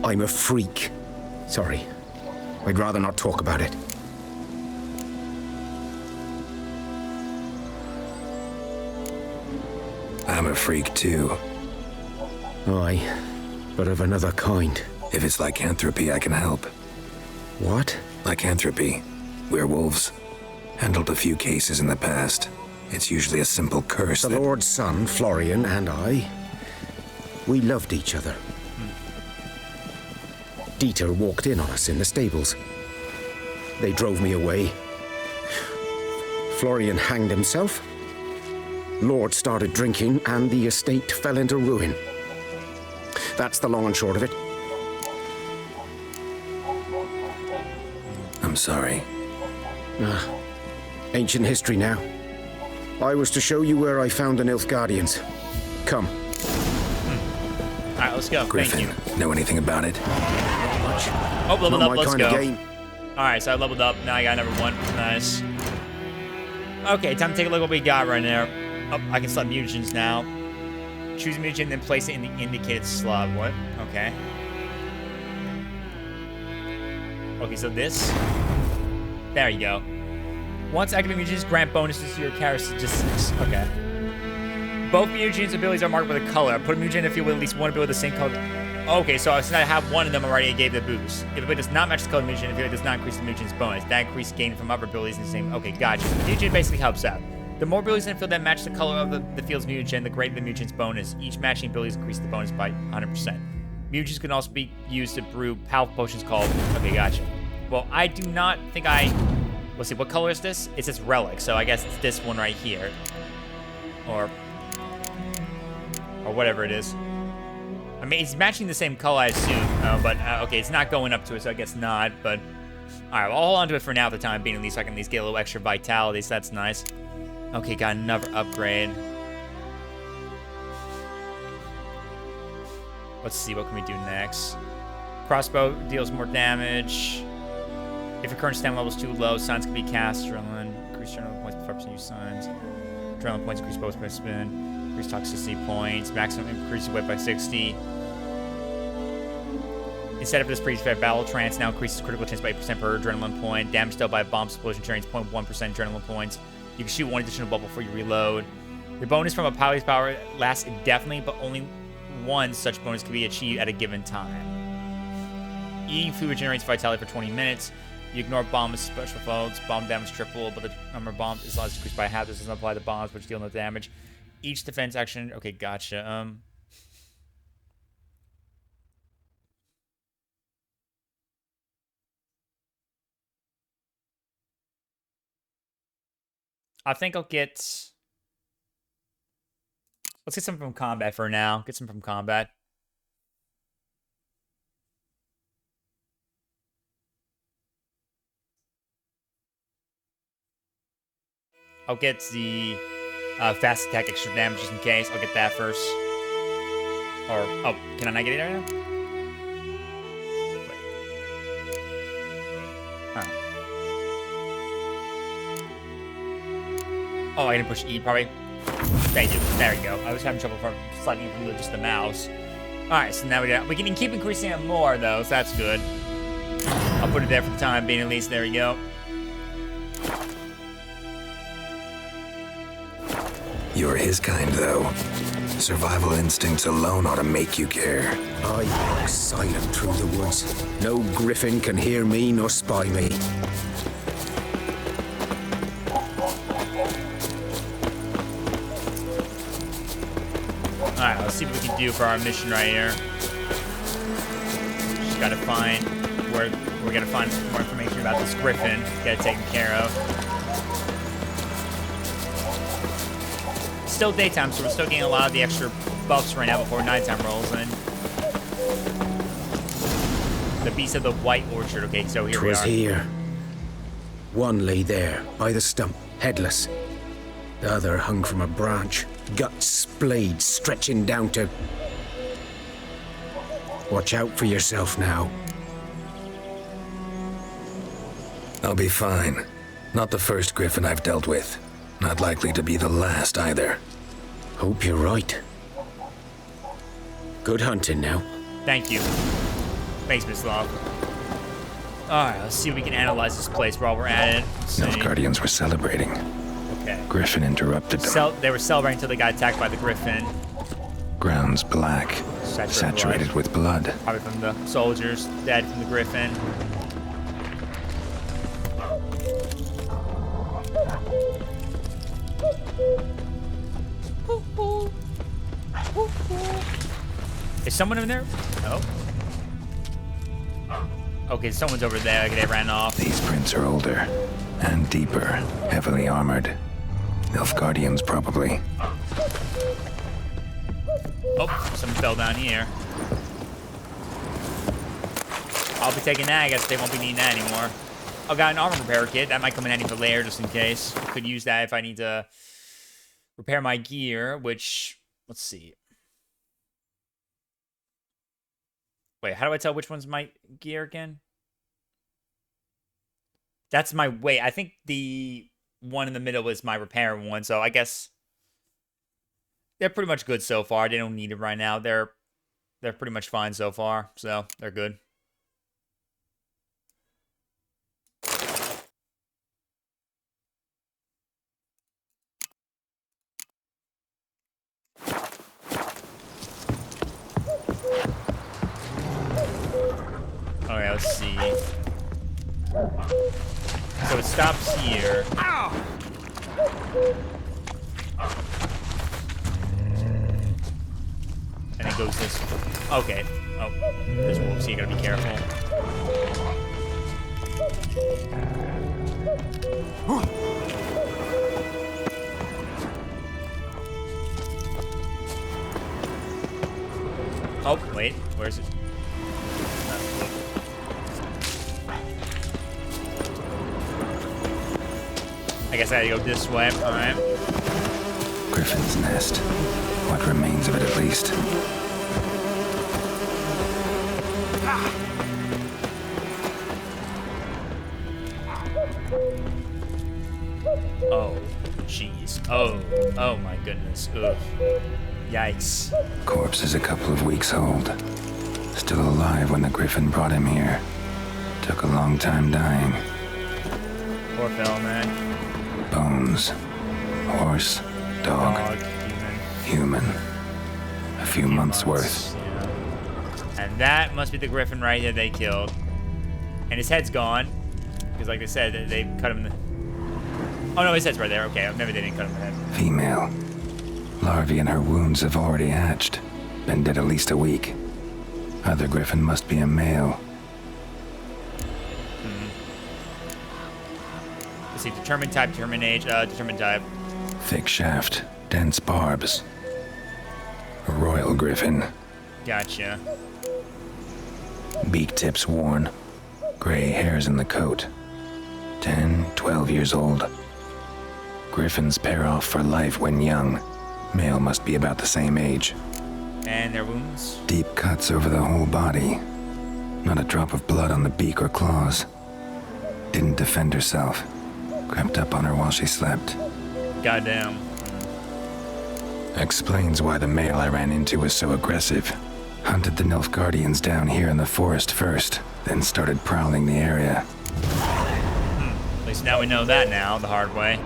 I'm a freak. Sorry. I'd rather not talk about it. I'm a freak too. Aye, but of another kind. If it's lycanthropy, I can help. What? Lycanthropy. Werewolves. Handled a few cases in the past. It's usually a simple curse. The Lord's son, Florian, and I, we loved each other. Dieter walked in on us in the stables. They drove me away. Florian hanged himself. Lord started drinking, and the estate fell into ruin. That's the long and short of it. I'm sorry. Ancient history now. I was to show you where I found the Nilfgaardians. Come. Alright, let's go. Griffin, Thank you. know anything about it? Oh, leveled up. Let's go. Alright, so I leveled up. Now I got number 1. Nice. Okay, time to take a look at what we got right there. Oh, I can select mutagens now. Choose a mutagen, then place it in the indicated slot. What? Okay. Okay, so this. There you go. Once activated mutagens grant bonuses to your characteristics. Okay. Both mutagens' abilities are marked with a color. Put a mutagen in the field with at least one ability with the same color. Okay, so since I have one of them already, it gave the boost. If it does not match the color of the mutagen, if it does not increase the mutagen's bonus, that increases gain from other abilities in the same. Okay, gotcha. The mutagen basically helps out. The more abilities in the field that match the color of the field's mutagen, the greater the mutagen's bonus. Each matching abilities increase the bonus by 100%. Mutagens can also be used to brew powerful potions called. Okay, gotcha. Well, I do not think I. Let's see, what color is this? It says relic, so I guess it's this one right here. Or whatever it is. I mean, it's matching the same color, I assume. But, okay, it's not going up to it, so I guess not. But, alright, well, I'll hold on to it for now for the time being. At least I can at least get a little extra vitality, so that's nice. Okay, got another upgrade. Let's see, what can we do next? Crossbow deals more damage. If your current stamina level is too low, signs can be cast. Adrenaline, increase adrenaline points by 5% use signs. Adrenaline points increase bonus by spin. Increase toxicity points. Maximum increase weight by 60. Instead of this previous battle trance, now increases critical chance by 8% per adrenaline point. Damage dealt by a bomb explosion generates 0.1% adrenaline points. You can shoot one additional bubble before you reload. The bonus from a pilot's power lasts indefinitely, but only one such bonus can be achieved at a given time. Eating food generates vitality for 20 minutes. You ignore bombs, special foes. Bomb damage triple, but the number of bombs is less decreased by half. This doesn't apply to bombs, which deal no damage. Each defense action. Okay, gotcha. I think I'll get. Let's get some from combat for now. Get some from combat. I'll get the fast attack, extra damage just in case. I'll get that first. Or, oh, can I not get it right now? Wait. Huh. Oh, I didn't push E, probably. Thank you. There we go. I was having trouble sliding from just the mouse. Alright, so now we can keep increasing it more, though, so that's good. I'll put it there for the time being, at least. There we go. You're his kind, though. Survival instincts alone ought to make you care. I walk silent through the woods. No griffin can hear me nor spy me. Alright, let's see what we can do for our mission right here. Just gotta find where we're gonna find more information about this griffin. Get it taken care of. Still daytime, so we're still getting a lot of the extra buffs right now before nighttime rolls in. The Beast of the White Orchard. Okay, so here we are. 'Twas here. One lay there, by the stump, headless. The other hung from a branch, guts splayed, stretching down to... Watch out for yourself now. I'll be fine. Not the first griffin I've dealt with. Not likely to be the last, either. Hope you're right. Good hunting now. Thank you. Thanks, Miss Love. Alright, let's see if we can analyze this place while we're at it. Nilfgaardians were celebrating. Okay. Griffin interrupted them. They were celebrating until they got attacked by the griffin. Ground's black, saturated with blood. Probably from the soldiers, dead from the Griffin. Is someone in there? No. Okay, someone's over there. Okay, they ran off. These prints are older and deeper, heavily armored. Nilfgaardians, probably. Oh, someone fell down here. I'll be taking that. I guess they won't be needing that anymore. I've got an armor repair kit. That might come in handy for layer just in case. Could use that if I need to repair my gear, which, let's see. Wait, how do I tell which one's my gear again? That's my, wait, I think the one in the middle is my repair one, so I guess they're pretty much good so far. They don't need it right now. They're pretty much fine so far, so they're good. Okay, let's see. So it stops here. Ow! And it goes this way. Okay. Oh, there's wolves, so you gotta be careful. Oh, wait. Where's it? I guess I gotta go this way. Alright. Griffin's nest. What remains of it, at least. Oh, jeez. Oh my goodness. Ugh. Yikes. Corpse is a couple of weeks old. Still alive when the Griffin brought him here. Took a long time dying. Poor fellow, man. Bones. Horse. Dog. Human. A few months worth. Yeah. And that must be the Griffin right there they killed. And his head's gone. Because like they said, they cut him in the... Oh no, his head's right there. Okay, maybe they didn't cut him in the head. Female. Larvae in her wounds have already hatched. Been dead at least a week. Other Griffin must be a male. Let's see, determined type, determined age, determined type. Thick shaft, dense barbs. A royal Griffin. Gotcha. Beak tips worn. Gray hairs in the coat. 10, 12 years old. Griffins pair off for life when young. Male must be about the same age. And their wounds? Deep cuts over the whole body. Not a drop of blood on the beak or claws. Didn't defend herself. Crept up on her while she slept. Goddamn. Explains why the male I ran into was so aggressive. Hunted the Nilfgaardians down here in the forest first, then started prowling the area. At least now we know that now, the hard way.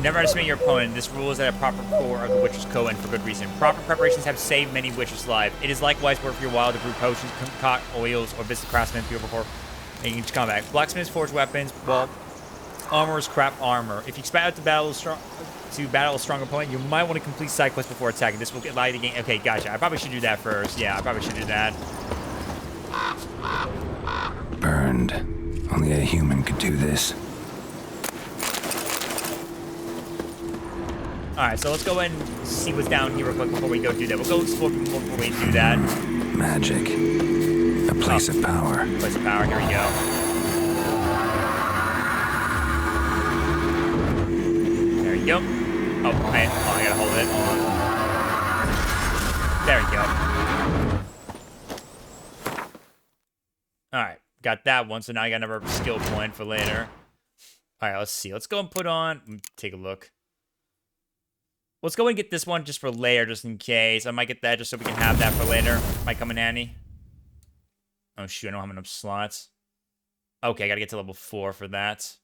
Never underestimate your opponent. This rule is at a proper core of the Witcher's Code, and for good reason. Proper preparations have saved many Witchers' lives. It is likewise worth your while to brew potions, concoct oils, or visit craftsmen before making each combat. Blacksmiths forge weapons, while armorers craft armor. If you expect out to battle a strong opponent, you might want to complete side quests before attacking. This will allow you to gain... Okay, gotcha. I probably should do that first. Yeah, I probably should do that. Burned. Only a human could do this. Alright, so let's go ahead and see what's down here real quick before we go do that. We'll go explore before we do that. Magic. A place of power. Place of power, here we go. There you go. Oh, I gotta hold it. There we go. Alright, got that one, so now I got another skill point for later. Alright, let's see. Let's go and put on... Take a look. Let's go and get this one just for layer, just in case. I might get that just so we can have that for later. Might come in handy. Oh, shoot. I don't have enough slots. Okay, I gotta get to level 4 for that.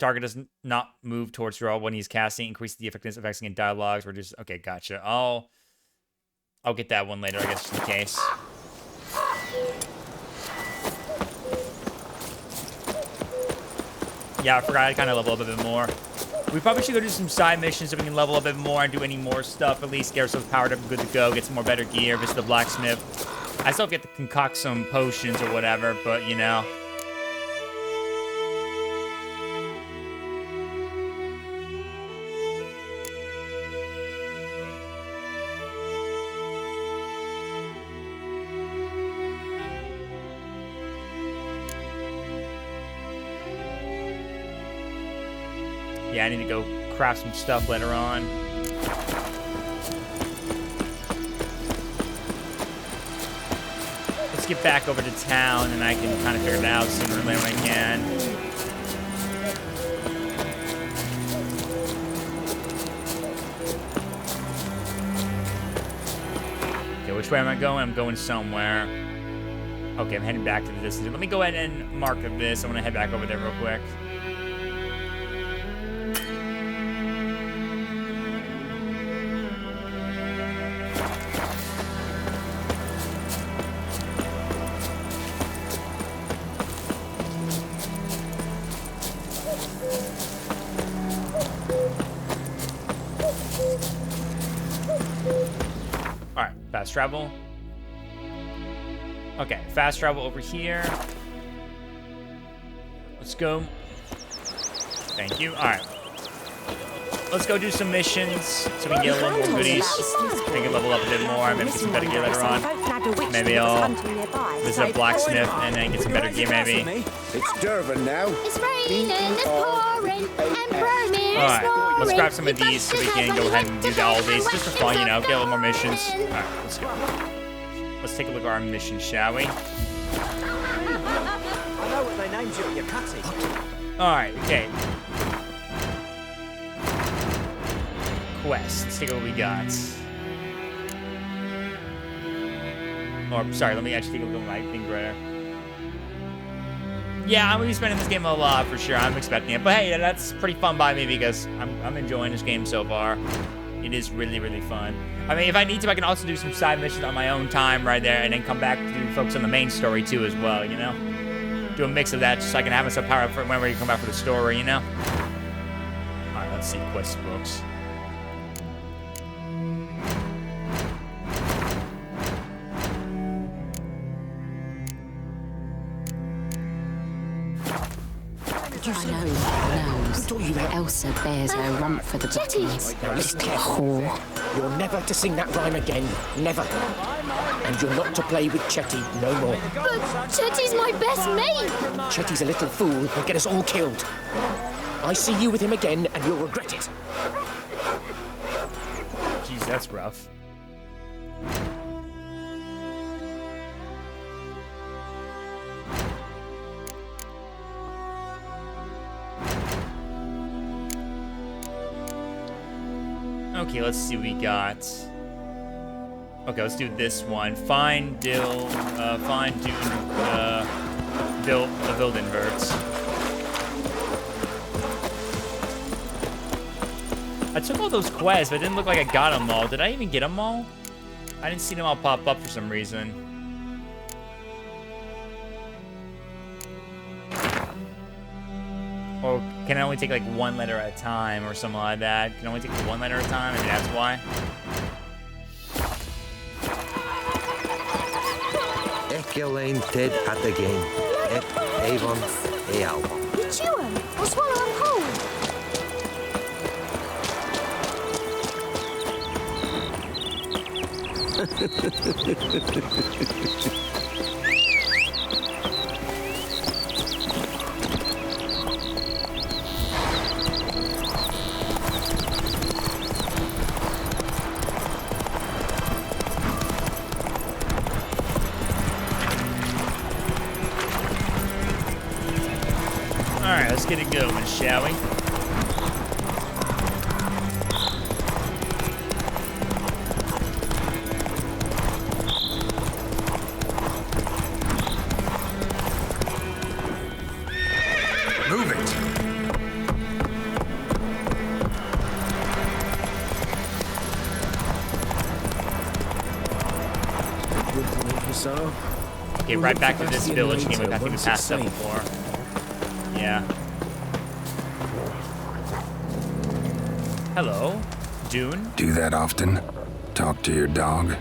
target does not move towards draw when he's casting. Increase the effectiveness of Xing in dialogues. Reduce. Okay, gotcha. I'll get that one later, I guess, just in case. Yeah, I forgot I kind of level up a bit more. We probably should go do some side missions so we can level up a bit more and do any more stuff. At least get ourselves powered up and good to go. Get some more better gear. Visit the blacksmith. I still have to concoct some potions or whatever, but you know. Yeah, I need to go craft some stuff later on. Let's get back over to town and I can kind of figure it out sooner or later when I can. Okay, which way am I going? I'm going somewhere. Okay, I'm heading back to the distance. Let me go ahead and mark this. I want to head back over there real quick. Fast travel. Okay, fast travel over here. Let's go. Thank you. All right. Let's go do some missions so we can get a little more goodies. We can level up a bit more. Maybe get some better gear later on. Maybe I'll visit a blacksmith and then get some better gear, maybe. It's Durban now. It's raining and pouring and burning. All right, let's grab some of these so we can go ahead and do all these just for fun, you know, get a little more missions. All right, let's go. Let's take a look at our mission, shall we? I know what they named you at your cutting. All right, okay. Quest. Let's take a look what we got. Or, sorry, let me actually take a look at my thing right. Yeah, I'm gonna be spending this game a lot for sure. I'm expecting it, but hey, that's pretty fun by me because I'm enjoying this game so far. It is really, really fun. I mean, if I need to, I can also do some side missions on my own time right there, and then come back to focus on the main story too as well. You know, do a mix of that just so I can have myself power up for whenever you come back for the story. You know. All right, let's see quest books. Elsa bears her rump for the bottoms. Just a whore. You're never to sing that rhyme again. Never. And you're not to play with Chetty no more. But Chetty's my best mate. Chetty's a little fool who'll get us all killed. I see you with him again and you'll regret it. Jeez, that's rough. Okay, let's see what we got. Okay, let's do this one. Find Dill, find Dune, Wildenverts. I took all those quests, but it didn't look like I got them all. Did I even get them all? I didn't see them all pop up for some reason. Or can I only take like one letter at a time or something like that? Can I only take one letter at a time? Maybe that's why. Echelane dead at the game. Avon Eal. You chew 'em or swallow 'em whole. Alright, let's get it going, shall we? Move it. Okay, right back to this village game. I think we passed up before. Yeah. Hello, Dune. Do that often? Talk to your dog?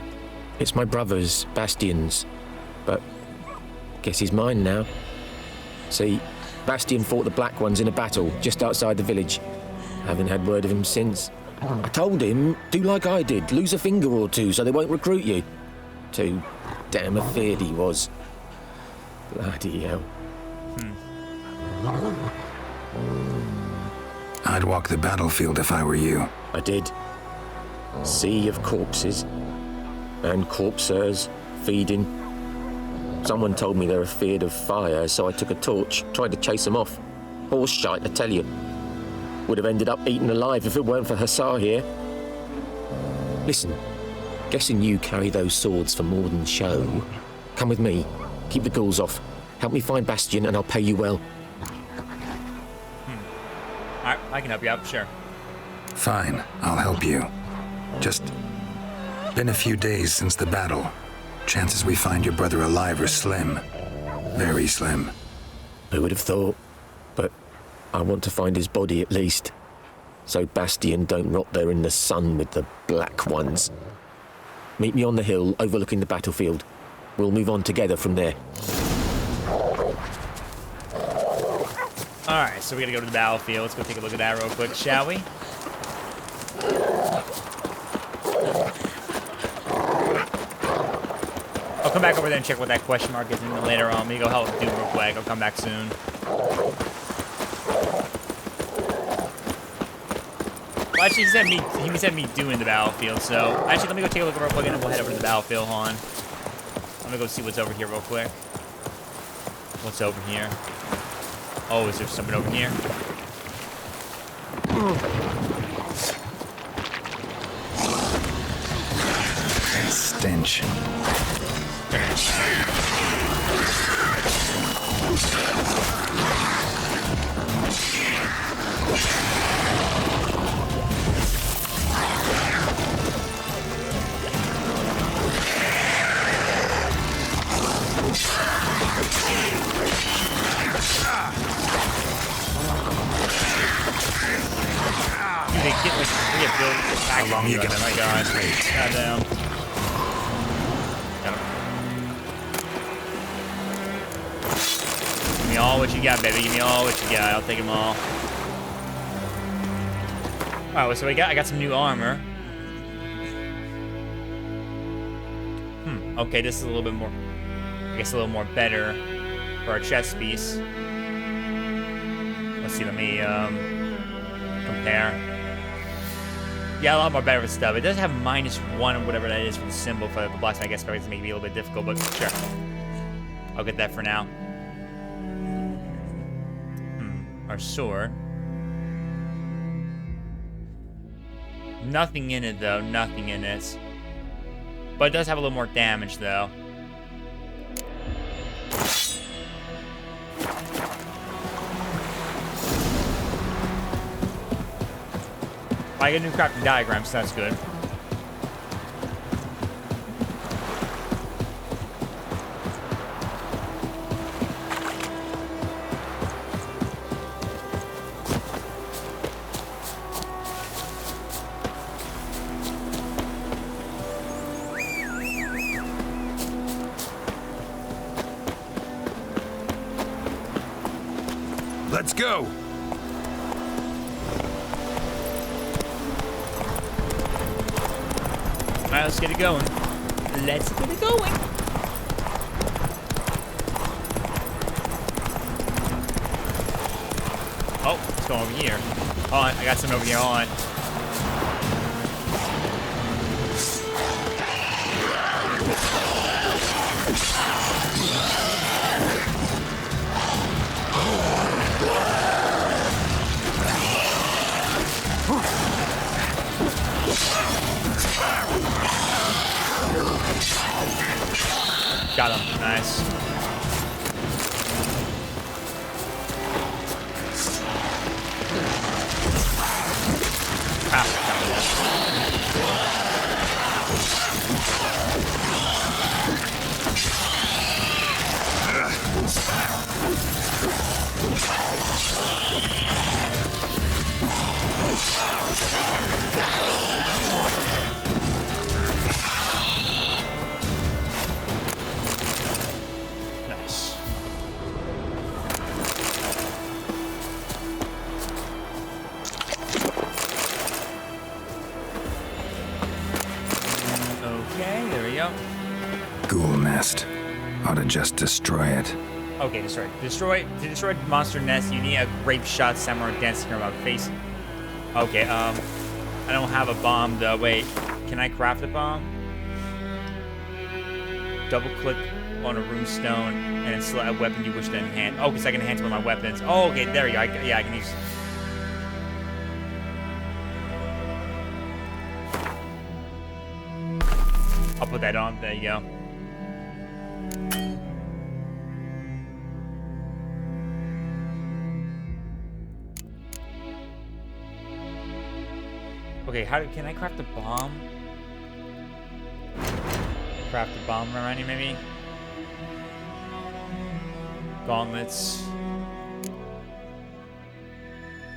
It's my brother's, Bastion's, but guess he's mine now. See, Bastion fought the Black Ones in a battle just outside the village. Haven't had word of him since. I told him, do like I did, lose a finger or two so they won't recruit you. Too damn afeard he was. Bloody hell. I'd walk the battlefield if I were you. I did. Sea of corpses. And corpsers feeding. Someone told me they're afeard of fire, so I took a torch, tried to chase them off. Horse shite, I tell you. Would have ended up eaten alive if it weren't for Hussar here. Listen, guessing you carry those swords for more than show. Come with me. Keep the ghouls off. Help me find Bastion and I'll pay you well. Alright, I can help you out, sure. Fine, I'll help you. Just been a few days since the battle. Chances we find your brother alive are slim. Very slim. Who would have thought? But I want to find his body at least. So Bastion don't rot there in the sun with the Black Ones. Meet me on the hill overlooking the battlefield. We'll move on together from there. Alright, so we gotta go to the battlefield. Let's go take a look at that real quick, shall we? I'll come back over there and check what that question mark is, and then later on, let me go help Dude real quick. I'll come back soon. Well, actually, he said me doing the battlefield, so actually, let me go take a look real quick, and then we'll head over to the battlefield. Hold on. Let me go see what's over here real quick. What's over here? Oh, is there something over here? Stench. Dude, they get like 3 abilities attack. How long you gonna oh my god. Goddamn. Give me all what you got, baby. Give me all what you got. I'll take them all. Alright, so I got some new armor. Okay, this is a little bit more, I guess a little more better for our chest piece. Let's see, let me compare. Yeah, a lot more better for stuff. It does have -1 or whatever that is for the symbol for the blacksmith. I guess it's making me a little bit difficult, but sure. I'll get that for now. Our sword. Nothing in it, though. Nothing in it. But it does have a little more damage, though. I get new crafting diagrams, so that's good. Let's go. Alright, let's get it going. Let's get it going. Oh, let's go over here. Hold on, I got some over here. Hold on. Got him. Nice. Ought to just destroy it. Okay, destroy. To destroy monster nest, you need a grape shot samurai dancing around face. Okay, I don't have a bomb though. Wait, can I craft a bomb? Double click on a rune stone and then select a weapon you wish to enhance. Oh, because I can enhance one of my weapons. Oh, okay, there you go. Yeah, I can use. I'll put that on. There you go. Okay, can I craft a bomb? Craft a bomb around here, maybe? Gauntlets.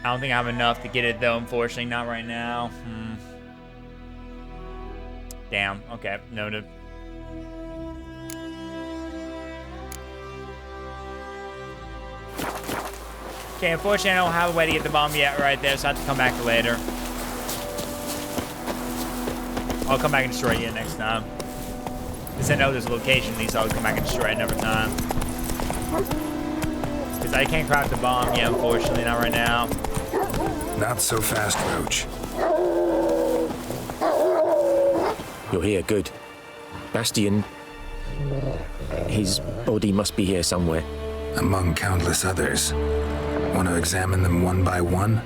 I don't think I have enough to get it, though, unfortunately. Not right now. Damn. Okay, noted. Okay, unfortunately, I don't have a way to get the bomb yet right there, so I have to come back later. I'll come back and destroy it next time. Since I know there's a location, at least I'll come back and destroy it another time. Because I can't craft a bomb yet, unfortunately, not right now. Not so fast, Roach. You're here, good. Bastion... his body must be here somewhere. Among countless others. Want to examine them one by one?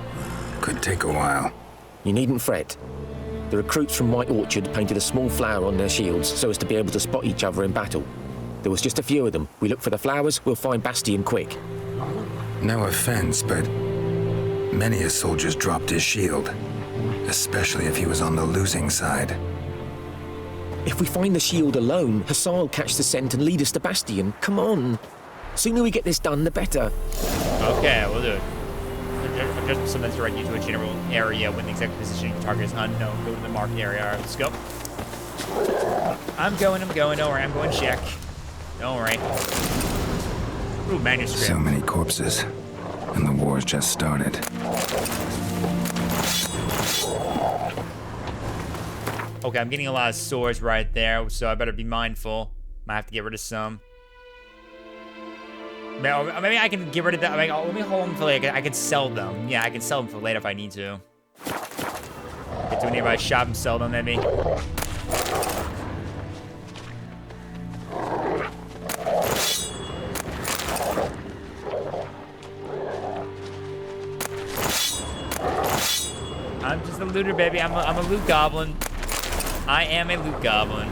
Could take a while. You needn't fret. The recruits from White Orchard painted a small flower on their shields so as to be able to spot each other in battle. There was just a few of them. We look for the flowers, we'll find Bastion quick. No offense, but many a soldier's dropped his shield. Especially if he was on the losing side. If we find the shield alone, Hussar will catch the scent and lead us to Bastion. Come on. Sooner we get this done, the better. Okay, we'll do it. Adjust some direct you to a general area when the exact position of your target is unknown. Go to the marked area. All right, let's go. I'm going. Don't worry, I'm going check. Don't worry. Ooh, manuscript. So many corpses. And the war's just started. Okay, I'm getting a lot of swords right there, so I better be mindful. Might have to get rid of some. Maybe I can get rid of that. Like, let me hold them for later. I can sell them. Yeah, I can sell them for later if I need to. Get to a nearby shop and sell them, maybe. I'm just a looter, baby. I'm a loot goblin. I am a loot goblin.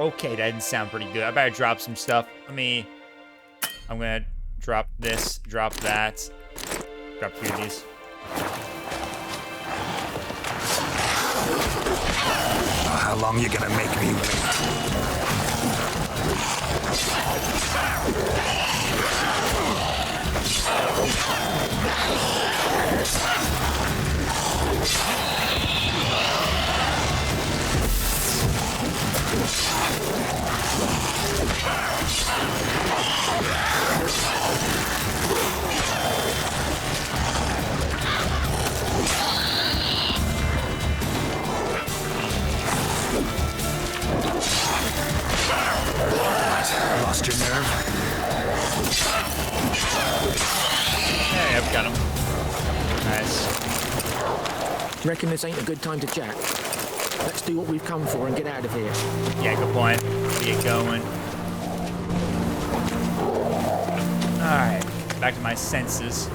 Okay, that didn't sound pretty good. I better drop some stuff. I'm gonna drop this, drop that. Drop 3 of these. How long you gonna make me wait? Lost your nerve? Hey, I've got him. Nice. Reckon this ain't a good time to chat? Let's do what we've come for and get out of here. Yeah, good point. Get going. Alright, back to my senses.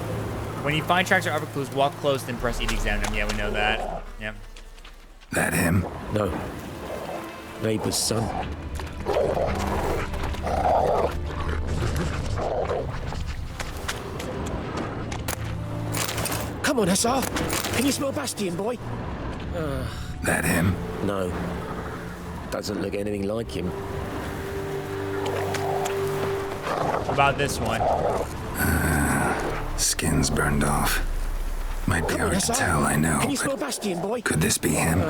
When you find tracks or other clues, walk close, then press E to examine them. Yeah, we know that. Yep. That him? No. Neighbor's son. Come on, Hussar. Can you smell Bastion, boy? That him? No. Doesn't look anything like him. What about this one? Skin's burned off. Might be hard to tell, I know. Can you smell but Bastion, boy? could this be him?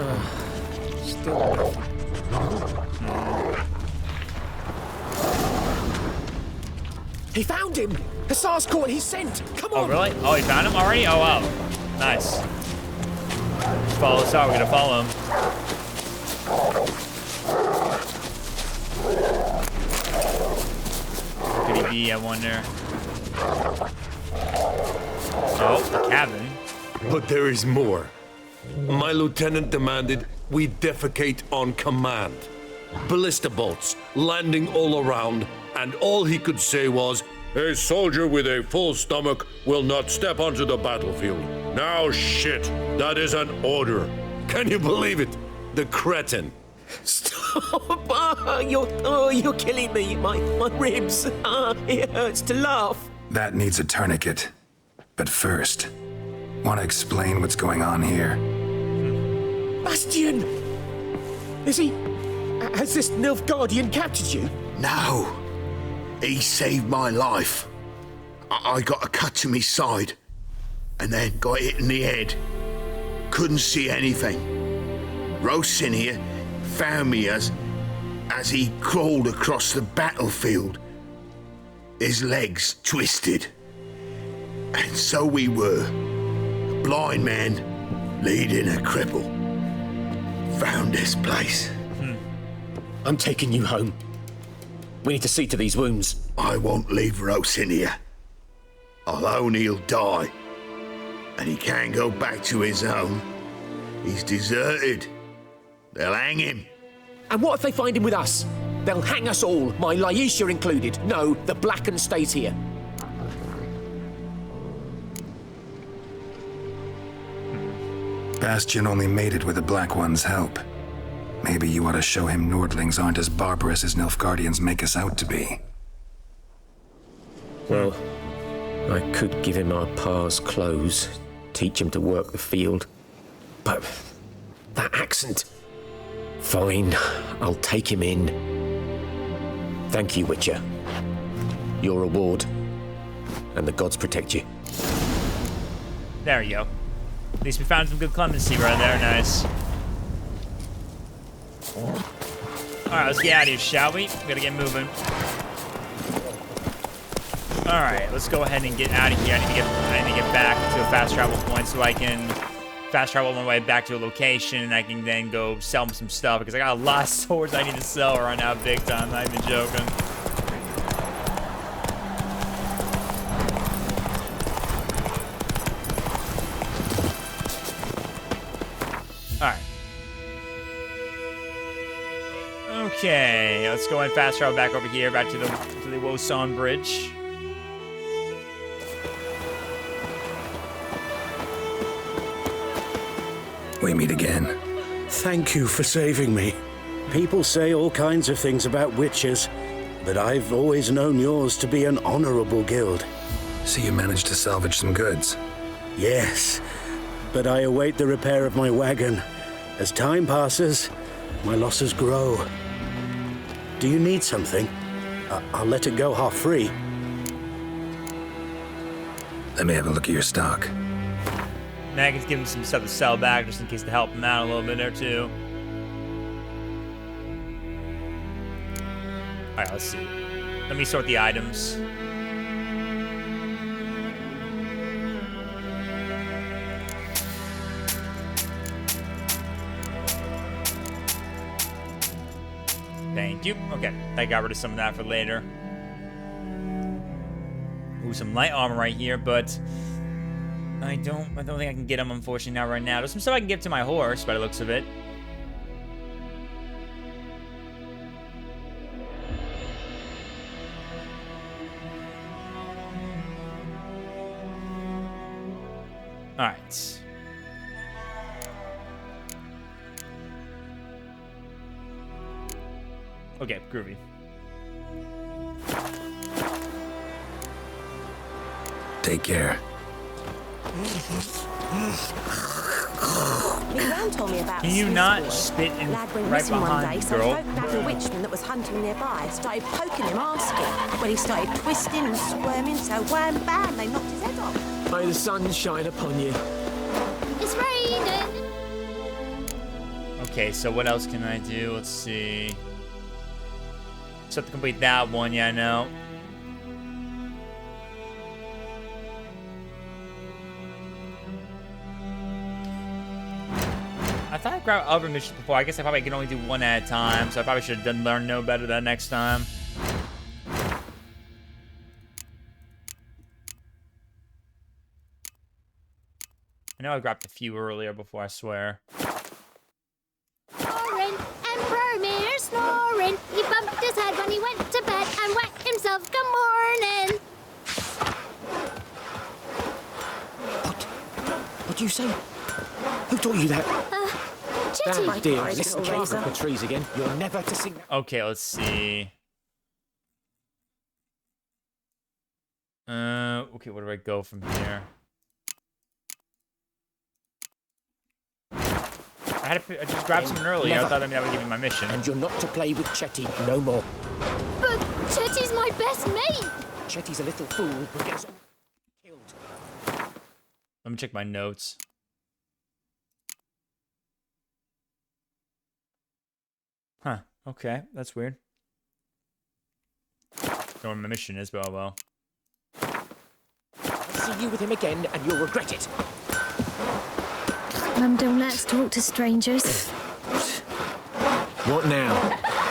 Still. He found him! Hussar's caught his scent! Come on! Oh, really? Oh, he found him already? Oh, wow. Nice. Just follow us out. We're gonna follow him. Could he be, I wonder? Oh, a cabin. But there is more. My lieutenant demanded we defecate on command. Ballista bolts landing all around, and all he could say was, "A soldier with a full stomach will not step onto the battlefield." Now shit, that is an order. Can you believe it? The cretin. Stop! You're killing me. My ribs. It hurts to laugh. That needs a tourniquet. But first, want to explain what's going on here? Bastion! Is he... Has this Nilfgaardian captured you? No. He saved my life. I got a cut to my side, and then got hit in the head. Couldn't see anything. Rosinia found me as he crawled across the battlefield. His legs twisted. And so we were. A blind man leading a cripple. Found this place. I'm taking you home. We need to see to these wounds. I won't leave Rosinia. I'll own he'll die. And he can't go back to his own. He's deserted. They'll hang him. And what if they find him with us? They'll hang us all, my Laisha included. No, the Blacken stays here. Bastion only made it with the Black One's help. Maybe you ought to show him Nordlings aren't as barbarous as Nilfgaardians make us out to be. Well, I could give him our pa's clothes, teach him to work the field. But that accent... Fine, I'll take him in. Thank you, Witcher. Your reward. And the gods protect you. There you go. At least we found some good clemency right there. Nice. Alright, let's get out of here, shall we? We gotta get moving. Alright, let's go ahead and get out of here. I need to get back to a fast travel point so I can fast travel on my way back to a location, and I can then go sell some stuff because I got a lot of swords I need to sell right now, big time. Not even joking. Alright. Okay, let's go and fast travel back over here, back to the Wosan Bridge. We meet again. Thank you for saving me. People say all kinds of things about witches, but I've always known yours to be an honorable guild. So you managed to salvage some goods? Yes, but I await the repair of my wagon. As time passes, my losses grow. Do you need something? I'll let it go half free. Let me have a look at your stock. Now I can give him some stuff to sell back just in case to help him out a little bit there too. Alright, let's see. Let me sort the items. Thank you. Okay, I got rid of some of that for later. Ooh, some light armor right here, but I don't think I can get them, unfortunately, not right now. There's some stuff I can give to my horse by the looks of it. Alright. Okay, groovy. Take care. Gran told me about Can you Swiss not boy. spit in Lad went right missing one behind day, the so girl? folk nabbed a witchman that was hunting nearby. Started poking him, asking. Well, he started twisting and squirming, so wham bam, they knocked his head off. May the sun shine upon you. It's raining. Okay, so what else can I do? Let's see. Just have to complete that one. Yeah, I know. I thought I grabbed other missions before. I guess I probably can only do one at a time, so I probably should have learned no better that next time. I know I grabbed a few earlier before, I swear. Snoring, Emperor Mir snoring. He bumped his head when he went to bed and wet himself. Good morning. What do you say? Who taught you that? Chitty. Damn, dear, listen carefully up the trees again. You're never to sing that. Okay, let's see. Okay, where do I go from here? I just grabbed someone earlier. I thought that would give me my mission. And you're not to play with Chetty no more. But Chetty's my best mate. Chetty's a little fool who gets killed. Let me check my notes. Huh. Okay, that's weird. Don't know what my mission is, but oh well. I'll see you with him again, and you'll regret it. Mum don't let us talk to strangers. What now?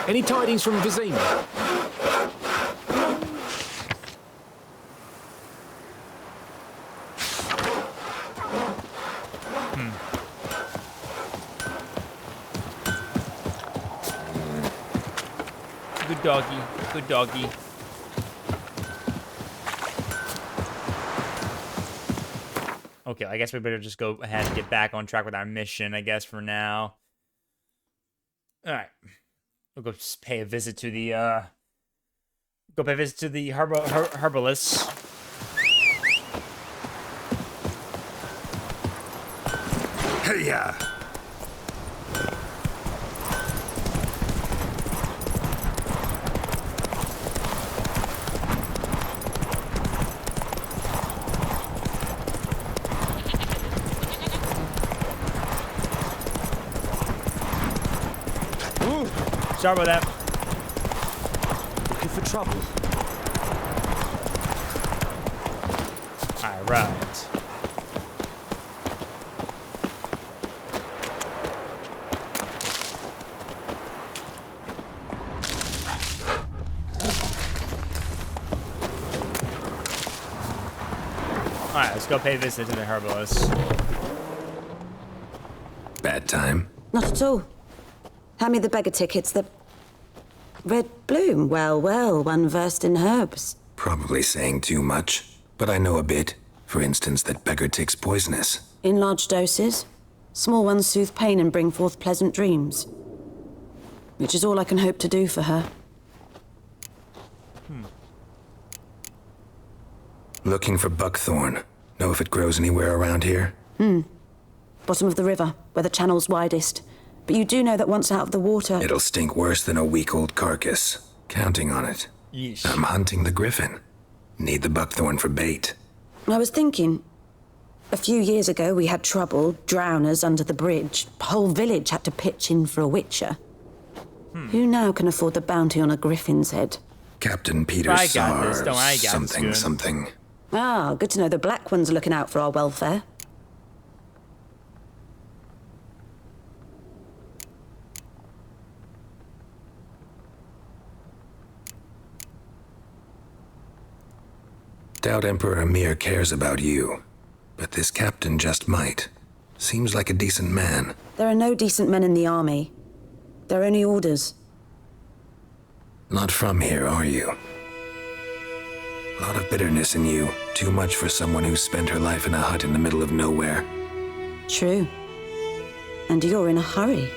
Any tidings from Vizima? Good doggy. Good doggy. Okay, I guess we better just go ahead and get back on track with our mission, I guess, for now. Alright. We'll go pay a visit to the, herbalist. Hey-ya! Sorry about that. Looking for trouble. Alright. Alright, let's go pay a visit to the herbalist. Bad time? Not at all. Hand me the beggar tickets. The red bloom. Well, well, one versed in herbs. Probably saying too much, but I know a bit. For instance, that beggar tick's poisonous. In large doses. Small ones soothe pain and bring forth pleasant dreams. Which is all I can hope to do for her. Looking for buckthorn. Know if it grows anywhere around here? Bottom of the river, where the channel's widest. But you do know that once out of the water... It'll stink worse than a week-old carcass. Counting on it. Yeesh. I'm hunting the griffin. Need the buckthorn for bait. I was thinking... A few years ago, we had trouble, drowners under the bridge. Whole village had to pitch in for a witcher. Who now can afford the bounty on a griffin's head? Captain Peter I got this. Sars. Don't I got this, Something, good. something. Ah, good to know the black ones are looking out for our welfare. Doubt Emperor Amir cares about you. But this captain just might. Seems like a decent man. There are no decent men in the army. They're only orders. Not from here, are you? A lot of bitterness in you. Too much for someone who spent her life in a hut in the middle of nowhere. True. And you're in a hurry.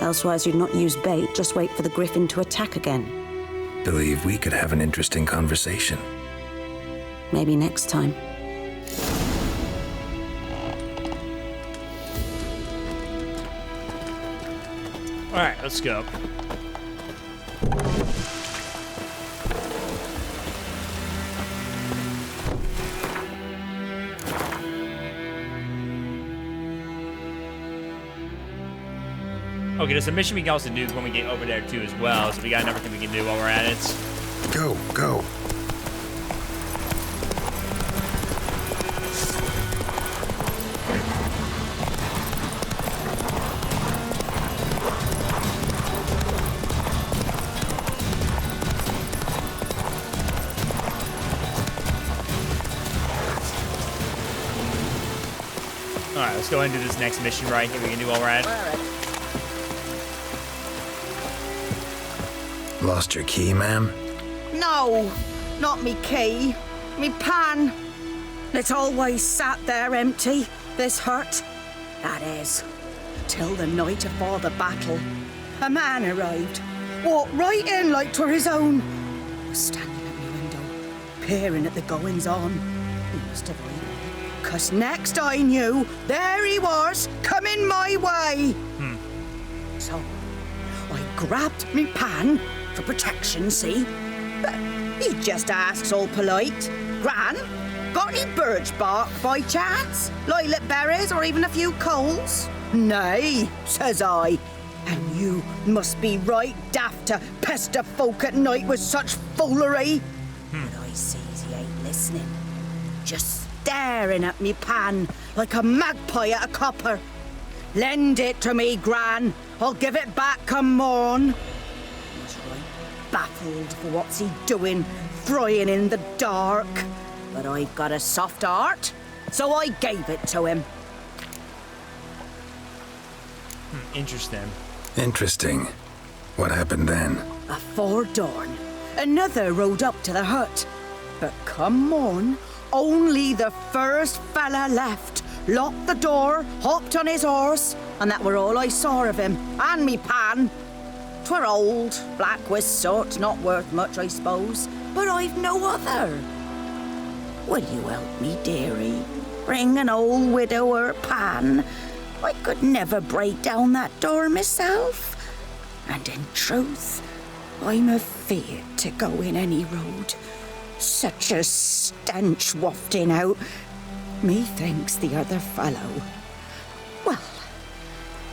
Elsewise you'd not use bait, just wait for the griffin to attack again. Believe we could have an interesting conversation. Maybe next time. All right, let's go. Okay, there's a mission we can also do when we get over there too as well. So we got another thing we can do while we're at it. Go, go. All right, let's go into this next mission right here we can do while we're at it. Lost your key, ma'am? No, not me key. Me pan. It's always sat there empty, this hut. That is, till the night afore the battle. A man arrived, walked right in like 'twere his own. Was standing at my window, peering at the goings-on. He must have eyed me, 'cause next I knew, there he was, coming my way. So, I grabbed me pan, for protection, see? But he just asks all polite, Gran, got any birch bark by chance? Lilac berries or even a few coals? Nay, says I. And you must be right daft to pester folk at night with such foolery. But I sees he ain't listening. Just staring at me pan like a magpie at a copper. Lend it to me, Gran. I'll give it back come morn. Baffled for what's he doing, frying in the dark. But I got a soft heart, so I gave it to him. Interesting. Interesting. What happened then? Afore dawn, another rode up to the hut. But come morn, only the first fella left, locked the door, hopped on his horse, and that were all I saw of him, and me pan. 'Twere old, black with soot, not worth much, I suppose, but I've no other. Will you help me, dearie? Bring an old widower pan. I could never break down that door myself. And in truth, I'm afeard to go in any road. Such a stench wafting out. Methinks the other fellow, well,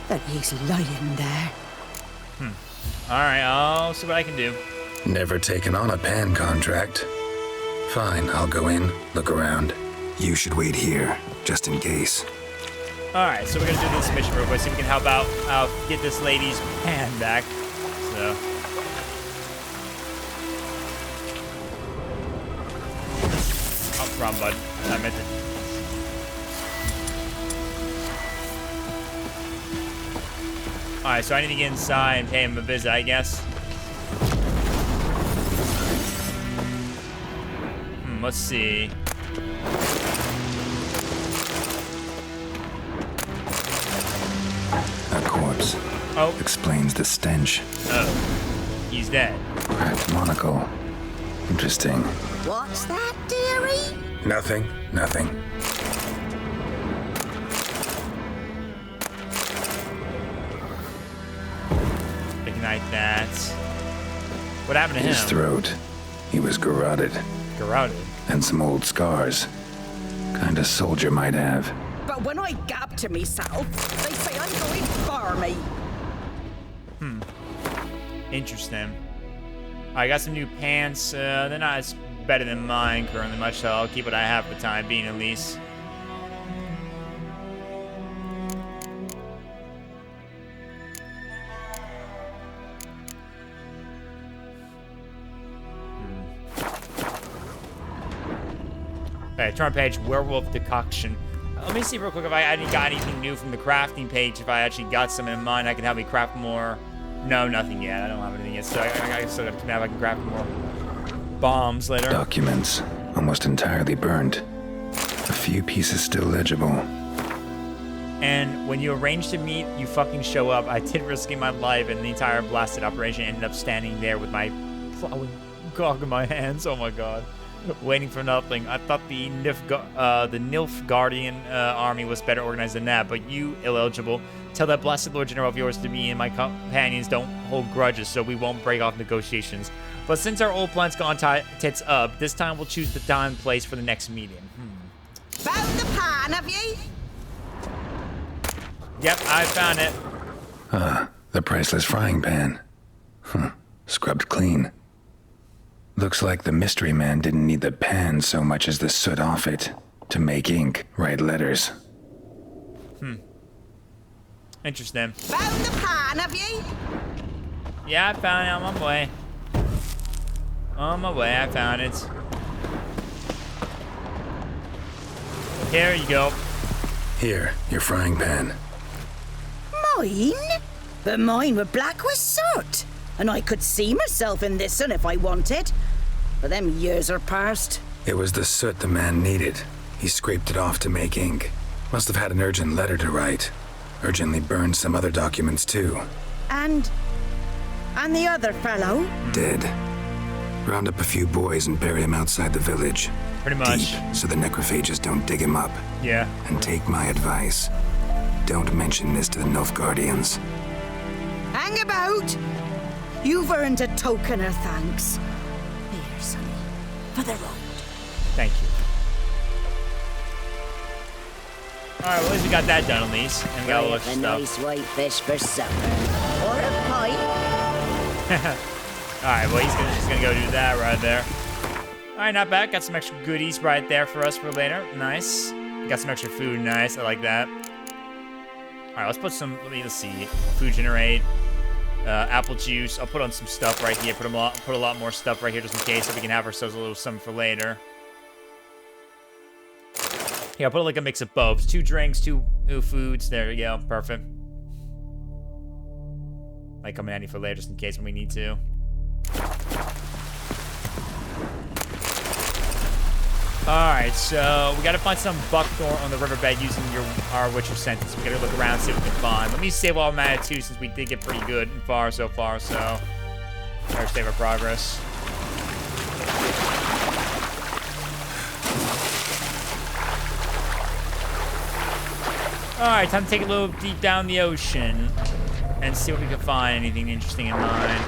that he's lying there. All right, I'll see what I can do. Never taken on a pan contract. Fine, I'll go in, look around. You should wait here, just in case. All right, so we're gonna do this mission real quick, see if we can help out get this lady's pan back. So. Oh, wrong button. I meant to. All right, so I need to get inside and pay him a visit, I guess. Let's see. A corpse. Oh. Explains the stench. Oh. He's dead. Cracked monocle. Interesting. What's that, dearie? Nothing. Ignite that. What happened to him? His throat. He was garroted. Garroted? And some old scars. Kind of soldier might have. But when I gab to myself, they say I'm going farmy. Interesting. I got some new pants. They're not as better than mine currently much, so I'll keep what I have for the time being at least. Okay, turn page, werewolf decoction. Let me see real quick if I got anything new from the crafting page. If I actually got some in mind, I can help me craft more. No, nothing yet. I don't have anything yet, so I still got to come out if I can craft more bombs later. Documents, almost entirely burned. A few pieces still legible. And when you arrange to meet, you fucking show up. I did risking my life, and the entire blasted operation ended up standing there with my plowing gog in my hands. Oh my god. Waiting for nothing. I thought the Nilfgaardian army was better organized than that, but you, illegible, tell that blasted Lord General of yours to me and my companions don't hold grudges, so we won't break off negotiations. But since our old plan's gone tits up, this time we'll choose the time and place for the next meeting. Found the pan, have ye? Yep, I found it. The priceless frying pan. Scrubbed clean. Looks like the mystery man didn't need the pan so much as the soot off it to make ink, write letters. Interesting. Found the pan, have ye? Yeah, I found it. I'm on my way. On my way, I found it. Here you go. Here, your frying pan. Mine? But mine were black with soot. And I could see myself in this one if I wanted. But them years are past. It was the soot the man needed. He scraped it off to make ink. Must have had an urgent letter to write. Urgently burned some other documents too. And the other fellow? Dead. Round up a few boys and bury him outside the village. Pretty much. Deep, so the necrophages don't dig him up. Yeah. And take my advice. Don't mention this to the Nilfgaardians. Hang about! You've earned a token of thanks. Here, sonny, for the road. Thank you. Alright, well, at least we got that done at least. And we got a lot of a stuff. nice white fish for supper. Or a pint. Alright, well, he's just gonna go do that right there. Alright, not bad. Got some extra goodies right there for us for later. Nice. Got some extra food. Nice. I like that. Alright, let's put some, let's see. Food generate. Apple juice. I'll put on some stuff right here. Put a lot more stuff right here just in case, so we can have ourselves a little something for later. Yeah, I'll put like a mix of both. 2 drinks, 2 foods. There you go. Perfect. Might come in handy for later just in case when we need to. Alright, so we gotta find some buckthorn on the riverbed using our Witcher sentence. We gotta look around, see what we can find. Let me save while I'm at it too, since we did get pretty good and far so far, so. Better save our progress. Alright, time to take a little deep down the ocean and see what we can find. Anything interesting in mind.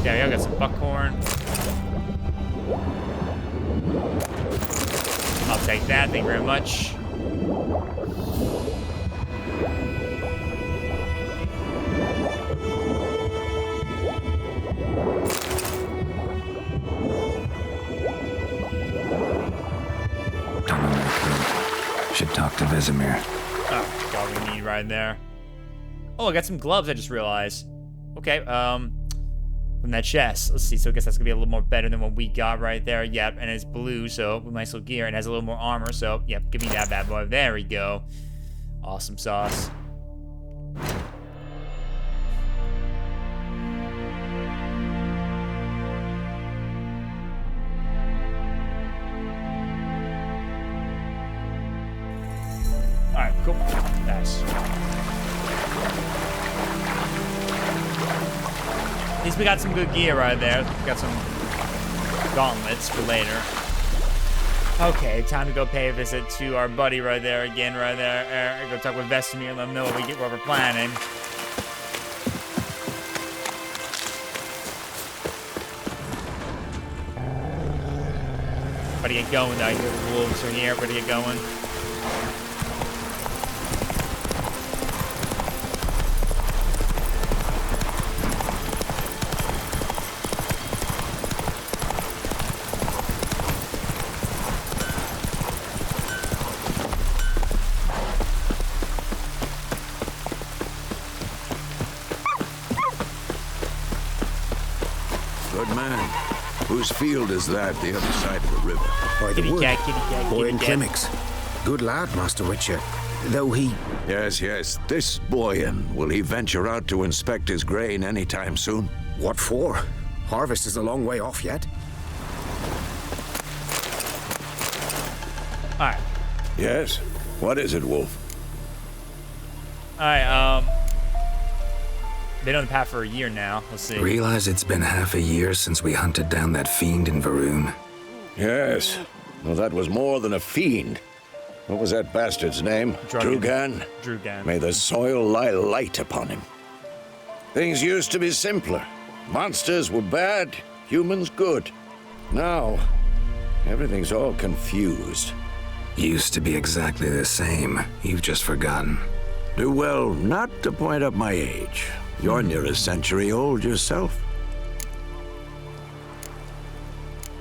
Yeah, we got some buckhorn. I'll take that, thank you very much. Don't know where to go. Should talk to Vesemir. Oh, got what we need right there. Oh, I got some gloves, I just realized. Okay, from that chest. Let's see, so I guess that's gonna be a little more better than what we got right there. Yep, and it's blue, so with nice little gear, and has a little more armor, so yep, give me that bad boy. There we go. Awesome sauce. Alright, cool. Nice. At least we got some good gear right there. We got some gauntlets for later. Okay, time to go pay a visit to our buddy right there again, right there. Go talk with Vesemir and let him know what we're planning. Everybody get going though. I hear the wolves are here. Everybody get going. Good man. Whose field is that, the other side of the river? By the Kitty wood. cat, kitty cat, Boy kitty in cat. Climmix. Good lad, Master Witcher. Though he... Yes, yes. This Boyan, will he venture out to inspect his grain anytime soon? What for? Harvest is a long way off yet. Alright. Yes? What is it, Wolf? Alright, Been on the path for a year now. Let's see. Realize it's been half a year since we hunted down that fiend in Varun? Yes. Well, that was more than a fiend. What was that bastard's name? Drugan? Drugan. May the soil lie light upon him. Things used to be simpler. Monsters were bad, humans good. Now, everything's all confused. Used to be exactly the same. You've just forgotten. Do well not to point up my age. You're near a century old yourself.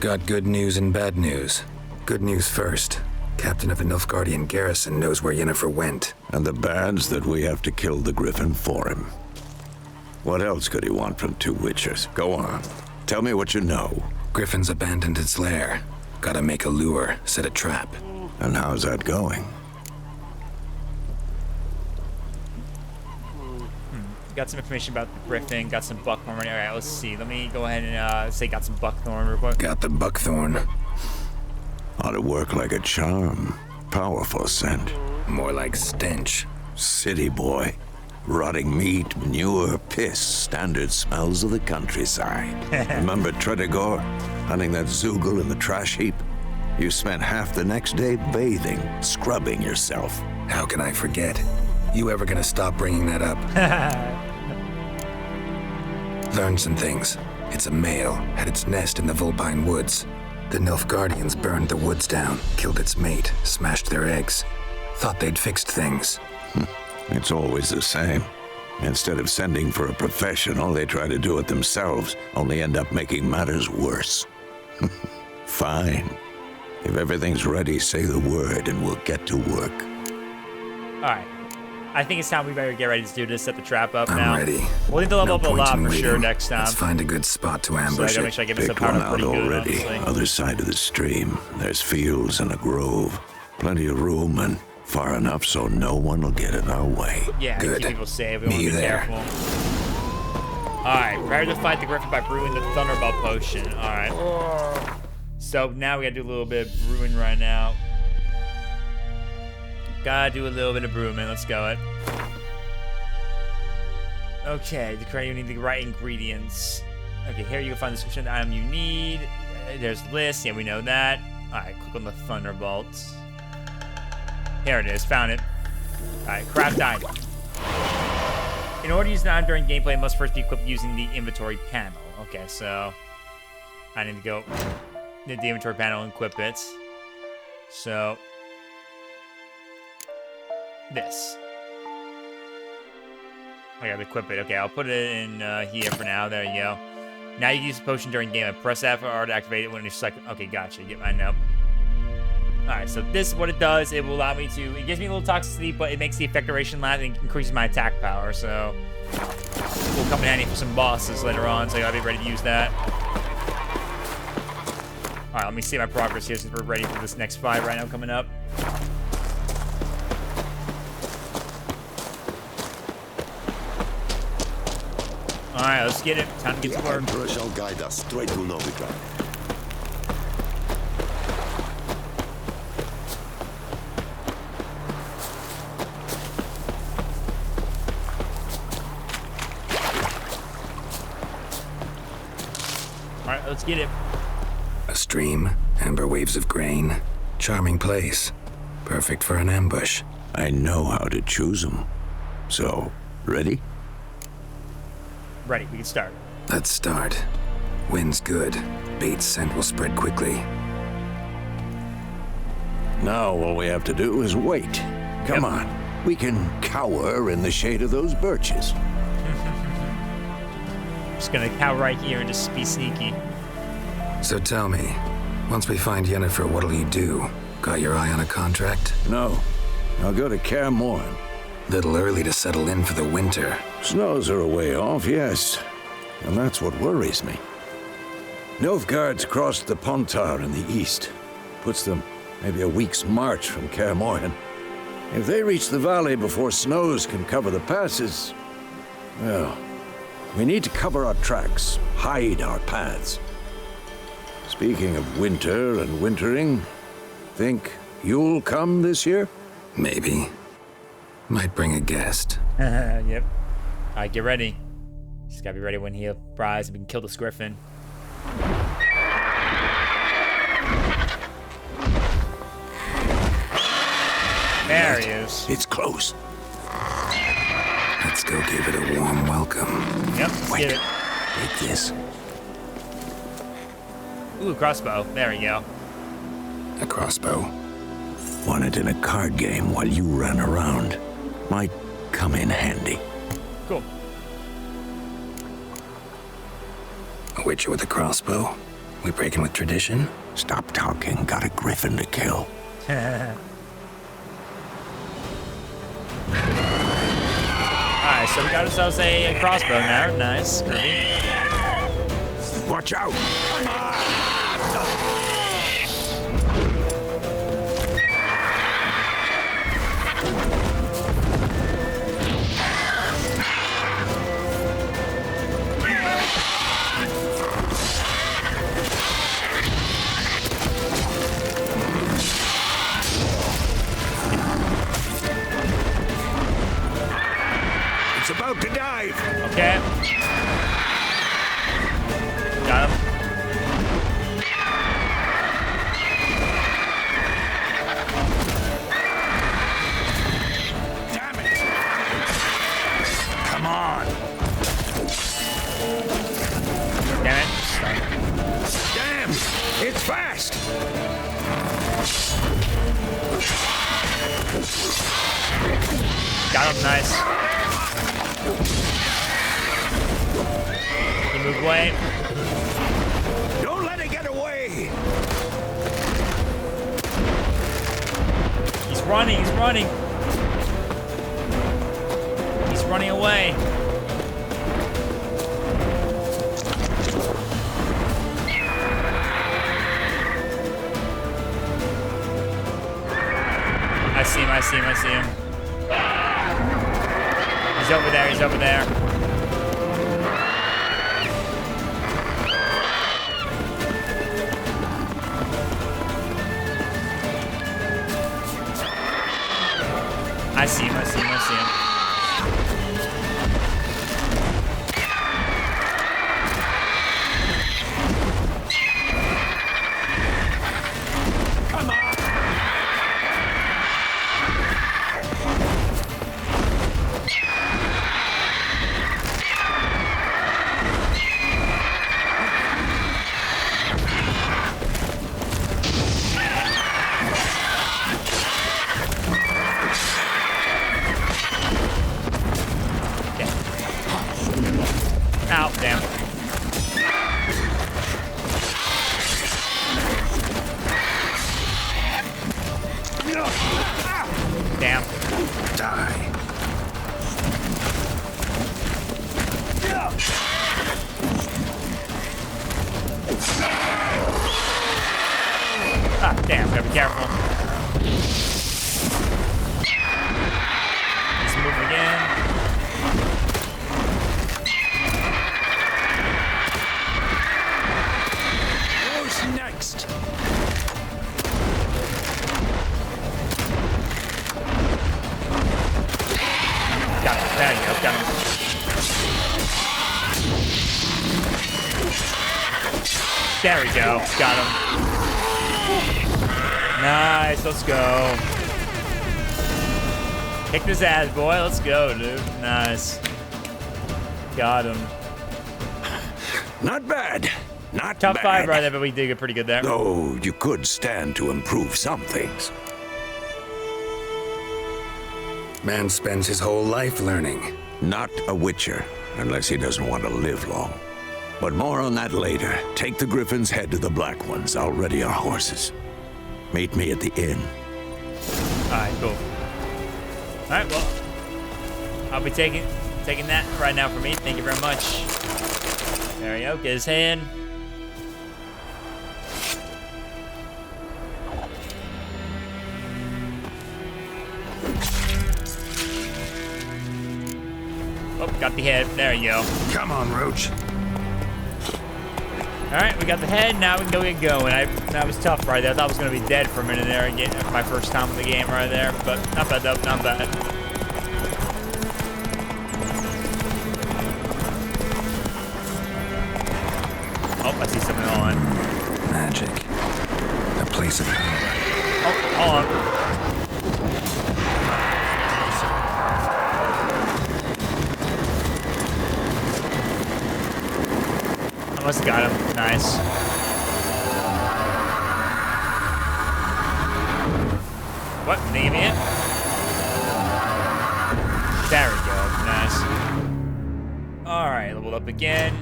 Got good news and bad news. Good news first. Captain of the Nilfgaardian garrison knows where Yennefer went. And the bad's that we have to kill the Griffin for him. What else could he want from two Witchers? Go on. Tell me what you know. Griffin's abandoned its lair. Gotta make a lure, set a trap. And how's that going? Got some information about the Griffin, got some buckthorn. Alright, let's see. Let me go ahead and say got some buckthorn real quick. Got the buckthorn. Ought to work like a charm. Powerful scent. More like stench. City boy. Rotting meat, manure, piss, standard smells of the countryside. Remember Tredegor? Hunting that Zoogle in the trash heap? You spent half the next day bathing, scrubbing yourself. How can I forget? You ever gonna stop bringing that up? Learned some things. It's a male, had its nest in the Vulpine Woods. The Nilfgaardians burned the woods down, killed its mate, smashed their eggs. Thought they'd fixed things. It's always the same. Instead of sending for a professional, they try to do it themselves, only end up making matters worse. Fine. If everything's ready, say the word and we'll get to work. Alright. I think it's time we better get ready to do this, set the trap up now. I'm ready. We'll need to level up a lot for waiting. sure next time. Let's find a good spot to ambush So I gotta make sure I get myself Pick one powered up out pretty good, already. honestly. Other side of the stream. There's fields and a grove. Plenty of room and far enough so no one will get in our way. Yeah, Good. keep people safe. We want Me to be there. careful. Alright, prepare to fight the Griffin by brewing the Thunderbolt potion. Alright. So now we gotta do a little bit of brewing right now. Gotta do a little bit of brewing, man. Let's go it. Okay, the correct, you need the right ingredients. Okay, here you can find the description of the item you need. There's lists, yeah, we know that. Alright, click on the Thunderbolt. Here it is, found it. Alright, craft item. In order to use an item during gameplay, it must first be equipped using the inventory panel. Okay, so I need to go to the inventory panel and equip it. So this. I gotta equip it. Okay, I'll put it in here for now. There you go. Now you can use the potion during game. Press F or R to activate it when you're stuck. Okay, gotcha. Yep, I know. Alright, so this is what it does. It will allow me to... It gives me a little toxicity, but it makes the effect duration last and increases my attack power, so... It will come in handy for some bosses later on, so I gotta be ready to use that. Alright, let me see my progress here since we're ready for this next fight right now coming up. Alright, let's get it. Time to get to work. The Emperor shall guide us straight to Novigrad. Alright, let's get it. A stream, amber waves of grain. Charming place. Perfect for an ambush. I know how to choose them. So, ready? Ready, we can start. Let's start. Wind's good. Bait's scent will spread quickly. Now all we have to do is wait. Come on. We can cower in the shade of those birches. Just gonna cower right here and just be sneaky. So tell me, once we find Yennefer, what'll you do? Got your eye on a contract? No. I'll go to Kaer Morhen. Little early to settle in for the winter. Snows are a way off, yes. And that's what worries me. Nilfgaard's crossed the Pontar in the east. Puts them maybe a week's march from Kaer Morhen. If they reach the valley before snows can cover the passes, well, we need to cover our tracks, hide our paths. Speaking of winter and wintering, think you'll come this year? Maybe. Might bring a guest. Yep. Alright, get ready. Just gotta be ready when he arrives and we can kill this griffin. There he is. It's close. Let's go give it a warm welcome. Yep, let's Wait. get it. Take this. Ooh, crossbow. There we go. A crossbow. Won it in a card game while you ran around. Might come in handy. Cool. A witcher with a crossbow? We breaking with tradition? Stop talking. Got a griffin to kill. Alright, so we got ourselves a crossbow now. Nice. Groovy. Watch out! It's about to dive. Okay. Got him. Damn it! Come on! Damn it. Damn! It's fast! Got him. Nice. He moved away. Don't let it get away! He's running. He's running. He's running away. I see him. I see him. I see him. He's over there. He's over there. I see him. I see him. I see him. Come on! Ow, damn. Damn. Die. Ah, damn, gotta be careful. He's moving again. Who's next? Got him. There you go. Got him. There we go. Got him. Nice. Let's go. Kick his ass, boy. Let's go, dude. Nice. Got him. Not bad. Not Top bad. 5 right there, but we did get pretty good there. Though you could stand to improve some things. Man spends his whole life learning. Not a witcher, unless he doesn't want to live long. But more on that later. Take the griffin's head to the Black Ones. I'll ready our horses. Meet me at the inn. Alright, cool. Alright, well, I'll be taking that right now for me. Thank you very much. There we go. Get his hand. Oh, got the head. There you go. Come on, Roach. Alright, we got the head. Now we can go get going. That was tough right there. I thought I was going to be dead for a minute there again. For my first time in the game right there. But not bad, though. Not bad. hold on. Magic. A place of power. Oh, hold on. I must have got him. Nice. What? Name it? There we go. Nice. Alright, leveled up again.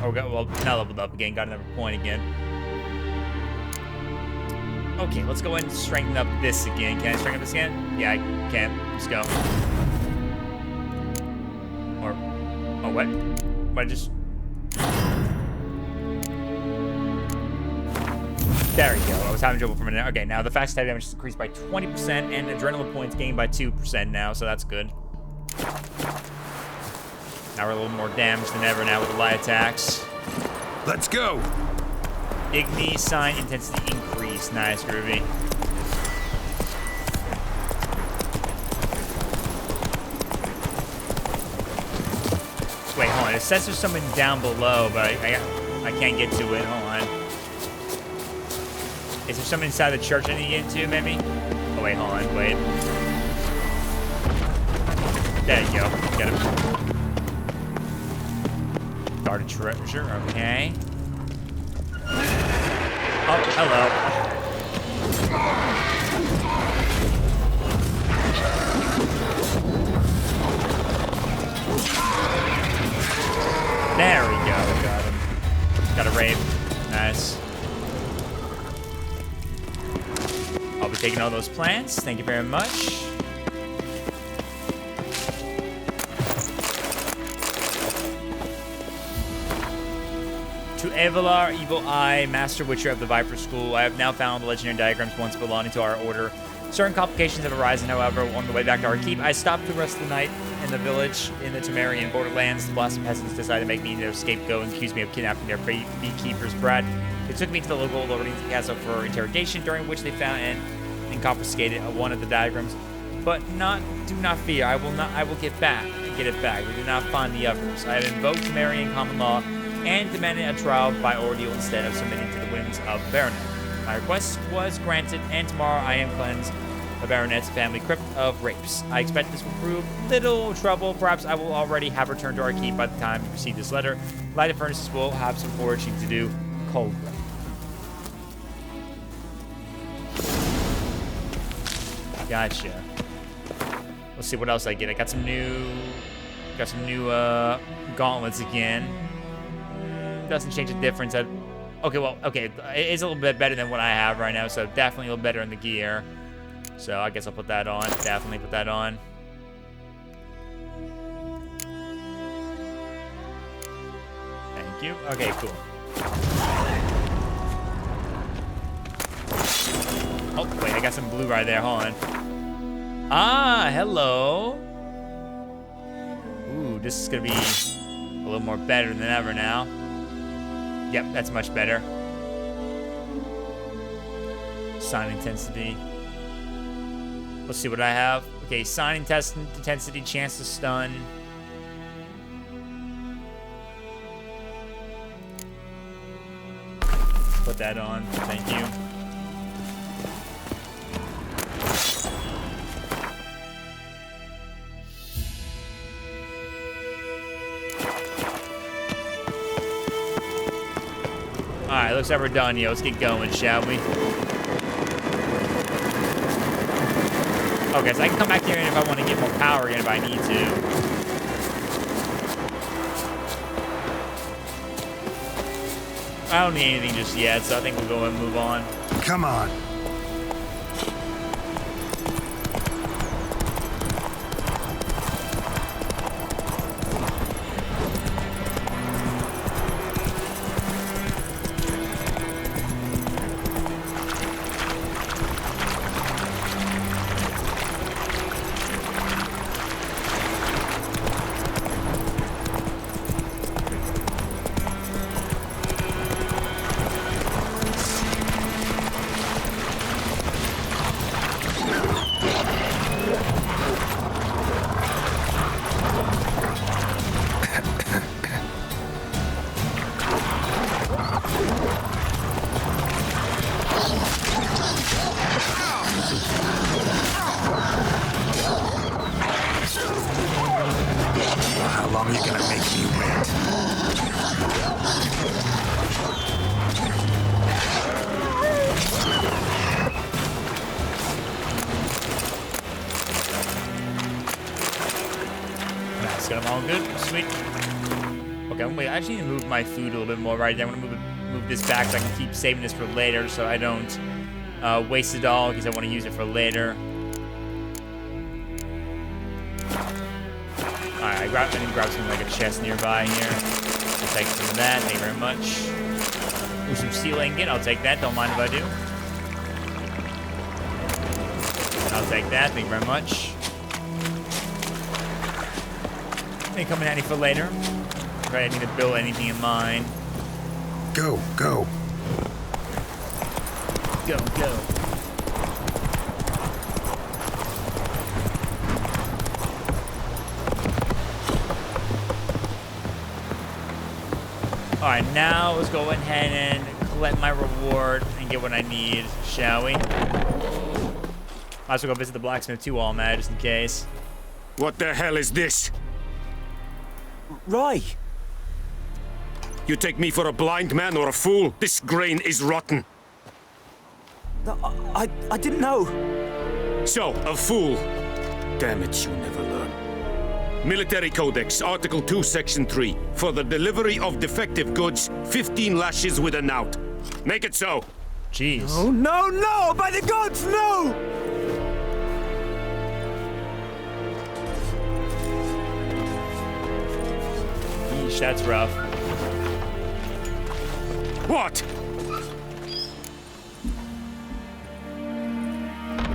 Oh, well, not leveled up again. Got another point again. Okay, let's go ahead and strengthen up this again. Can I strengthen up this again? Yeah, I can. Let's go. Or... Oh, what? What, I just... There we go. I was having trouble for a minute. Okay, now the fast attack damage is increased by 20% and adrenaline points gained by 2% now, so that's good. Now we're a little more damaged than ever now with the light attacks. Let's go! Igni sign intensity increase. Nice, Groovy. Wait, hold on. It says there's something down below, but I can't get to it. Hold on. Is there something inside the church I need to get into, maybe? Oh, wait, hold on. Wait. There you go. Get him. Guarded treasure. Okay. Oh, hello. There we go. Got him. Got a rape. Nice. I'll be taking all those plants. Thank you very much. To Avalar, Evil Eye, Master Witcher of the Viper School, I have now found the legendary diagrams once belonging to our order. Certain complications have arisen, however. On the way back to our keep, I stopped to rest the night in the village in the Temerian borderlands. The Blossom peasants decided to make me their scapegoat and accuse me of kidnapping their beekeeper's brat. They took me to the local Lording Castle for interrogation, during which they found and confiscated one of the diagrams. But do not fear. I will get it back. They do not find the others. I have invoked Temerian common law and demanded a trial by ordeal instead of submitting to the whims of the Baronet. My request was granted, and tomorrow I am cleansed the Baronet's family crypt of rapes. I expect this will prove little trouble. Perhaps I will already have returned to our keep by the time you receive this letter. Lighted furnaces will have some foraging to do. Cold. Gotcha. Let's see what else I get. I got some new gauntlets again. Doesn't change the difference. Okay, it is a little bit better than what I have right now, so definitely a little better in the gear. So I guess I'll put that on. Definitely put that on. Thank you. Okay, cool. Oh, wait, I got some blue right there. Hold on. Ah, hello. Ooh, this is gonna be a little more better than ever now. Yep, that's much better. Sign intensity. Let's see what I have. Okay, sign intensity, chance to stun. Put that on. Thank you. Alright, looks like we're done, yo. Let's get going, shall we? Okay, so I can come back here if I want to get more power again if I need to. I don't need anything just yet, so I think we'll go and move on. Come on. good. Sweet. Okay, wait, I actually need to move my food a little bit more right there. I'm gonna move this back so I can keep saving this for later so I don't waste it all because I want to use it for later. Alright, I need to grab something like a chest nearby here. I'll take some of that. Thank you very much. Ooh, some steel ingot. I'll take that. Don't mind if I do. I'll take that. Thank you very much. May come in handy for later. Right, I need to build anything in mine. Go, go. Go, go. Alright, now let's go ahead and collect my reward and get what I need, shall we? Might as well go visit the blacksmith too, all mad, just in case. What the hell is this? Roy! You take me for a blind man or a fool? This grain is rotten. I didn't know. So, a fool. Damn it, you never learn. Military Codex, Article 2, Section 3. For the delivery of defective goods, 15 lashes with a knout. Make it so. Jeez. Oh, no, no! By the gods, no! Yeesh, that's rough. What?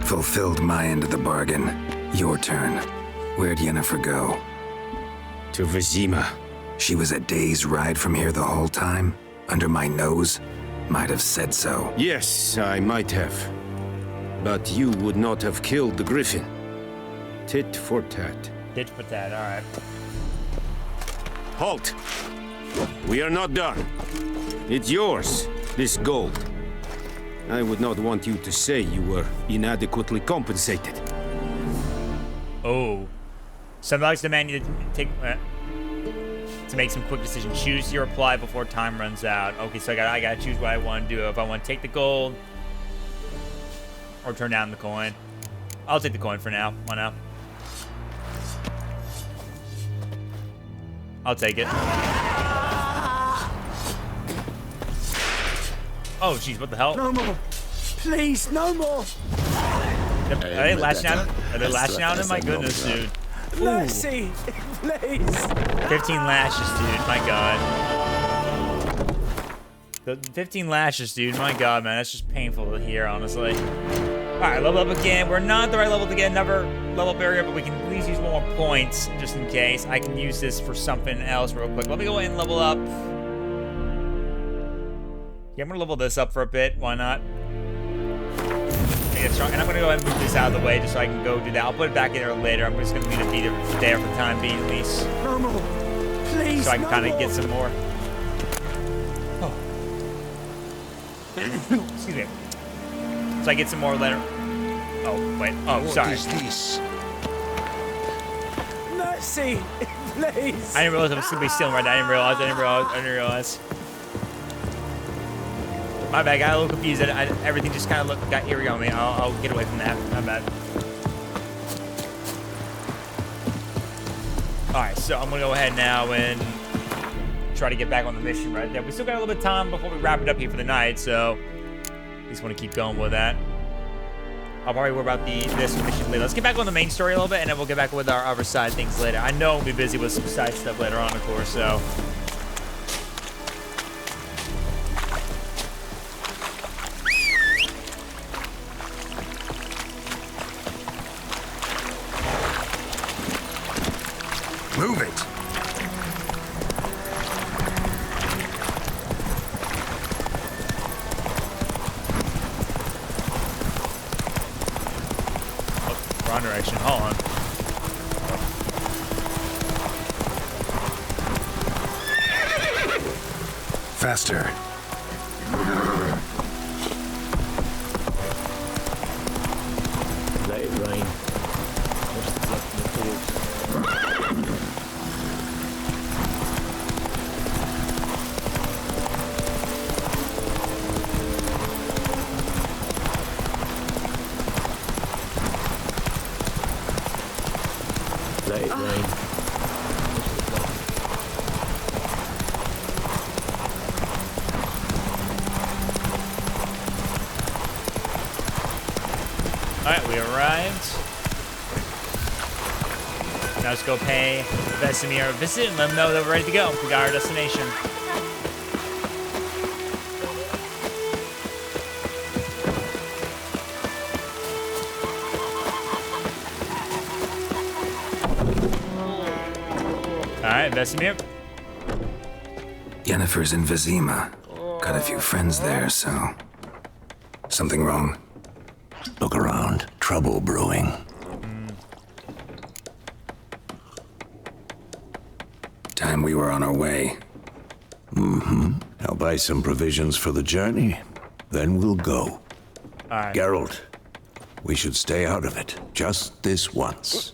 Fulfilled my end of the bargain. Your turn. Where'd Yennefer go? To Vizima. She was a day's ride from here the whole time? Under my nose? Might have said so. Yes, I might have. But you would not have killed the griffin. Tit for tat. Tit for tat, alright. Halt! We are not done. It's yours, this gold. I would not want you to say you were inadequately compensated. Oh. Somebody's demand you to take to make some quick decisions. Choose your reply before time runs out. Okay, so I gotta choose what I want to do. If I want to take the gold or turn down the coin. I'll take the coin for now. Why not? I'll take it. Oh, jeez, what the hell? No more. Please, no more. Are they lashing out? Are they lashing out? My goodness, dude. Mercy, please. 15 lashes, dude. My God. The 15 lashes, dude. My God, man. That's just painful to hear, honestly. All right, level up again. We're not at the right level to get another level barrier, but we can at least use one more points just in case. I can use this for something else real quick. Let me go ahead and level up. Yeah, I'm gonna level this up for a bit. Why not? Get strong. And I'm gonna go ahead and move this out of the way just so I can go do that. I'll put it back in there later. I'm just gonna need to be there for the time being at least. No more. Please. So I can kind of get some more. Oh. Excuse me. So I get some more later. Oh, wait. Oh, sorry. What is this? Mercy, please. I didn't realize I was gonna be stealing right now. I didn't realize. My bad, I got a little confused. Everything just kind of got eerie on me. I'll get away from that. My bad. Alright, so I'm going to go ahead now and try to get back on the mission right there. We still got a little bit of time before we wrap it up here for the night, so I just want to keep going with that. I'll probably worry about this mission later. Let's get back on the main story a little bit, and then we'll get back with our other side things later. I know we'll be busy with some side stuff later on, of course, so... Move it. Oh, wrong direction. Hold on. Faster. Let it rain. Watch the blood from the pools. Let it rain. Alright, we arrived. Now let's go pay Vesemir a visit and let him know that we're ready to go. We got our destination. Alright, Vesemir. Yennefer's in Vizima. Got a few friends there, so... Something wrong? Look around. Trouble brewing. Time we were on our way. Mm-hmm. I'll buy some provisions for the journey. Then we'll go. Alright. Geralt, we should stay out of it. Just this once.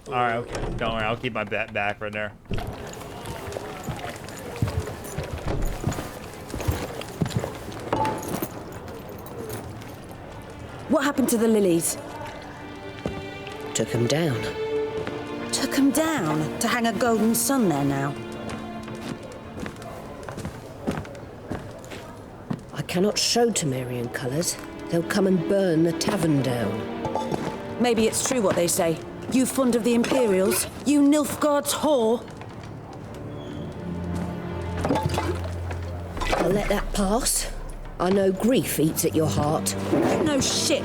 Alright, okay. Don't worry, I'll keep my bat back right there. What happened to the lilies? Took him down. Took them down to hang a golden sun there now. I cannot show Temerian colours. They'll come and burn the tavern down. Maybe it's true what they say. You fond of the Imperials? You Nilfgaard's whore? I'll let that pass. I know grief eats at your heart. You know shit.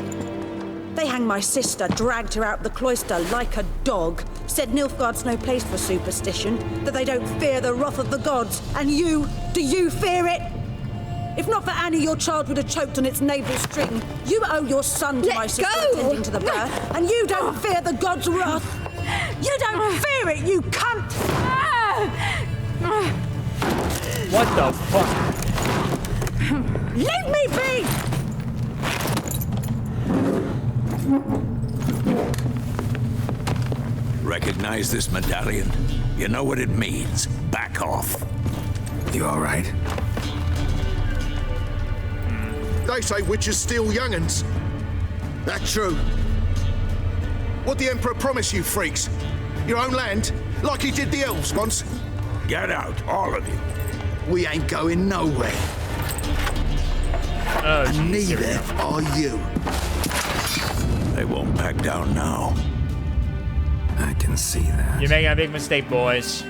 They hanged my sister, dragged her out the cloister like a dog, said Nilfgaard's no place for superstition, that they don't fear the wrath of the gods. And you, do you fear it? If not for Annie, your child would have choked on its navel string. You owe your son to my sister attending to the birth, and you don't fear the gods' wrath. You don't fear it, you cunt! What the fuck? Leave me be! Recognize this medallion? You know what it means. Back off. You all right? They say witches steal young'uns. That true? What the Emperor promise you, freaks? Your own land? Like he did the elves once? Get out, all of you. We ain't going nowhere. Oh, and neither are you. They won't back down now. I can see that. You're making a big mistake, boys.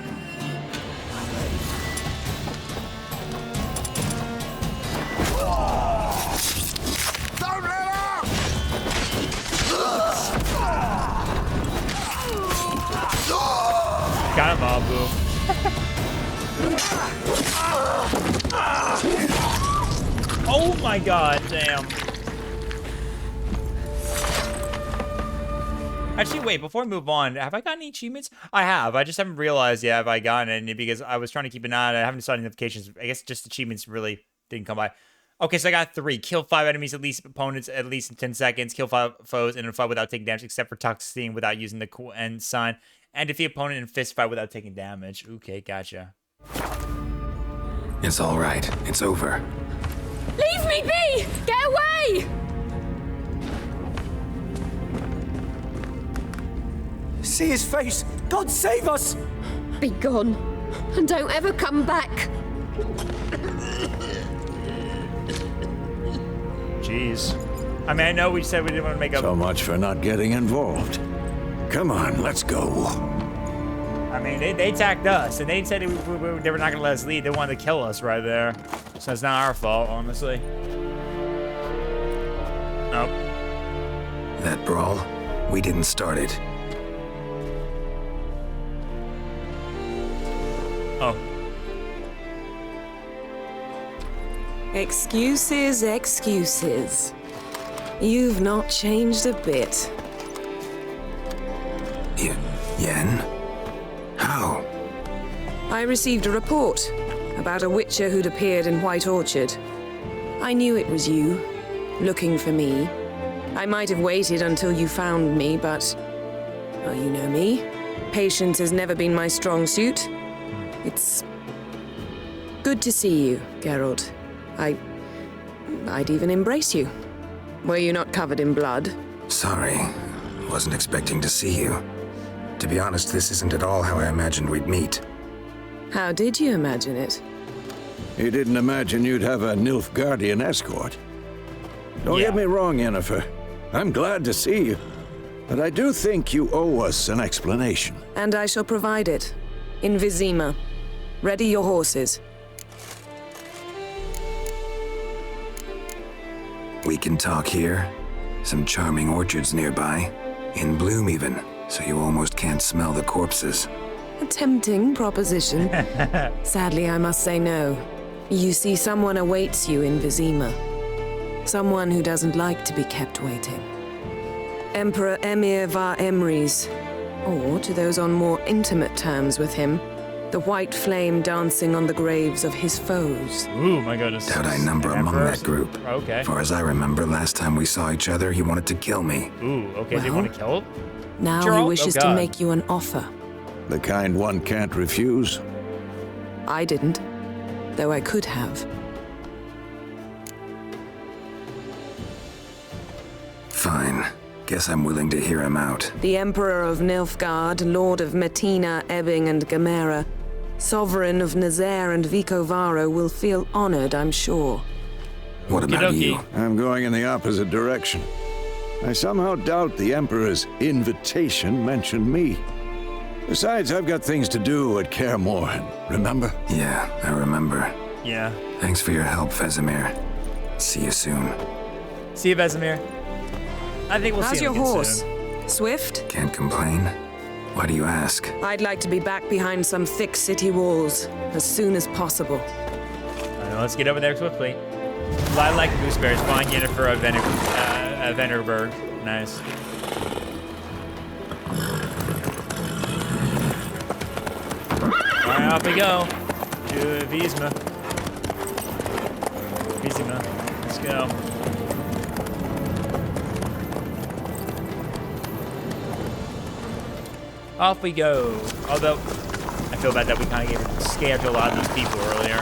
Got him, Abu. Oh my god, damn. Actually, wait, before we move on, have I gotten any achievements? I have. I just haven't realized yet if I gotten any because I was trying to keep an eye on it. I haven't decided notifications. I guess just achievements really didn't come by. Okay, so I got 3. Kill 5 enemies, at least opponents, at least in 10 seconds. Kill 5 foes in a fight without taking damage, except for toxicity and without using the cool end sign. And defeat opponent in fist fight without taking damage. Okay, gotcha. It's all right. It's over. Leave me be! Get away! See his face! God save us! Be gone. And don't ever come back. Jeez. I mean, I know we said we didn't want to make up. So much for not getting involved. Come on, let's go. I mean, they attacked us, and they said they were not going to let us lead. They wanted to kill us right there. So it's not our fault, honestly. Nope. That brawl, we didn't start it. Oh. Excuses, excuses. You've not changed a bit. Yen? How? I received a report about a witcher who'd appeared in White Orchard. I knew it was you, looking for me. I might have waited until you found me, but... well, you know me. Patience has never been my strong suit. It's... good to see you, Geralt. I'd even embrace you. Were you not covered in blood? Sorry. Wasn't expecting to see you. To be honest, this isn't at all how I imagined we'd meet. How did you imagine it? You didn't imagine you'd have a Nilfgaardian escort. Don't get me wrong, Yennefer. I'm glad to see you. But I do think you owe us an explanation. And I shall provide it. In Vizima. Ready your horses. We can talk here. Some charming orchards nearby. In bloom even, so you almost can't smell the corpses. A tempting proposition. Sadly, I must say no. You see, someone awaits you in Vizima. Someone who doesn't like to be kept waiting. Emperor Emir var Emrys, or to those on more intimate terms with him, the white flame dancing on the graves of his foes. Ooh, my goodness. Doubt I number among that group. Okay. Far as I remember, last time we saw each other, he wanted to kill me. Ooh, okay, they want to kill him? Now Geralt? he wishes to make you an offer. The kind one can't refuse. I didn't, though I could have. Fine. Guess I'm willing to hear him out. The Emperor of Nilfgaard, Lord of Metina, Ebbing, and Gamera, Sovereign of Nazaire and Vicovaro will feel honored, I'm sure. What about you? I'm going in the opposite direction. I somehow doubt the Emperor's invitation mentioned me. Besides, I've got things to do at Kaer Morhen, remember? Yeah, I remember. Yeah. Thanks for your help, Vesemir. See you soon. See you, Vesemir. I think we'll How's see him your again horse? soon. Swift? Can't complain. Why do you ask? I'd like to be back behind some thick city walls as soon as possible. Let's get over there swiftly. I like gooseberries. Fine Yennefer of Venerberg. Nice. Alright, off we go. To Vizima. Let's go. Off we go. Although, I feel bad that we kind of gave a scare to a lot of these people earlier.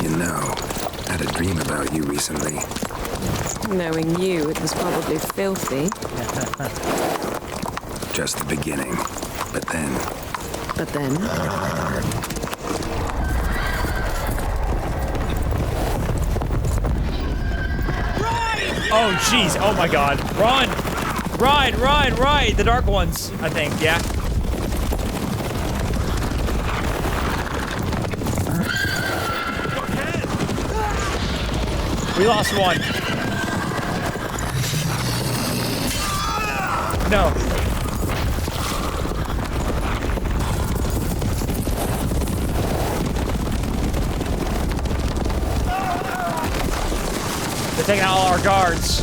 You know, I had a dream about you recently. Knowing you, it was probably filthy. Just the beginning. But then... But then? Oh, jeez. Oh, my God. Run! Ride! The dark ones, I think. Yeah. We lost one. No. They're taking out all our guards.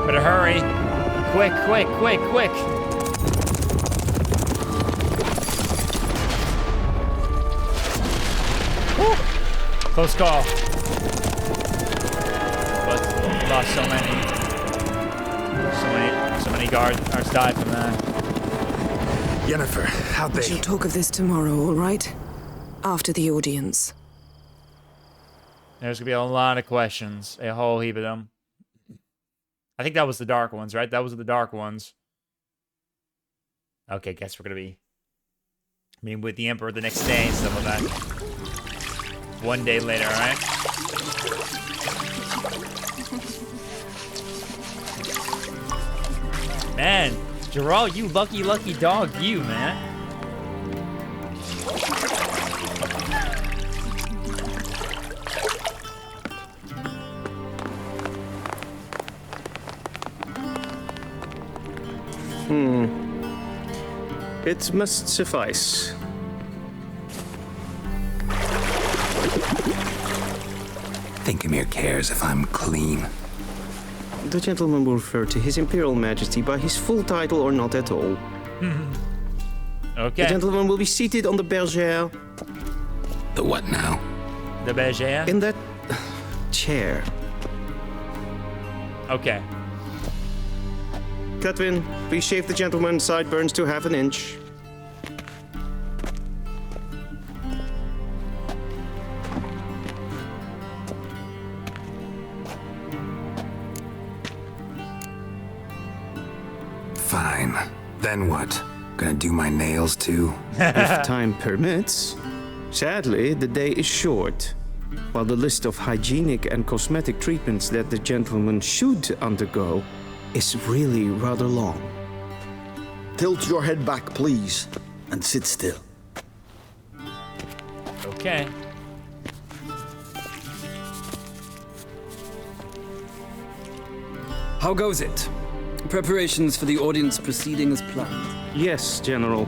Better hurry. Quick. Woo. Close call. But lost so many guards died from that. Yennefer, how'd We shall talk of this tomorrow, all right? After the audience. There's gonna be a lot of questions. A whole heap of them. I think that was the dark ones, right? That was the dark ones. Okay, guess we're gonna be meeting with the Emperor the next day and stuff like that. One day later, alright? Man, Geralt, you lucky dog, you, man. It must suffice. Thinkamere cares if I'm clean. The gentleman will refer to His Imperial Majesty by his full title or not at all. Okay. The gentleman will be seated on the bergère. The what now? The bergère? In that chair. Okay. Cutwin, please shave the gentleman's sideburns to half an inch. Fine. Then what? Gonna do my nails too? If time permits. Sadly, the day is short, while the list of hygienic and cosmetic treatments that the gentleman should undergo is really rather long. Tilt your head back, please, and sit still. Okay. How goes it? Preparations for the audience proceeding as planned? Yes, General.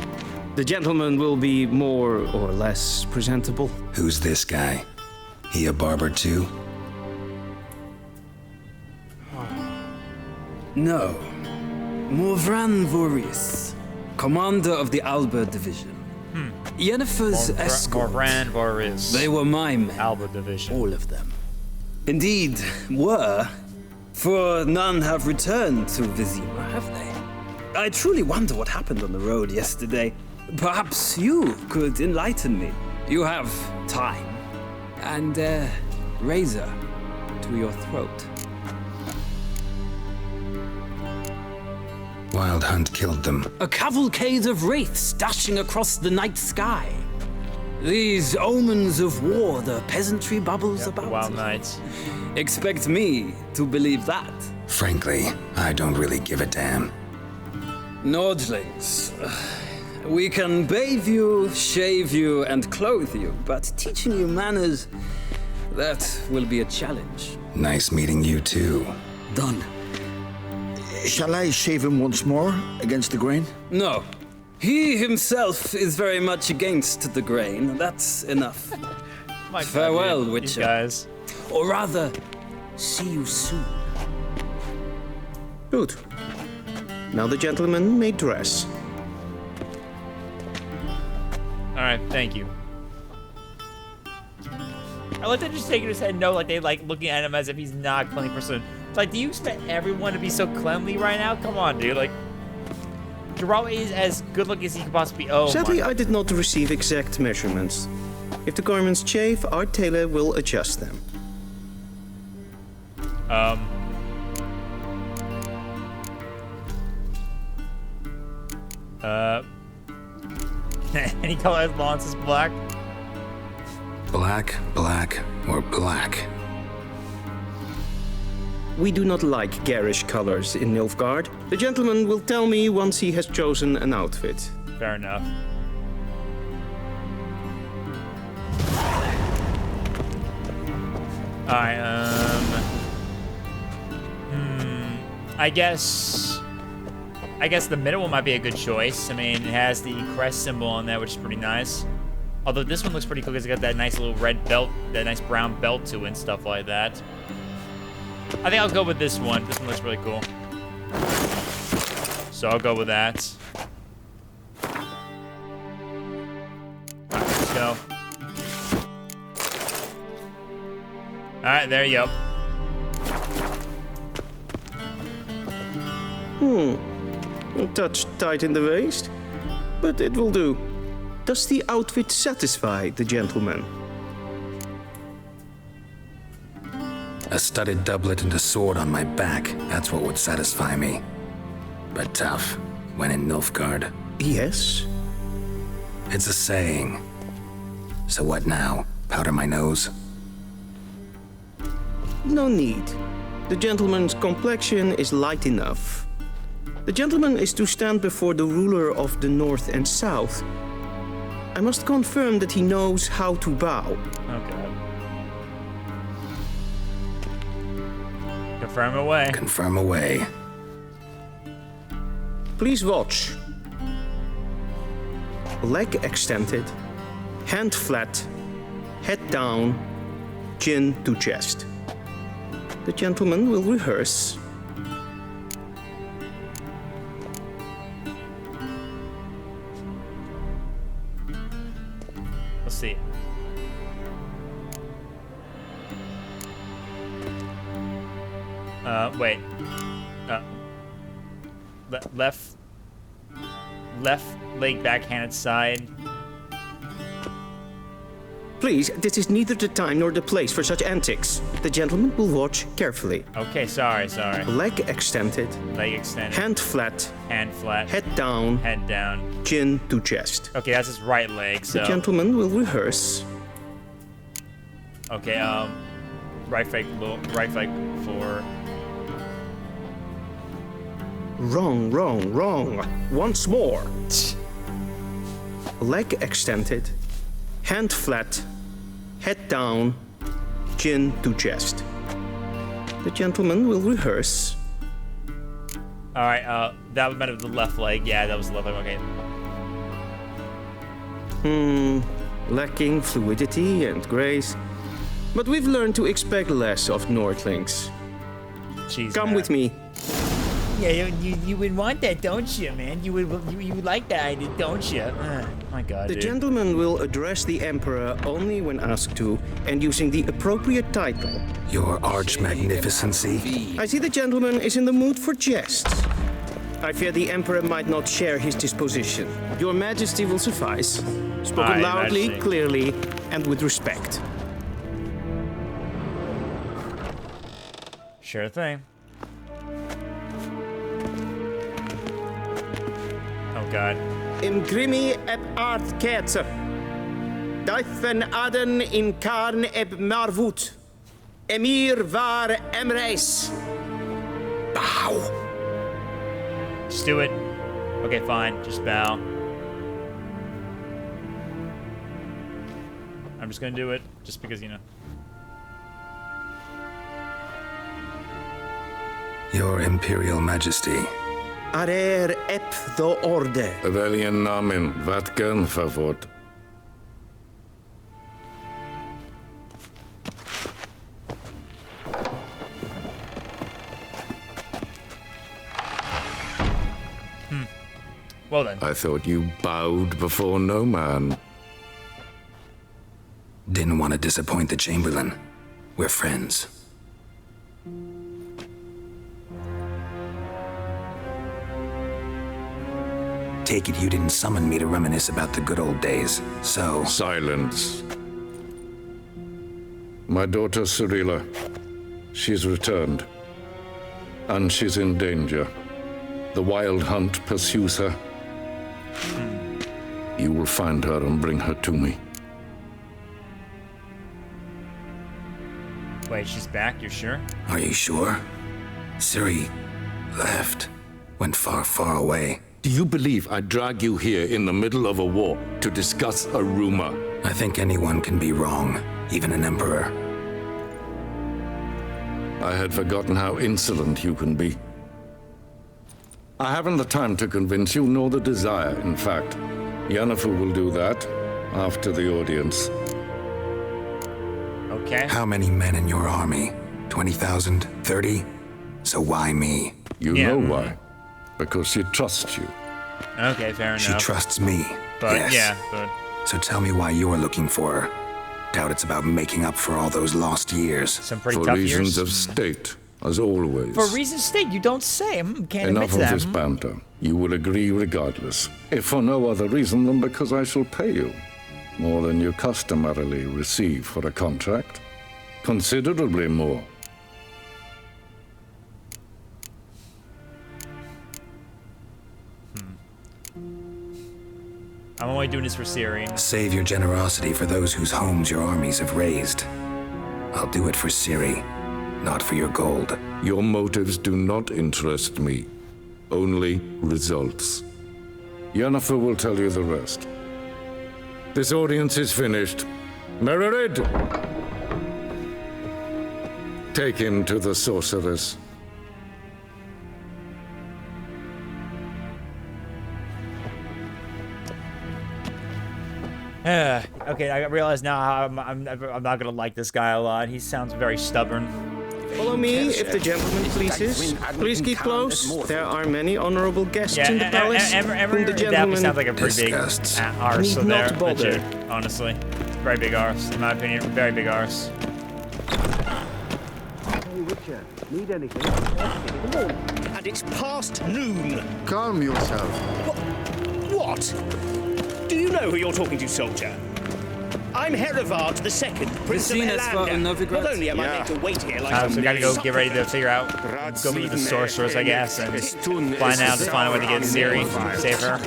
The gentleman will be more or less presentable. Who's this guy? He a barber too? No. Morvran Vorius, commander of the Alba Division. Yennefer's escort. Morvran Vorius. They were my men. Alba Division. All of them. Indeed, were. For none have returned to Vizima, have they? I truly wonder what happened on the road yesterday. Perhaps you could enlighten me. You have time. And a razor to your throat. Wild Hunt killed them. A cavalcade of wraiths dashing across the night sky. These omens of war the peasantry bubbles about. Wild nights. Expect me to believe that. Frankly, I don't really give a damn. Nordlings. We can bathe you, shave you, and clothe you, but teaching you manners, that will be a challenge. Nice meeting you too. Done. Shall I shave him once more against the grain? No. He himself is very much against the grain. That's enough. My Farewell, God, Witcher. Guys. Or rather, see you soon. Good. Now the gentleman may dress. Alright, thank you. I like that just shaking his head no, like they like looking at him as if he's not a cleanly person. It's like, do you expect everyone to be so cleanly right now? Come on, dude. Like, Geralt is as good looking as he could possibly be. Oh, Sadly, I did not receive exact measurements. If the garments chafe, our tailor will adjust them. Any color as long as it's black? Black, black, or black? We do not like garish colors in Nilfgaard. The gentleman will tell me once he has chosen an outfit. Fair enough. Alright, I guess the middle one might be a good choice. I mean, it has the crest symbol on there, which is pretty nice. Although this one looks pretty cool because it's got that nice little red belt, that nice brown belt to it and stuff like that. I think I'll go with this one. This one looks really cool. So I'll go with that. Alright, let's go. Alright, there you go. A touch tight in the waist, but it will do. Does the outfit satisfy the gentleman? A studded doublet and a sword on my back. That's what would satisfy me. But tough, when in Nilfgaard. Yes? It's a saying. So what now? Powder my nose? No need. The gentleman's complexion is light enough. The gentleman is to stand before the ruler of the North and South. I must confirm that he knows how to bow. Okay. Confirm away. Confirm away. Please watch. Leg extended, hand flat, head down, chin to chest. The gentleman will rehearse. Let's see. Wait. Left leg backhanded side. Please, this is neither the time nor the place for such antics. The gentleman will watch carefully. Okay, sorry. Leg extended. Leg extended. Hand flat. Hand flat. Head down. Head down. Chin to chest. Okay, that's his right leg, so... The gentleman will rehearse. Okay, right flank for... Wrong. Once more. Leg extended. Hand flat. Head down. Chin to chest. The gentleman will rehearse. Alright, that was meant of the left leg. Yeah, that was the left leg. Okay. Lacking fluidity and grace. But we've learned to expect less of Nordlings. Jeez, Come man. with me. Yeah, you would want that, don't you, man? You would like that idea, don't you? My God, The dude. gentleman will address the Emperor only when asked to, and using the appropriate title. Your Arch-Magnificency. I see the gentleman is in the mood for jests. I fear the Emperor might not share his disposition. Your Majesty will suffice. Spoken Aye, loudly, Majesty. clearly, and with respect. Sure thing. Oh God. Im grimi eb art ketzer. Daifen aden in karn eb marvut. Emir var emreis. Bow. Just do it. Okay, fine. Just bow. I'm just gonna do it, just because, you know. Your Imperial Majesty. Arer ep do orde. Welchen Namen? Wat gern verwort? Well then. I thought you bowed before no man. Didn't want to disappoint the Chamberlain. We're friends. Take it you didn't summon me to reminisce about the good old days, so... Silence. My daughter Cyrilla. She's returned. And she's in danger. The Wild Hunt pursues her. You will find her and bring her to me. Wait, she's back? You're sure? Are you sure? Ciri left. Went far, far away. Do you believe I drag you here in the middle of a war to discuss a rumor? I think anyone can be wrong, even an emperor. I had forgotten how insolent you can be. I haven't the time to convince you, nor the desire, in fact. Yennefer will do that after the audience. Okay. How many men in your army? 20,000? 30? So why me? You know why. Because she trusts you. Okay, fair enough. She trusts me. But, yes. yeah, but... So tell me why you're looking for her. Doubt it's about making up for all those lost years. Some pretty for tough reasons years. of state, as always. For reasons of state, you don't say. Can't Enough admit to of that. this banter. You will agree regardless. If for no other reason than because I shall pay you. More than you customarily receive for a contract. Considerably more. I'm only doing this for Ciri. Save your generosity for those whose homes your armies have razed. I'll do it for Ciri, not for your gold. Your motives do not interest me. Only results. Yennefer will tell you the rest. This audience is finished. Mererid! Take him to the sorceress. Okay, I realize now I'm not gonna like this guy a lot. He sounds very stubborn. Follow me, if the gentleman pleases. Please keep close. There are many honorable guests in the palace whom the gentleman sounds like a pretty big arse need there, not bother. honestly. Very big arse, in my opinion. Very big arse. Hey, Witcher, need anything? And it's past noon. Calm yourself. What? Do you know who you're talking to, soldier? I'm Herivard II, Prince of Elander. Not only am I meant to wait here like So we gotta go get ready to figure out, go meet the sorceress, I guess, and find out to find a way to get Ciri, save her.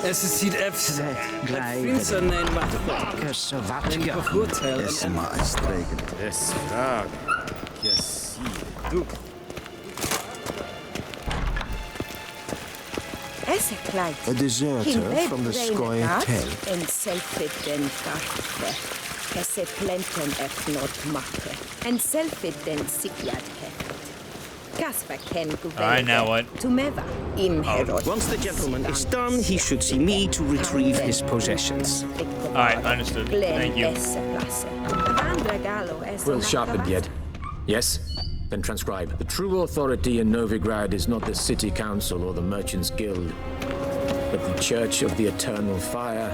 Es ist ziet F's. Prinsen en macht en bevoortelen. Is maar uitstekend. Yes, dag. Yes, doe. A deserter from the Squire Tell. En selfit den kaffe. Esse plenten efnot makke. En selfit den sikiat heft. Kasper ken Alright, now what? Tumeva in Herod. Once the gentleman is done, he should see me to retrieve his possessions. Alright, understood. Thank you. Well sharpened yet? Yes? Then transcribe. The true authority in Novigrad is not the city council or the merchants guild, but the Church of the Eternal Fire.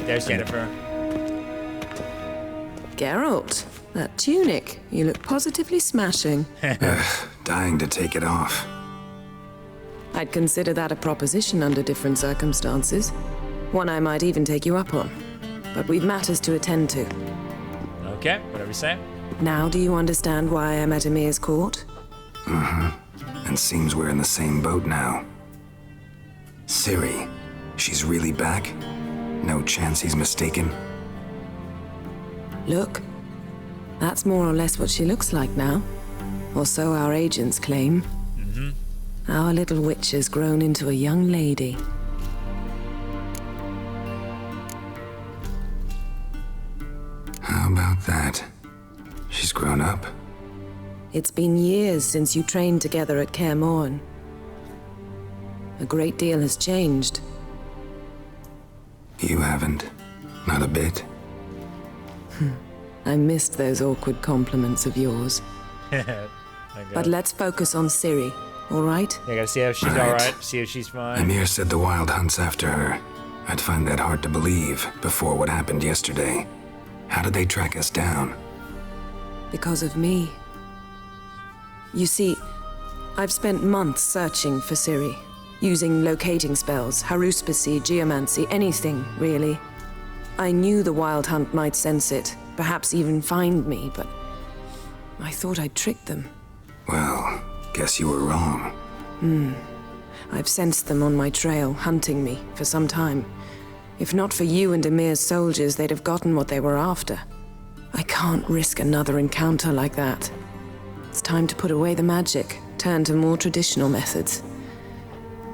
There's Jennifer. Geralt, that tunic. You look positively smashing. Dying to take it off. I'd consider that a proposition under different circumstances. One I might even take you up on. But we've matters to attend to. Okay, whatever you say. Now do you understand why I'm at Emir's court? Mm-hmm. And seems we're in the same boat now. Ciri, she's really back? No chance he's mistaken? Look, that's more or less what she looks like now. Or so our agents claim. Mm-hmm. Our little witch has grown into a young lady. How about that? She's grown up. It's been years since you trained together at Kaer Morhen. A great deal has changed. You haven't. Not a bit. I missed those awkward compliments of yours. But let's focus on Ciri, all right? I gotta see if she's all right. See if she's fine. Emir said the Wild Hunt's after her. I'd find that hard to believe before what happened yesterday. How did they track us down? Because of me. You see, I've spent months searching for Ciri, using locating spells, haruspicy, geomancy, anything, really. I knew the Wild Hunt might sense it, perhaps even find me, but I thought I'd tricked them. Well, guess you were wrong. I've sensed them on my trail, hunting me, for some time. If not for you and Emir's soldiers, they'd have gotten what they were after. I can't risk another encounter like that. It's time to put away the magic, turn to more traditional methods.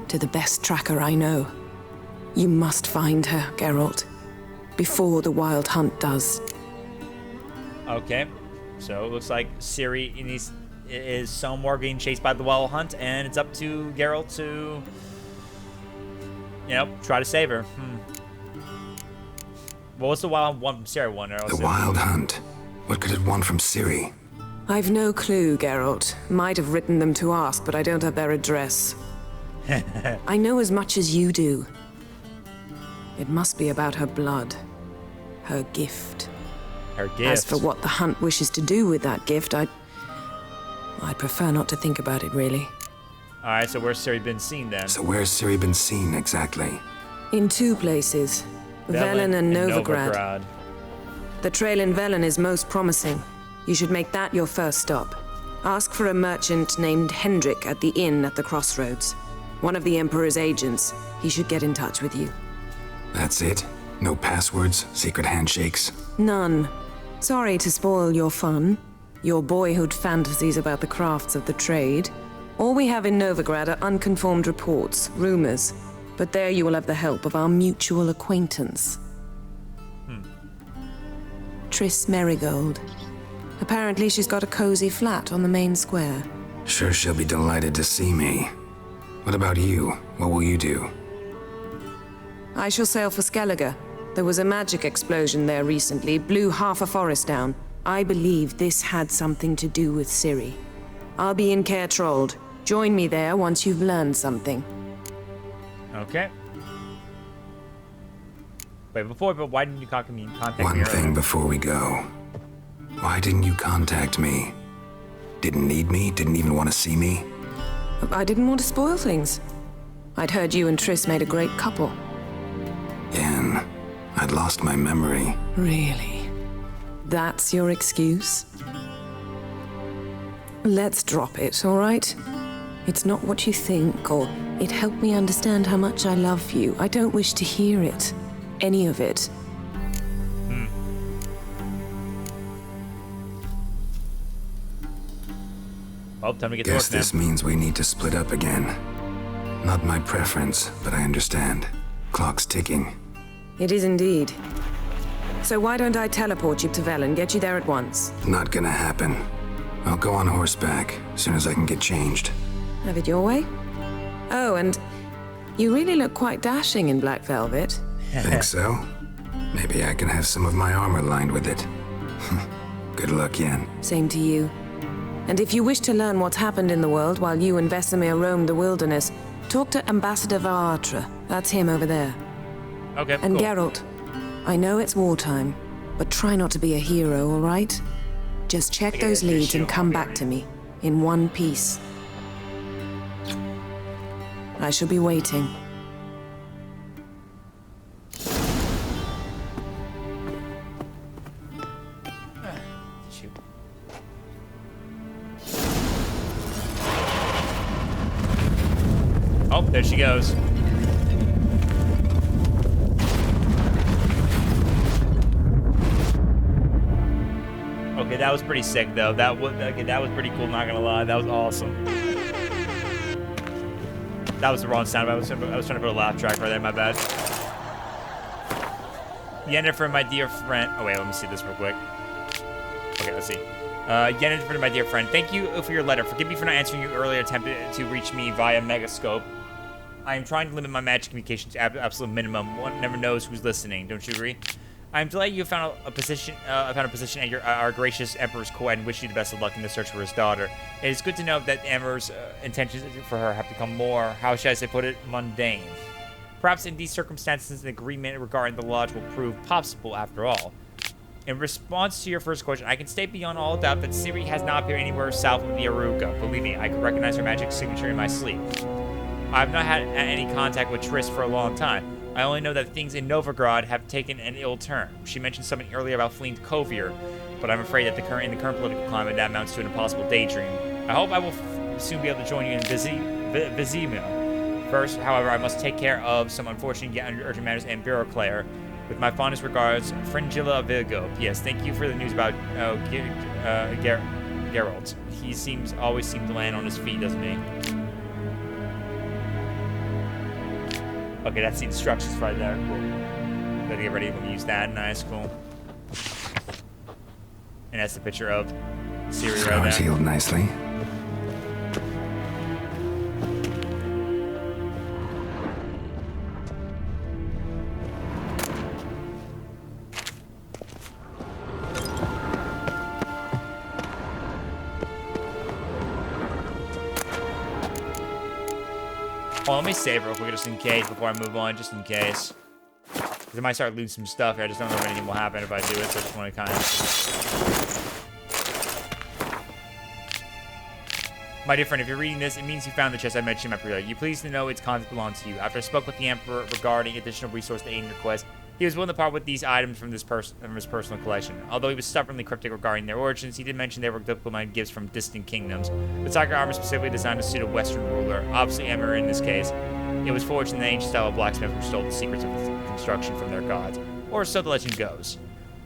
To the best tracker I know. You must find her, Geralt. Before the Wild Hunt does. Okay, so it looks like Ciri is somewhere being chased by the Wild Hunt, and it's up to Geralt to, try to save her. What was the Wild one from Ciri one? The Wild Hunt. What could it want from Ciri? I've no clue, Geralt. Might have written them to ask, but I don't have their address. I know as much as you do. It must be about her blood. Her gift. Her gift? As for what the Hunt wishes to do with that gift, I'd prefer not to think about it, really. Alright, so where's Ciri been seen then? So where's Ciri been seen, exactly? In two places. Velen and Novigrad. The trail in Velen is most promising. You should make that your first stop. Ask for a merchant named Hendrik at the inn at the crossroads. One of the Emperor's agents. He should get in touch with you. That's it? No passwords? Secret handshakes? None. Sorry to spoil your fun. Your boyhood fantasies about the crafts of the trade. All we have in Novigrad are unconfirmed reports, rumors. But there you will have the help of our mutual acquaintance. Triss Merigold. Apparently she's got a cozy flat on the main square. Sure she'll be delighted to see me. What about you? What will you do? I shall sail for Skellige. There was a magic explosion there recently, blew half a forest down. I believe this had something to do with Ciri. I'll be in Caer Trold. Join me there once you've learned something. Okay. Wait, but why didn't you contact me earlier? One thing before we go. Why didn't you contact me? Didn't need me? Didn't even want to see me? I didn't want to spoil things. I'd heard you and Triss made a great couple. Yen, I'd lost my memory. Really? That's your excuse? Let's drop it, all right? It's not what you think, or it helped me understand how much I love you. I don't wish to hear it. Any of it. Well, time to get to work, Guess this means we need to split up again. Not my preference, but I understand. Clock's ticking. It is indeed. So why don't I teleport you to Velen, get you there at once? Not gonna happen. I'll go on horseback, as soon as I can get changed. Have it your way? Oh, and you really look quite dashing in black velvet. Think so? Maybe I can have some of my armor lined with it. Good luck, Yen. Same to you. And if you wish to learn what's happened in the world while you and Vesemir roamed the wilderness, talk to Ambassador Varatra. That's him over there. Okay, And cool. Geralt, I know it's wartime, but try not to be a hero, all right? Just check those leads and come back to me, in one piece. I shall be waiting. Shoot. Oh, there she goes. Okay, that was pretty sick though. That was pretty cool. Not gonna lie, that was awesome. That was the wrong sound. I was trying to put a laugh track right there. My bad. Yennefer, my dear friend. Oh wait, let me see this real quick. Okay, let's see. Yennefer, my dear friend. Thank you for your letter. Forgive me for not answering your earlier attempt to reach me via Megascope. I am trying to limit my magic communication to absolute minimum. One never knows who's listening. Don't you agree? I am delighted you found a position. Found a position at our gracious Emperor's court and wish you the best of luck in the search for his daughter. It is good to know that the Emperor's intentions for her have become more, how should I say, put it, mundane. Perhaps in these circumstances, an agreement regarding the lodge will prove possible after all. In response to your first question, I can state beyond all doubt that Ciri has not appeared anywhere south of the Aruka. Believe me, I can recognize her magic signature in my sleep. I have not had any contact with Triss for a long time. I only know that things in Novigrad have taken an ill turn. She mentioned something earlier about fleeing to Kovir, but I'm afraid that in the current political climate, that amounts to an impossible daydream. I hope I will soon be able to join you in Vizima. First, however, I must take care of some unfortunate yet urgent matters in Bureauclair. With my fondest regards, Fringilla Virgo. P.S. Thank you for the news about Geralt. He always seems to land on his feet, doesn't he? Okay, that's the instructions right there. Cool. Gotta get ready to use that. Nice, cool. And that's the picture of Ciri right Scars there. healed nicely. Oh, let me save real quick just in case before I move on, just in case. Because I might start losing some stuff here. I just don't know if anything will happen if I do it, so I just want to kind of... My dear friend, if you're reading this, it means you found the chest I mentioned in my pre-letter. You pleased to know its contents belong to you. After I spoke with the Emperor regarding additional resources to aid in your quest, he was willing to part with these items from his personal collection. Although he was stubbornly cryptic regarding their origins, he did mention they were diplomatic gifts from distant kingdoms. The tiger armor specifically designed to suit a Western ruler, obviously Emperor in this case. It was forged in the ancient style of blacksmith who stole the secrets of construction from their gods. Or so the legend goes.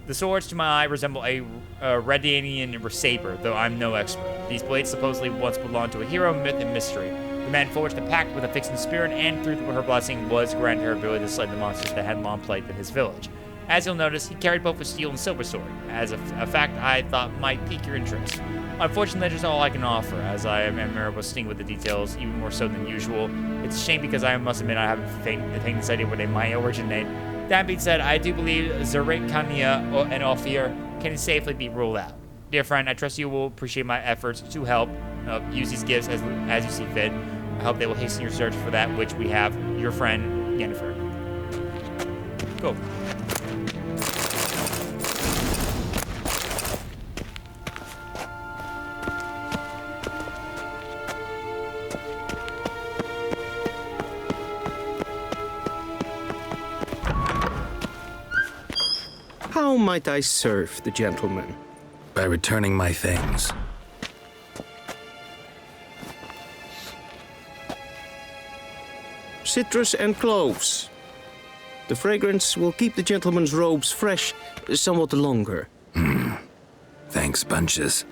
The swords, to my eye, resemble a Redanian saber, though I'm no expert. These blades supposedly once belonged to a hero, myth, and mystery. The man forged a pact with a fixing spirit, and through her blessing was granted her ability to slay the monsters that had long plagued his village. As you'll notice, he carried both a steel and silver sword, as a fact I thought might pique your interest. Unfortunately, that's all I can offer, as I am sting with the details, even more so than usual. It's a shame because I must admit I haven't the faintest idea where they might originate. That being said, I do believe Zurich, Kania, and Ophir can safely be ruled out. Dear friend, I trust you will appreciate my efforts to help use these gifts as you see fit. I hope they will hasten your search for that which we have. Your friend, Yennefer. Go. How might I serve the gentleman? By returning my things. Citrus and cloves. The fragrance will keep the gentleman's robes fresh somewhat longer. Thanks, bunches.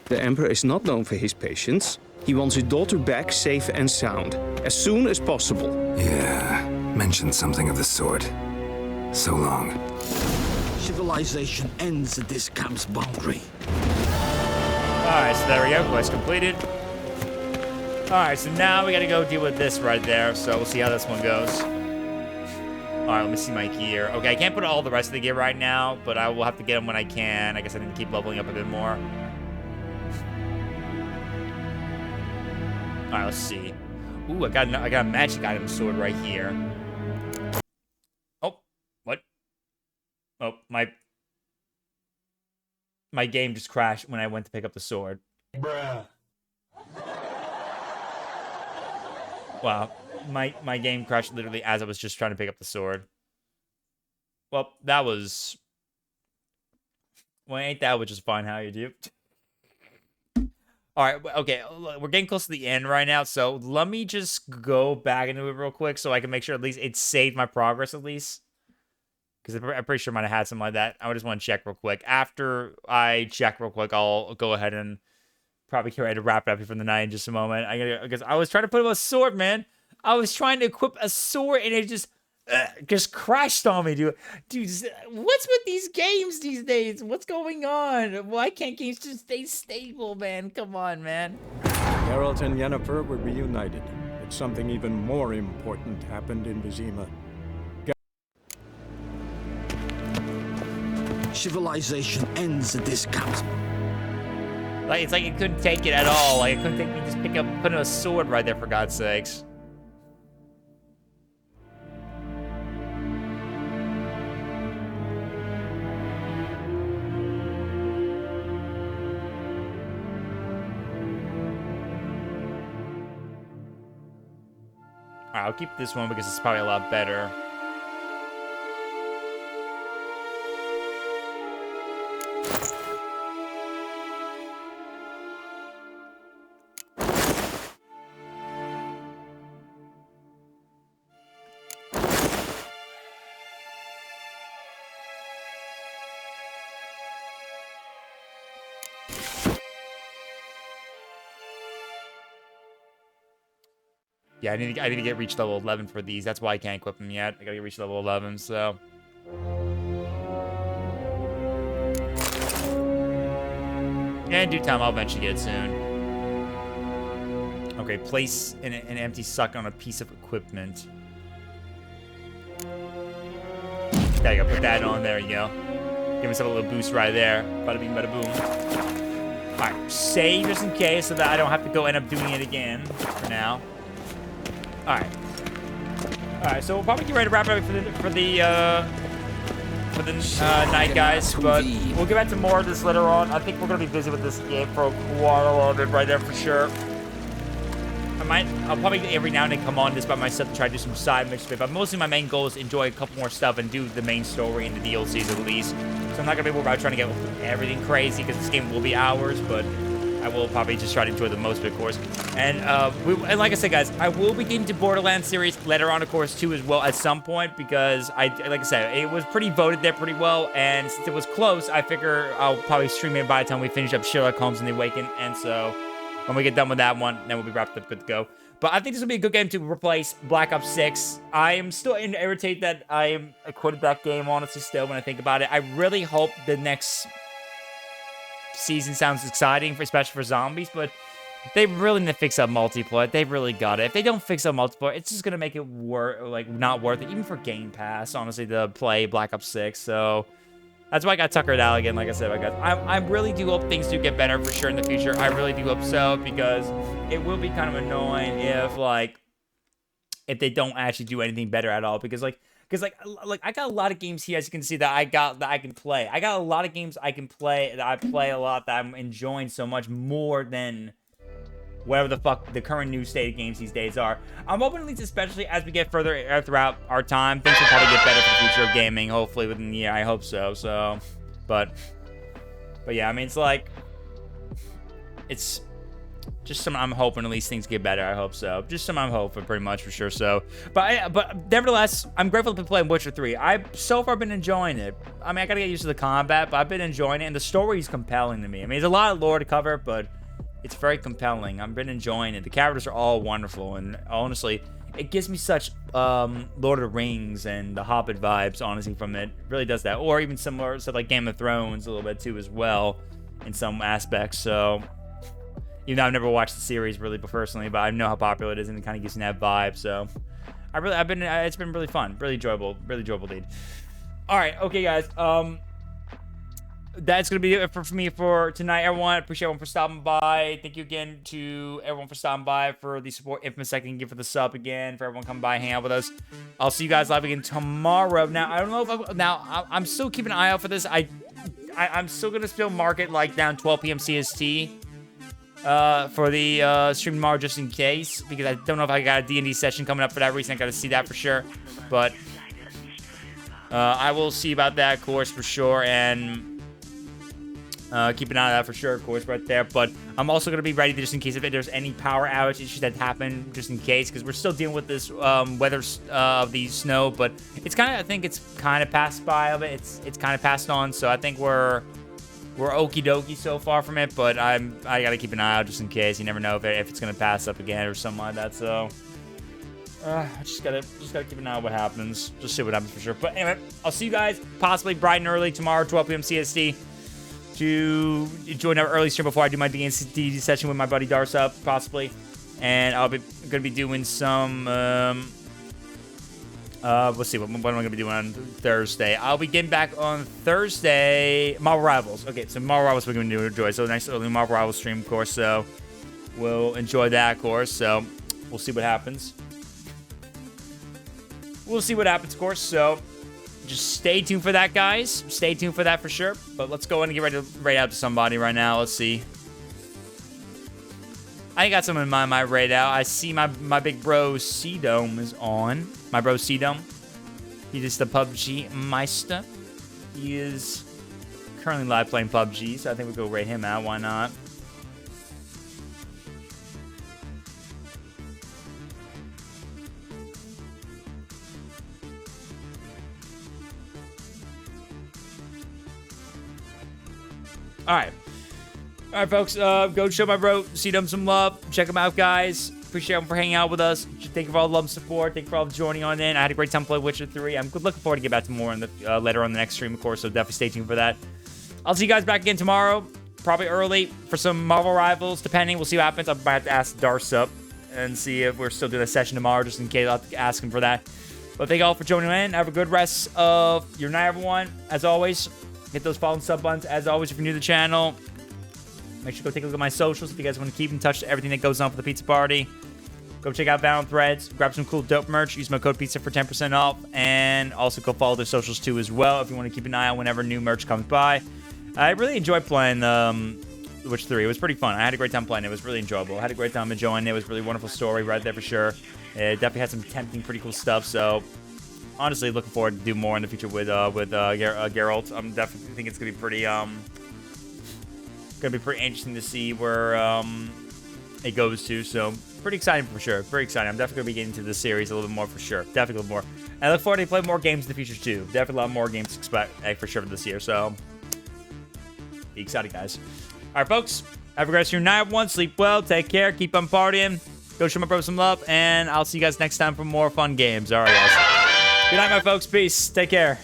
The Emperor is not known for his patience. He wants his daughter back safe and sound, as soon as possible. Yeah, mentioned something of the sort. So long. Civilization ends at this camp's boundary. Alright, so there we go. Quest completed. Alright, so now we gotta go deal with this right there. So we'll see how this one goes. Alright, let me see my gear. Okay, I can't put all the rest of the gear right now, but I will have to get them when I can. I guess I need to keep leveling up a bit more. Alright, let's see. Ooh, I got a magic item sword right here. Oh, what? Oh, my game just crashed when I went to pick up the sword. Bruh. Wow, my game crashed literally as I was just trying to pick up the sword. Well, that was... Well, ain't that which is fine how you do. Alright, okay, we're getting close to the end right now, so let me just go back into it real quick so I can make sure at least it saved my progress at least. Because I'm pretty sure I might have had something like that. I just want to check real quick. After I check real quick, I'll go ahead and probably get ready to wrap it up here for the night in just a moment. Because I was trying to put up a sword, man. I was trying to equip a sword and it just crashed on me, dude. Dude, what's with these games these days? What's going on? Why can't games just stay stable, man? Come on, man. Geralt and Yennefer were reunited, but something even more important happened in Vizima. Civilization ends at this camp's. Like, it's like it couldn't take it at all. Like, it couldn't take me just putting a sword right there, for God's sakes. Alright, I'll keep this one because it's probably a lot better. Yeah, I need to get reach level 11 for these. That's why I can't equip them yet. I gotta get reach level 11, so. Yeah, in due time, I'll eventually get it soon. Okay, place an empty suck on a piece of equipment. There you go, put that on, there you go. Give myself a little boost right there. Bada bing, bada boom. Alright, save just in case so that I don't have to go end up doing it again for now. Alright. Alright, so we'll probably get ready to wrap it up for the night, guys. But we'll get back to more of this later on. I think we're going to be busy with this game for quite a little bit right there for sure. I'll probably every now and then come on this by myself to try to do some side missions. But mostly my main goal is to enjoy a couple more stuff and do the main story and the DLCs at least. So I'm not going to be worried about trying to get everything crazy because this game will be hours, but I will probably just try to enjoy the most of it, of course. And like I said, guys, I will be getting to Borderlands series later on, of course, too, as well at some point, because like I said, it was pretty voted there pretty well, and since it was close, I figure I'll probably stream it by the time we finish up Sherlock Holmes and the Awakened, and so when we get done with that one, then we'll be wrapped up, good to go. But I think this will be a good game to replace Black Ops 6. I am still irritated that I quitted that game, honestly, still, when I think about it. I really hope the next season sounds exciting, especially for zombies, but they really need to fix up multiplayer. They really got it. If they don't fix up multiplayer, it's just gonna make it not worth it, even for Game Pass, honestly, to play Black Ops 6. So that's why I got tuckered out again, like I said, guys. I really do hope things do get better for sure in the future. I really do hope so, because it will be kind of annoying if they don't actually do anything better at all, because like I got a lot of games here, as you can see, that I can play. I got a lot of games I can play that I play a lot that I'm enjoying so much more than whatever the fuck the current new state of games these days are. I'm hoping at least, especially as we get further throughout our time, things will probably get better for the future of gaming, hopefully within the year. I hope so. But yeah, I mean, it's like, it's just some, I'm hoping at least things get better. I hope so. Just some I'm hoping, pretty much, for sure. So, but nevertheless, I'm grateful to be playing Witcher 3. I've so far been enjoying it. I mean, I gotta get used to the combat, but I've been enjoying it, and the story is compelling to me. I mean, there's a lot of lore to cover, but it's very compelling. I've been enjoying it. The characters are all wonderful, and honestly, it gives me such Lord of the Rings and the Hobbit vibes, honestly, from it. It really does that. Or even similar to like Game of Thrones a little bit too as well, in some aspects. So, even though I've never watched the series really personally, but I know how popular it is, and it kind of gives me that vibe. So, it's been really fun, really enjoyable indeed. All right, okay, guys. That's gonna be it for me for tonight, everyone. Appreciate everyone for stopping by. Thank you again to everyone for stopping by, for the support. Infamous second give for the sub again, for everyone coming by, hang out with us. I'll see you guys live again tomorrow. Now, I don't know if I'm still keeping an eye out for this. I'm still gonna mark it like down 12 p.m. CST. For the stream tomorrow, just in case, because I don't know if I got a D&D session coming up for that reason. I got to see that for sure, but I will see about that, of course, for sure, and keep an eye on that for sure, of course, right there. But I'm also going to be ready just in case if there's any power outage issues that happen, just in case, because we're still dealing with this weather of the snow, but it's kind of, I think it's kind of passed by of it. It's kind of passed on, so I think we're okie dokie so far from it, but I gotta keep an eye out just in case. You never know if it's gonna pass up again or something like that. So I just gotta keep an eye on what happens. Just see what happens for sure. But anyway, I'll see you guys possibly bright and early tomorrow, 12 p.m. CST, to join our early stream before I do my D&D session with my buddy Darsup, possibly. And I'll be gonna be doing some. Let's see, what am I going to be doing on Thursday? I'll be getting back on Thursday, Marvel Rivals. Okay, so Marvel Rivals we're going to enjoy. So nice early Marvel Rivals stream, of course. So we'll enjoy that, of course. So we'll see what happens. We'll see what happens, of course. So just stay tuned for that, guys. Stay tuned for that for sure. But let's go in and get ready to raid out to somebody right now. Let's see. I got someone in my raid out. I see my big bro C-Dome is on. My bro C-Dome. He is the PUBG Meister. He is currently live playing PUBG, so I think we'll go raid him out. Why not? Alright. Alright, folks. Go show my bro C-Dome some love. Check him out, guys. Appreciate everyone for hanging out with us. Thank you for all the love and support. Thank you for all joining on in. I had a great time playing Witcher 3. I'm looking forward to get back to more in the, later on the next stream, of course, so definitely stay tuned for that. I'll see you guys back again tomorrow, probably early, for some Marvel Rivals, depending. We'll see what happens. I might have to ask Darsup and see if we're still doing a session tomorrow, just in case. I'll have to ask him for that. But thank you all for joining in. Have a good rest of your night, everyone. As always, hit those follow and sub buttons. As always, if you're new to the channel, make sure to go take a look at my socials if you guys want to keep in touch with everything that goes on for the pizza party. Go check out Valorant Threads, grab some cool dope merch, use my code PIZZA for 10% off, and also go follow their socials too as well if you want to keep an eye on whenever new merch comes by. I really enjoyed playing Witcher 3. It was pretty fun. I had a great time playing it. It was really enjoyable. I had a great time enjoying it. It was a really wonderful story right there for sure. It definitely had some tempting, pretty cool stuff, so honestly looking forward to do more in the future with Geralt. I'm definitely think it's going to be pretty interesting to see where it goes to, so pretty exciting for sure. Very exciting. I'm definitely going to be getting into this series a little bit more for sure. Definitely a little more. And I look forward to playing more games in the future too. Definitely a lot more games to expect for sure for this year, so be excited, guys. All right, folks. Have a great rest of your night, everyone. Sleep well. Take care. Keep on partying. Go show my bro some love, and I'll see you guys next time for more fun games. All right, guys. Good night, my folks. Peace. Take care.